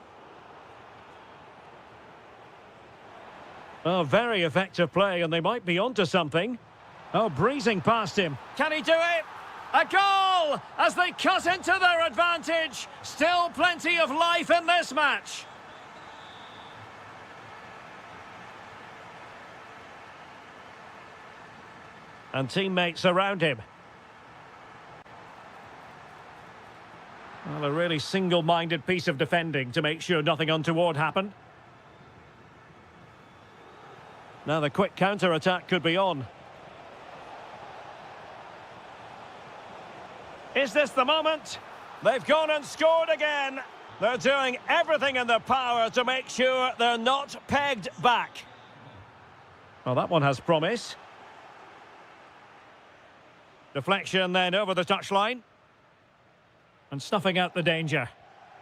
Oh, very effective play, and they might be onto something. Oh, breezing past him. Can he do it? A goal as they cut into their advantage. Still plenty of life in this match. And teammates around him. Well, a really single-minded piece of defending to make sure nothing untoward happened. Now the quick counter-attack could be on. Is this the moment? They've gone and scored again. They're doing everything in their power to make sure they're not pegged back. Well, that one has promise. Deflection then over the touchline. And snuffing out the danger.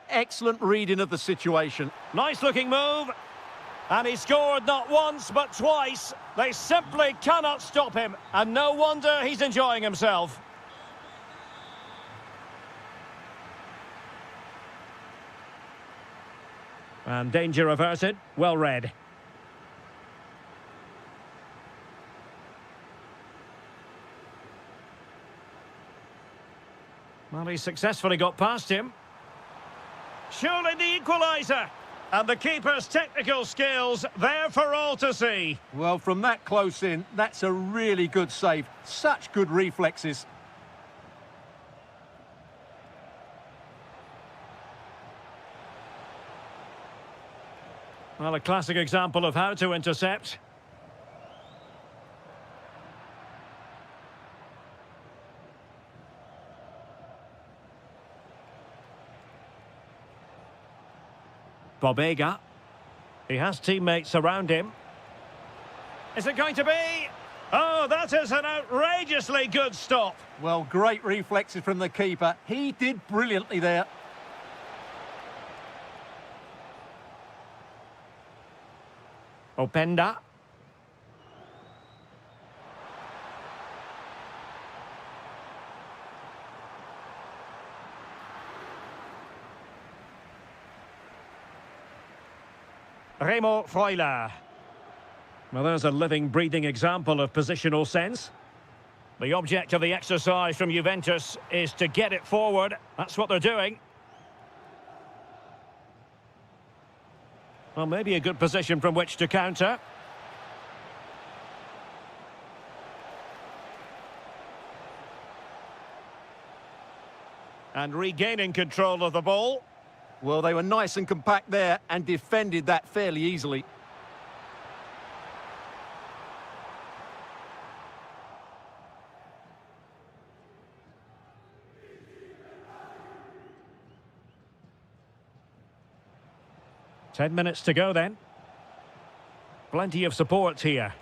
Excellent reading of the situation. Nice looking move. And he scored not once but twice. They simply cannot stop him. And no wonder he's enjoying himself. And danger averted. Well read. Well, he successfully got past him. Surely the equaliser. And the keeper's technical skills there for all to see. Well, from that close in, that's a really good save. Such good reflexes. Well, a classic example of how to intercept. Bobega. He has teammates around him. Is it going to be? Oh, that is an outrageously good stop. Well, great reflexes from the keeper. He did brilliantly there. Openda. Remo Freuler. Well, there's a living, breathing example of positional sense. The object of the exercise from Juventus is to get it forward. That's what they're doing. Well, maybe a good position from which to counter. And regaining control of the ball. Well, they were nice and compact there and defended that fairly easily. Ten minutes to go then. Plenty of support here.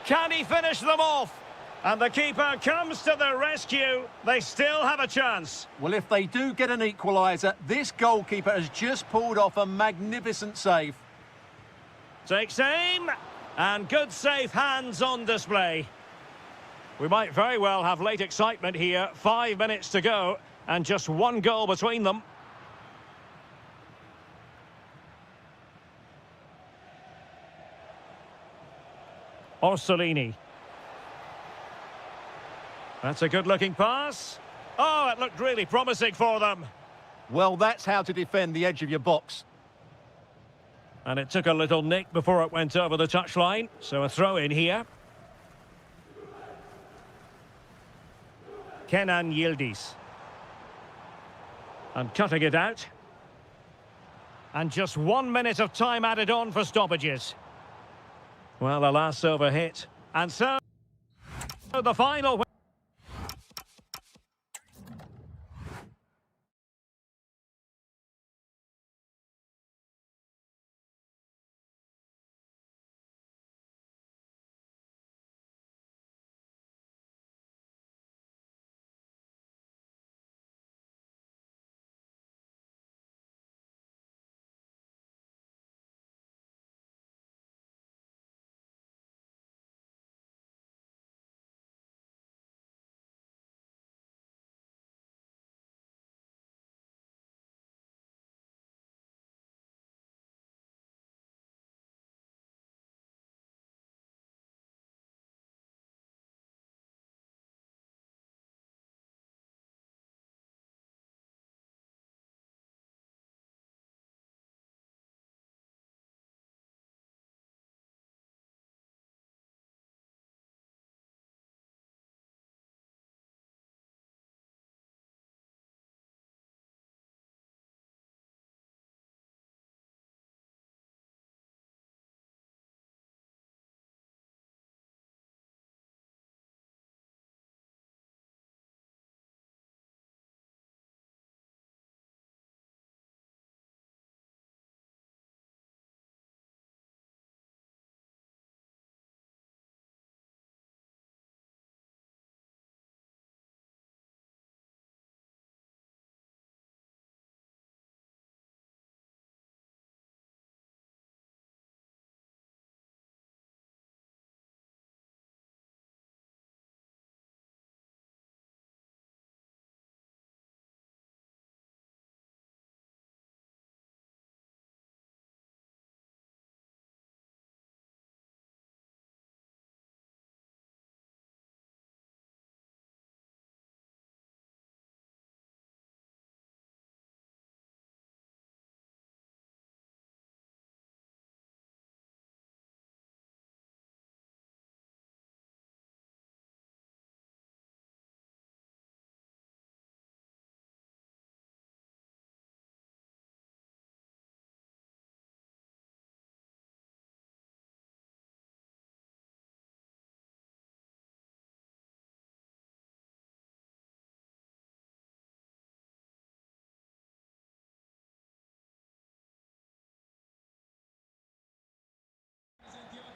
Can he finish them off? And the keeper comes to the rescue. They still have a chance. Well, if they do get an equaliser, this goalkeeper has just pulled off a magnificent save. Takes aim. And good safe hands on display. We might very well have late excitement here. 5 minutes to go. And just one goal between them. Orsolini. That's a good-looking pass. Oh, it looked really promising for them. Well, that's how to defend the edge of your box. And it took a little nick before it went over the touchline. So a throw in here. Kenan Yildiz. And cutting it out. And just 1 minute of time added on for stoppages. Well, the last over hit. And so the final...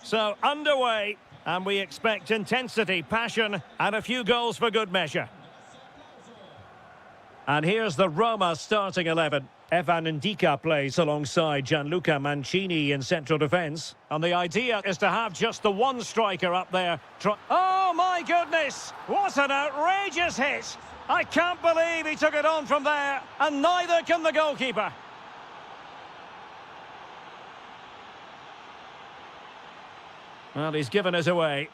So, underway, and we expect intensity, passion, and a few goals for good measure. And here's the Roma starting 11. Evan Ndika plays alongside Gianluca Mancini in central defence. And the idea is to have just the one striker up there. Oh, my goodness! What an outrageous hit! I can't believe he took it on from there, and neither can the goalkeeper. Well, he's given us away.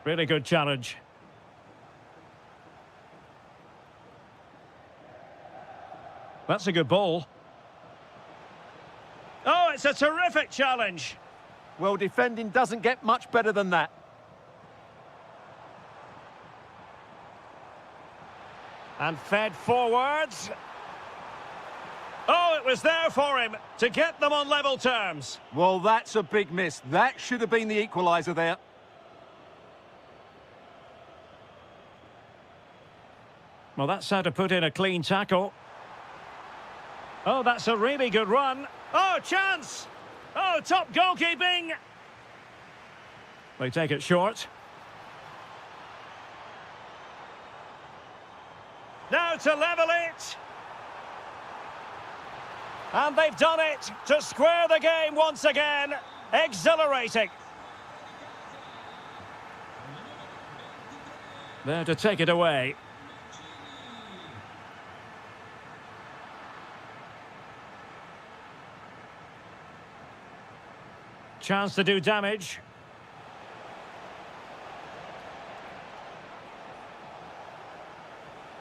Really good challenge. That's a good ball. Oh, it's a terrific challenge. Well, defending doesn't get much better than that. And fed forwards. Oh, it was there for him to get them on level terms. Well, that's a big miss. That should have been the equaliser there. Well, that's how to put in a clean tackle. Oh, that's a really good run. Oh, chance! Oh, top goalkeeping! They take it short. Now to level it! And they've done it to square the game once again. Exhilarating. There to take it away. Chance to do damage.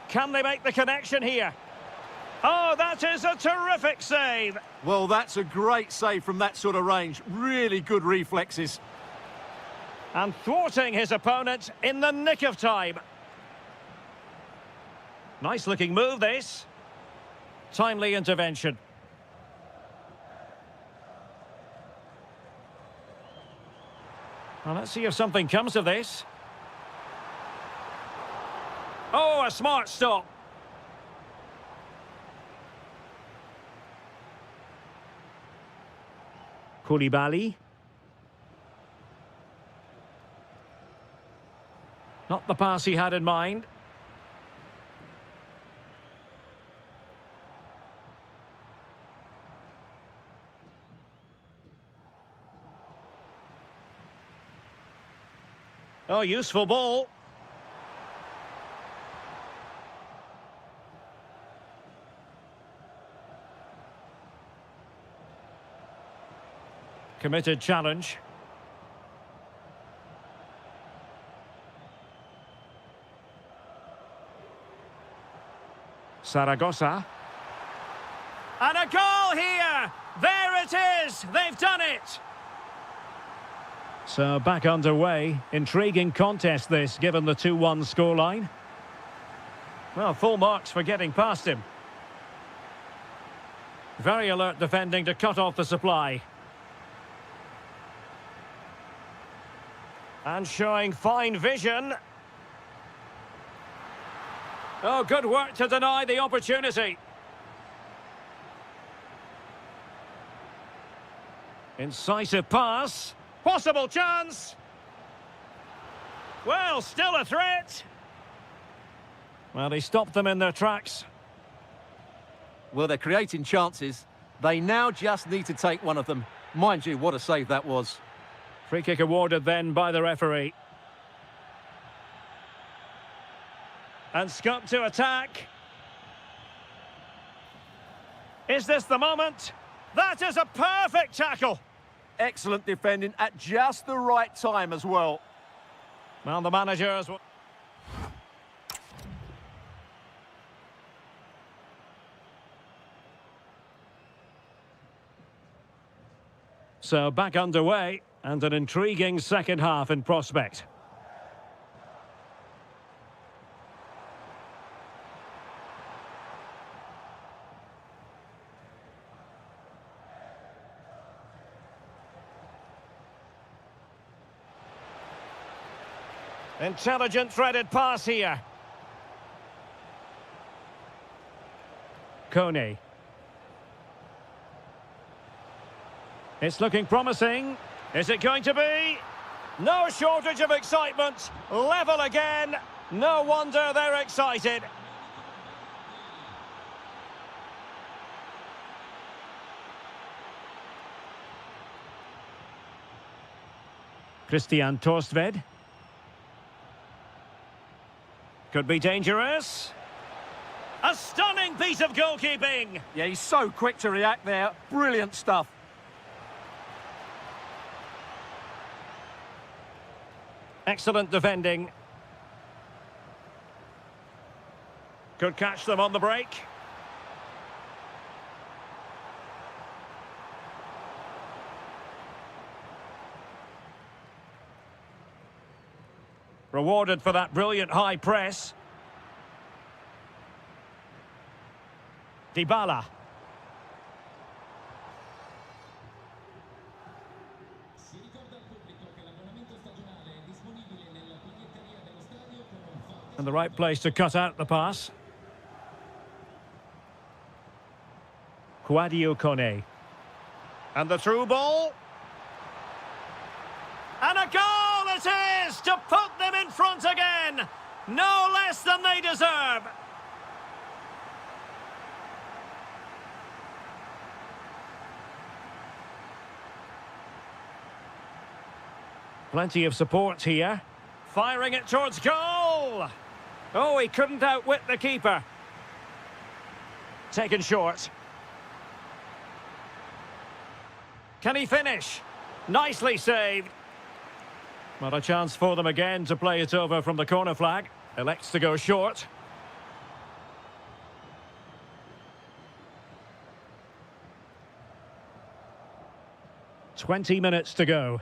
Can they make the connection here? Oh, that is a terrific save. Well, that's a great save from that sort of range. Really good reflexes. And thwarting his opponent in the nick of time. Nice looking move, this. Timely intervention. Well, let's see if something comes of this. Oh, a smart stop. Koulibaly. Not the pass he had in mind. Oh, useful ball. Committed challenge. Zaragoza. And a goal here! There it is! They've done it! So back underway. Intriguing contest this, given the 2-1 scoreline. Well, full marks for getting past him. Very alert defending to cut off the supply. And showing fine vision. Oh, good work to deny the opportunity. Incisive pass. Possible chance. Well, still a threat. Well, he stopped them in their tracks. Well, they're creating chances. They now just need to take one of them. Mind you, what a save that was. Free kick awarded then by the referee. And Scott to attack. Is this the moment? That is a perfect tackle. Excellent defending at just the right time as well. Well, the managers... So back underway, and an intriguing second half in prospect. Intelligent threaded pass here. Kone. It's looking promising. Is it going to be? No shortage of excitement. Level again. No wonder they're excited. Christian Torstved. Could be dangerous. A stunning piece of goalkeeping. Yeah, he's so quick to react there. Brilliant stuff. Excellent defending. Could catch them on the break. Rewarded for that brilliant high press. Dybala. And the right place to cut out the pass. Quadio Kone. And the through ball. And a goal it is to put them in front again. No less than they deserve. Plenty of support here. Firing it towards goal. Oh, he couldn't outwit the keeper. Taken short. Can he finish? Nicely saved. Not a chance for them again to play it over from the corner flag. Elects to go short. "20 minutes to go.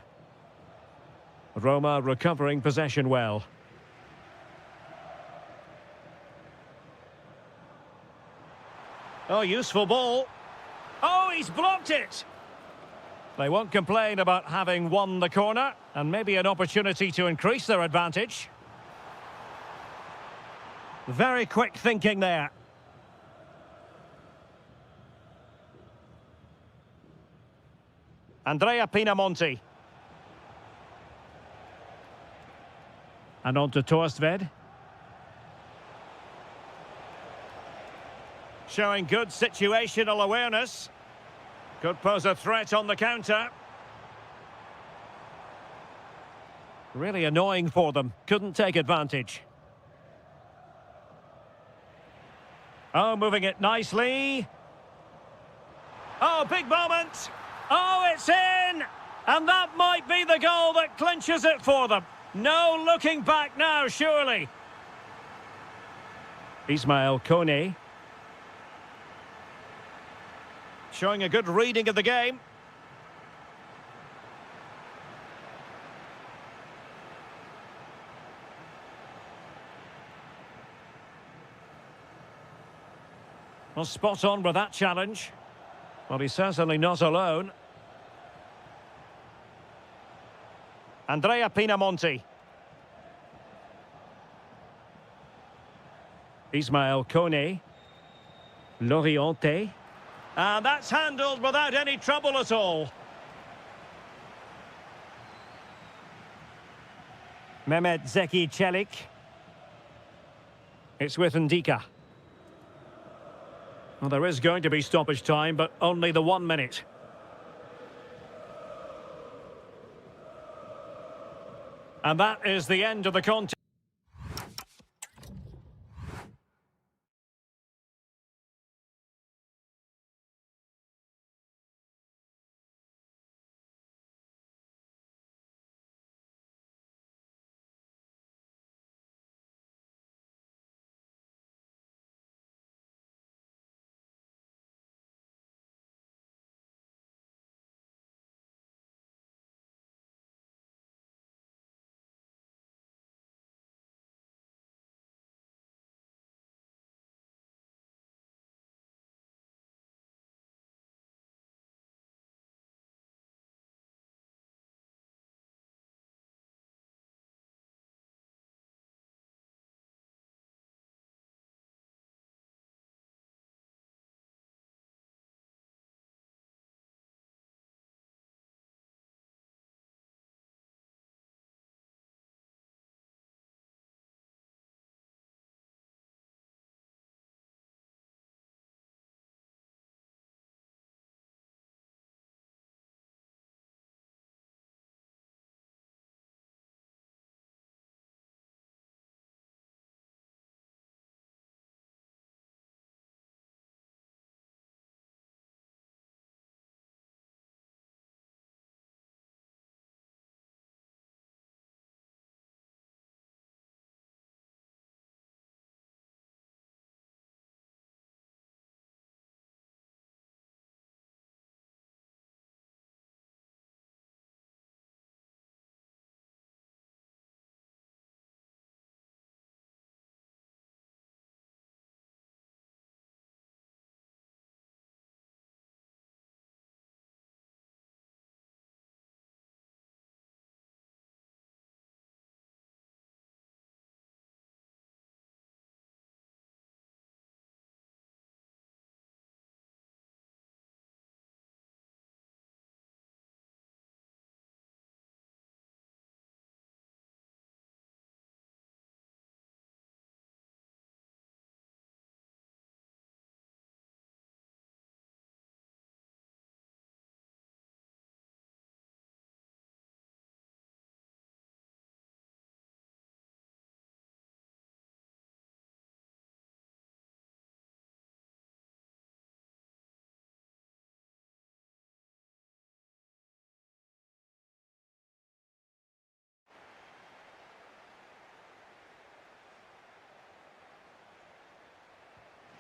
Roma recovering possession well. Oh, useful ball. Oh, he's blocked it. They won't complain about having won the corner, and maybe an opportunity to increase their advantage. Very quick thinking there. Andrea Pinamonti. And on to Torstved. Showing good situational awareness. Could pose a threat on the counter. Really annoying for them. Couldn't take advantage. Oh, moving it nicely. Oh, big moment. Oh, it's in! And that might be the goal that clinches it for them. No looking back now, surely. Ismail Kone. Showing a good reading of the game. Well, spot on with that challenge. Well, he's certainly not alone. Andrea Pinamonti. Ismail Kone. Loriente. And that's handled without any trouble at all. Mehmet Zeki Çelik. It's with Ndika. Well, there is going to be stoppage time, but only the 1 minute. And that is the end of the contest.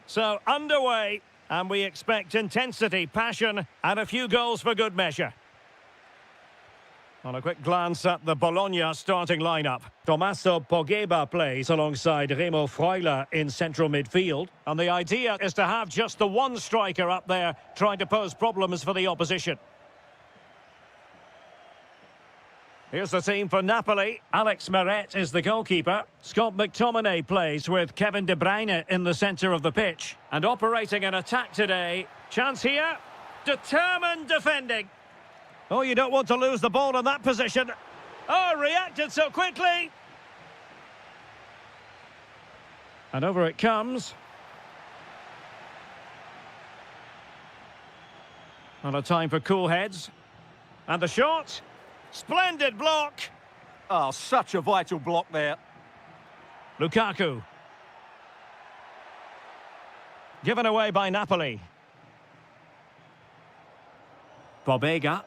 So, underway, and we expect intensity, passion, and a few goals for good measure. On a quick glance at the Bologna starting lineup, Tommaso Pogba plays alongside Remo Freuler in central midfield. And the idea is to have just the one striker up there trying to pose problems for the opposition. Here's the team for Napoli. Alex Meret is the goalkeeper. Scott McTominay plays with Kevin De Bruyne in the centre of the pitch. And operating an attack today. Chance here. Determined defending. Oh, you don't want to lose the ball in that position. Oh, reacted so quickly. And over it comes. And a time for cool heads. And the shot. Splendid block. Oh, such a vital block there. Lukaku. Given away by Napoli. Bobega.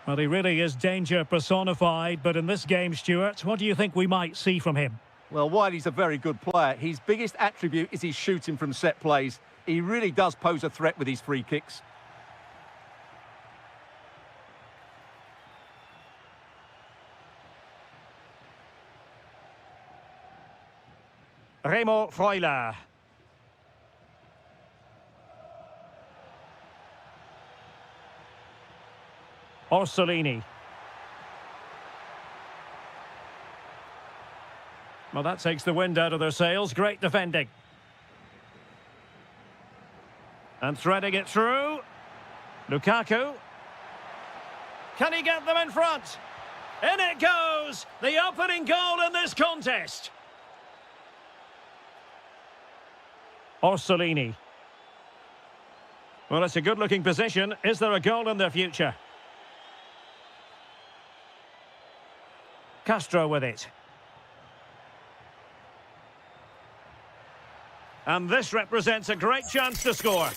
Well, he really is danger personified, but in this game, Stuart, what do you think we might see from him? Well, while he's a very good player, his biggest attribute is his shooting from set plays. He really does pose a threat with his free kicks. Remo Freuler. Orsolini. Well, that takes the wind out of their sails. Great defending. And threading it through. Lukaku. Can he get them in front? In it goes! The opening goal in this contest. Orsolini. Well, it's a good-looking position. Is there a goal in their future? Castro with it. And this represents a great chance to score.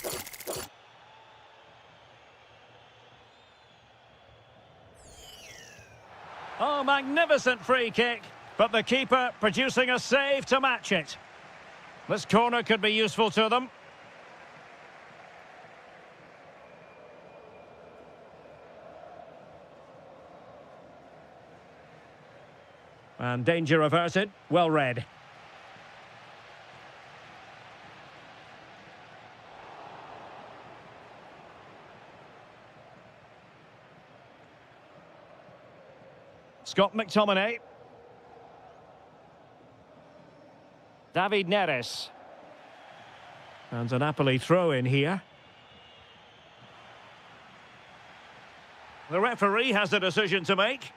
Oh, magnificent free kick. But the keeper producing a save to match it. This corner could be useful to them. And danger averted. Well read. Scott McTominay. David Neres. And a Napoli throw in here. The referee has a decision to make.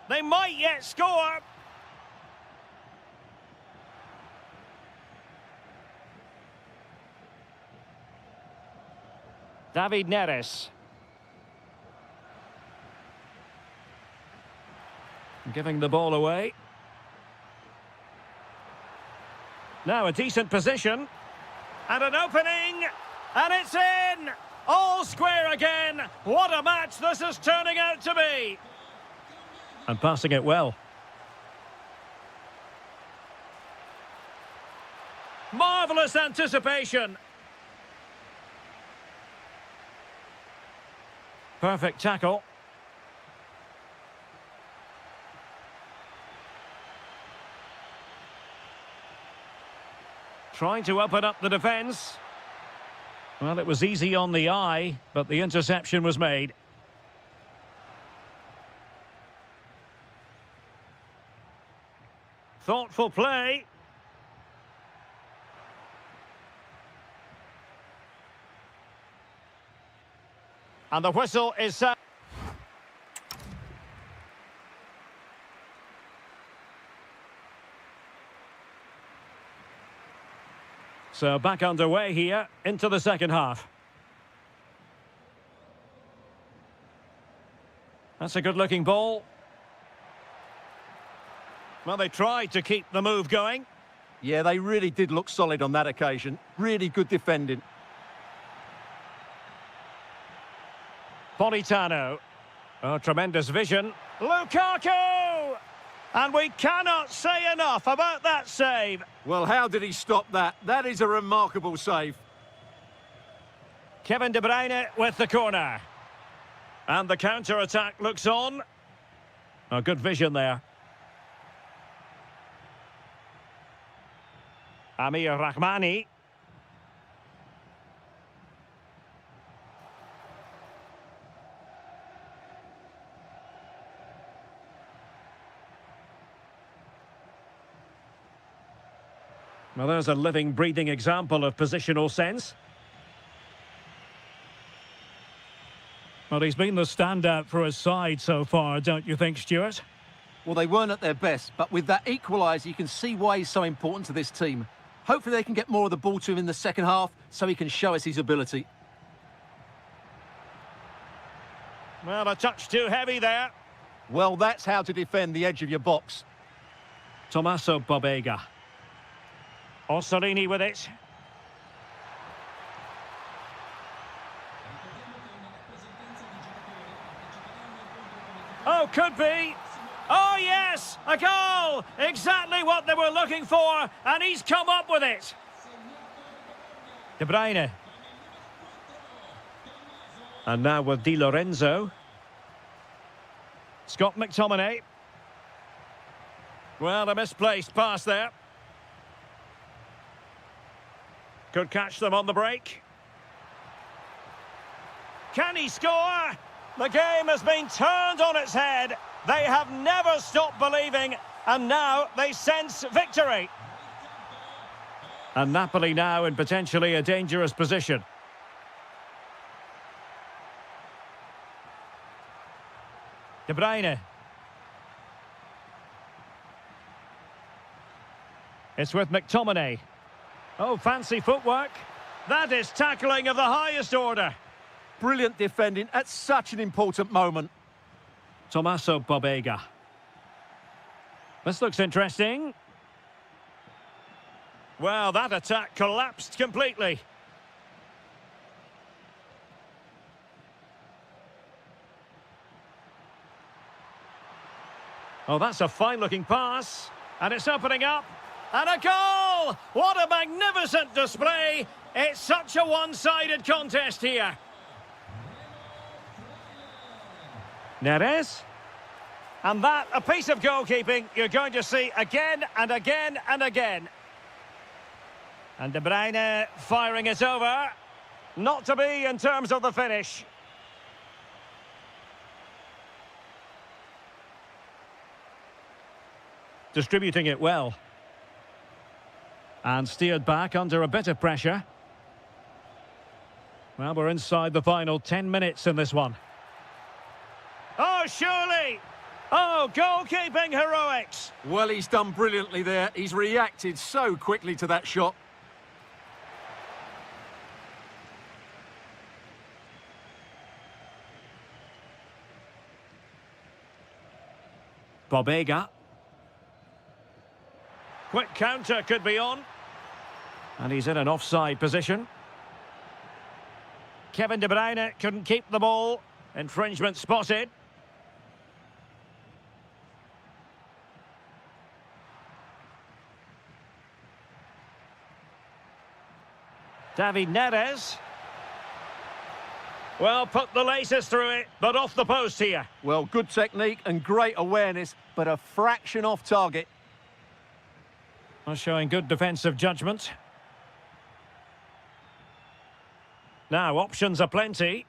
They might yet score. David Neres. Giving the ball away. Now a decent position. And an opening. And it's in. All square again. What a match this is turning out to be. And passing it well. Marvellous anticipation. Perfect tackle. Trying to open up the defence. Well, it was easy on the eye, but the interception was made. Thoughtful play. And the whistle is set. So back underway here into the second half. That's a good-looking ball. Well, they tried to keep the move going. Yeah, they really did look solid on that occasion. Really good defending. Politano. Oh, tremendous vision. Lukaku! And we cannot say enough about that save. Well, how did he stop that? That is a remarkable save. Kevin De Bruyne with the corner. And the counter-attack looks on. A good vision there. Amir Rahmani. Well, there's a living, breathing example of positional sense. Well, he's been the standout for his side so far, don't you think, Stuart? Well, they weren't at their best, but with that equaliser, you can see why he's so important to this team. Hopefully they can get more of the ball to him in the second half so he can show us his ability. Well, a touch too heavy there. Well, that's how to defend the edge of your box. Tommaso Bobega. Orsolini with it. Oh, could be. Oh, yes, a goal. Exactly what they were looking for, and he's come up with it. De Bruyne. And now with Di Lorenzo. Scott McTominay. Well, a misplaced pass there. Could catch them on the break. Can he score? The game has been turned on its head. They have never stopped believing, and now they sense victory. And Napoli now in potentially a dangerous position. De Bruyne. It's with McTominay. Oh, fancy footwork. That is tackling of the highest order. Brilliant defending at such an important moment. Tommaso Bobega. This looks interesting. Well, that attack collapsed completely. Oh, that's a fine-looking pass. And it's opening up. And a goal! What a magnificent display! It's such a one-sided contest here. Neres. And that, a piece of goalkeeping you're going to see again and again and again. And De Bruyne firing it over. Not to be in terms of the finish. Distributing it well. And steered back under a bit of pressure. Well, we're inside the final 10 minutes in this one. Oh, surely! Oh, goalkeeping heroics! Well, he's done brilliantly there. He's reacted so quickly to that shot. Bobega. Quick counter could be on. And he's in an offside position. Kevin De Bruyne couldn't keep the ball. Infringement spotted. David Neres. Well, put the laces through it, but off the post here. Well, good technique and great awareness, but a fraction off target. Well, showing good defensive judgment. Now, options are plenty.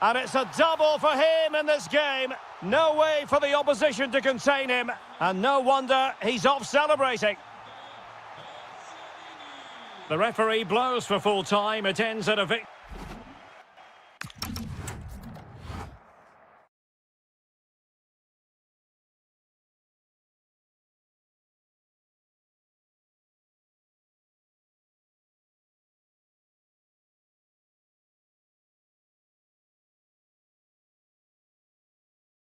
And it's a double for him in this game. No way for the opposition to contain him. And no wonder he's off celebrating. The referee blows for full time. It ends at a victory.